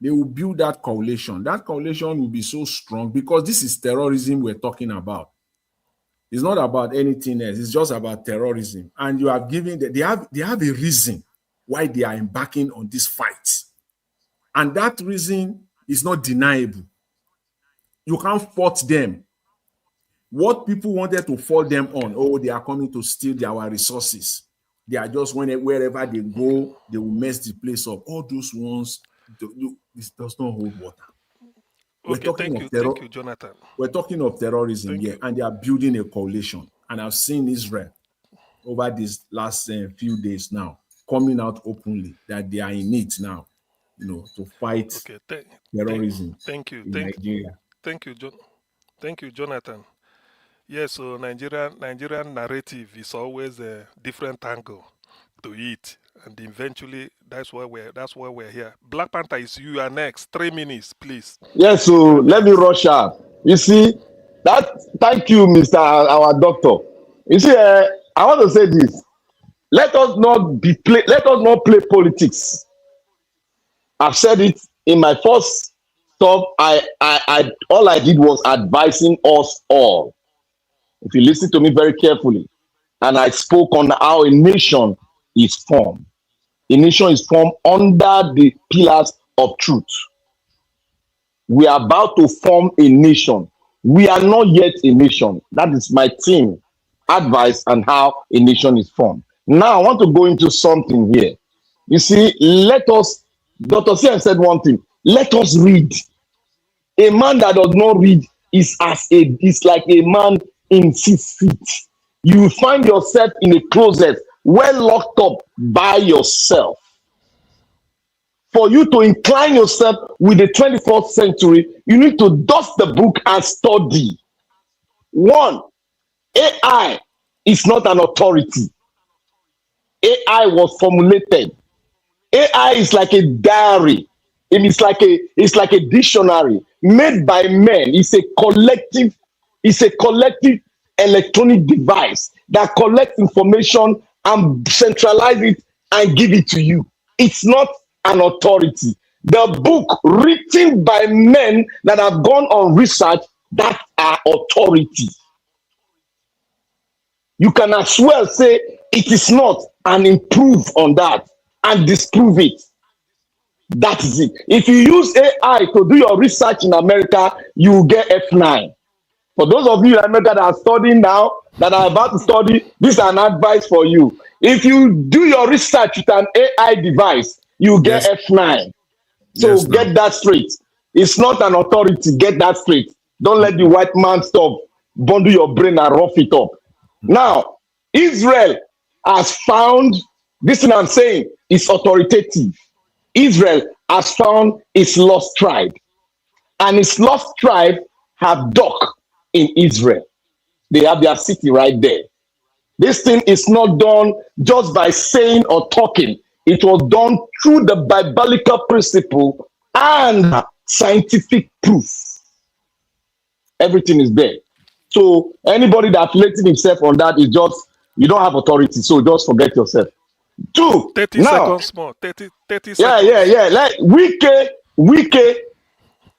Speaker 17: They will build that coalition. That coalition will be so strong because this is terrorism we're talking about. It's not about anything else. It's just about terrorism. And you have given that they have a reason why they are embarking on this fight. And that reason is not deniable. You can't fault them. What people wanted to fault them on, they are coming to steal our resources. They are just wherever they go, they will mess the place up. All those ones, this does not hold water.
Speaker 9: Okay, thank you, Jonathan.
Speaker 17: We're talking of terrorism here, and they are building a coalition. And I've seen Israel over these last few days now coming out openly that they are in it now, to fight terrorism in Nigeria.
Speaker 9: Thank you, Jonathan. Yes, so Nigerian narrative is always a different angle. to eat, and eventually that's why we're here. Black Panther is you are next. 3 minutes, please.
Speaker 19: Yes, so let me rush out. You see, that thank you, Mr. Our doctor. You see, I want to say this. Let us not play politics. I've said it in my first stop. All I did was advising us all. If you listen to me very carefully, and I spoke on how a nation is formed. A nation is formed under the pillars of truth. We are about to form a nation. We are not yet a nation. That is my team advice on how a nation is formed. Now I want to go into something here. You see, Dr. Sian said one thing, let us read. A man that does not read is like a man in 6 feet. You will find yourself in a closet, well locked up by yourself. For you to incline yourself with the 21st century, you need to dust the book and study. One, AI is not an authority. AI was formulated. AI is like a diary. It's like a dictionary made by men. It's a collective electronic device that collects information and centralize it and give it to you. It's not an authority. The book written by men that have gone on research, that are authority. You can as well say it is not and improve on that and disprove it. That is it. If you use AI to do your research in America, you will get F9. For those of you in America that are studying now, that are about to study, this is an advice for you. If you do your research with an AI device, you get F9. So get that straight. It's not an authority. Get that straight. Don't let the white man stuff bundle your brain and rough it up. Now, Israel has found, this thing I'm saying is authoritative. Israel has found its lost tribe. And its lost tribe have docked in Israel. They have their city right there. This thing is not done just by saying or talking. It was done through the biblical principle and scientific proof. Everything is there. So anybody that affiliating himself on that is just, you don't have authority. So just forget yourself. 2,
Speaker 9: 30
Speaker 19: now,
Speaker 9: seconds more. 30 seconds.
Speaker 19: Yeah. Like Wike.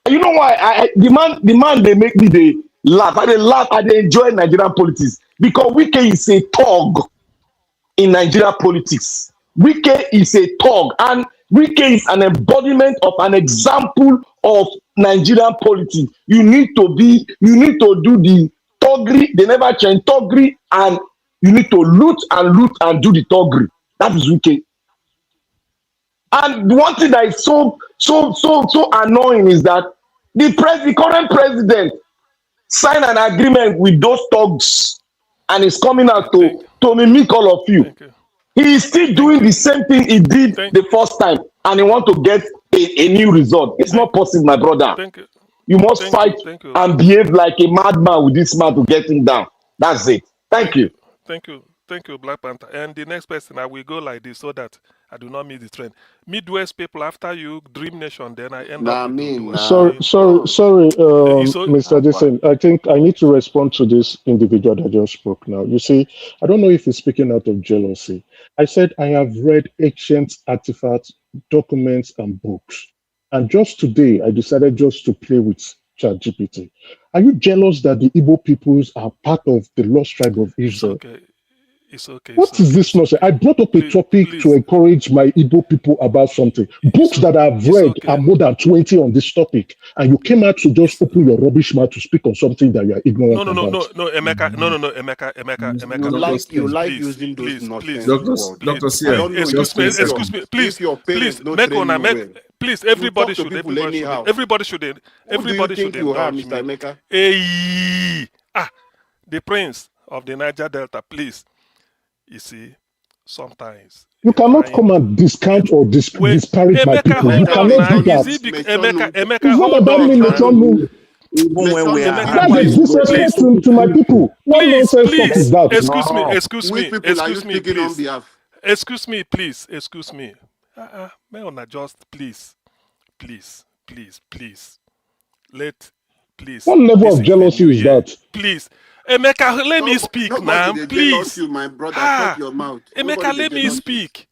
Speaker 19: You know why? The man they make me they laugh. I they enjoy Nigerian politics because Wike is a thug in Nigerian politics. Wike is a thug, and Wike is an embodiment of an example of Nigerian politics. You need to do the thuggery. They never change thuggery, and you need to loot and do the thuggery. That is Wike. And the one thing that is so annoying is that the current president signed an agreement with those thugs and is coming out to mimic all of you. He is still doing the same thing he did the first time, and he want to get a new result. It's not possible, my brother. You must fight and behave like a madman with this man to get him down. That's it. Thank you.
Speaker 9: Thank you, Black Panther. And the next person, I will go like this so that I do not miss the trend. Midwest people, after you, Dream Nation, then I end up with
Speaker 16: Sorry, Mr. Jason. I think I need to respond to this individual that just spoke now. You see, I don't know if he's speaking out of jealousy. I said I have read ancient artifacts, documents, and books. And just today, I decided just to play with ChatGPT. Are you jealous that the Igbo peoples are part of the lost tribe of Israel?
Speaker 9: It's okay.
Speaker 16: What is this nonsense? I brought up a topic to encourage my Igbo people about something. Books that I've read are more than 20 on this topic, and you came out to just open your rubbish mouth to speak on something that you are ignorant about.
Speaker 9: No, Emeka.
Speaker 21: You like using those nonsense words.
Speaker 17: Dr. Sian,
Speaker 9: excuse me, please, please, everybody should indulge me.
Speaker 21: Mr. Emeka?
Speaker 9: The prince of the Niger Delta, please. You see, sometimes
Speaker 16: you cannot come and discount or disparage my people. You cannot do that.
Speaker 9: Emeka, hold on.
Speaker 16: That's a disrespect to my people. What nonsense talk is that?
Speaker 9: Excuse me. Excuse me, please. Excuse me. May I just please, please. Please.
Speaker 14: What level
Speaker 9: This
Speaker 14: of
Speaker 9: is the
Speaker 14: jealousy
Speaker 9: new
Speaker 14: is
Speaker 9: year.
Speaker 14: that?
Speaker 9: Please. Emeka, let me speak
Speaker 21: Nobody
Speaker 9: now,
Speaker 21: they jealous
Speaker 9: please.
Speaker 21: you, my brother. Shut your mouth. Nobody
Speaker 9: Emeka,
Speaker 21: they
Speaker 9: let me
Speaker 21: jealous you.
Speaker 9: speak.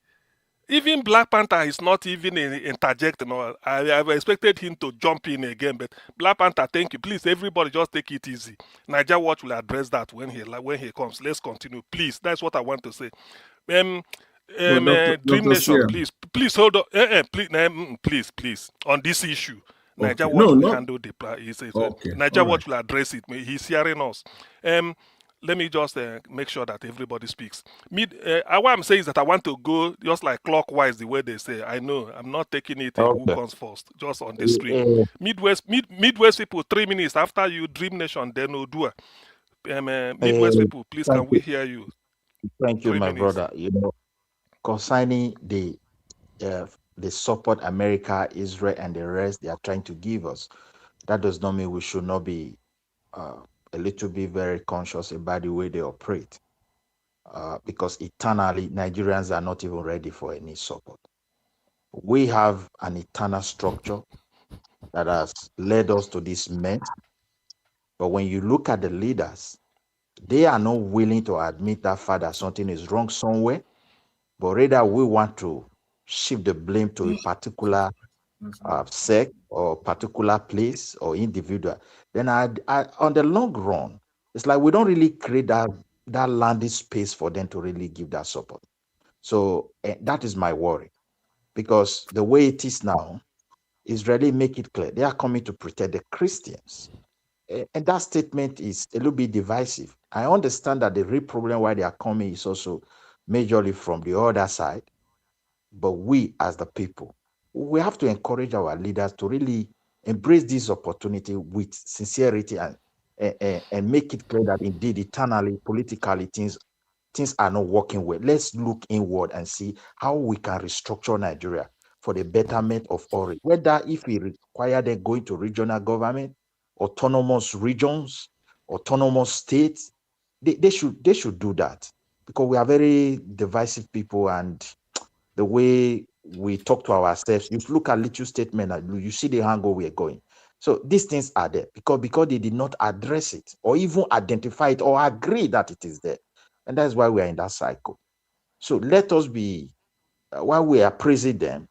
Speaker 9: Even Black Panther is not even interject. No, I expected him to jump in again, but Black Panther, thank you. Please, everybody, just take it easy. Niger Watch will address that when he comes. Let's continue, please. That's what I want to say.
Speaker 17: Well,
Speaker 9: Dream
Speaker 17: Dr.
Speaker 9: Nation,
Speaker 17: Siem.
Speaker 9: please hold on. Please, on this issue. Niger
Speaker 17: Okay.
Speaker 9: Watch
Speaker 17: No,
Speaker 9: will
Speaker 17: not
Speaker 9: handle the
Speaker 17: okay.
Speaker 9: Niger
Speaker 17: All right.
Speaker 9: Watch will address it. He's hearing us. Let me just make sure that everybody speaks. What I'm saying is that I want to go just like clockwise the way they say. I know I'm not taking it who
Speaker 10: Okay.
Speaker 9: comes first, just on the stream.
Speaker 10: Uh,
Speaker 9: Midwest people, 3 minutes after you, Dream Nation, then Odua. Midwest
Speaker 10: uh,
Speaker 9: people, please, can
Speaker 10: thank
Speaker 9: we
Speaker 10: you,
Speaker 9: hear you?
Speaker 10: thank you,
Speaker 9: 3
Speaker 10: my
Speaker 9: minutes.
Speaker 10: brother. Concerning the support America, Israel, and the rest they are trying to give us, that does not mean we should not be a little bit very conscious about the way they operate. Because eternally, Nigerians are not even ready for any support. We have an eternal structure that has led us to this mess. But when you look at the leaders, they are not willing to admit that fact that something is wrong somewhere, but rather we want to shift the blame to a particular sect or particular place or individual. Then on the long run, it's like we don't really create that landing space for them to really give that support. So that is my worry, because the way it is now, Israeli make it clear they are coming to protect the Christians. And that statement is a little bit divisive. I understand that the real problem why they are coming is also majorly from the other side, but we as the people, we have to encourage our leaders to really embrace this opportunity with sincerity and make it clear that indeed eternally, politically, things are not working well. Let's look inward and see how we can restructure Nigeria for the betterment of all. Whether if we require them going to regional government, autonomous regions, autonomous states, they should do that, because we are very divisive people, and the way we talk to ourselves, you look at little statement and you see the angle we are going. So these things are there because they did not address it or even identify it or agree that it is there. And that's why we are in that cycle. So let us be, while we are praising them,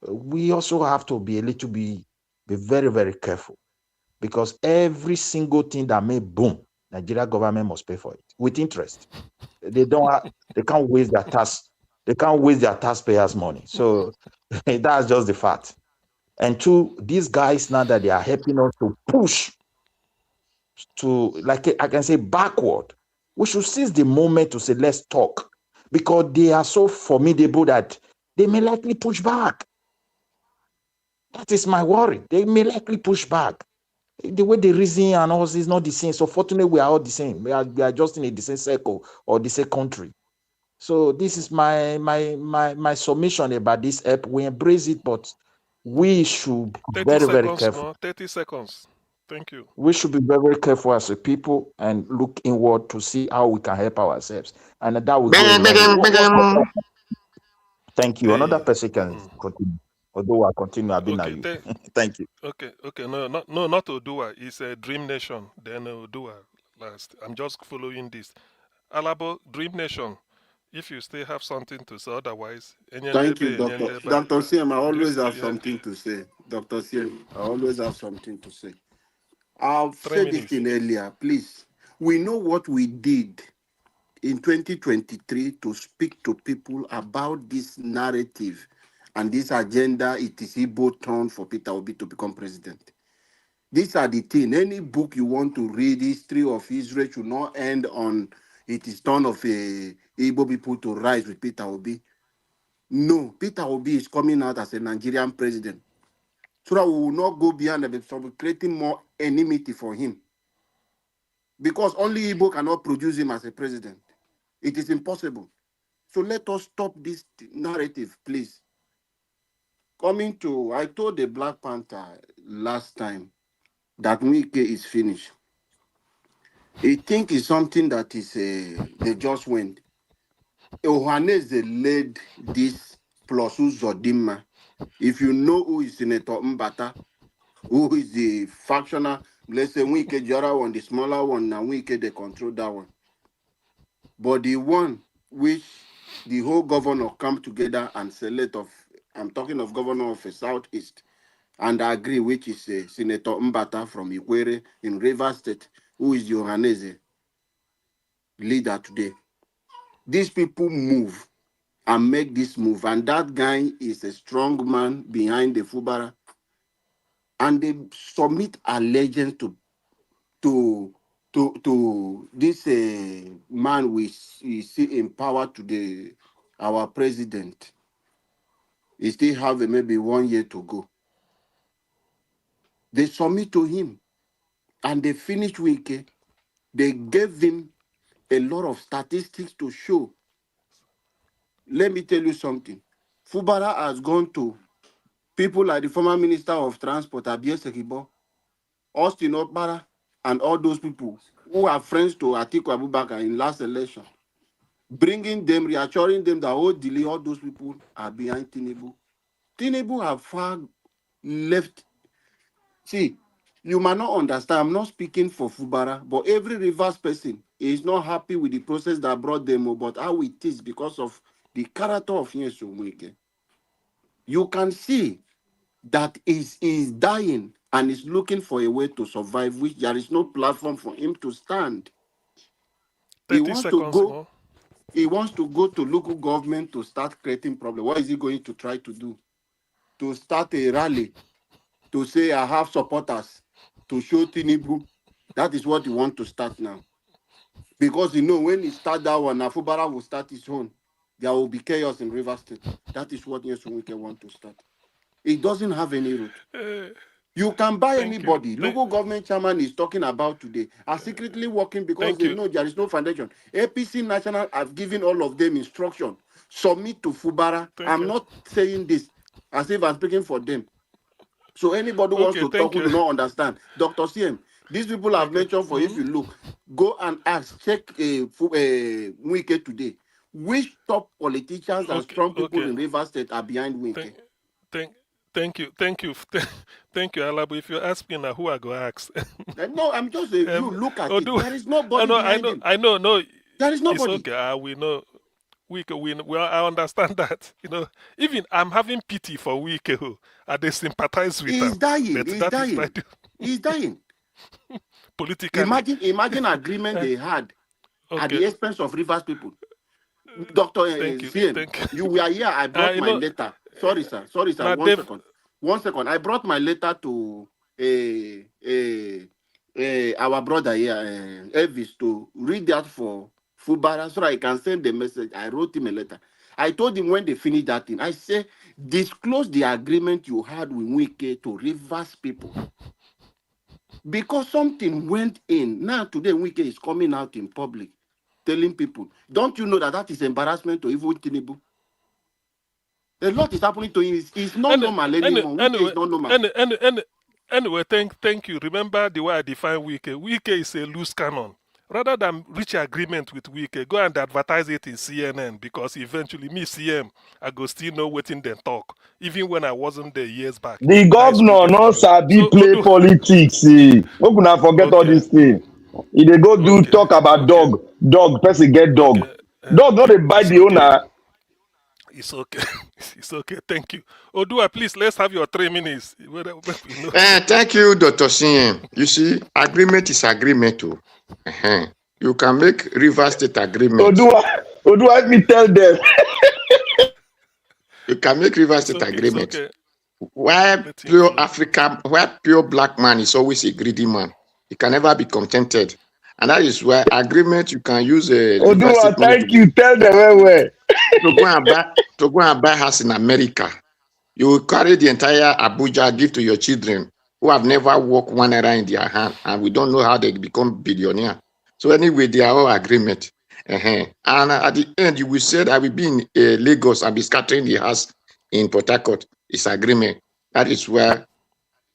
Speaker 10: we also have to be a little bit, be very, very careful, because every single thing that may boom, Nigeria government must pay for it with interest. They can't waste their taxpayers' money. So that's just the fact. And two, these guys now that they are helping us to push to, like I can say, backward, we should seize the moment to say, let's talk, because they are so formidable that they may likely push back. That is my worry. They may likely push back. The way they reason and us is not the same. So fortunately, we are all the same. We are just in the same circle or the same country. So this is my submission about this app. We embrace it, but we should be
Speaker 9: 30
Speaker 10: very, very
Speaker 9: seconds,
Speaker 10: careful.
Speaker 9: no? 30 seconds. Thank you.
Speaker 10: We should be very, very careful as a people and look inward to see how we can help ourselves. And that will go a long way. Thank you. Another person can continue. Although I continue, I've been at you. Thank you.
Speaker 9: Okay. No, not Odua. It's a Dream Nation. Then Odua last. I'm just following this. Alabo, Dream Nation. If you still have something to say, otherwise,
Speaker 21: Thank you, Dr. Siem. I always have
Speaker 9: yeah.
Speaker 21: something to say. Dr. Siem, I always have something to say. I've
Speaker 9: 3
Speaker 21: said this
Speaker 9: minutes.
Speaker 21: thing earlier. Please, we know what we did in 2023 to speak to people about this narrative and this agenda. It is Igbo turn for Peter Obi to become president. These are the things. Any book you want to read, history of Israel, should not end on it is turn of Igbo people to rise with Peter Obi. No, Peter Obi is coming out as a Nigerian president, so that we will not go beyond the creating more enmity for him. Because only Igbo cannot produce him as a president. It is impossible. So let us stop this narrative, please. I told the Black Panther last time that Wike is finished. I think it's something that is they just went.
Speaker 5: Ohaneze led this plus Uzodinma. If you know who is Senator Mbata, who is the factional, let's say Wike Jara one, the smaller one, and Wike they control that one. But the one which the whole governor come together and select of, I'm talking of governor of the Southeast, and agree, which is Senator Mbata from Ikwere in Rivers State, who is the Ohaneze leader today. These people move and make this move, and that guy is a strong man behind the Fubara, and they submit allegiance to this man we see in power today, our president. He still have maybe 1 year to go. They submit to him, and they finished Wike. They gave him a lot of statistics to show. Let me tell you something. Fubara has gone to people like the former Minister of Transport, Abie Sekibo, Austin Okpara, and all those people who are friends to Atiku Abubakar in last election, bringing them, reassuring them that all delay, all those people are behind Tinubu. Tinubu have far left. See, you might not understand. I'm not speaking for Fubara, but every reverse person is not happy with the process that brought them, but how it is because of the character of Nyesom Wike. You can see that is dying and is looking for a way to survive, which there is no platform for him to stand. He wants to go. More. He wants to go to local government to start creating problems. What is he going to try to do? To start a rally, to say I have supporters, to show Tinubu. That is what he wants to start now. Because you know when he start that one, Fubara will start his own. There will be chaos in Rivers State. That is what Nyesom Wike wants to start. It doesn't have any route. You can buy anybody. Local government chairman is talking about today are secretly working because they know there is no foundation. APC National have given all of them instruction. Submit to Fubara. I'm not saying this as if I'm speaking for them. So anybody wants to talk who do not understand. Dr. CM, these people have mentioned for if you look, go and ask, check Wike today. Which top politicians and strong people in Rivers State are behind Wike?
Speaker 9: Thank you, Alabo. If you ask me now, who I go ask?
Speaker 5: No, I'm just you look at it. There is nobody behind him.
Speaker 9: I know.
Speaker 5: There is nobody.
Speaker 9: It's okay. We know. Well, I understand that. You know, even I'm having pity for Wike, who they sympathize with him.
Speaker 5: He's dying. He's dying.
Speaker 9: Politically.
Speaker 5: Imagine agreement they had at the expense of Rivers people. Dr. CM, you were here. I brought my letter. Sorry, sir. 1 second. I brought my letter to our brother here, Elvis, to read that for Fubara so I can send the message. I wrote him a letter. I told him when they finish that thing, I say, disclose the agreement you had with Wike to Rivers people. Because something went in. Now today Wike is coming out in public telling people, don't you know that is embarrassment to even Tinubu? A lot is happening to him. It's not normal anymore. Wike is not normal.
Speaker 9: Anyway, thank you. Remember the way I define Wike. Wike is a loose cannon. Rather than reach agreement with Wike, go and advertise it in CNN because eventually me, CM, I go still know what in them talk, even when I wasn't there years back.
Speaker 19: The governor no sabi play politics. Who can forget all these things? If they go do talk about dog, person get dog. Dog not they bite the owner.
Speaker 9: It's okay. It's okay. Thank you. Odua, please, let's have your 3 minutes.
Speaker 8: Thank you, Dr. CM. You see, agreement is agreement too. You can make Rivers State agreement.
Speaker 19: Odua, let me tell them.
Speaker 8: You can make Rivers State agreement. Okay. Why pure black man is always a greedy man. He can never be contented. And that is why agreement you can use a
Speaker 19: Odua, thank you. Tell them where.
Speaker 8: to go and buy house in America. You will carry the entire Abuja, give to your children who have never worked 1 naira in their hand, and we don't know how they become billionaire. So anyway, they are all agreement. And at the end, you will say that I will be in Lagos and be scattering the house in Port Harcourt. It's agreement. That is where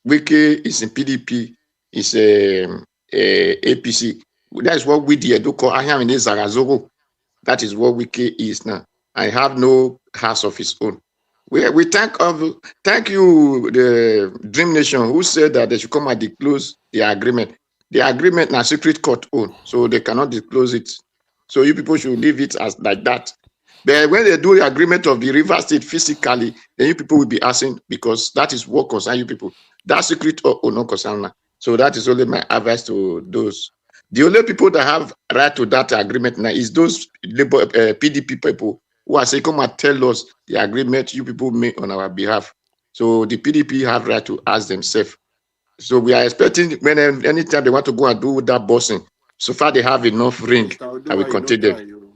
Speaker 8: Wike is in PDP, is APC. That is what we did. I am in Zarazogo. That is what Wike is now. I have no house of his own. We thank you, the Dream Nation, who said that they should come and disclose the agreement. The agreement na secret court own, so they cannot disclose it. So you people should leave it as like that. But when they do the agreement of the River State physically, then you people will be asking, because that is what concern you people. That secret or no concern. So that is only my advice to those. The only people that have right to that agreement now is those Labour PDP people who are saying, come and tell us the agreement you people make on our behalf. So the PDP have right to ask themselves. So we are expecting when anytime they want to go and do that bossing, so far they have enough ring that we contain them.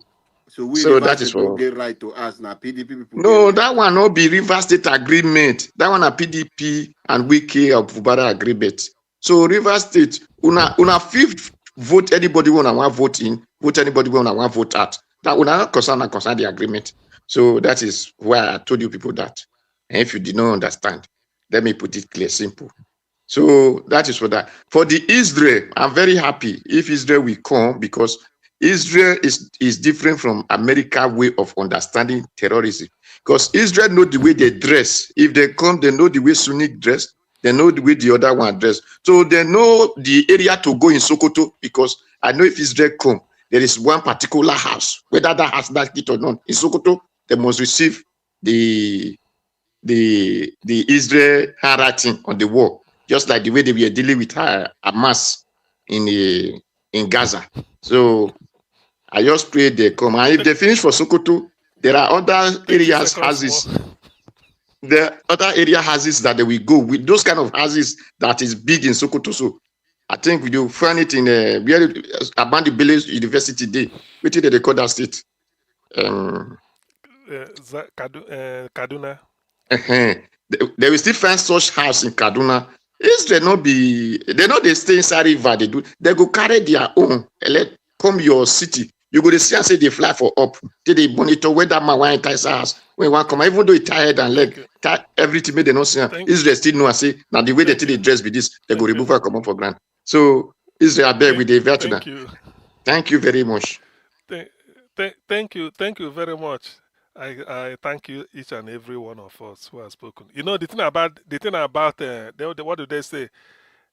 Speaker 5: So
Speaker 8: that is
Speaker 5: for
Speaker 8: for
Speaker 5: get right to ask now. PDP people.
Speaker 8: no, that one not be River State agreement. That one a PDP and Wike or Fubara agreement. So River State, una fifth vote anybody when I want vote in, vote anybody when I want vote out. That will not concern the agreement. So that is why I told you people that. And if you did not understand, let me put it clear, simple. So that is for that. For the Israel, I'm very happy if Israel will come, because Israel is different from America's way of understanding terrorism. Because Israel know the way they dress. If they come, they know the way Sunni dress. They know the way the other one dress. So they know the area to go in Sokoto, because I know if Israel come, there is one particular house, whether that house like it or not. In Sokoto, they must receive the Israel handwriting on the wall, just like the way they were dealing with Hamas in Gaza. So I just pray they come. And if they finish for Sokoto, there are other areas houses. There are other area houses that they will go with, those kind of houses that is big in Sokoto. So I think we do find it in where Abandi Village University Day. Which did they call that state?
Speaker 9: Kaduna.
Speaker 8: They will still find such house in Kaduna. Israel not be, they know they stay inside river, they go carry their own, come your city. You go to see and say they fly for up. They monitor where that man want enter his house. When one come, even though he tired and leg, everything made they not see. Israel still know and say, now the way they till they dress with this, they go remove her come up for grant. So Israel beg with the veteran. Thank you very much.
Speaker 9: Thank you very much. I thank you, each and every one of us who has spoken. You know, the thing about what do they say?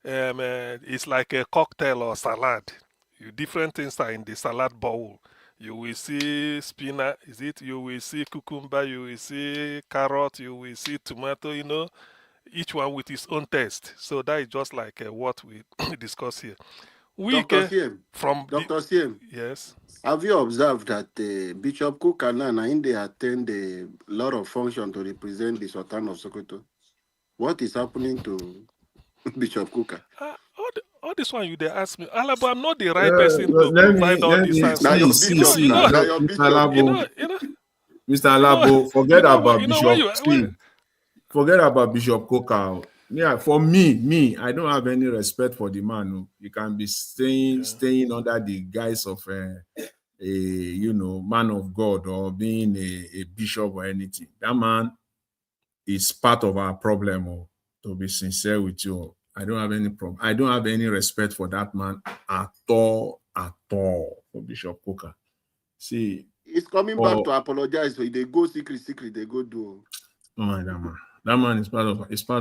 Speaker 9: It's like a cocktail or salad. Different things are in the salad bowl. You will see spinach, you will see cucumber, you will see carrot, you will see tomato, you know, each one with its own taste. So that is just like what we discuss here.
Speaker 5: Dr. Siem,
Speaker 9: yes.
Speaker 5: Have you observed that Bishop Kukanana in they attend a lot of function to represent the Sultan of Sokoto? What is happening to Bishop Kuka?
Speaker 9: All this one you they ask me, Alabo, I'm not the right person to provide all this answer.
Speaker 17: Mr. Alabo, forget about Bishop. Forget about Bishop Kuka. Yeah, for me, I don't have any respect for the man. You can be staying under the guise of a man of God or being a bishop or anything. That man is part of our problem. To be sincere with you, I don't have any problem. I don't have any respect for that man at all, for Bishop Kuka. See,
Speaker 5: he's coming back to apologize. So they go secret, they go do.
Speaker 17: Oh, that man is part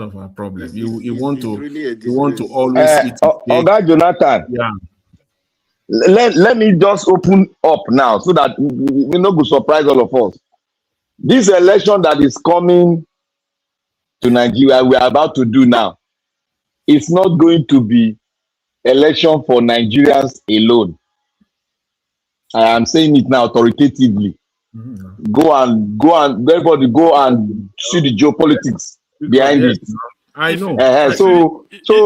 Speaker 17: of our problem. You want to
Speaker 1: always Oga Jonathan.
Speaker 17: Yeah.
Speaker 1: Let me just open up now so that we no go surprise all of us. This election that is coming to Nigeria, we are about to do now, it's not going to be election for Nigerians alone. I am saying it now authoritatively. Mm-hmm. Go and everybody go and see the geopolitics behind it.
Speaker 17: I know.
Speaker 1: So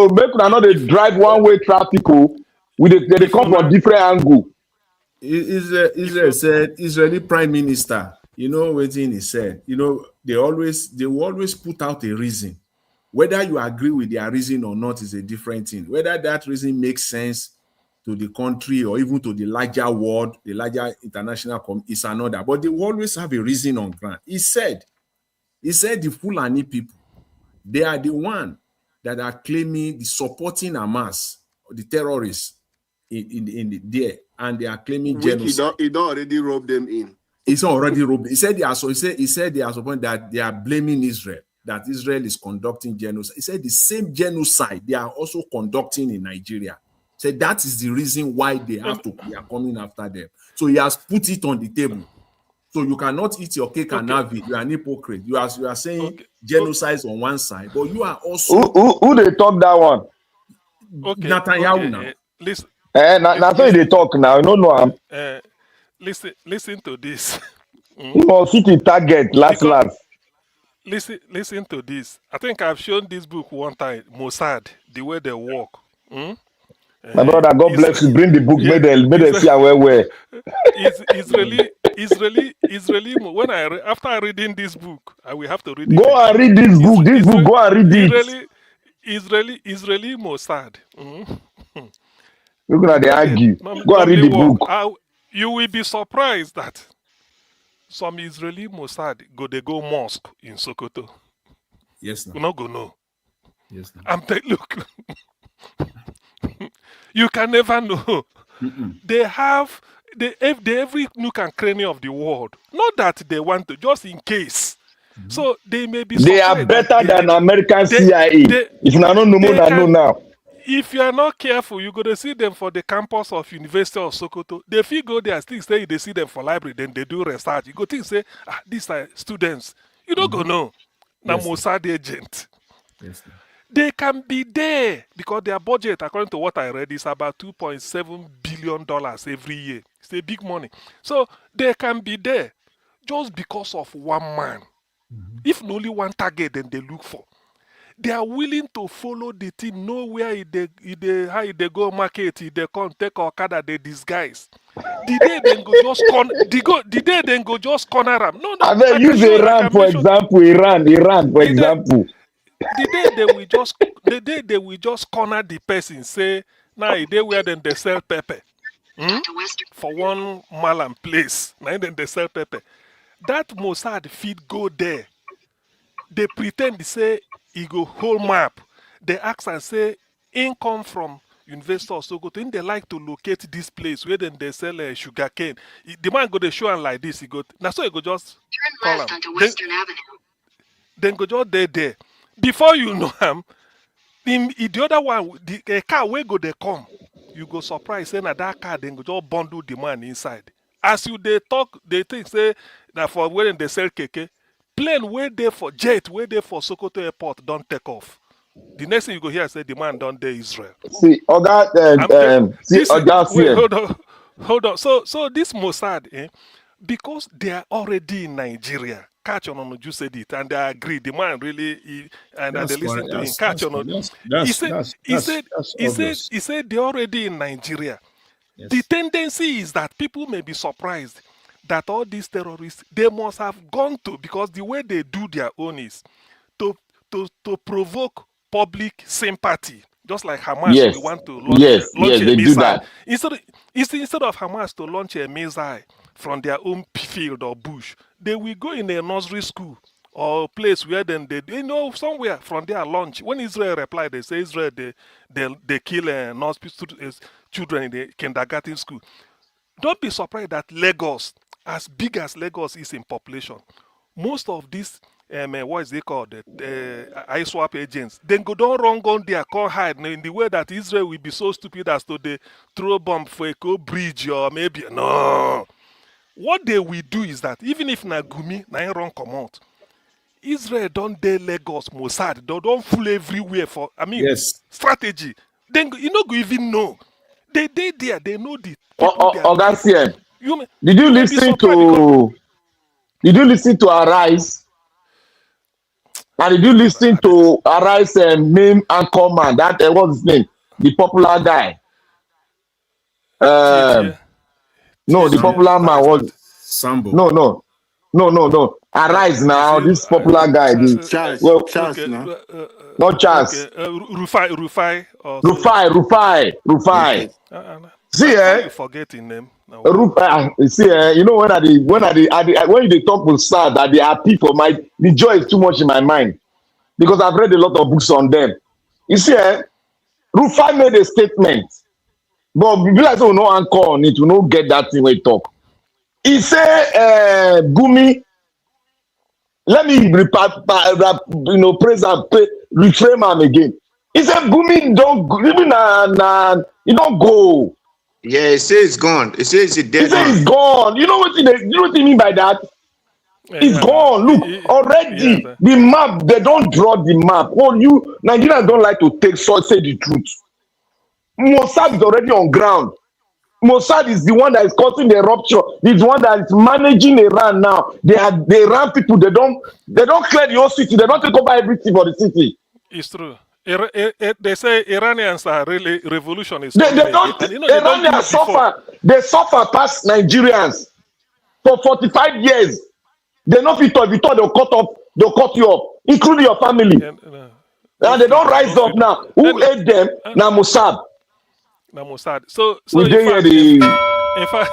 Speaker 1: make una not dey drive one-way traffic. They come from different angle.
Speaker 17: Israel said, Israeli Prime Minister, you know what he said. You know, they will always put out a reason. Whether you agree with their reason or not is a different thing. Whether that reason makes sense to the country or even to the larger world, the larger international community is another. But they will always have a reason on ground. He said the Fulani people, they are the one that are claiming the supporting Hamas, or the terrorists there. and they are claiming
Speaker 5: Which
Speaker 17: genocide.
Speaker 5: he don't already rope them in.
Speaker 17: It's already robbed. He said they are supposed that they are blaming Israel, that Israel is conducting genocide. He said the same genocide they are also conducting in Nigeria. He said that is the reason why they are coming after them. So he has put it on the table. So you cannot eat your cake and have it. You are an hypocrite. You are saying genocide on one side, but you are also
Speaker 1: who they talk that one?
Speaker 17: Netanyahu now.
Speaker 9: Listen.
Speaker 1: That's why they talk now. You don't know him.
Speaker 9: Listen to this.
Speaker 1: You must hit the target last.
Speaker 9: Listen to this. I think I've shown this book one time, Mossad, the way they work.
Speaker 1: My brother, God bless you. Bring the book.
Speaker 9: Yeah,
Speaker 1: May they see where.
Speaker 9: Israeli. When after reading this book, I will have to read it.
Speaker 1: Go and read this book. This book, go and read it.
Speaker 9: Israeli Mossad.
Speaker 1: Look at they argue. Go and read the book.
Speaker 9: You will be surprised that some Israeli Mossad they go mosque in Sokoto.
Speaker 17: Yes, no.
Speaker 9: We're not gonna know.
Speaker 17: Yes, no.
Speaker 9: I'm telling look. You can never know. They have every nook and cranny of the world. Not that they want to, just in case. So they may be.
Speaker 1: They are better than American CIA. If you don't know more than know now.
Speaker 9: If you are not careful, you're going to see them for the campus of University of Sokoto. They feel go there, still say they see them for library, then they do research. You go think say, these are students. You don't go know. Now Mossad agent.
Speaker 17: Yes.
Speaker 9: They can be there because their budget, according to what I read, is about $2.7 billion every year. It's a big money. So they can be there just because of one man. If only one target, then they look for. They are willing to follow the team, know where how they go market, they come take Okada, they disguise. The day then go just the day then go just corner them. No,
Speaker 1: I mean, use Iran for example. Iran for example.
Speaker 9: The day they will just corner the person, say, now they where then they sell pepper. For one malam place. Now then they sell pepper. That Mossad feed go there. They pretend they say he go whole map. They ask and say, income from University of Sokoto. They like to locate this place where then they sell sugar cane. The man go to show him like this. He go now so he go just turn left onto Western Avenue. Then go just there. Before you know him, the other one, the car where go they come, you go surprise say that car then go just bundle the man inside. As you they talk, they think say that for when they sell keke. Plane where they for jet, where they for Sokoto airport don't take off. The next thing you go hear say the man don't there Israel.
Speaker 1: See, hold
Speaker 9: on. So this Mossad, because they are already in Nigeria. Catch on you said it, and they agree. The man really, and they listen to him. Catch on. He said they're already in Nigeria. Yes. The tendency is that people may be surprised that all these terrorists, they must have gone to, because the way they do their own is to provoke public sympathy. Just like Hamas, we want to launch a missile. Instead of Hamas to launch a missile from their own field or bush, they will go in a nursery school or place where then they somewhere from their launch. When Israel replied, they say Israel they kill children in the kindergarten school. Don't be surprised that Lagos, as big as Lagos is in population, most of these what is they called ISWAP agents, then go down wrong on there, can't hide in the way that Israel will be so stupid as to they throw bomb for a bridge or maybe no. What they will do is that even if Nagumi na wrong come out, Israel don't dare Lagos Mossad, they don't fool everywhere for strategy. Then you know go even know. They there, they know the people.
Speaker 1: Did you listen to Arise? And did you listen to Arise main anchor man? That what's his name? The popular guy. No, the popular man was
Speaker 17: Sambo.
Speaker 1: No. Arise now. This popular guy.
Speaker 5: Charles now.
Speaker 1: Not Charles.
Speaker 9: Rufai.
Speaker 1: Rufai. See,
Speaker 9: you forgetting them.
Speaker 1: See, you know when they talk with sad that they are people, the joy is too much in my mind because I've read a lot of books on them. You see, Rufai made a statement But be like say we no anchor on it, we no get that thing wey talk. He say Gumi, let me praise and reframe am again. He said Gumi don't even he don't go.
Speaker 8: Yeah, he say it's gone. He say it's a
Speaker 1: He
Speaker 8: dead
Speaker 1: say
Speaker 8: man.
Speaker 1: he's gone. You know what he mean by that? It's gone. Look, already the map, they don't draw the map. Oh, you Nigerians don't like to say the truth. Mossad is already on ground. Mossad is the one that is causing the rupture. He's the one that is managing Iran now. They Iran people, they don't clear the whole city. They don't take over everything for the city.
Speaker 9: It's true. They say Iranians are really revolutionists.
Speaker 1: They don't.
Speaker 9: And you know, they don't do
Speaker 1: Iranians
Speaker 9: it before.
Speaker 1: They suffer past Nigerians for 45 years. They not fit talk. If you talk, they'll cut you up, including your family. And they don't rise up now. Who ate them? Now Mossad.
Speaker 9: So
Speaker 1: we
Speaker 9: in fact,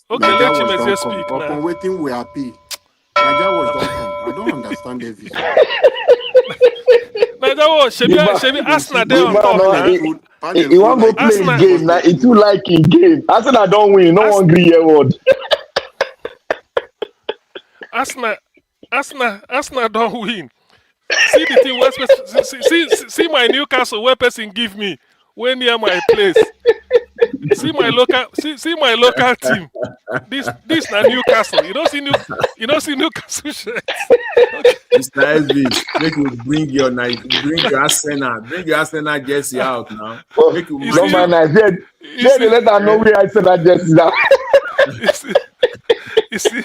Speaker 9: okay, let Chimeze speak now.
Speaker 5: Upon waiting, we happy. Naija was don't come. I don't understand Davis.
Speaker 9: Naija was Shebi Arsenal there on top now.
Speaker 1: He want go play his game now. He too like his game. Arsenal don't win. No one gree here word.
Speaker 9: Arsenal don't win. See the thing. See my Newcastle where person give me when near my place. See my local team. This na Newcastle. You don't see Newcastle shirts.
Speaker 17: Okay. Mr. Elvis, make you bring your Arsenal jersey out now. Make you
Speaker 1: no man, they let her know where Arsenal jersey now.
Speaker 9: You see.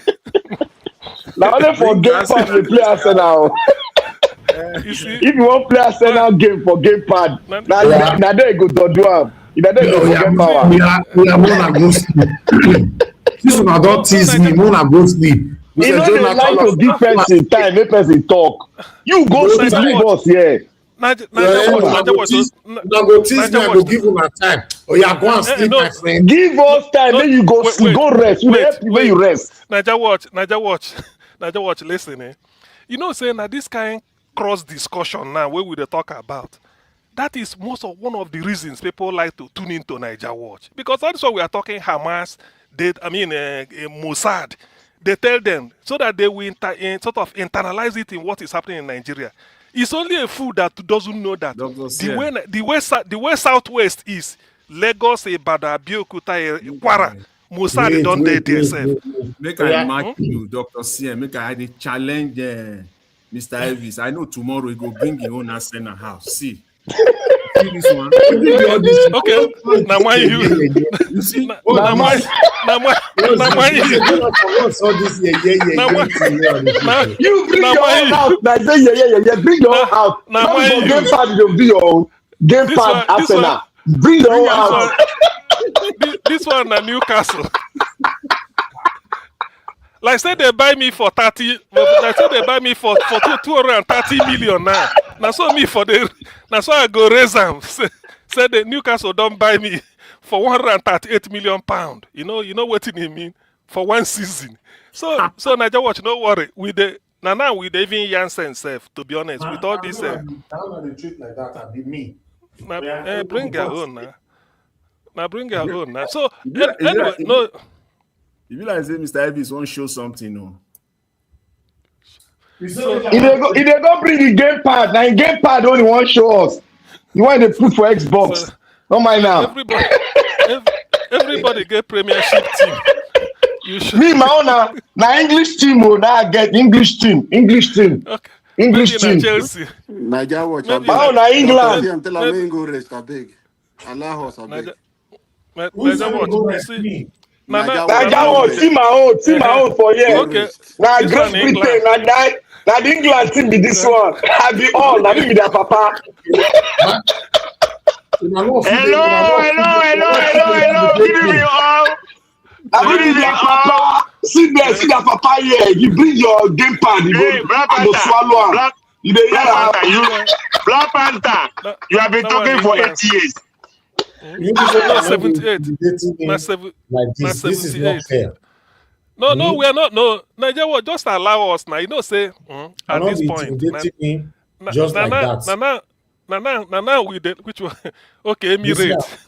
Speaker 1: Now only for Game Pass we play Arsenal. If you want play Arsenal game for Game Pad, now there you go do am. If there you go get power.
Speaker 20: We are more go sleep. This one don't tease me. More go sleep.
Speaker 1: You know they like to give person time, make person talk. You go sleep, leave us here.
Speaker 20: Naija go tease me. I go give you time. Oh yeah, go and sleep, my friend.
Speaker 1: Give us time, then you go sleep, go rest. We help you when you rest.
Speaker 9: Naija watch. Listen, eh? You know, saying that this kind cross discussion now, where we dey talk about, that is one of the reasons people like to tune into Naija Watch, because that's why we are talking Hamas. Mossad. They tell them so that they will sort of internalize it in what is happening in Nigeria. It's only a fool that doesn't know that the way Southwest is Lagos, Ibadan, Abeokuta, Kwara. Mossad don't dare themselves.
Speaker 17: Make I mark you, Dr. CM. Make I challenge Mr. Elvis. I know tomorrow he go bring your own Arsenal house. See this one.
Speaker 9: Okay, now why you see? Now why you
Speaker 1: bring your own house. Now say bring your own house. Now why you Game Pad you do your own Game Pad Arsenal. Bring your own house.
Speaker 9: This one na Newcastle. Like say they buy me for 30. Like say they buy me for 230 million now. Now so I go raise them. Say the Newcastle don't buy me for 138 million pound. You know what it mean for one season. So Naija Watch, no worry. Now we even Jansen self. To be honest, with all this.
Speaker 20: How they treat like that? I be me.
Speaker 9: Bring your own now. Now bring your own now. So anyway, no.
Speaker 17: If you like say Mr. Elvis won't show something, no.
Speaker 1: If they go bring the Game Pad, now Game Pad only one show us. You want to put for Xbox? So, don't mind now.
Speaker 9: Everybody get Premiership team.
Speaker 1: Me, my own now English team. Now I get English team.
Speaker 9: Okay.
Speaker 1: English team.
Speaker 9: Chelsea.
Speaker 5: Naija Watch.
Speaker 1: My own now England.
Speaker 5: Until I may go rest, I beg. Allow us, I beg.
Speaker 9: Naija Watch. See.
Speaker 1: Naija Watch. See my own for here.
Speaker 9: Okay.
Speaker 1: Now Great Britain. Now the England team be this one. I be all. Now me be their papa.
Speaker 3: Hello. Give me all.
Speaker 1: I be their papa. See their papa here. You bring your Game Pad. You go swallow am. You dey hear
Speaker 3: Black Panther. You have been talking for 8 years.
Speaker 20: You not
Speaker 9: 78.
Speaker 20: This is not fair.
Speaker 9: No, we are not. No, Nigeria, just allow us now. You know, say at this point,
Speaker 20: just like that.
Speaker 9: now we did which one? Okay, Emirates.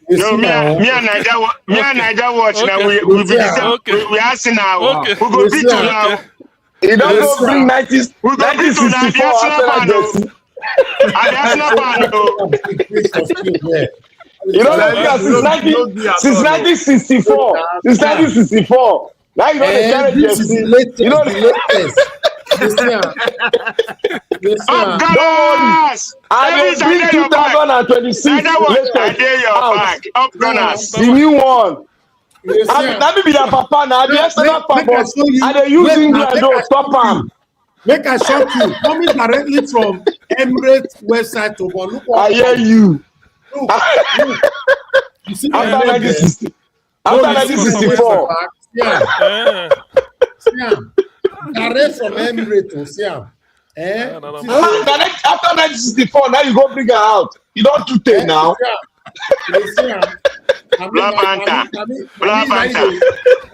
Speaker 11: No, me and Niger watch now. We be the same. We asking now.
Speaker 9: Okay.
Speaker 11: We go beat you now.
Speaker 1: He don't go bring 90,
Speaker 11: We go beat you now. The
Speaker 1: 1964
Speaker 11: Arsenal
Speaker 1: Arsenal
Speaker 11: fan.
Speaker 1: jersey.
Speaker 11: And the Arsenal fan.
Speaker 1: You know that since 1964. Since 1964. Now you know the carry jersey. You know
Speaker 11: Of Gunners!
Speaker 1: I will bring 2026 latest out.
Speaker 11: Up Gunners!
Speaker 1: The new one. That may be the papa now. The external papa. And they use England to stop him.
Speaker 20: Make I shock you. Coming directly from Emirates website to look.
Speaker 1: I hear you.
Speaker 20: Look. You see
Speaker 1: after 1960. After 1964.
Speaker 20: Yeah. Direct from Emirates to Siam.
Speaker 1: After 1964, now you go bring her out. You don't do it now.
Speaker 11: Black Panther.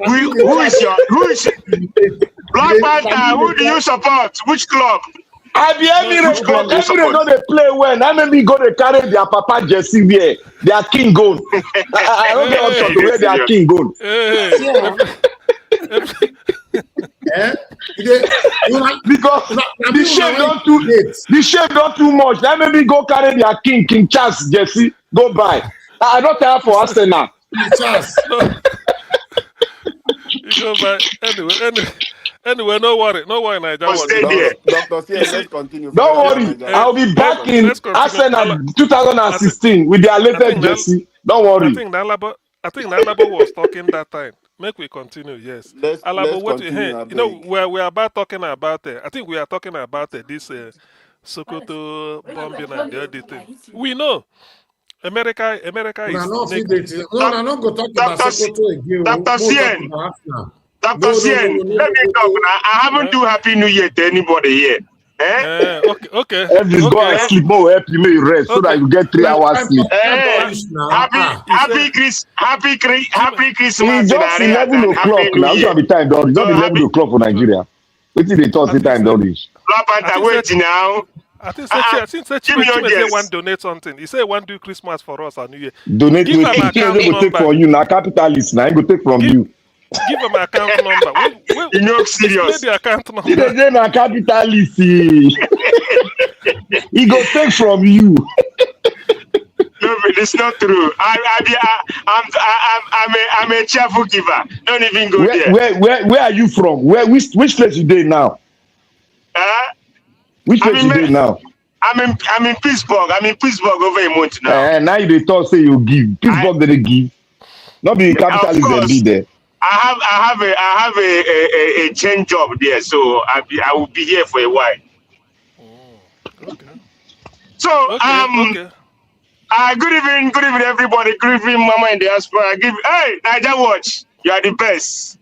Speaker 11: Who is Black Panther? Who do you support? Which club?
Speaker 1: I be Emirates. Emirates don't they play well. Now maybe go to carry their papa jersey where their king goal. I don't get option to wear their king goal. Because the shame don't too much. Now maybe go carry their King Charles jersey. Go buy. I don't tell for Arsenal.
Speaker 9: You go buy anyway. No worry, Niger.
Speaker 5: Dr. C, let's continue.
Speaker 1: Don't worry, I'll be back in Arsenal 2016 with their latest jersey. Don't worry.
Speaker 9: I think Nalabo was talking that time. Make we continue, yes.
Speaker 5: Let's continue,
Speaker 9: you know, we're about talking about I think we are talking about this Sokoto bombing and the other thing. We know America is
Speaker 20: I'm not going to talk about Sokoto again.
Speaker 11: Dr. Sien, let me talk now. I haven't do Happy New Year to anybody here.
Speaker 9: Okay.
Speaker 1: Everybody's go and sleep more, help you may rest so that you get 3 hours sleep.
Speaker 11: Happy Christmas.
Speaker 1: It's just 11 o'clock now. It's not the time, don't it's not 11 o'clock for Nigeria. Wait till they talk the time, don't it?
Speaker 11: Wait now.
Speaker 9: I think Chimezie want donate something. He said want do Christmas for us on New Year.
Speaker 1: Donate to it. Go take for you now. Capitalist now. Go take from you.
Speaker 9: Give him my account number.
Speaker 11: You know, serious.
Speaker 9: The account number.
Speaker 1: He doesn't a capitalist. He go take from you.
Speaker 11: No, but it's not true. I'm a cheerful giver. Don't even go there.
Speaker 1: Where are you from? Which place you there now? Which place you there now?
Speaker 11: I'm in Pittsburgh. I'm in Pittsburgh over a month now.
Speaker 1: Now you dey talk say you give. Pittsburgh they give. Not be capitalist they be there.
Speaker 11: I have a change job there, so I will be here for a while.
Speaker 9: Okay.
Speaker 11: So good evening everybody. Good evening, Mama in the diaspora. Hey, Niger Watch, you are the best.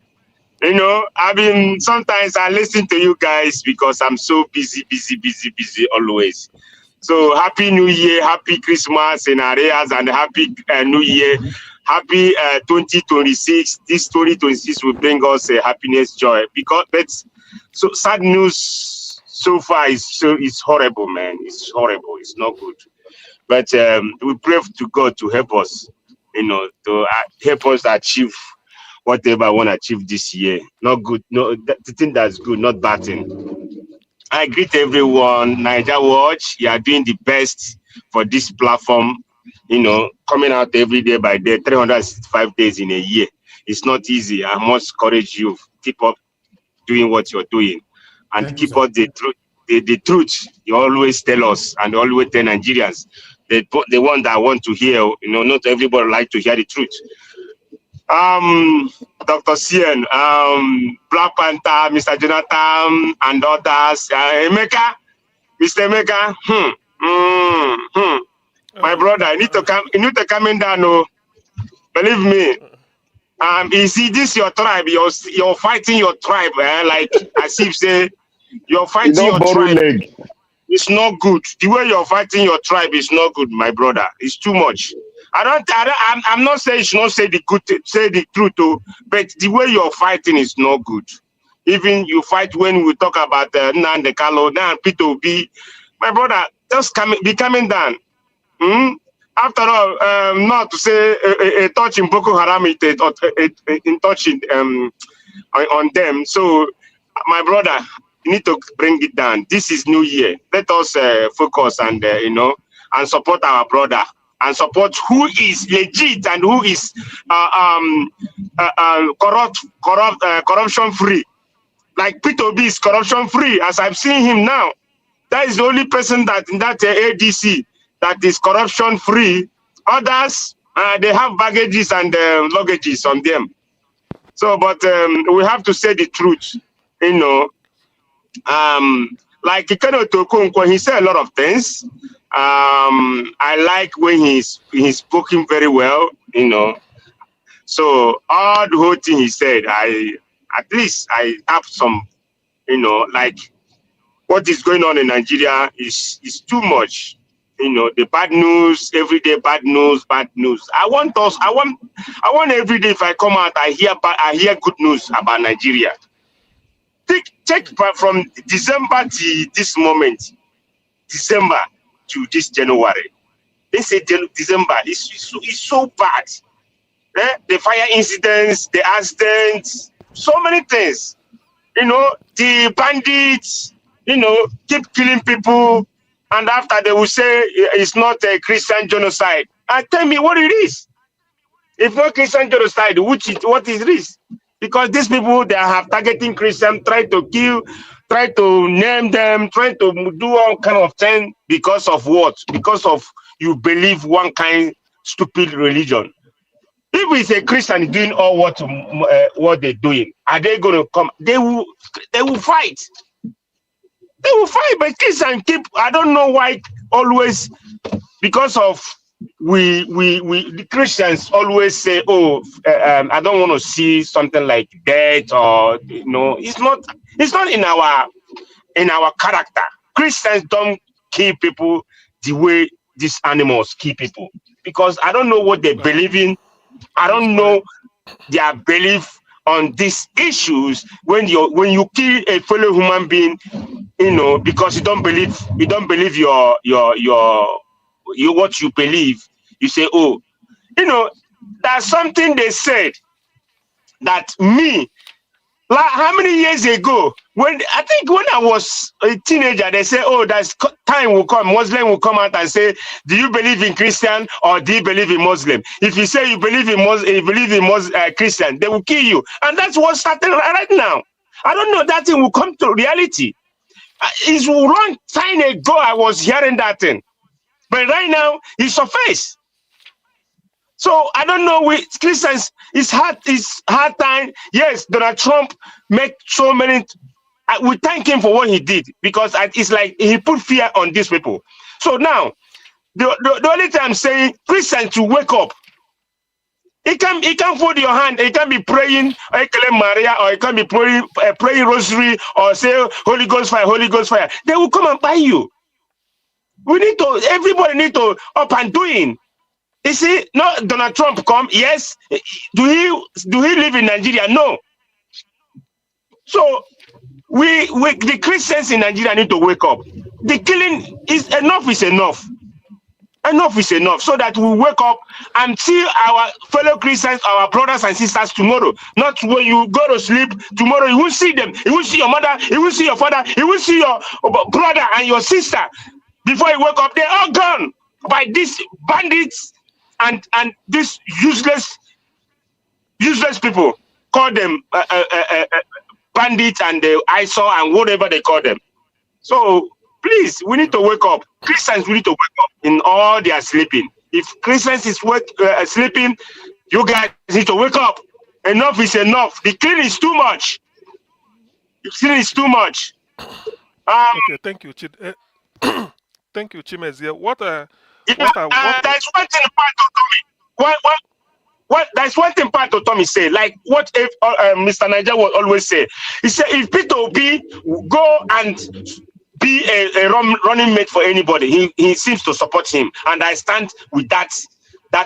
Speaker 11: You know, sometimes I listen to you guys because I'm so busy always. So happy New Year, happy Christmas in areas, and happy New Year. Happy 2026. This 2026 will bring us happiness, joy. But so sad news so far is horrible, man. It's horrible. It's not good. But we pray to God to help us, you know, to help us achieve whatever I want to achieve this year. Not good. No, the thing that's good, not bad thing. I greet everyone. Niger Watch, you are doing the best for this platform. You know, coming out every day by day, 365 days in a year. It's not easy. I must encourage you. Keep up doing what you're doing, and keep up the truth. The truth you always tell us, and always tell Nigerians. The one that I want to hear. You know, not everybody like to hear the truth. Dr. Sien, Black Panther, Mr. Jonathan, and others. Emeka, Mr. Emeka. My brother, you need to come in down. No, believe me. You see, this your tribe. You're fighting your tribe, like as if say you're fighting your tribe. It's not good. The way you're fighting your tribe is not good, my brother. It's too much. I'm not saying you should not say the truth, but the way you're fighting is not good. Even you fight when we talk about Nnamdi Kanu, now Peter Obi. My brother,
Speaker 13: just be coming down. After all, not to say a touch in Boko Haram, in touching on them. So, my brother, you need to bring it down. This is New Year. Let us focus and and support our brother and support who is legit and who is corruption free. Like Peter Obi is corruption free, as I've seen him now. That is the only person that in that ADC that is corruption free. Others, they have baggages and luggages on them. So, but we have to say the truth, like Kenneth Okonkwo, he said a lot of things. I like when he's spoken very well, So all the whole thing he said, at least I have some, like what is going on in Nigeria is too much. The bad news, everyday bad news, bad news. I want every day if I come out, I hear good news about Nigeria. Check from December to this moment, December to this January. They say December is so bad. The fire incidents, the accidents, so many things. The bandits, keep killing people, and after they will say it's not a Christian genocide. And tell me what it is. If not Christian genocide, what is this? Because these people, they have targeting Christians, try to kill, try to name them, try to do all kind of things because of what? Because of you believe one kind stupid religion. If it's a Christian doing all what they're doing, are they going to come? They will fight. They will fight, but Christians keep. I don't know why always, because of the Christians always say, oh, I don't want to see something like death or it's not in our character. Christians don't kill people the way these animals kill people, because I don't know what they believe in. I don't know their belief on these issues. When you kill a fellow human being, because you don't believe your what you believe, you say, oh, that's something they said that me. Like how many years ago, when I was a teenager, they say, oh, that's time will come, Muslim will come out and say, do you believe in Christian or do you believe in Muslim? If you say you believe in Christian, they will kill you. And that's what's starting right now. I don't know that thing will come to reality. It's a long time ago I was hearing that thing. But right now, it's surfaced. So I don't know with Christians, it's hard time. Yes, Donald Trump make so many. We thank him for what he did, because it's like he put fear on these people. So now, the only time I'm saying Christians to wake up. He can fold your hand. He can be praying, Maria, or he can be praying rosary, or say Holy Ghost fire, Holy Ghost fire. They will come and buy you. Everybody need to up and doing. You see, no, Donald Trump come, yes. Do he live in Nigeria? No. So the Christians in Nigeria need to wake up. The killing is enough. Enough is enough, so that we wake up and see our fellow Christians, our brothers and sisters tomorrow. Not when you go to sleep tomorrow, you won't see them. You won't see your mother, you won't see your father, you won't see your brother and your sister. Before you wake up, they're all gone by these bandits and these useless people. Call them bandits and ISO and whatever they call them. So please, we need to wake up. Christians, we need to wake up in all their sleeping. If Christians is sleeping, you guys need to wake up. Enough is enough. The killing is too much. The killing is too much.
Speaker 9: Okay, thank you, thank you, Chimezie.
Speaker 13: There's one thing there's one thing Pat Tommy say, like what if Mr. Niger would always say. He said, if Peter Obi go and be a running mate for anybody, he seems to support him, and I stand with that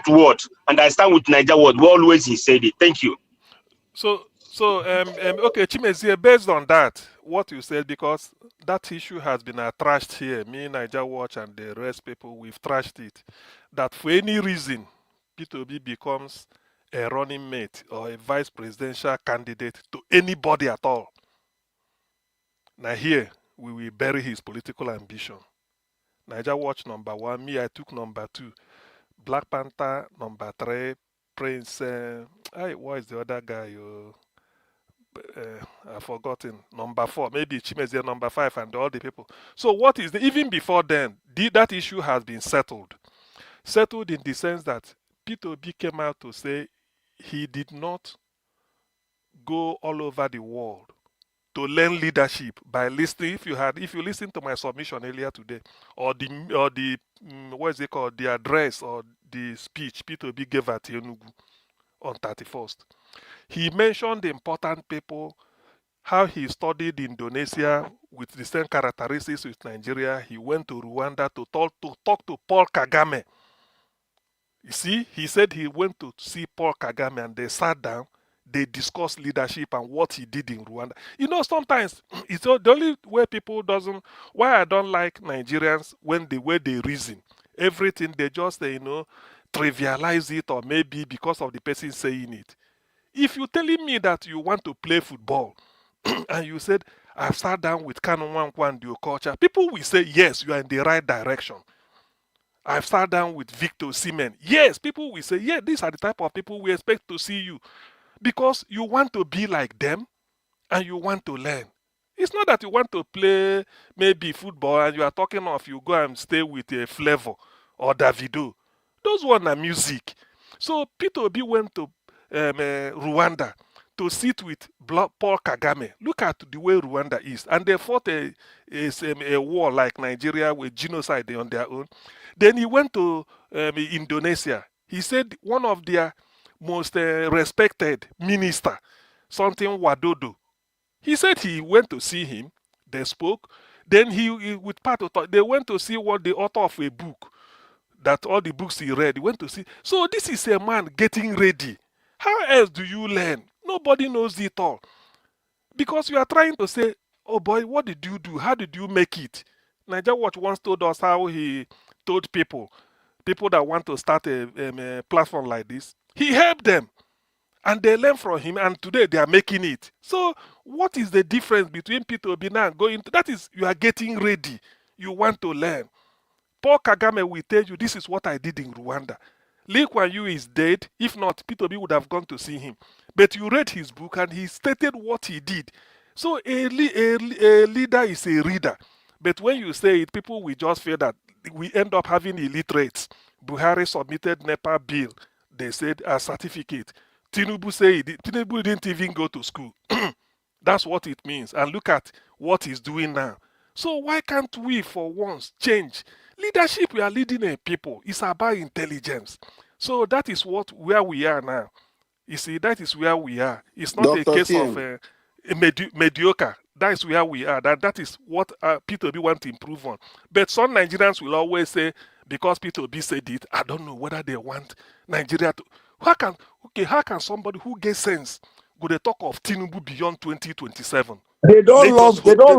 Speaker 13: word, and I stand with Niger word. Always he said it. Thank you.
Speaker 9: So So, okay, Chimezie, based on that, what you said, because that issue has been trashed here, me, Niger Watch, and the rest people, we've trashed it, that for any reason, P2B becomes a running mate or a vice presidential candidate to anybody at all. Now here, we will bury his political ambition. Niger Watch #1, me, I took #2. Black Panther #3, Prince, what is the other guy? I've forgotten. #4, maybe Chimezie #5, and all the people. So what is even before then, that issue has been settled. Settled in the sense that P2B came out to say he did not go all over the world to learn leadership by listening. If you listen to my submission earlier today, or the what is it called, the address or the speech P2B gave at Enugu on 31st, he mentioned the important people, how he studied Indonesia with the same characteristics with Nigeria. He went to Rwanda to talk to Paul Kagame. You see, he said he went to see Paul Kagame and they sat down, they discussed leadership and what he did in Rwanda. You know, sometimes it's the only way people why I don't like Nigerians when the way they reason. Everything, they just, trivialize it, or maybe because of the person saying it. If you're telling me that you want to play football and you said, I've sat down with Kanu Nwankwo and your culture, people will say, yes, you are in the right direction. I've sat down with Victor Osimhen. Yes, people will say, yeah, these are the type of people we expect to see you. Because you want to be like them and you want to learn. It's not that you want to play maybe football and you are talking of you go and stay with a Flavor or Davido. Those ones are music. So Peter Obi went to Rwanda to sit with Paul Kagame. Look at the way Rwanda is. And they fought a war like Nigeria with genocide on their own. Then he went to Indonesia. He said one of their most respected minister, something Wadodo. He said he went to see him. They spoke. Then with part of they went to see what the author of a book, that all the books he read, he went to see. So this is a man getting ready. How else do you learn? Nobody knows it all. Because you are trying to say, oh boy, what did you do? How did you make it? Niger Watch once told us how he told people that want to start a platform like this, he helped them. And they learn from him, and today they are making it. So what is the difference between Peter Obi now going to, that is, you are getting ready. You want to learn. Paul Kagame will tell you, this is what I did in Rwanda. Lee Kuan Yew is dead. If not, Peter Obi would have gone to see him. But you read his book and he stated what he did. So a leader is a reader. But when you say it, people will just feel that we end up having illiterates. Buhari submitted NEPA bill. They said a certificate. Tinubu said Tinubu didn't even go to school. That's what it means. And look at what he's doing now. So why can't we, for once, change? Leadership, we are leading a people. It's about intelligence. So that is where we are now. You see, that is where we are. It's not
Speaker 5: Dr.
Speaker 9: a case
Speaker 5: CM.
Speaker 9: of mediocre. That is where we are. That is what P2B want to improve on. But some Nigerians will always say, because P2B said it, I don't know whether they want Nigeria to. How can somebody who gets sense go to talk of Tinubu beyond 2027?
Speaker 19: They don't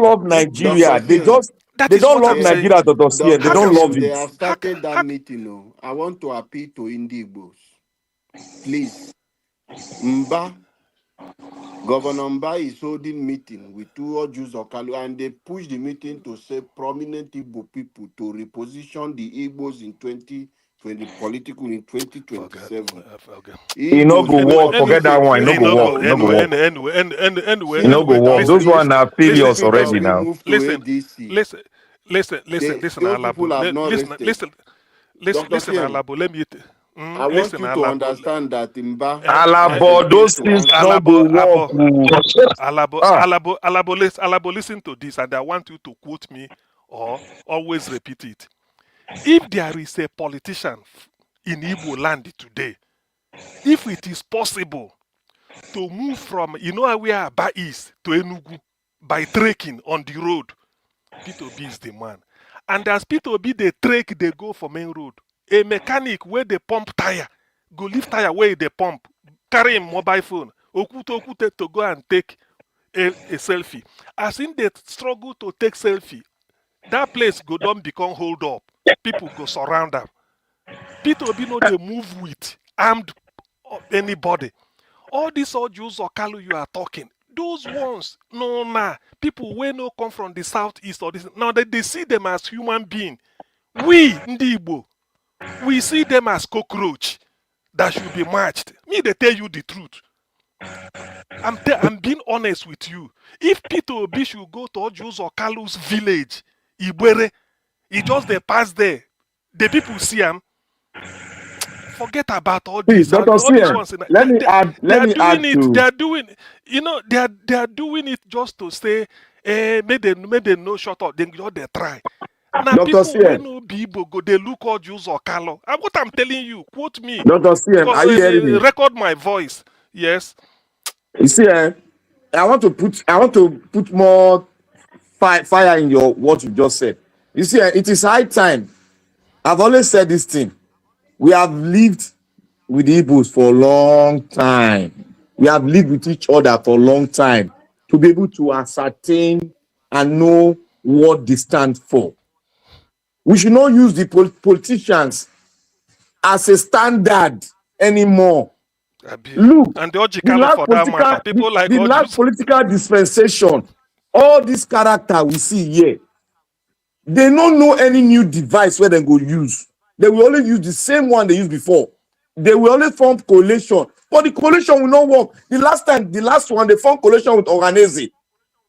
Speaker 19: love Nigeria.
Speaker 5: Dr. CM.
Speaker 19: They don't love Nigeria, Dr. CM. They don't love
Speaker 5: They
Speaker 19: it.
Speaker 5: have started that meeting. No. I want to appeal to Indigbos. Please. Governor Mba is holding meeting with two Jews of Kalu, and they push the meeting to say prominent Igbo people to reposition the Igbos in 2020 political in 2027.
Speaker 19: It no go work. Forget that one. It no go work. No go work.
Speaker 9: Anyway,
Speaker 19: It no go work. Those ones are failures already now.
Speaker 9: Listen, Alabo. Listen, Alabo. Let me.
Speaker 5: I want you to understand that Mba.
Speaker 19: Alabo, those things no go work.
Speaker 9: Alabo, listen to this, and I want you to quote me or always repeat it. If there is a politician in Igbo land today, if it is possible to move from, where Aba is, to Enugu by trekking on the road, P2B is the man. And as P2B, they trek, they go for main road. A mechanic where they pump tire, go lift tire where they pump, carry him mobile phone. Okute to go and take a selfie. As in they struggle to take selfie, that place go don't become hold up. People go surround them. Peter Obi no they move with armed anybody. All these old Jews or Kalu you are talking, those ones, no, people wey no come from the southeast or this, now they see them as human being. We, Ndi Igbo, we see them as cockroach that should be matched. Me, they tell you the truth. I'm being honest with you. If Peter Obi should go to Jews or Kalu's village, Ibwere, he just they pass there. The people see him. Forget about all
Speaker 1: Please,
Speaker 9: this.
Speaker 1: Dr.
Speaker 9: All these
Speaker 1: CM,
Speaker 9: ones.
Speaker 1: let me add to.
Speaker 9: They are doing. You know, they are doing it just to say, may they no shut up. Then they try. Now
Speaker 1: Dr.
Speaker 9: people
Speaker 1: CM,
Speaker 9: when no people go, they look all Jews or Kalo. And what I'm telling you, quote me.
Speaker 1: Dr. CM, are you hearing me?
Speaker 9: Record my voice. Yes.
Speaker 1: You see, I want to put more fire in your what you just said. You see, it is high time. I've always said this thing. We have lived with the Igbos for a long time. We have lived with each other for a long time to be able to ascertain and know what they stand for. We should not use the
Speaker 9: politicians
Speaker 1: as a standard anymore. Look,
Speaker 9: and the
Speaker 1: last political dispensation, all this character we see here, they don't know any new device where they go use. They will only use the same one they used before. They will only form coalition, but the coalition will not work. The last one, they formed coalition with Oranese.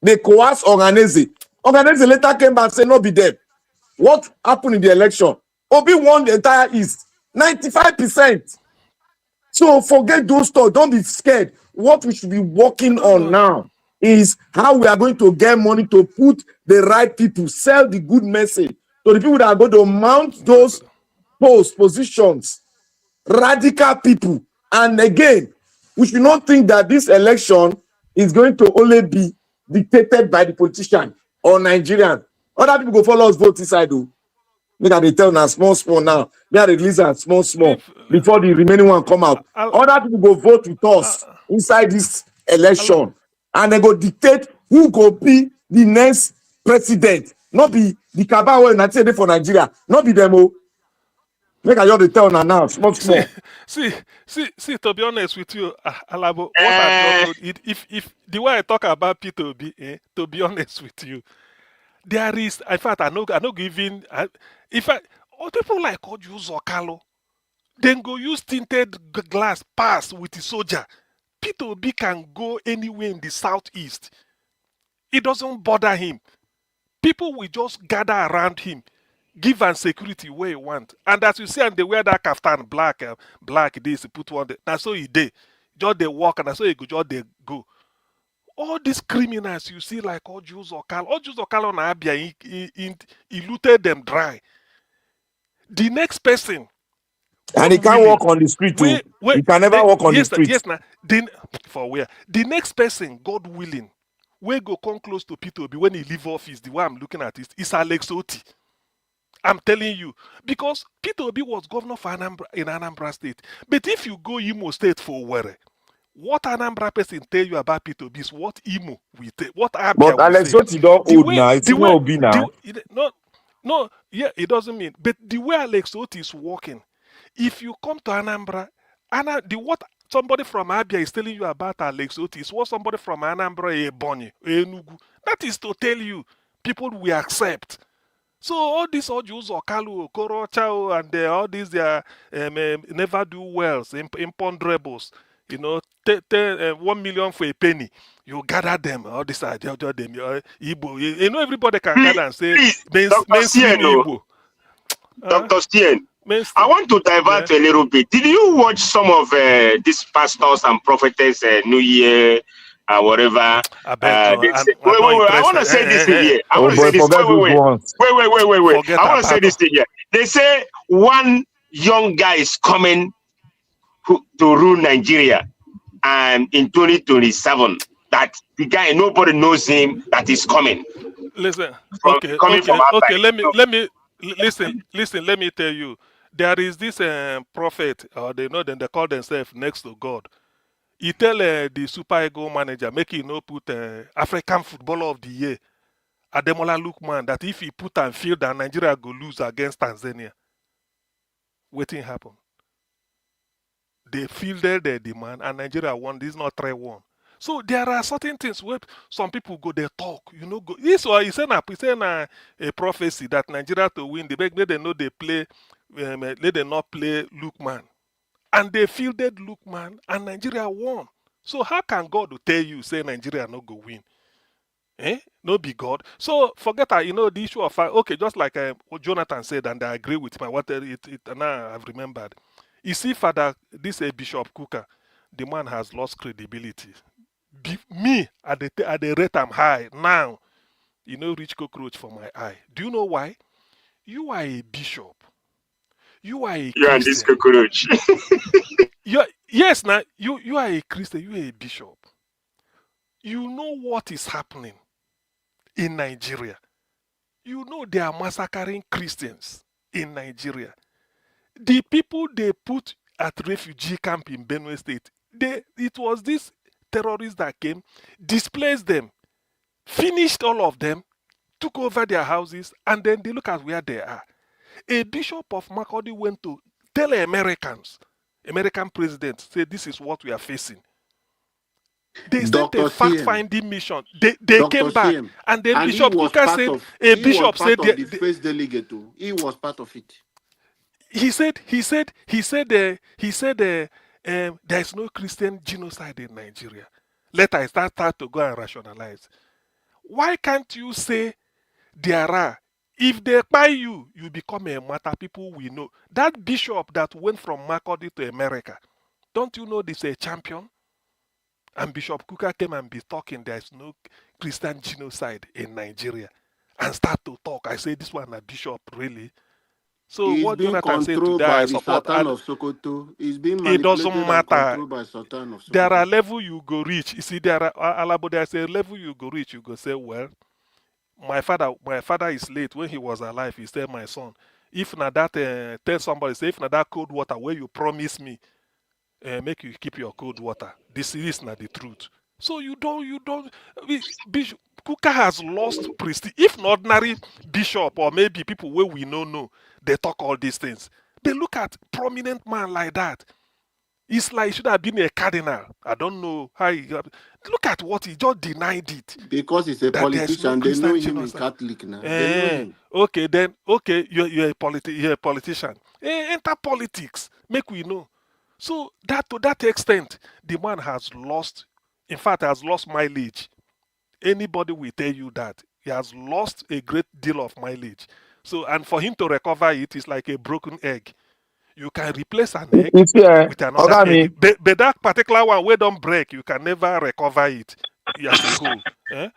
Speaker 1: They coerced Oranese. Oranese later came back and said, no, be dead. What happened in the election? Obi won the entire East, 95%. So forget those stuff. Don't be scared. What we should be working on now is how we are going to get money to put the right people, sell the good message to the people that are going to mount those positions, radical people. And again, we should not think that this election is going to only be dictated by the politician or Nigerians. Other people go follow us vote inside. Make they tell now small now. They are releasing small before the remaining one come out. Other people go vote with us inside this election, and they go dictate who go be the next president. Not be the cabal wey na say for Nigeria. Not be them. Make I just tell now small.
Speaker 9: See. To be honest with you, Alabo, what I've just told, if the way I talk about Peter Obi, to be honest with you. There is, in fact, I know giving. All people like Ojus or Kalo, then go use tinted glass pass with the soldier. Peter Obi can go anywhere in the southeast. It doesn't bother him. People will just gather around him, give and security where he want. And as you see, and they wear that kaftan black, this put one. That's so he did. Just they walk, and that's so he go. Just they go. All these criminals you see like Ojus or Kalo na Abia, he looted them dry. The next person,
Speaker 1: and he can't walk on the street too. He can never walk on the street.
Speaker 9: Yes, now. For where? The next person, God willing, will go come close to Peter Obi when he leave office. The way I'm looking at it is Alex Oti. I'm telling you, because Peter Obi was governor for in Anambra State. But if you go Imo State for where? What Anambra person tell you about Peter Obi is what Imo will tell. What Abia
Speaker 1: but Alex Oti don't old now. It's not Obi now.
Speaker 9: No, yeah, it doesn't mean. But the way Alex Oti is working, if you come to Anambra, what somebody from Abia is telling you about Alex Oti is what somebody from Anambra, Ebonyi, Enugu. That is to tell you, people will accept. So all these Ojus or Kalu, Okorocha, and all these never do wells, imponderables, 1 million for a penny. You gather them, all this idea, them, Igbo. Everybody can gather and say, mainstream Igbo.
Speaker 13: Dr. Stien, I want to divert a little bit. Did you watch some of these pastors and prophetess New Year whatever? I want to say this thing here. I want to say this. Wait. I want to say this thing here. They say one young guy is coming to rule Nigeria, and in 2027, that the guy nobody knows him that is coming.
Speaker 9: Listen,
Speaker 13: okay.
Speaker 9: Let me listen. Let me tell you, there is this prophet. They call themselves next to God. He tell the Super Eagle manager, make he no put African Footballer of the Year, Ademola Lookman, that if he put and field that Nigeria go lose against Tanzania. Waiting happen. They fielded the demand and Nigeria won. This is not 3-1. So there are certain things where some people go, they talk, go. This why he said a prophecy that Nigeria to win the beg, they know they play, they not play Lookman. And they fielded Lookman and Nigeria won. So how can God tell you, say Nigeria not go win? No be God. So forget that, the issue of, okay, just like what Jonathan said, and I agree with my what now I've remembered. You see, Father, this Bishop Kuka, the man has lost credibility. Me, at the rate I'm high now, reach cockroach for my eye. Do you know why? You are a bishop. You are a Christian.
Speaker 13: You and this cockroach.
Speaker 9: Yes, now you are a Christian. You are a bishop. You know what is happening in Nigeria. You know they are massacring Christians in Nigeria. The people they put at refugee camp in Benue State, it was this terrorists that came, displaced them, finished all of them, took over their houses, and then they look at where they are. A bishop of Makurdi went to tell American president, say this is what we are facing. They sent a fact-finding mission. They came back, and then Bishop Kuka said, a bishop said,
Speaker 5: the first delegate. He was part of it.
Speaker 9: He said, there is no Christian genocide in Nigeria. Let us start to go and rationalize. Why can't you say there are? If they buy you, you become a matter. People we know. That bishop that went from Makurdi to America, don't you know this is a champion? And Bishop Kuka came and be talking, there is no Christian genocide in Nigeria. And start to talk. I say, this one a bishop, really? So
Speaker 5: he's
Speaker 9: what
Speaker 5: being
Speaker 9: Jonathan said today,
Speaker 5: by
Speaker 9: I
Speaker 5: the
Speaker 9: support.
Speaker 5: Sultan of Sokoto. He's being
Speaker 9: It doesn't matter.
Speaker 5: controlled by Sultan of Sokoto.
Speaker 9: There are level you go reach. You see, there are Alabo, there's a level you go reach. You go say, well, my father is late. When he was alive, he said, my son, if not that, tell somebody, say, if not that cold water where you promise me, make you keep your cold water. This is not the truth. So you don't. Bishop Kuka has lost prestige. If an ordinary bishop or maybe people where we know, they talk all these things. They look at prominent man like that. It's like he should have been a cardinal. I don't know how he got. Look at what he just denied it.
Speaker 5: Because he's a politician, they know him in Catholic now. They know him.
Speaker 9: Okay, you're a politician. Enter politics. Make we know. So that to that extent, the man has lost. In fact, has lost mileage. Anybody will tell you that he has lost a great deal of mileage. So, and for him to recover it is like a broken egg. You can replace an egg with another egg. But that particular one where don't break, you can never recover it as a whole.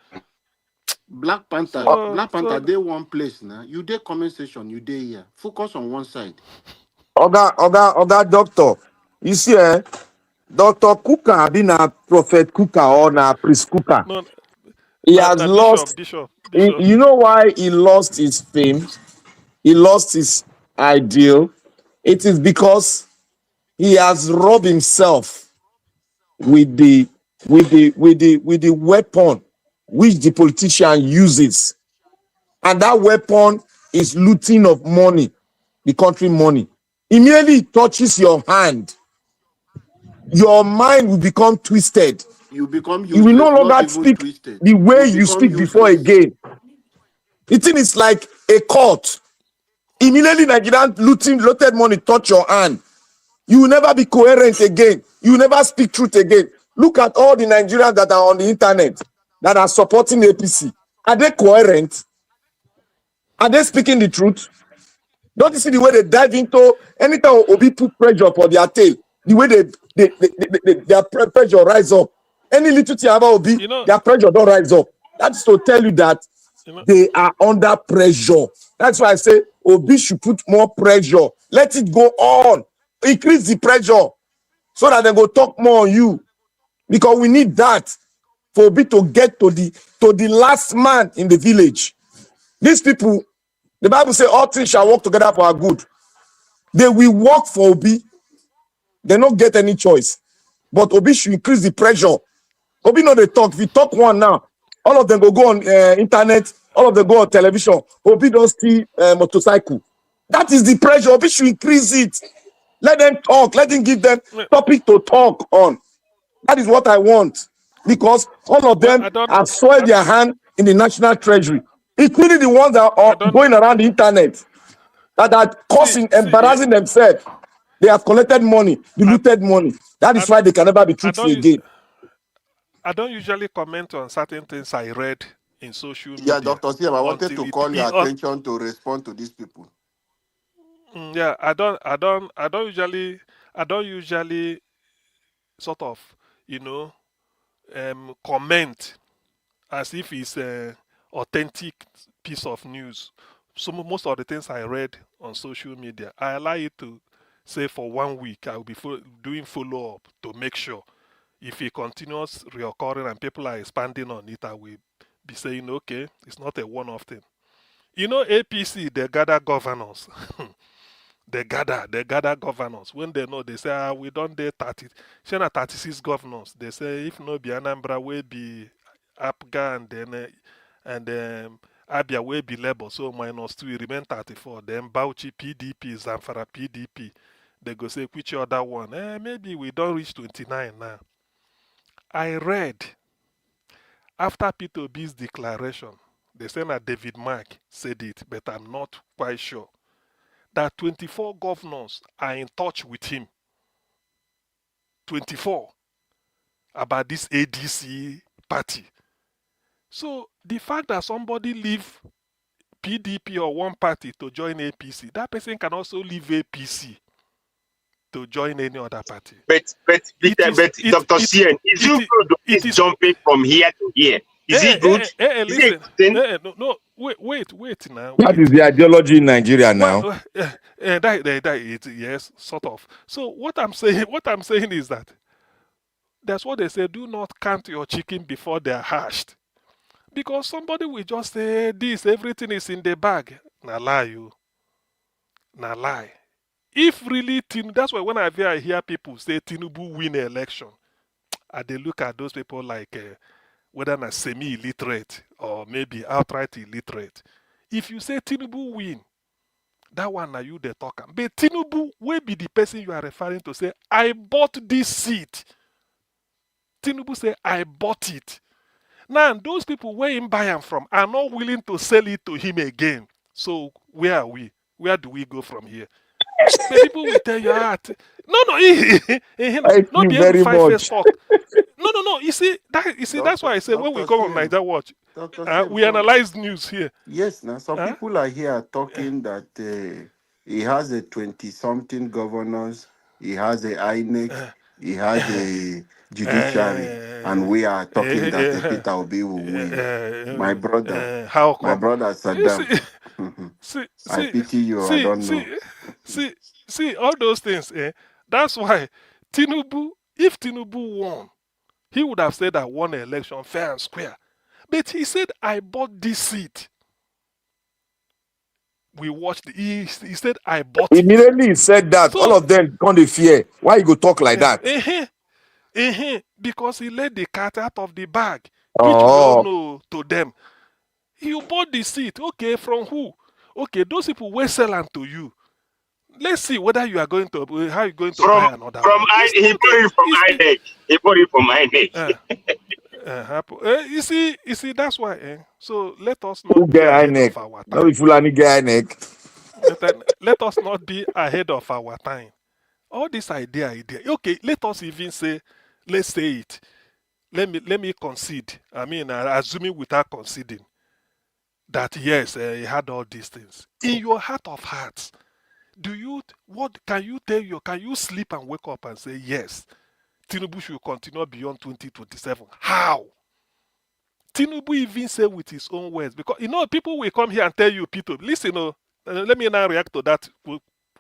Speaker 5: Black Panther, they one place now. You dey comment section, you dey here. Focus on one side.
Speaker 19: Oga doctor. You see, Dr. Kuka been a prophet Kuka or na priest Kuka.
Speaker 9: No,
Speaker 19: he has lost.
Speaker 9: Bishop.
Speaker 19: You know why he lost his fame? He lost his ideal. It is because he has robbed himself with the weapon which the politician uses, and that weapon is looting of money, the country money. Immediately it touches your hand, your mind will become twisted.
Speaker 5: You become useless.
Speaker 19: You will no longer speak
Speaker 5: twisted.
Speaker 19: the way you speak useless. Before again. The thing is like a court. Immediately Nigerian looted money touch your hand. You will never be coherent again. You will never speak truth again. Look at all the Nigerians that are on the internet that are supporting APC. Are they coherent? Are they speaking the truth? Don't you see the way they dive into anytime Obi put pressure for their tail? The way their pressure rise up. Any little thing about Obi, their pressure don't rise up. That's to tell you that they are under pressure. That's why I say Obi should put more pressure. Let it go on. Increase the pressure so that they go talk more on you. Because we need that for Obi to get to the last man in the village. These people, the Bible says all things shall work together for our good. They will work for Obi. They don't get any choice. but Obi should increase the pressure. Obi no dey talk. If you talk one now, all of them go on internet, all of them go on television. Obi don't steal motorcycle. That is the pressure. Obi should increase it. Let them talk. Let him give them topic to talk on. That is what I want. Because all of them have soiled their hand in the national treasury, including the ones that are going around the internet, that are causing, embarrassing themselves. They have collected money, diluted money. That is why they can never be truthful again.
Speaker 9: I don't usually comment on certain things I read in social media.
Speaker 5: Yeah, Dr. Siem, I wanted to call your attention to respond to these people.
Speaker 9: Yeah, I don't usually sort of, comment as if it's an authentic piece of news. So most of the things I read on social media, I allow it to say for 1 week. I will be doing follow up to make sure if it continues reoccurring and people are expanding on it, I will be saying, okay, it's not a one-off thing. APC, they gather governors. They gather governors. When they know, they say, we don't dare 36 governors. They say, if no be Anambra, we be Apga, and then Abia will be Labour, so -2 remain 34. Then Bauchi PDP, Zamfara PDP. They go say, which other one? Maybe we don't reach 29 now. I read after Peter B's declaration, they say that David Mark said it, but I'm not quite sure, that 24 governors are in touch with him. 24 about this ADC party. So the fact that somebody leave PDP or one party to join APC, that person can also leave APC to join any other party.
Speaker 13: But Dr. Sien, is it good is jumping from here to here? Is it good?
Speaker 9: Listen, no, wait now.
Speaker 19: That is the ideology in Nigeria now.
Speaker 9: Yes, sort of. So what I'm saying is that that's what they say, do not count your chicken before they're hatched. Because somebody will just say this, everything is in the bag. Now lie you. Now lie. If really, that's why when I hear people say Tinubu win an election, they look at those people like whether they're semi-illiterate or maybe outright illiterate. If you say Tinubu win, that one are you the talker. But Tinubu will be the person you are referring to say, I bought this seat. Tinubu say, I bought it. Now, those people where him buy them from are not willing to sell it to him again. So where are we? Where do we go from here? But people will tell you, not be able to fight first talk. No. You see, that's why I say when we come on Niger Watch, we analyze news here.
Speaker 5: Yes, now some people are here talking that he has a 20-something governors, he has a INEC, he has a judiciary, and we are talking that Peter Obi will win. My brother, my brother Saddam. I pity you. I don't know.
Speaker 9: See all those things. That's why if Tinubu won, he would have said I won the election fair and square. But he said, I bought this seat. We watched. He said, I bought it.
Speaker 19: Immediately he said that, all of them come to fear. Why you go talk like that?
Speaker 9: Because he let the cat out of the bag, which we all know to them. You bought the seat. Okay, from who? Okay, those people will sell them to you. Let's see whether you are going to, how you going to buy another one.
Speaker 13: He bought it from INEC. He bought it from INEC.
Speaker 9: You see, that's why. So let us not be ahead of our time. Let us not be ahead of our time. All this idea. Okay, let us even say, let's say it. Let me concede. I mean, assuming without conceding that yes, he had all these things. In your heart of hearts, can you sleep and wake up and say, yes, Tinubu should continue beyond 2027? How? Tinubu even say with his own words, because people will come here and tell you, Peter, listen, let me now react to that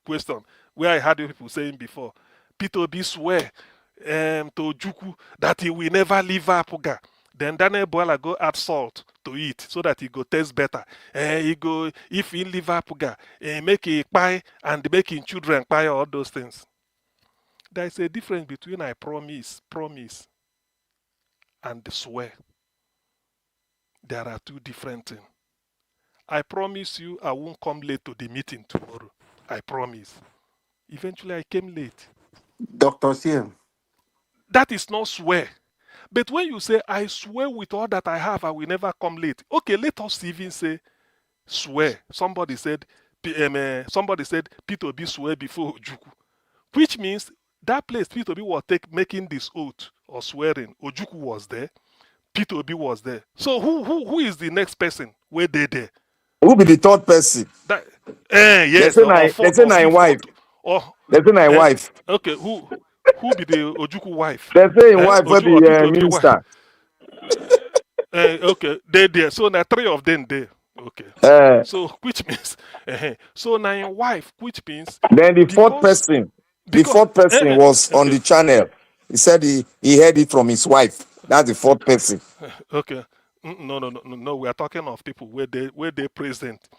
Speaker 9: question where I heard people saying before. Peter B swear to Juku that he will never leave Apuga. Then Daniel Boala go add salt to it so that he go taste better. If he leave Apuga, make it pie and make his children pie, all those things. There is a difference between I promise, and swear. There are two different things. I promise you I won't come late to the meeting tomorrow. I promise. Eventually I came late.
Speaker 5: Dr. CM.
Speaker 9: That is not swear. But when you say, I swear with all that I have, I will never come late. Okay, let us even say, swear. Somebody said, P2B swear before Ojuku. Which means that place P2B was making this oath or swearing. Ojuku was there. P2B was there. So who is the next person? Where they there?
Speaker 19: Who be the third person?
Speaker 9: That,
Speaker 19: They
Speaker 9: yes,
Speaker 19: say
Speaker 9: or
Speaker 19: they
Speaker 9: fourth
Speaker 19: say
Speaker 9: or
Speaker 19: na him
Speaker 9: fifth
Speaker 19: wife.
Speaker 9: or
Speaker 19: They say na him
Speaker 9: eh,
Speaker 19: wife.
Speaker 9: okay, who be the Ojuku wife?
Speaker 19: They say him wife will
Speaker 9: Oju or
Speaker 19: be
Speaker 9: P2B wife?
Speaker 19: minister.
Speaker 9: Okay, they there. So now three of them there. Okay.
Speaker 19: Uh,
Speaker 9: So which means so now your wife, which means
Speaker 19: then
Speaker 9: because
Speaker 19: the fourth person was on
Speaker 9: okay.
Speaker 19: the channel. He said he heard it from his wife. That's the fourth person.
Speaker 9: Okay. No. We are talking of people where they present.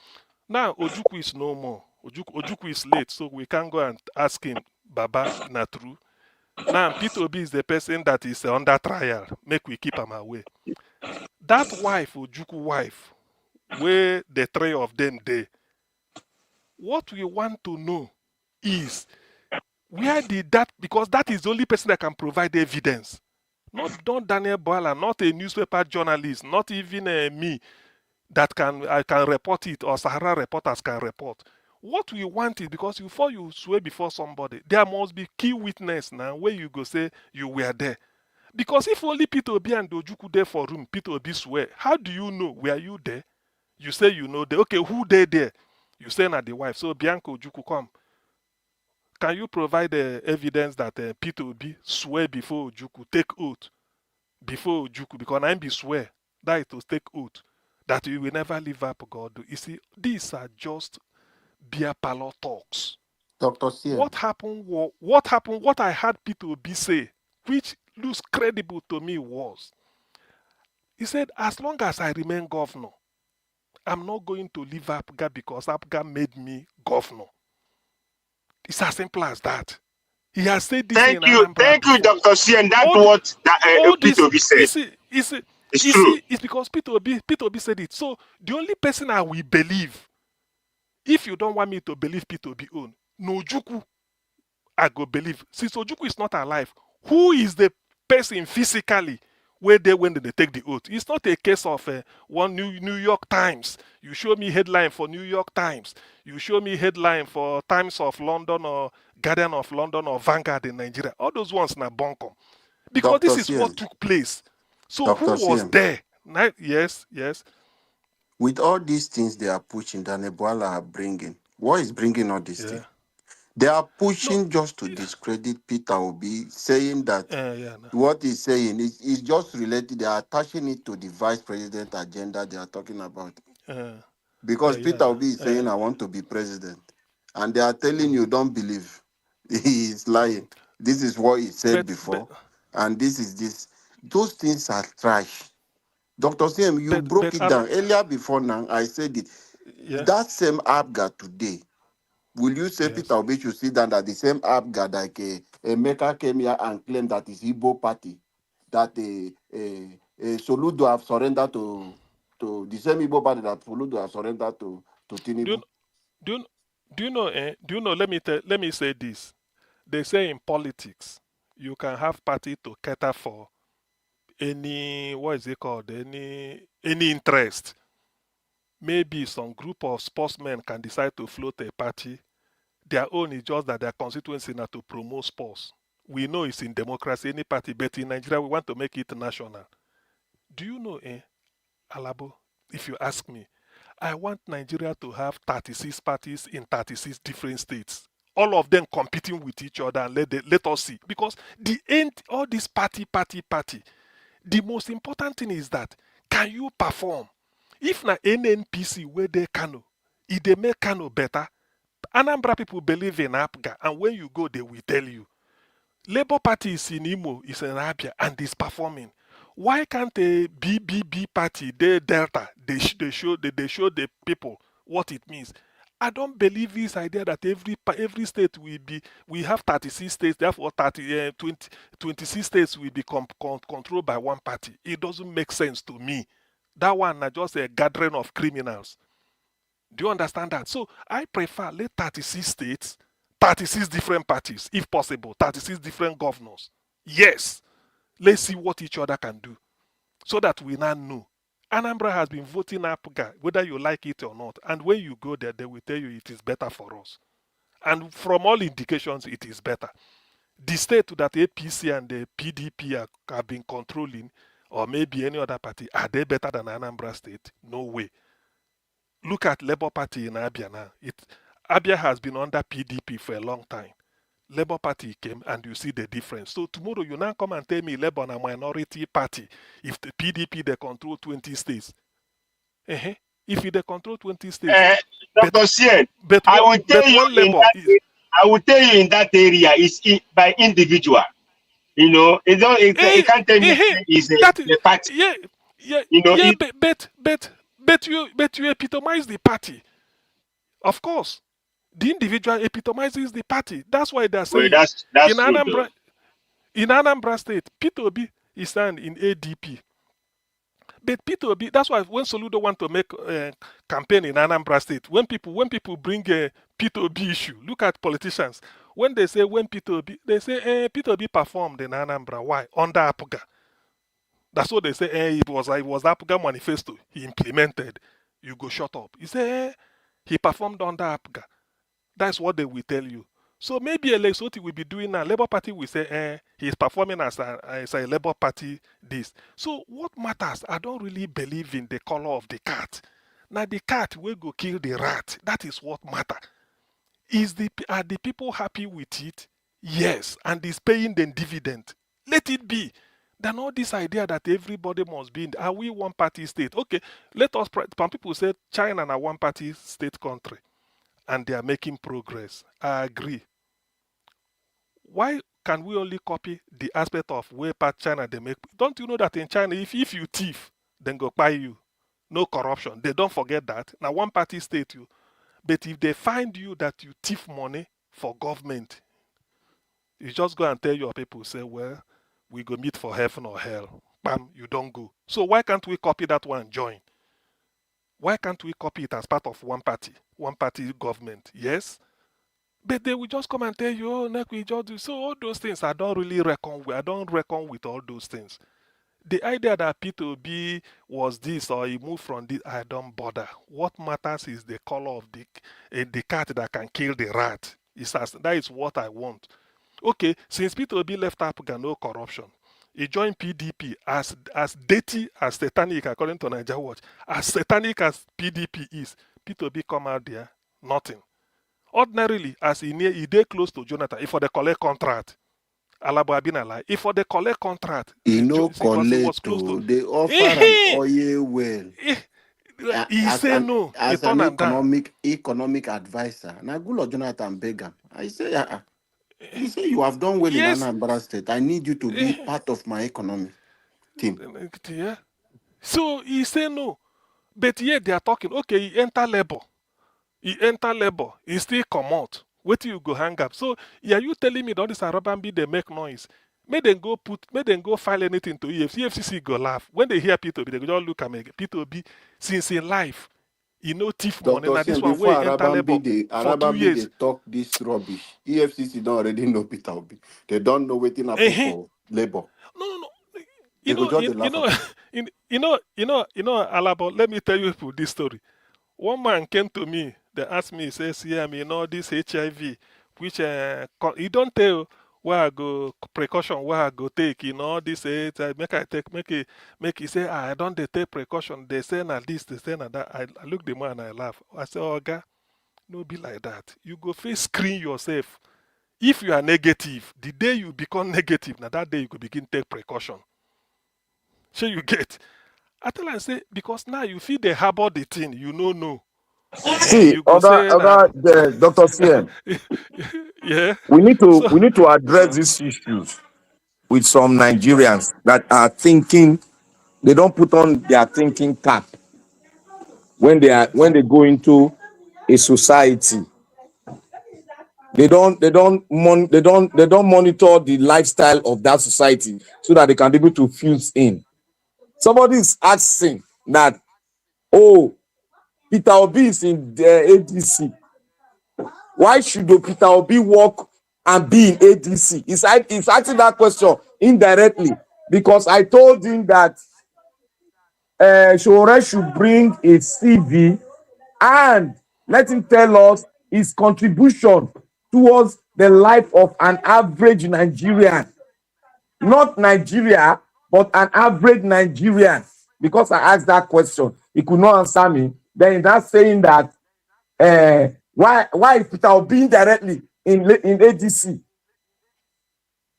Speaker 9: Now Ojuku is no more. Ojuku is late, so we can't go and ask him, Baba, na true. Now P2B is the person that is under trial. Make we keep him away. That wife, Ojuku wife, where the three of them there. What we want to know is where did that, because that is the only person that can provide evidence. Not Daniel Bola, not a newspaper journalist, not even me that I can report it, or Sahara reporters can report. What we want is, because before you swear before somebody, there must be key witness now where you go say you were there. Because if only P2B and Ojuku there for room, P2B swear, how do you know? Were you there? You say you know there. Okay, who there? You say not the wife. So Bianca Ojuku come. Can you provide evidence that P2B swear before Ojuku, take oath before Ojuku? Because I be swear that it was take oath that we will never live up God. You see, these are just beer parlor talks.
Speaker 5: Dr. CM.
Speaker 9: What happened? What I had P2B say, which looks credible to me, was he said, as long as I remain governor, I'm not going to leave APGA because APGA made me governor. It's as simple as that. He has said this in Anambra
Speaker 13: Thank you,
Speaker 9: before.
Speaker 13: Dr. C, and that's
Speaker 9: All,
Speaker 13: what
Speaker 9: all this,
Speaker 13: P2B said. It's true.
Speaker 9: it's because P2B said it. So the only person I will believe, if you don't want me to believe P2B own, Nojuku, I go believe. Since Ojuku is not alive, who is the person physically where they when they take the oath? It's not a case of one New York Times. You show me headline for New York Times. You show me headline for Times of London or Guardian of London or Vanguard in Nigeria. All those ones na bunkum. Because
Speaker 5: Dr.
Speaker 9: this is what
Speaker 5: CM.
Speaker 9: took place. So
Speaker 5: Dr.
Speaker 9: who was
Speaker 5: CM.
Speaker 9: there? Yes.
Speaker 5: With all these things they are pushing, that Ebola are bringing, what is bringing all these things?
Speaker 9: Yeah.
Speaker 5: They are
Speaker 9: No.
Speaker 5: pushing just to discredit Peter Obi, saying that
Speaker 9: No.
Speaker 5: what he's saying is just related. They are attaching it to the vice president agenda they are talking about. Because Peter Obi is saying, I want to be president. And they are telling you, don't believe. He is lying. This is what he said before. And this is this. Those things are trash. Dr. CM, you broke it down. Earlier before now, I said it.
Speaker 9: Yeah.
Speaker 5: That same APGA today, will you say
Speaker 9: Yes.
Speaker 5: Peter Obi should sit down that the same APGA like Emeka came here and claimed that is Igbo party, that Soludo have surrendered to the same Igbo party that Soludo have surrendered to Tinubu?
Speaker 9: Do you know? Let me say this. They say in politics, you can have party to cater for any any interest. Maybe some group of sportsmen can decide to float a party. Their own is just that their constituency now to promote sports. We know it's in democracy, any party, but in Nigeria we want to make it national. Do you know, Alabo? If you ask me, I want Nigeria to have 36 parties in 36 different states. All of them competing with each other, and let us see. Because the end, all this party, the most important thing is that, can you perform? If na NNPC where they Kano, if they make Kano better, Anambra people believe in APGA, and when you go, they will tell you. Labour Party is in Imo, is in Abia, and is performing. Why can't a BBB party, they Delta, they show the people what it means? I don't believe this idea that every state will be, we have 36 states, therefore 26 states will be controlled by one party. It doesn't make sense to me. That one is just a gathering of criminals. Do you understand that? So I prefer let 36 states, 36 different parties, if possible, 36 different governors. Yes, let's see what each other can do so that we now know. Anambra has been voting APGA, whether you like it or not. And when you go there, they will tell you it is better for us. And from all indications, it is better. The state that APC and the PDP have been controlling, or maybe any other party, are they better than Anambra State? No way. Look at Labour Party in Abia now. Abia has been under PDP for a long time. Labour Party came and you see the difference. So tomorrow you now come and tell me Labour a minority party. If the PDP they control 20 states. If they control 20 states.
Speaker 13: Dr. Sien,
Speaker 9: I will tell
Speaker 13: you in that area is by individual. You know, you can't tell me it's a party.
Speaker 9: But you epitomize the party. Of course. The individual epitomizes the party. That's why they're saying
Speaker 13: that's
Speaker 9: in Anambra State, Peter Obi is stand in ADP. But Peter Obi, that's why when Soludo want to make a campaign in Anambra State, when people bring a Peter Obi issue, look at politicians. When they say Peter Obi, they say Peter Obi performed in Anambra. Why? Under APGA. That's what they say. It was APGA manifesto he implemented. You go shut up. He say he performed under APGA. That's what they will tell you. So maybe Lesotho will be doing now. Labour Party will say, he's performing as a Labour Party this. So what matters? I don't really believe in the color of the cat. Now the cat will go kill the rat. That is what matters. Are the people happy with it? Yes. And it's paying them dividend. Let it be. Then all this idea that everybody must be are we one party state? Okay, let us, some people say China is a one party state country. And they are making progress. I agree. Why can we only copy the aspect of where part China they make? Don't you know that in China, if you thief, then go buy you. No corruption. They don't forget that. Now one party state you. But if they find you that you thief money for government, you just go and tell your people, say, well, we go meet for heaven or hell. Bam, you don't go. So why can't we copy that one and join? Why can't we copy it as part of one party government? Yes. But they will just come and tell you, oh, we just do. So all those things, I don't really reckon with. I don't reckon with all those things. The idea that P2B was this or he moved from this, I don't bother. What matters is the color of the cat that can kill the rat. That is what I want. Okay, since P2B left Africa, no corruption. He joined PDP as dirty as satanic, according to Niger Watch. As satanic as PDP is, P2B come out there, nothing. Ordinarily, as he dey close to Jonathan, if for the collect contract, Alabo Abinala, if for the collect contract,
Speaker 5: he no collect to they offer an oil well.
Speaker 9: He say no.
Speaker 5: As an economic advisor. Now good Jonathan Begum. I say he say you have done well in Anambra State. I need you to be part of my economic team.
Speaker 9: Yeah. So he say no. But yet they are talking, okay, he enter labor. He still come out. Wait till you go hang up. So are you telling me that all this Arabambi they make noise? May them go file anything to EFCC. EFCC go laugh. When they hear P2B, they go just look at me. P2B since in life. You know, thief money. Now this one way enter labor for 2 years.
Speaker 5: They talk this rubbish. EFCC don't already know Peter Obi. They don't know waiting up for labor.
Speaker 9: No. You know, Alabo, let me tell you this story. One man came to me, they asked me, he says, yeah, you know, this HIV, which you don't tell where I go precaution, where I go take, you know, this make he say, I don't take precaution. They say na this, they say na that. I look the man and I laugh. I say, oh, God, no be like that. You go face screen yourself. If you are negative, the day you become negative, now that day you could begin take precaution. So you get. I tell her, say, because now you feel they harbor the thing, you know.
Speaker 1: See, Dr. CM.
Speaker 9: Yeah.
Speaker 1: We need to address these issues with some Nigerians that are thinking, they don't put on their thinking cap when they go into
Speaker 19: a society. They don't monitor the lifestyle of that society so that they can be able to fuse in. Somebody is asking that, oh, Peter Obi is in the ADC. Why should Peter Obi work and be in ADC? He's asking that question indirectly because I told him that Shore should bring a CV and let him tell us his contribution towards the life of an average Nigerian. Not Nigeria, but an average Nigerian. Because I asked that question, he could not answer me. Then he's not saying that why is Peter Obi indirectly in ADC?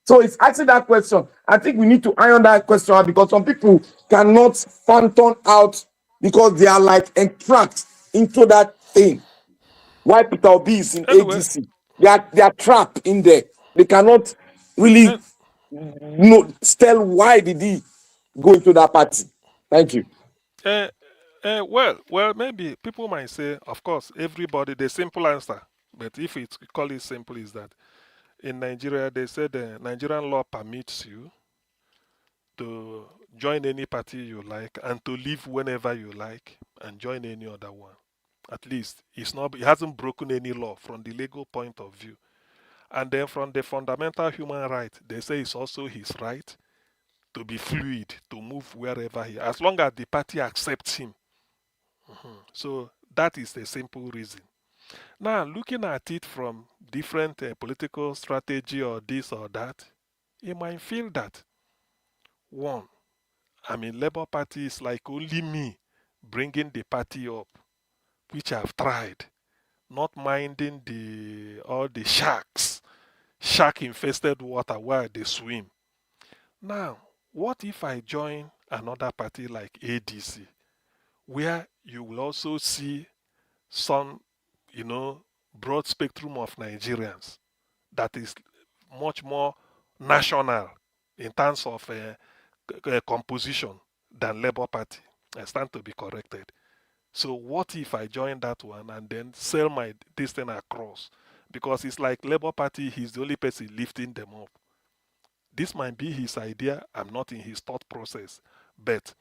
Speaker 19: So it's asking that question. I think we need to iron that question out because some people cannot phantom out because they are like entrapped into that thing. Why Peter Obi is in
Speaker 9: Anyway,
Speaker 19: ADC? They are trapped in there. They cannot really tell why did he go into that party. Thank you.
Speaker 9: well, maybe people might say, of course, everybody, the simple answer, but if we call it simple, is that in Nigeria, they said the Nigerian law permits you to join any party you like and to leave whenever you like and join any other one. At least it hasn't broken any law from the legal point of view. And then from the fundamental human right, they say it's also his right to be fluid, to move wherever as long as the party accepts him. So that is the simple reason. Now, looking at it from different political strategy or this or that, you might feel that one, Labour Party is like only me bringing the party up, which I've tried, not minding all the shark-infested water where they swim. Now, what if I join another party like ADC, where you will also see some, broad spectrum of Nigerians that is much more national in terms of composition than Labour Party? I stand to be corrected. So what if I join that one and then sell my this thing across? Because it's like Labour Party, he's the only person lifting them up. This might be his idea. I'm not in his thought process. But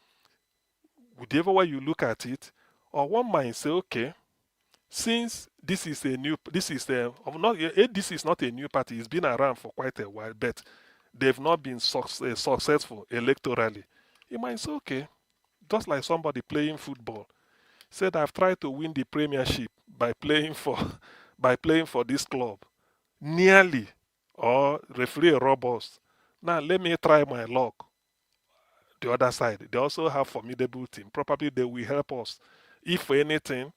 Speaker 9: whichever way you look at it, or one might say, okay, since this is not a new party, it's been around for quite a while, but they've not been successful electorally. You might say, okay, just like somebody playing football, said I've tried to win the premiership by playing for this club, nearly, or referee robust. Now let me try my luck. The other side, they also have formidable team. Probably they will help us. If anything,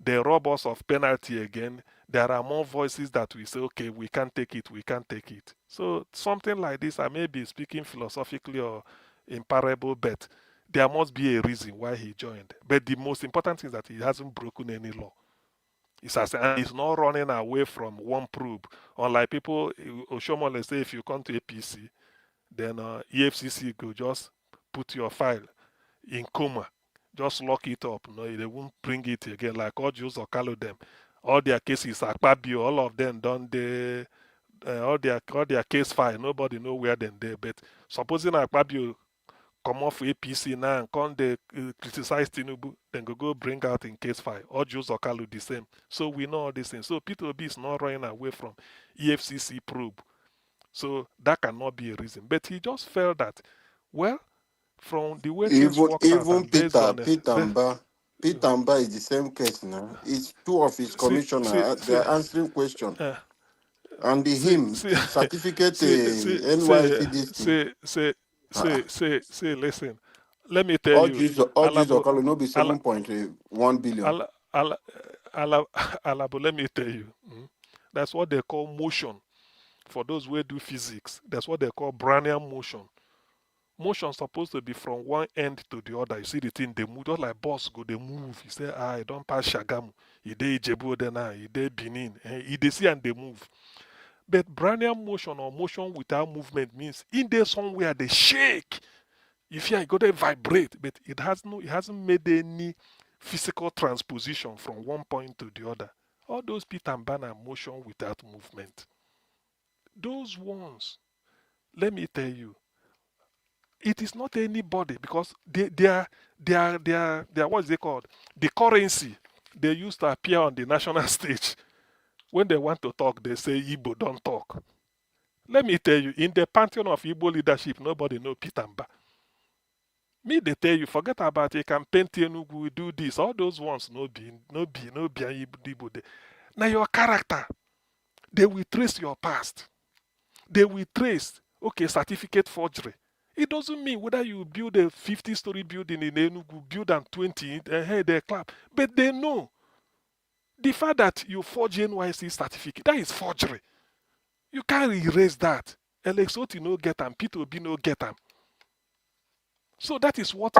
Speaker 9: they rob us of penalty again. There are more voices that we say, okay, we can't take it, we can't take it. So something like this, I may be speaking philosophically or in parable, but there must be a reason why he joined. But the most important thing is that he hasn't broken any law. And he's not running away from one probe. Unlike people, Oshomole say, if you come to APC, then EFCC could just put your file in coma, just lock it up. They won't bring it again. Like all Jews or Kalo them, all their cases are Akpabio, all of them done all their case file. Nobody know where they're there. But supposing Akpabio come off APC now and come they criticize Tinubu, then go bring out in case file. All Jews or Kalo the same. So we know all these things. So Peter Obi is not running away from EFCC probe. So that cannot be a reason. But he just felt that, well, from the way things worked out
Speaker 8: Even
Speaker 9: and based on
Speaker 8: Peter Mba is the same case now. It's two of his commissioners. They are answering questions. And him certificate NYC
Speaker 9: listen. Let me tell you.
Speaker 8: All Jesus no be 7.1 billion.
Speaker 9: Alabo, let me tell you. That's what they call motion. For those who do physics, that's what they call Brownian motion. Motion supposed to be from one end to the other. You see the thing, they move, just like bus go, they move. You say, I don't pass Shagamu. You dey Ijebu then you dey Benin. You see and they move. But Brownian motion or motion without movement means in there somewhere they shake. You feel it go there vibrate, but it hasn't made any physical transposition from one point to the other. All those pit and banner motion without movement. Those ones, let me tell you, it is not anybody because they are what's they called? The currency they used to appear on the national stage. When they want to talk, they say Igbo don't talk. Let me tell you, in the pantheon of Igbo leadership, nobody know Pitamba. Me, they tell you, forget about it, campaign Tenugu, do this, all those ones, no be Igbo. Now your character, they will trace your past. They will trace, okay, certificate forgery. It doesn't mean whether you build a 50-story building in Enugu, build them 20, and they clap. But they know the fact that you forge NYC certificate, that is forgery. You can't erase that. Alex Oti no get them, Peter Obi no get them. So that is what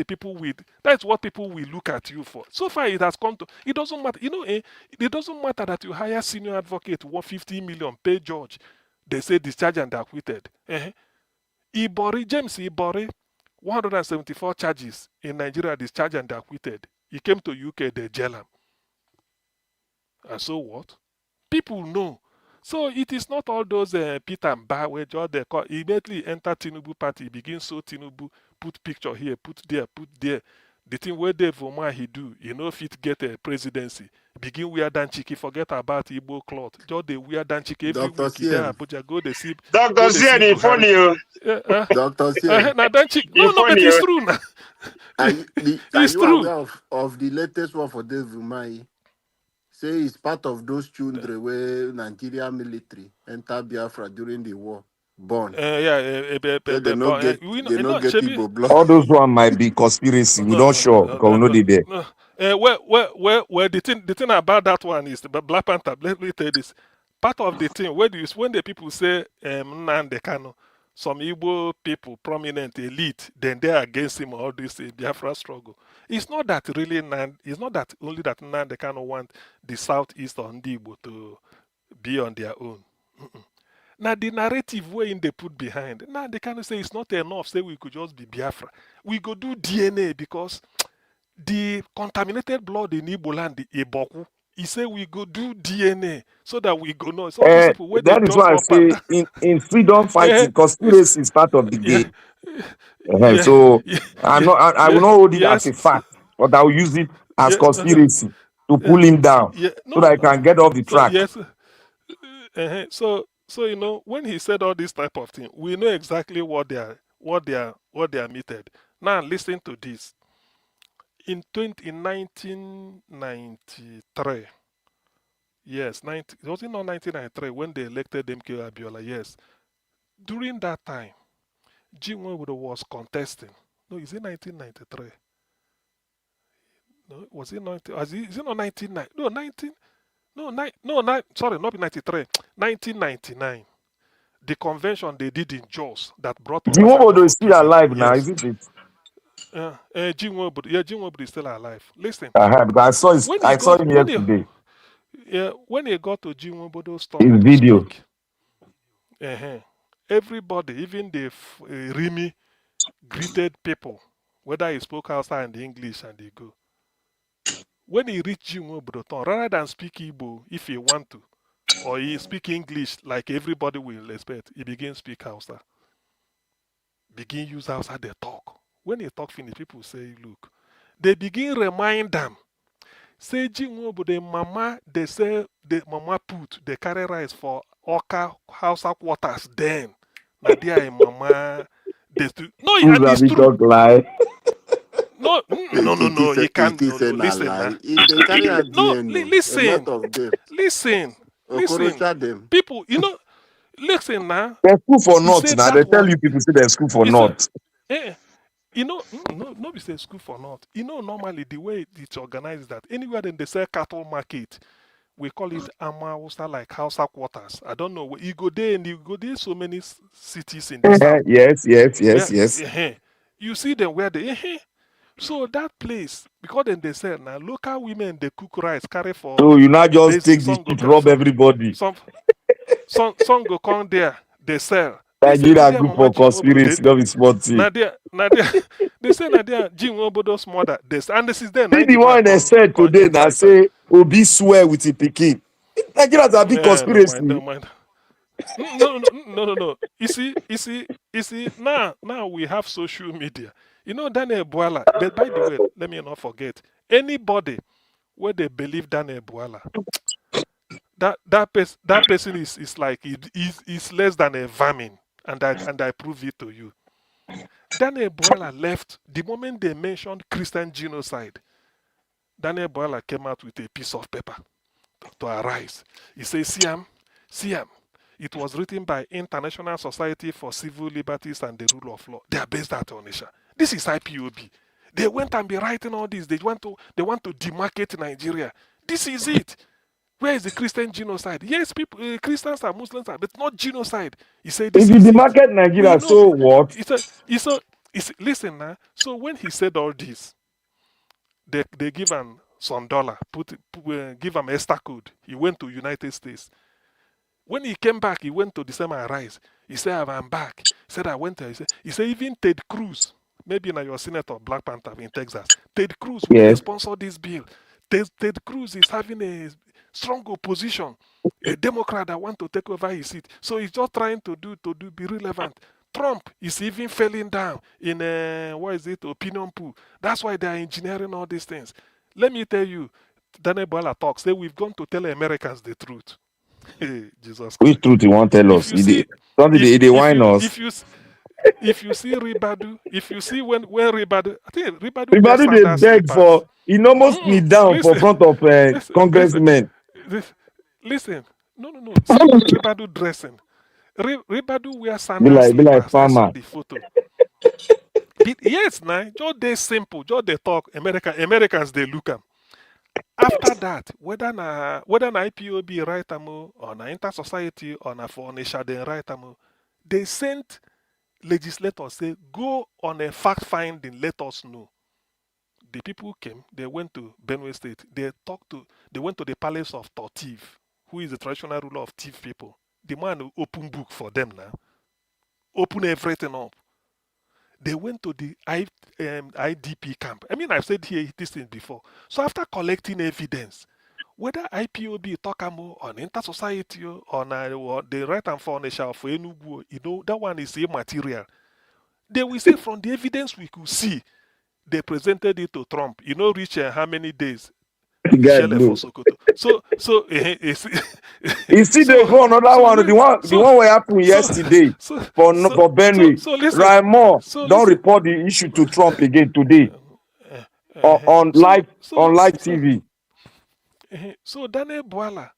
Speaker 9: people will look at you for. So far it has come to, it doesn't matter. It doesn't matter that you hire senior advocate, 150 million, pay judge. They say discharge and acquitted. James Ibori, 174 charges in Nigeria, discharged and acquitted. He came to UK, they jail him. And so what? People know. So it is not all those Peter and Ba where they call immediately enter Tinubu party, begin so Tinubu, put picture here, put there, put there. The thing where Dave Omar he do, fit get a presidency. Begin wear danchiki, forget about Igbo cloth. Just the wear danchiki every
Speaker 8: Dr.
Speaker 9: week. There,
Speaker 8: Siem.
Speaker 9: go they see.
Speaker 13: Dr. Sien, it's funny.
Speaker 8: Dr. Siem.
Speaker 9: Now danchiki. No, but it's true now.
Speaker 8: Are you aware of the latest one for Dave Umai? Say it's part of those children where Nigeria military enter Biafra during the war. Born.
Speaker 9: They
Speaker 8: don't get people blood.
Speaker 19: All those one might be conspiracy. We don't sure because we know they there.
Speaker 9: Well, the thing about that one is the Black Panther. Let me tell you this. Part of the thing when the people say Nnamdi Kanu, some Igbo people, prominent elite, then they're against him all this Biafra struggle. It's not that really it's not that only that Nnamdi Kanu want the Southeast or the Igbo to be on their own. Now the narrative way they put behind, now they kind of say it's not enough, say we could just be Biafra. We go do DNA because the contaminated blood in Igbo land, the Eboku, he say we go do DNA so that we go know. So people, when
Speaker 19: that is why I say in freedom fighting, conspiracy is part of the game. So I will not hold it as a fact, but I will use it as conspiracy to pull him down so that I can get off the track.
Speaker 9: So when he said all this type of thing, we know exactly what they are meted. Now listen to this. In 1993, yes, it was in 1993 when they elected MK Abiola. Yes, during that time, Jinwodo was contesting. No, is it 1993? No, was it 19? Is it not 1990? No, 19. No, sorry, not 93. 1999. The convention they did in Jos that brought.
Speaker 19: Jinwodo is still alive now, isn't it?
Speaker 9: Jinwodo is still alive. Listen.
Speaker 19: Because I saw him yesterday.
Speaker 9: When he got to Jinwodo's
Speaker 19: his video.
Speaker 9: Everybody, even the Rimi, greeted people, whether he spoke outside in English and they go. When he reached Jinwodo, rather than speak Igbo if he want to, or he speak English like everybody will expect, he begin speak Hausa. Begin use Hausa, they talk. When they talk finish, people say, look. They begin remind them. Say Jinwobo, the mama, they say the mama put, they carry rice for Oka Hausa quarters then. Now they are mama. No, and it's true. No, you can't. Listen, listen. People, listen now.
Speaker 19: There's school for North now. They tell you people say there's school for North.
Speaker 9: No, we say school for North. Normally the way it's organized is that anywhere they sell cattle market, we call it Amausa, like Hausa quarters. I don't know. You go there and you go there so many cities in the south.
Speaker 19: Yes.
Speaker 9: You see them where they. So that place, because then they say now local women they cook rice, carry for.
Speaker 19: So you not just take the shit, rob everybody.
Speaker 9: Some go come there, they sell.
Speaker 1: Nigeria group for conspiracy, not be small thing.
Speaker 9: Nadia, they say Nadia, Jim Obodo's mother. And this is there.
Speaker 1: See the one they said today that say Obi swear with the pikin. Nigerians are big conspiracy.
Speaker 9: No mind. No. You see. Now we have social media. You know Daniel Buala. But by the way, let me not forget. Anybody where they believe Daniel Buala, that person is like is less than a vermin, and I prove it to you. Daniel Buala left the moment they mentioned Christian genocide. Daniel Buala came out with a piece of paper to arise. He says, Siam, it was written by International Society for Civil Liberties and the Rule of Law. They are based at Onitsha. This is IPOB. They went and be writing all this. They want to demarcate Nigeria. This is it. Where is the Christian genocide? Yes, people, Christians and Muslims are, but not genocide. He said, this
Speaker 1: if
Speaker 9: is
Speaker 1: you
Speaker 9: it.
Speaker 1: demarket Nigeria, so what?
Speaker 9: Listen now. So when he said all this, they give him some dollar, give him extra code. He went to United States. When he came back, he went to the same Arise. He said, I'm back. He said, I went there. He said even Ted Cruz, maybe now your senator Black Panther in Texas, Ted Cruz will sponsor this bill. Ted Cruz is having a strong opposition, a Democrat that want to take over his seat. So he's just trying to be relevant. Trump is even falling down in opinion pool. That's why they are engineering all these things. Let me tell you, Daniel Bola talks. Say we've gone to tell Americans the truth. Jesus Christ.
Speaker 1: Which truth you want to tell us? They whine us.
Speaker 9: If you see Ribadu, if you see when Ribadu, I think Ribadu
Speaker 1: they beg for, he almost kneel down for front of congressmen.
Speaker 9: Listen, no. See Ribadu dressing. Ribadu wear sandals slippers. I saw the photo. Yes, now, just they simple, just they talk. Americans they look them. After that, whether na IPOB right amo or na Inter Society or na for Onitsha they right amo, they sent legislators say go on a fact finding, let us know. The people came, they went to Benue State, they went to the palace of Tortiv, who is the traditional ruler of Tiv people. The man open book for them now. Open everything up. They went to the IDP camp. I mean, I've said here this thing before. So after collecting evidence, whether IPOB Tokamo on Inter Society or the right and for Onitsha for Enugu, that one is immaterial. They will say from the evidence we could see, they presented it to Trump. Reach how many days? For Sokoto. So
Speaker 1: you see, they go another one. The one what happened yesterday for Benue. Raymond don't report the issue to Trump again today on live TV.
Speaker 9: So Daniel Boala,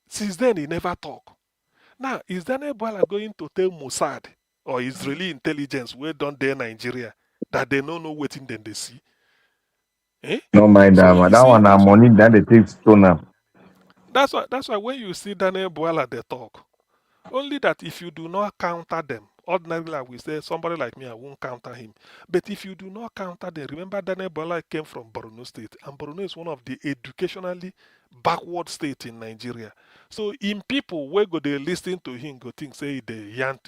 Speaker 9: since then he never talk. Now is Daniel Boala going to tell Mossad or Israeli intelligence where don't dare Nigeria that they don't know what in them they see?
Speaker 1: No mind that one. That one are money that they take stoner.
Speaker 9: That's why when you see Daniel Boala they talk. Only that if you do not counter them, ordinarily we say somebody like me, I won't counter him. But if you do not counter them, remember Daniel Boala came from Borno State, and Borno is one of the educationally backward states in Nigeria. So in people where go they listen to him, go think say they yarn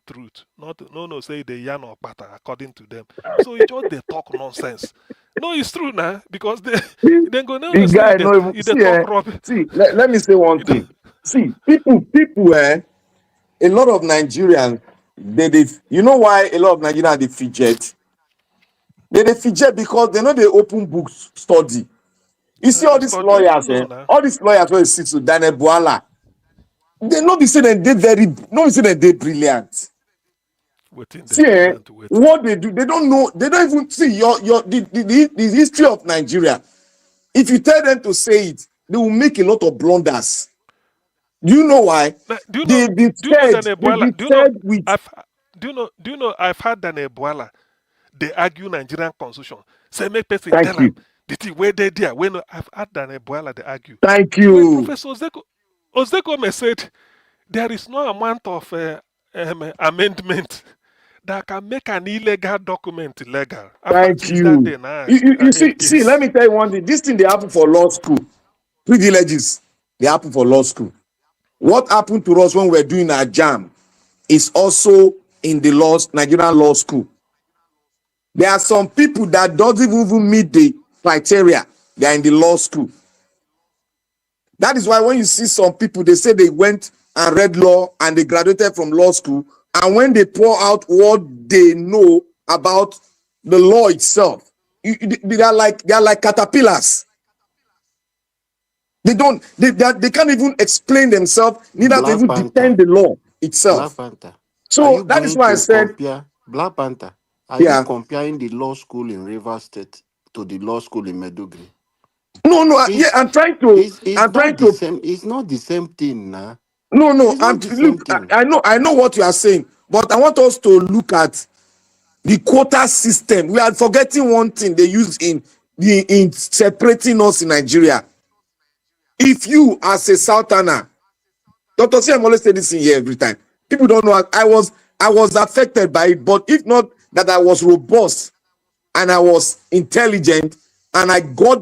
Speaker 9: truth. No, say they yarn or pattern according to them. So it just they talk nonsense. No, it's true now because they go now.
Speaker 1: The guy no even see. Let me say one thing. See, people, a lot of Nigerians, you know why a lot of Nigerians they fidget? They fidget because they know they open books study. You see all these lawyers, all these lawyers who sit to Daniel Boala, they know they say that they brilliant. See, what they do, they don't know, they don't even see the history of Nigeria. If you tell them to say it, they will make a lot of blunders. Do you know why?
Speaker 9: Do you know I've had Daniel Boala, they argue Nigerian constitution. Say make person tell them the thing where they there. When I've had Daniel Boala, they argue.
Speaker 1: Thank you.
Speaker 9: When Professor Ozeko said there is no amount of amendment that can make an illegal document legal.
Speaker 1: Thank you. You see, let me tell you one thing. This thing they happen for law school. Privileges, they happen for law school. What happened to us when we were doing our jam?
Speaker 19: is also in the Nigerian law school. There are some people that doesn't even meet the criteria. They are in the law school. That is why when you see some people, they say they went and read law and they graduated from law school, and when they pour out what they know about the law itself, they are like caterpillars. They can't even explain themselves, neither to
Speaker 5: Black
Speaker 19: even
Speaker 5: Panther.
Speaker 19: defend the law
Speaker 5: Black
Speaker 19: itself.
Speaker 5: Panther. Are
Speaker 19: So
Speaker 5: you
Speaker 19: that is
Speaker 5: going
Speaker 19: why I
Speaker 5: to
Speaker 19: said,
Speaker 5: compare Black Panther? Are you
Speaker 19: yeah.
Speaker 5: comparing the law school in Rivers State to the law school in Medugri?
Speaker 19: No, yeah, I'm trying to.
Speaker 5: It's not the same. It's not the same thing, nah.
Speaker 19: No,
Speaker 5: It's not the same
Speaker 19: look.
Speaker 5: thing.
Speaker 19: I know what you are saying, but I want us to look at the quota system. We are forgetting one thing they use in separating us in Nigeria. If you as a Southerner, Dr. C, I'm always saying this in here every time. People don't know. I was affected by it, but if not that I was robust and I was intelligent and I got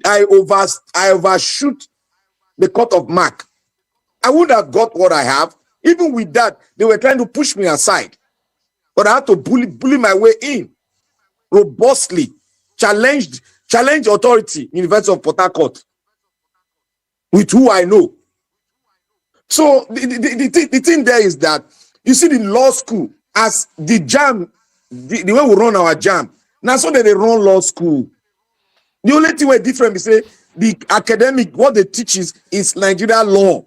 Speaker 19: I overshoot the cut of mark, I would have got what I have. Even with that, they were trying to push me aside, but I had to bully my way in robustly. Challenge authority, University of Port Harcourt, with who I know. So the thing there is that you see the law school as the jam, the way we run our jam. Now so that they run law school. The only thing we're different is say the academic, what they teach is Nigeria law.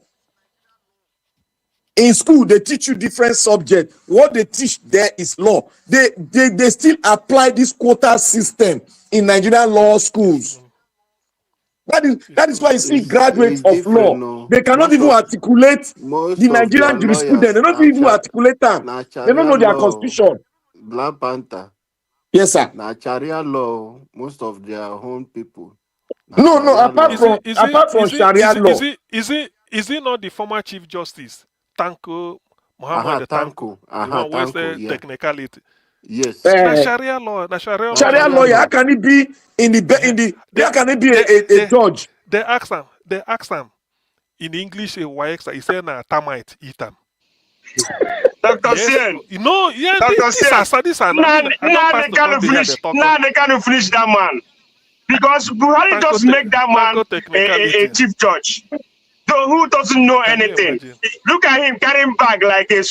Speaker 19: In school, they teach you different subjects. What they teach there is law. They still apply this quota system in Nigerian law schools. That is why you see graduates
Speaker 5: It's
Speaker 19: of
Speaker 5: different,
Speaker 19: law.
Speaker 5: no.
Speaker 19: They cannot
Speaker 5: Most
Speaker 19: even
Speaker 5: of
Speaker 19: articulate the
Speaker 5: their
Speaker 19: Nigerian jurisprudence. They
Speaker 5: lawyers
Speaker 19: don't even articulate them.
Speaker 5: na
Speaker 19: They don't
Speaker 5: Sharia
Speaker 19: know their
Speaker 5: law.
Speaker 19: constitution.
Speaker 5: Black Panther.
Speaker 19: Yes, sir.
Speaker 5: Na Sharia law. Most of their own people.
Speaker 19: No,
Speaker 5: Sharia
Speaker 19: apart
Speaker 5: law.
Speaker 19: from Sharia law.
Speaker 9: Is it not the former Chief Justice Tanko Muhammad Tanko, the one who
Speaker 5: Tanko,
Speaker 9: said
Speaker 5: yeah.
Speaker 9: technicality?
Speaker 5: Yes.
Speaker 9: Na Sharia law.
Speaker 19: Sharia lawyer, how can he be in the how can he be a judge?
Speaker 9: They asked him in English Wike Saga. He said na termite eat him.
Speaker 13: Dr.
Speaker 9: Yes,
Speaker 13: Sien.
Speaker 9: yeah,
Speaker 13: Dr. Sien.
Speaker 9: this are
Speaker 13: Now
Speaker 9: I don't pass
Speaker 13: they
Speaker 9: to come
Speaker 13: can't
Speaker 9: here. They
Speaker 13: finish.
Speaker 9: talk
Speaker 13: Now they can't finish that man. Because Buhari just make that man
Speaker 9: Tanko
Speaker 13: a
Speaker 9: technicality.
Speaker 13: chief judge. So who doesn't know
Speaker 9: Can you
Speaker 13: anything?
Speaker 9: imagine?
Speaker 13: Look at him carrying bag like a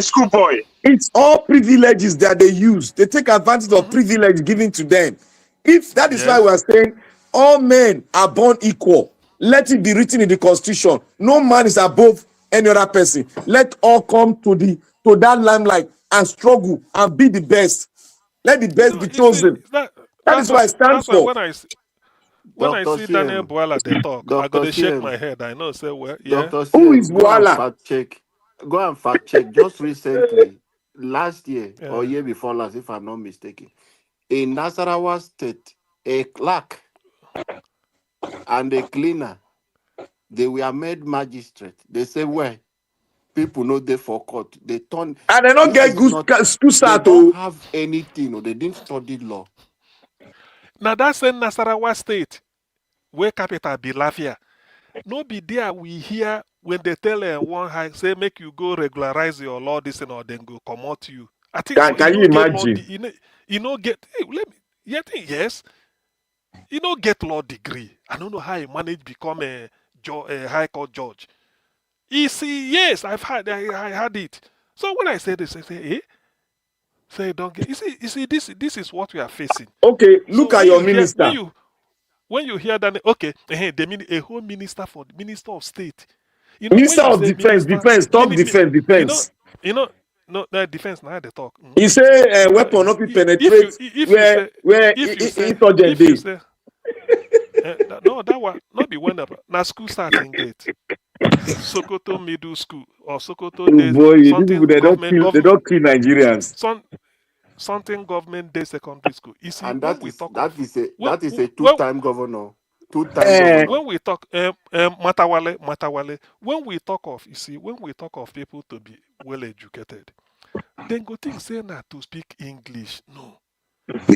Speaker 13: schoolboy.
Speaker 19: It's all privileges that they use. They take advantage of privilege given to them. If that is why we are saying all men are born equal, let it be written in the constitution. No man is above any other person. Let all come to that limelight and struggle and be the best. Let the best be
Speaker 9: You see,
Speaker 19: chosen. That is what I stand
Speaker 9: that's why
Speaker 19: for.
Speaker 9: when I
Speaker 5: Dr.
Speaker 9: see Daniel
Speaker 5: CM.
Speaker 9: Boala they talk, I
Speaker 5: Dr.
Speaker 9: gotta shake
Speaker 5: CM.
Speaker 9: my head. I know, say well, yeah.
Speaker 5: Dr.
Speaker 19: Who is
Speaker 5: CM, go and
Speaker 19: Voila?
Speaker 5: fact check. Go and fact check. Just recently, last year or
Speaker 9: Yeah.
Speaker 5: year before last, if I'm not mistaken, in Nasarawa State, a clerk and a cleaner, they were made magistrate. They say, well, people know they for court. They turn.
Speaker 19: And they don't
Speaker 5: This
Speaker 19: get
Speaker 5: is
Speaker 19: good
Speaker 5: not.
Speaker 19: school
Speaker 5: They
Speaker 19: start.
Speaker 5: don't have anything, or they didn't study law.
Speaker 9: Now that's in Nasarawa State, where capital be Lafia. No be there we hear when they tell one high say make you go regularize your law this and or then go come out to you. I think for
Speaker 19: Can you imagine?
Speaker 9: You know get hey, let me yes. You know get law degree. I don't know how he managed become a high court judge. You see, yes, I had it. So when I say this, I say, eh? Say don't get. You see, this is what we are facing.
Speaker 19: Okay, look
Speaker 9: So
Speaker 19: at your minister.
Speaker 9: when you hear that, okay, they mean a whole minister of state. You know, when
Speaker 19: Minister
Speaker 9: you
Speaker 19: of
Speaker 9: say
Speaker 19: defense,
Speaker 9: minister,
Speaker 19: talk defense.
Speaker 9: No, defense now they talk.
Speaker 19: He say weapon not penetrate where insurgent
Speaker 9: if you
Speaker 19: dey.
Speaker 9: say no, that one not be wonderful. Now school starting gate. Sokoto Middle School or Sokoto
Speaker 19: Oh
Speaker 9: Day
Speaker 19: boy, these people
Speaker 9: something
Speaker 19: they don't
Speaker 9: government
Speaker 19: kill Nigerians.
Speaker 9: something government day secondary school. You see,
Speaker 5: And
Speaker 9: when
Speaker 5: that
Speaker 9: we
Speaker 5: is
Speaker 9: talk
Speaker 5: that
Speaker 9: of
Speaker 5: is a
Speaker 9: when,
Speaker 5: that is a
Speaker 9: when,
Speaker 5: two-time governor. Two-time governor.
Speaker 9: when we talk Matawale, when we talk of when we talk of people to be well educated, then go think say na to speak English. No.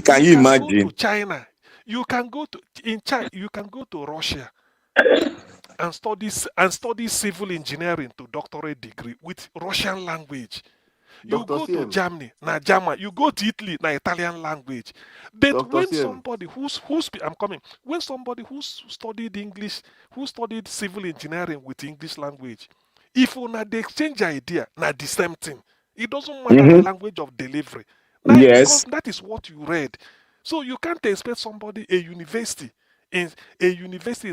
Speaker 19: Can you
Speaker 9: can go
Speaker 19: imagine?
Speaker 9: to China. You can go to China, you can go to Russia. and study civil engineering to doctorate degree with Russian language. You
Speaker 4: Dr.
Speaker 9: go to
Speaker 4: CM.
Speaker 9: Germany, na German. You go to Italy, na Italian language. But
Speaker 4: Dr.
Speaker 9: when
Speaker 4: CM.
Speaker 9: somebody I'm coming. When somebody who studied English, who studied civil engineering with English language, if una dey exchange idea, na the same thing. It doesn't matter the language of delivery. Now, because
Speaker 19: Yes.
Speaker 9: that is what you read. So you can't expect somebody a university in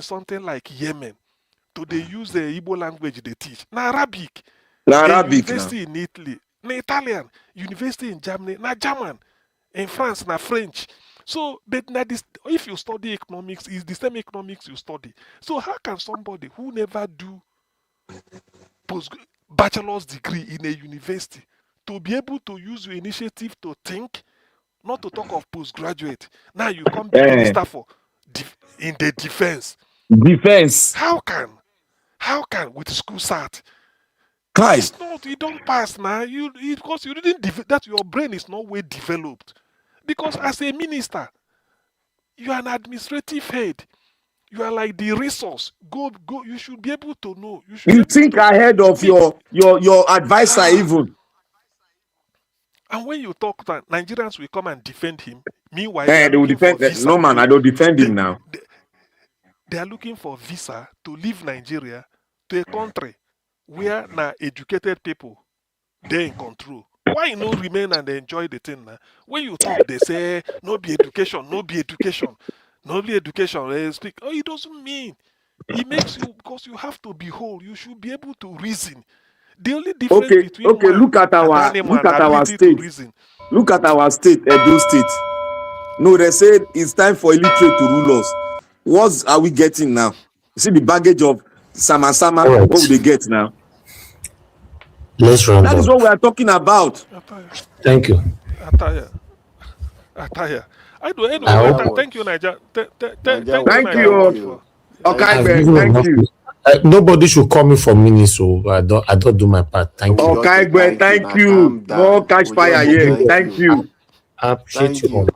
Speaker 9: something like Yemen to they use the Igbo language they teach. Na Arabic.
Speaker 19: Na
Speaker 9: A
Speaker 19: Arabic now.
Speaker 9: university in Italy, na Italian. University in Germany, na German. In France, na French. So, but na this, if you study economics, it's the same economics you study. So, how can somebody who never do bachelor's degree in a university to be able to use your initiative to think, not to talk of postgraduate? Now you come be minister for in the defense.
Speaker 19: Defense.
Speaker 9: How can with school start?
Speaker 19: Kai.
Speaker 9: It's not. You don't pass now. Because you didn't that your brain is not well developed. Because as a minister, you are an administrative head. You are like the resource. Go. You should be able to know. You should
Speaker 19: You
Speaker 9: be able
Speaker 19: think
Speaker 9: to
Speaker 19: ahead of
Speaker 9: speak.
Speaker 19: your advisor even.
Speaker 9: And when you talk, Nigerians will come and defend him. Meanwhile,
Speaker 19: They will defend. No man, I don't defend him now.
Speaker 9: They are looking for visa to leave Nigeria to a country where now educated people they're in control. Why you no remain and enjoy the thing now? When you talk, they say no be education, no be education, no be education. They speak. Oh, it doesn't mean. It makes you because you have to be whole. You should be able to reason. The only difference between man
Speaker 19: look at
Speaker 9: and
Speaker 19: our
Speaker 9: animal ability
Speaker 19: state.
Speaker 9: to reason.
Speaker 19: Look at our state, Edo State. No, they said it's time for illiterate to rule us. What are we getting now? You see the baggage of Sama.
Speaker 12: Right.
Speaker 19: What will they get now?
Speaker 12: Let's round
Speaker 19: That
Speaker 12: up.
Speaker 19: is what we are talking about.
Speaker 12: Thank you.
Speaker 9: Attire. Anyway, thank you, Niger. Thank you, Niger.
Speaker 19: Okay, thank you.
Speaker 12: Nobody should call me for minutes, so I don't do my part. Thank you.
Speaker 19: Okay, thank you. No catch fire here. Thank you.
Speaker 12: I appreciate you all.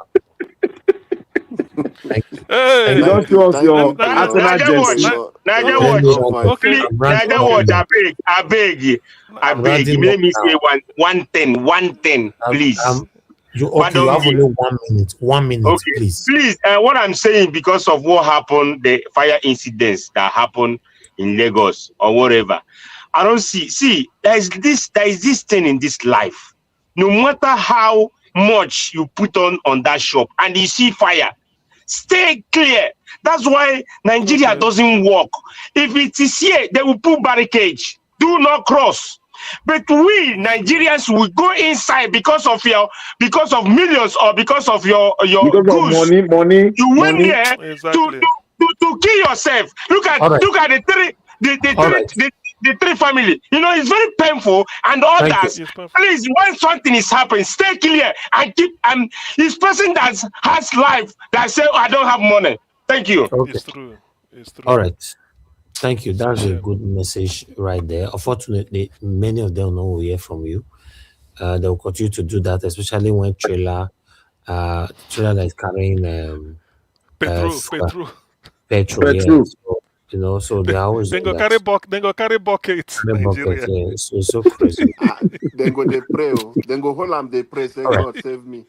Speaker 12: Thank you.
Speaker 9: Hey,
Speaker 19: you don't show us your Arsenal jersey.
Speaker 13: Niger watch. Please, Niger watch. I beg. Let me say one thing, please.
Speaker 12: You have only 1 minute. 1 minute, okay, please.
Speaker 13: Please, what I'm saying, because of what happened, the fire incidents that happened in Lagos or whatever, I don't see. There is this thing in this life. No matter how much you put on that shop and you see fire, stay clear. That's why Nigeria doesn't work. If it is here, they will put barricades. Do not cross. But we Nigerians will go inside because of millions or because of your goods.
Speaker 19: Money.
Speaker 13: You went there to kill yourself. Look at the three family. You know, it's very painful and others. Please, when something is happening, stay clear and keep this person that has life that say I don't have money. Thank you.
Speaker 12: Okay.
Speaker 9: It's true.
Speaker 12: All right. Thank you. That's a good message right there. Unfortunately, many of them will hear from you. They will continue to do that, especially when trailer that is carrying petrol. Yes. So, so they always
Speaker 9: then go carry buckets.
Speaker 12: Bucket, yeah. It's so crazy.
Speaker 4: Then go they pray. Then go hold them. They pray. Say God save me.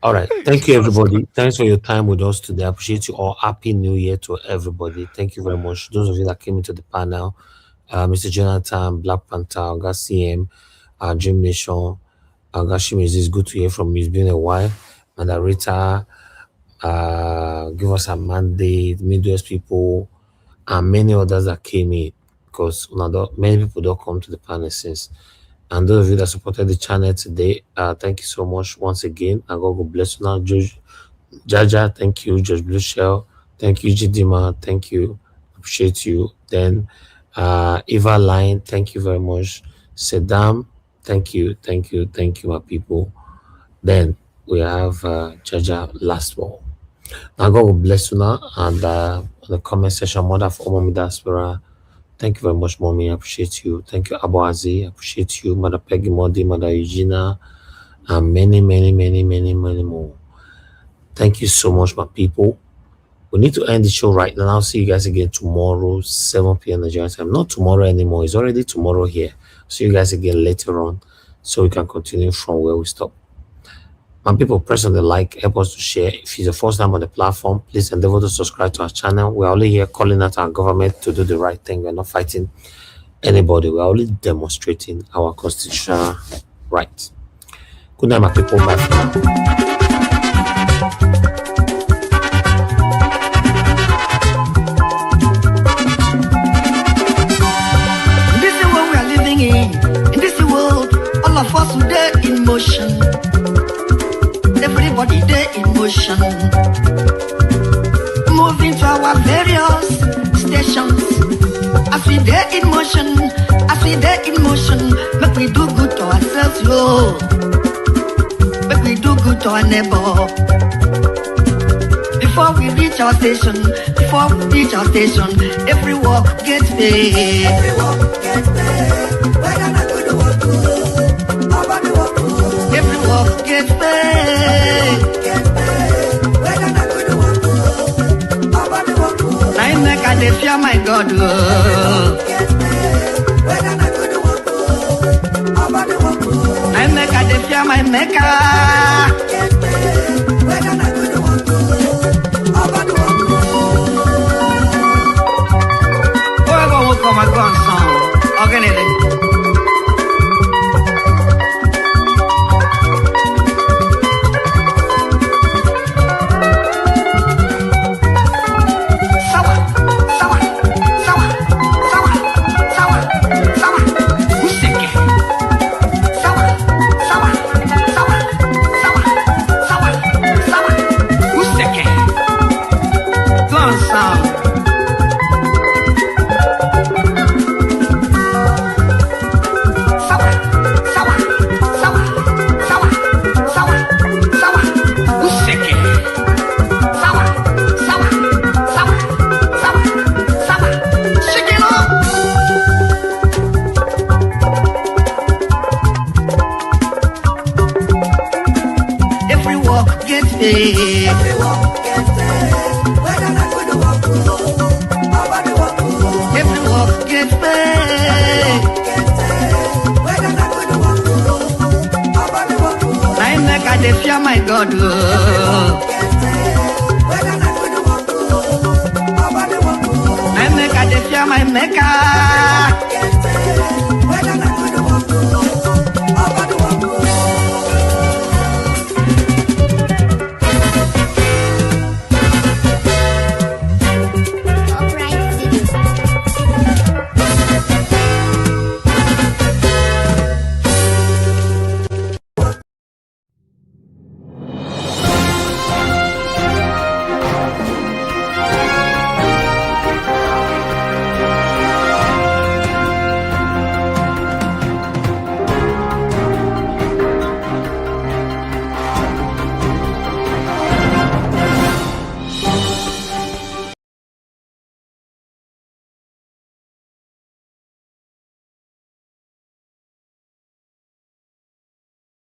Speaker 12: All right. Thank you, everybody. Thanks for your time with us today. I appreciate you all. Happy New Year to everybody. Thank you very much. Those of you that came into the panel, Mr. Jonathan, Black Panther, Oga CM, Dream Nation, Oga Shimiz, it's good to hear from you. It's been a while. Mandarita, give us a mandate, Midwest people, and many others that came in, because many people don't come to the panel since. And those of you that supported the channel today, thank you so much once again. And God bless you now. Jaja, thank you. George Blue Shell, thank you. Jidima, thank you. Appreciate you. Then Eva Line, thank you very much. Sedam, thank you, my people. Then we have Jaja last one. Now God will bless you now. And the comment section, Mother of Omami Diaspora, thank you very much, Mommy. I appreciate you. Thank you, Abuazi. I appreciate you, Mother Peggy Modi, Mother Eugenia, and many more. Thank you so much, my people. We need to end the show right now. I'll see you guys again tomorrow, 7 p.m. Nigerian time. Not tomorrow anymore. It's already tomorrow here. See you guys again later on so we can continue from where we stop. And people, press on the like, help us to share. If it's the first time on the platform, please endeavor to subscribe to our channel. We're only here calling out our government to do the right thing. We're not fighting anybody. We're only demonstrating our constitutional rights. Good night, my people. Bye for now.
Speaker 7: In this world, all of us today in motion. Everybody there in motion. Moving to our various stations. As we there in motion, make we do good to ourselves, yo. Make we do good to our neighbor. Before we reach our station, every walk gets paid. Every walk gets paid. Every walk gets paid. I make a day fear my God. I make a day fear my maker. Oh, come on, song. Organize. My God, I make a fear my maker.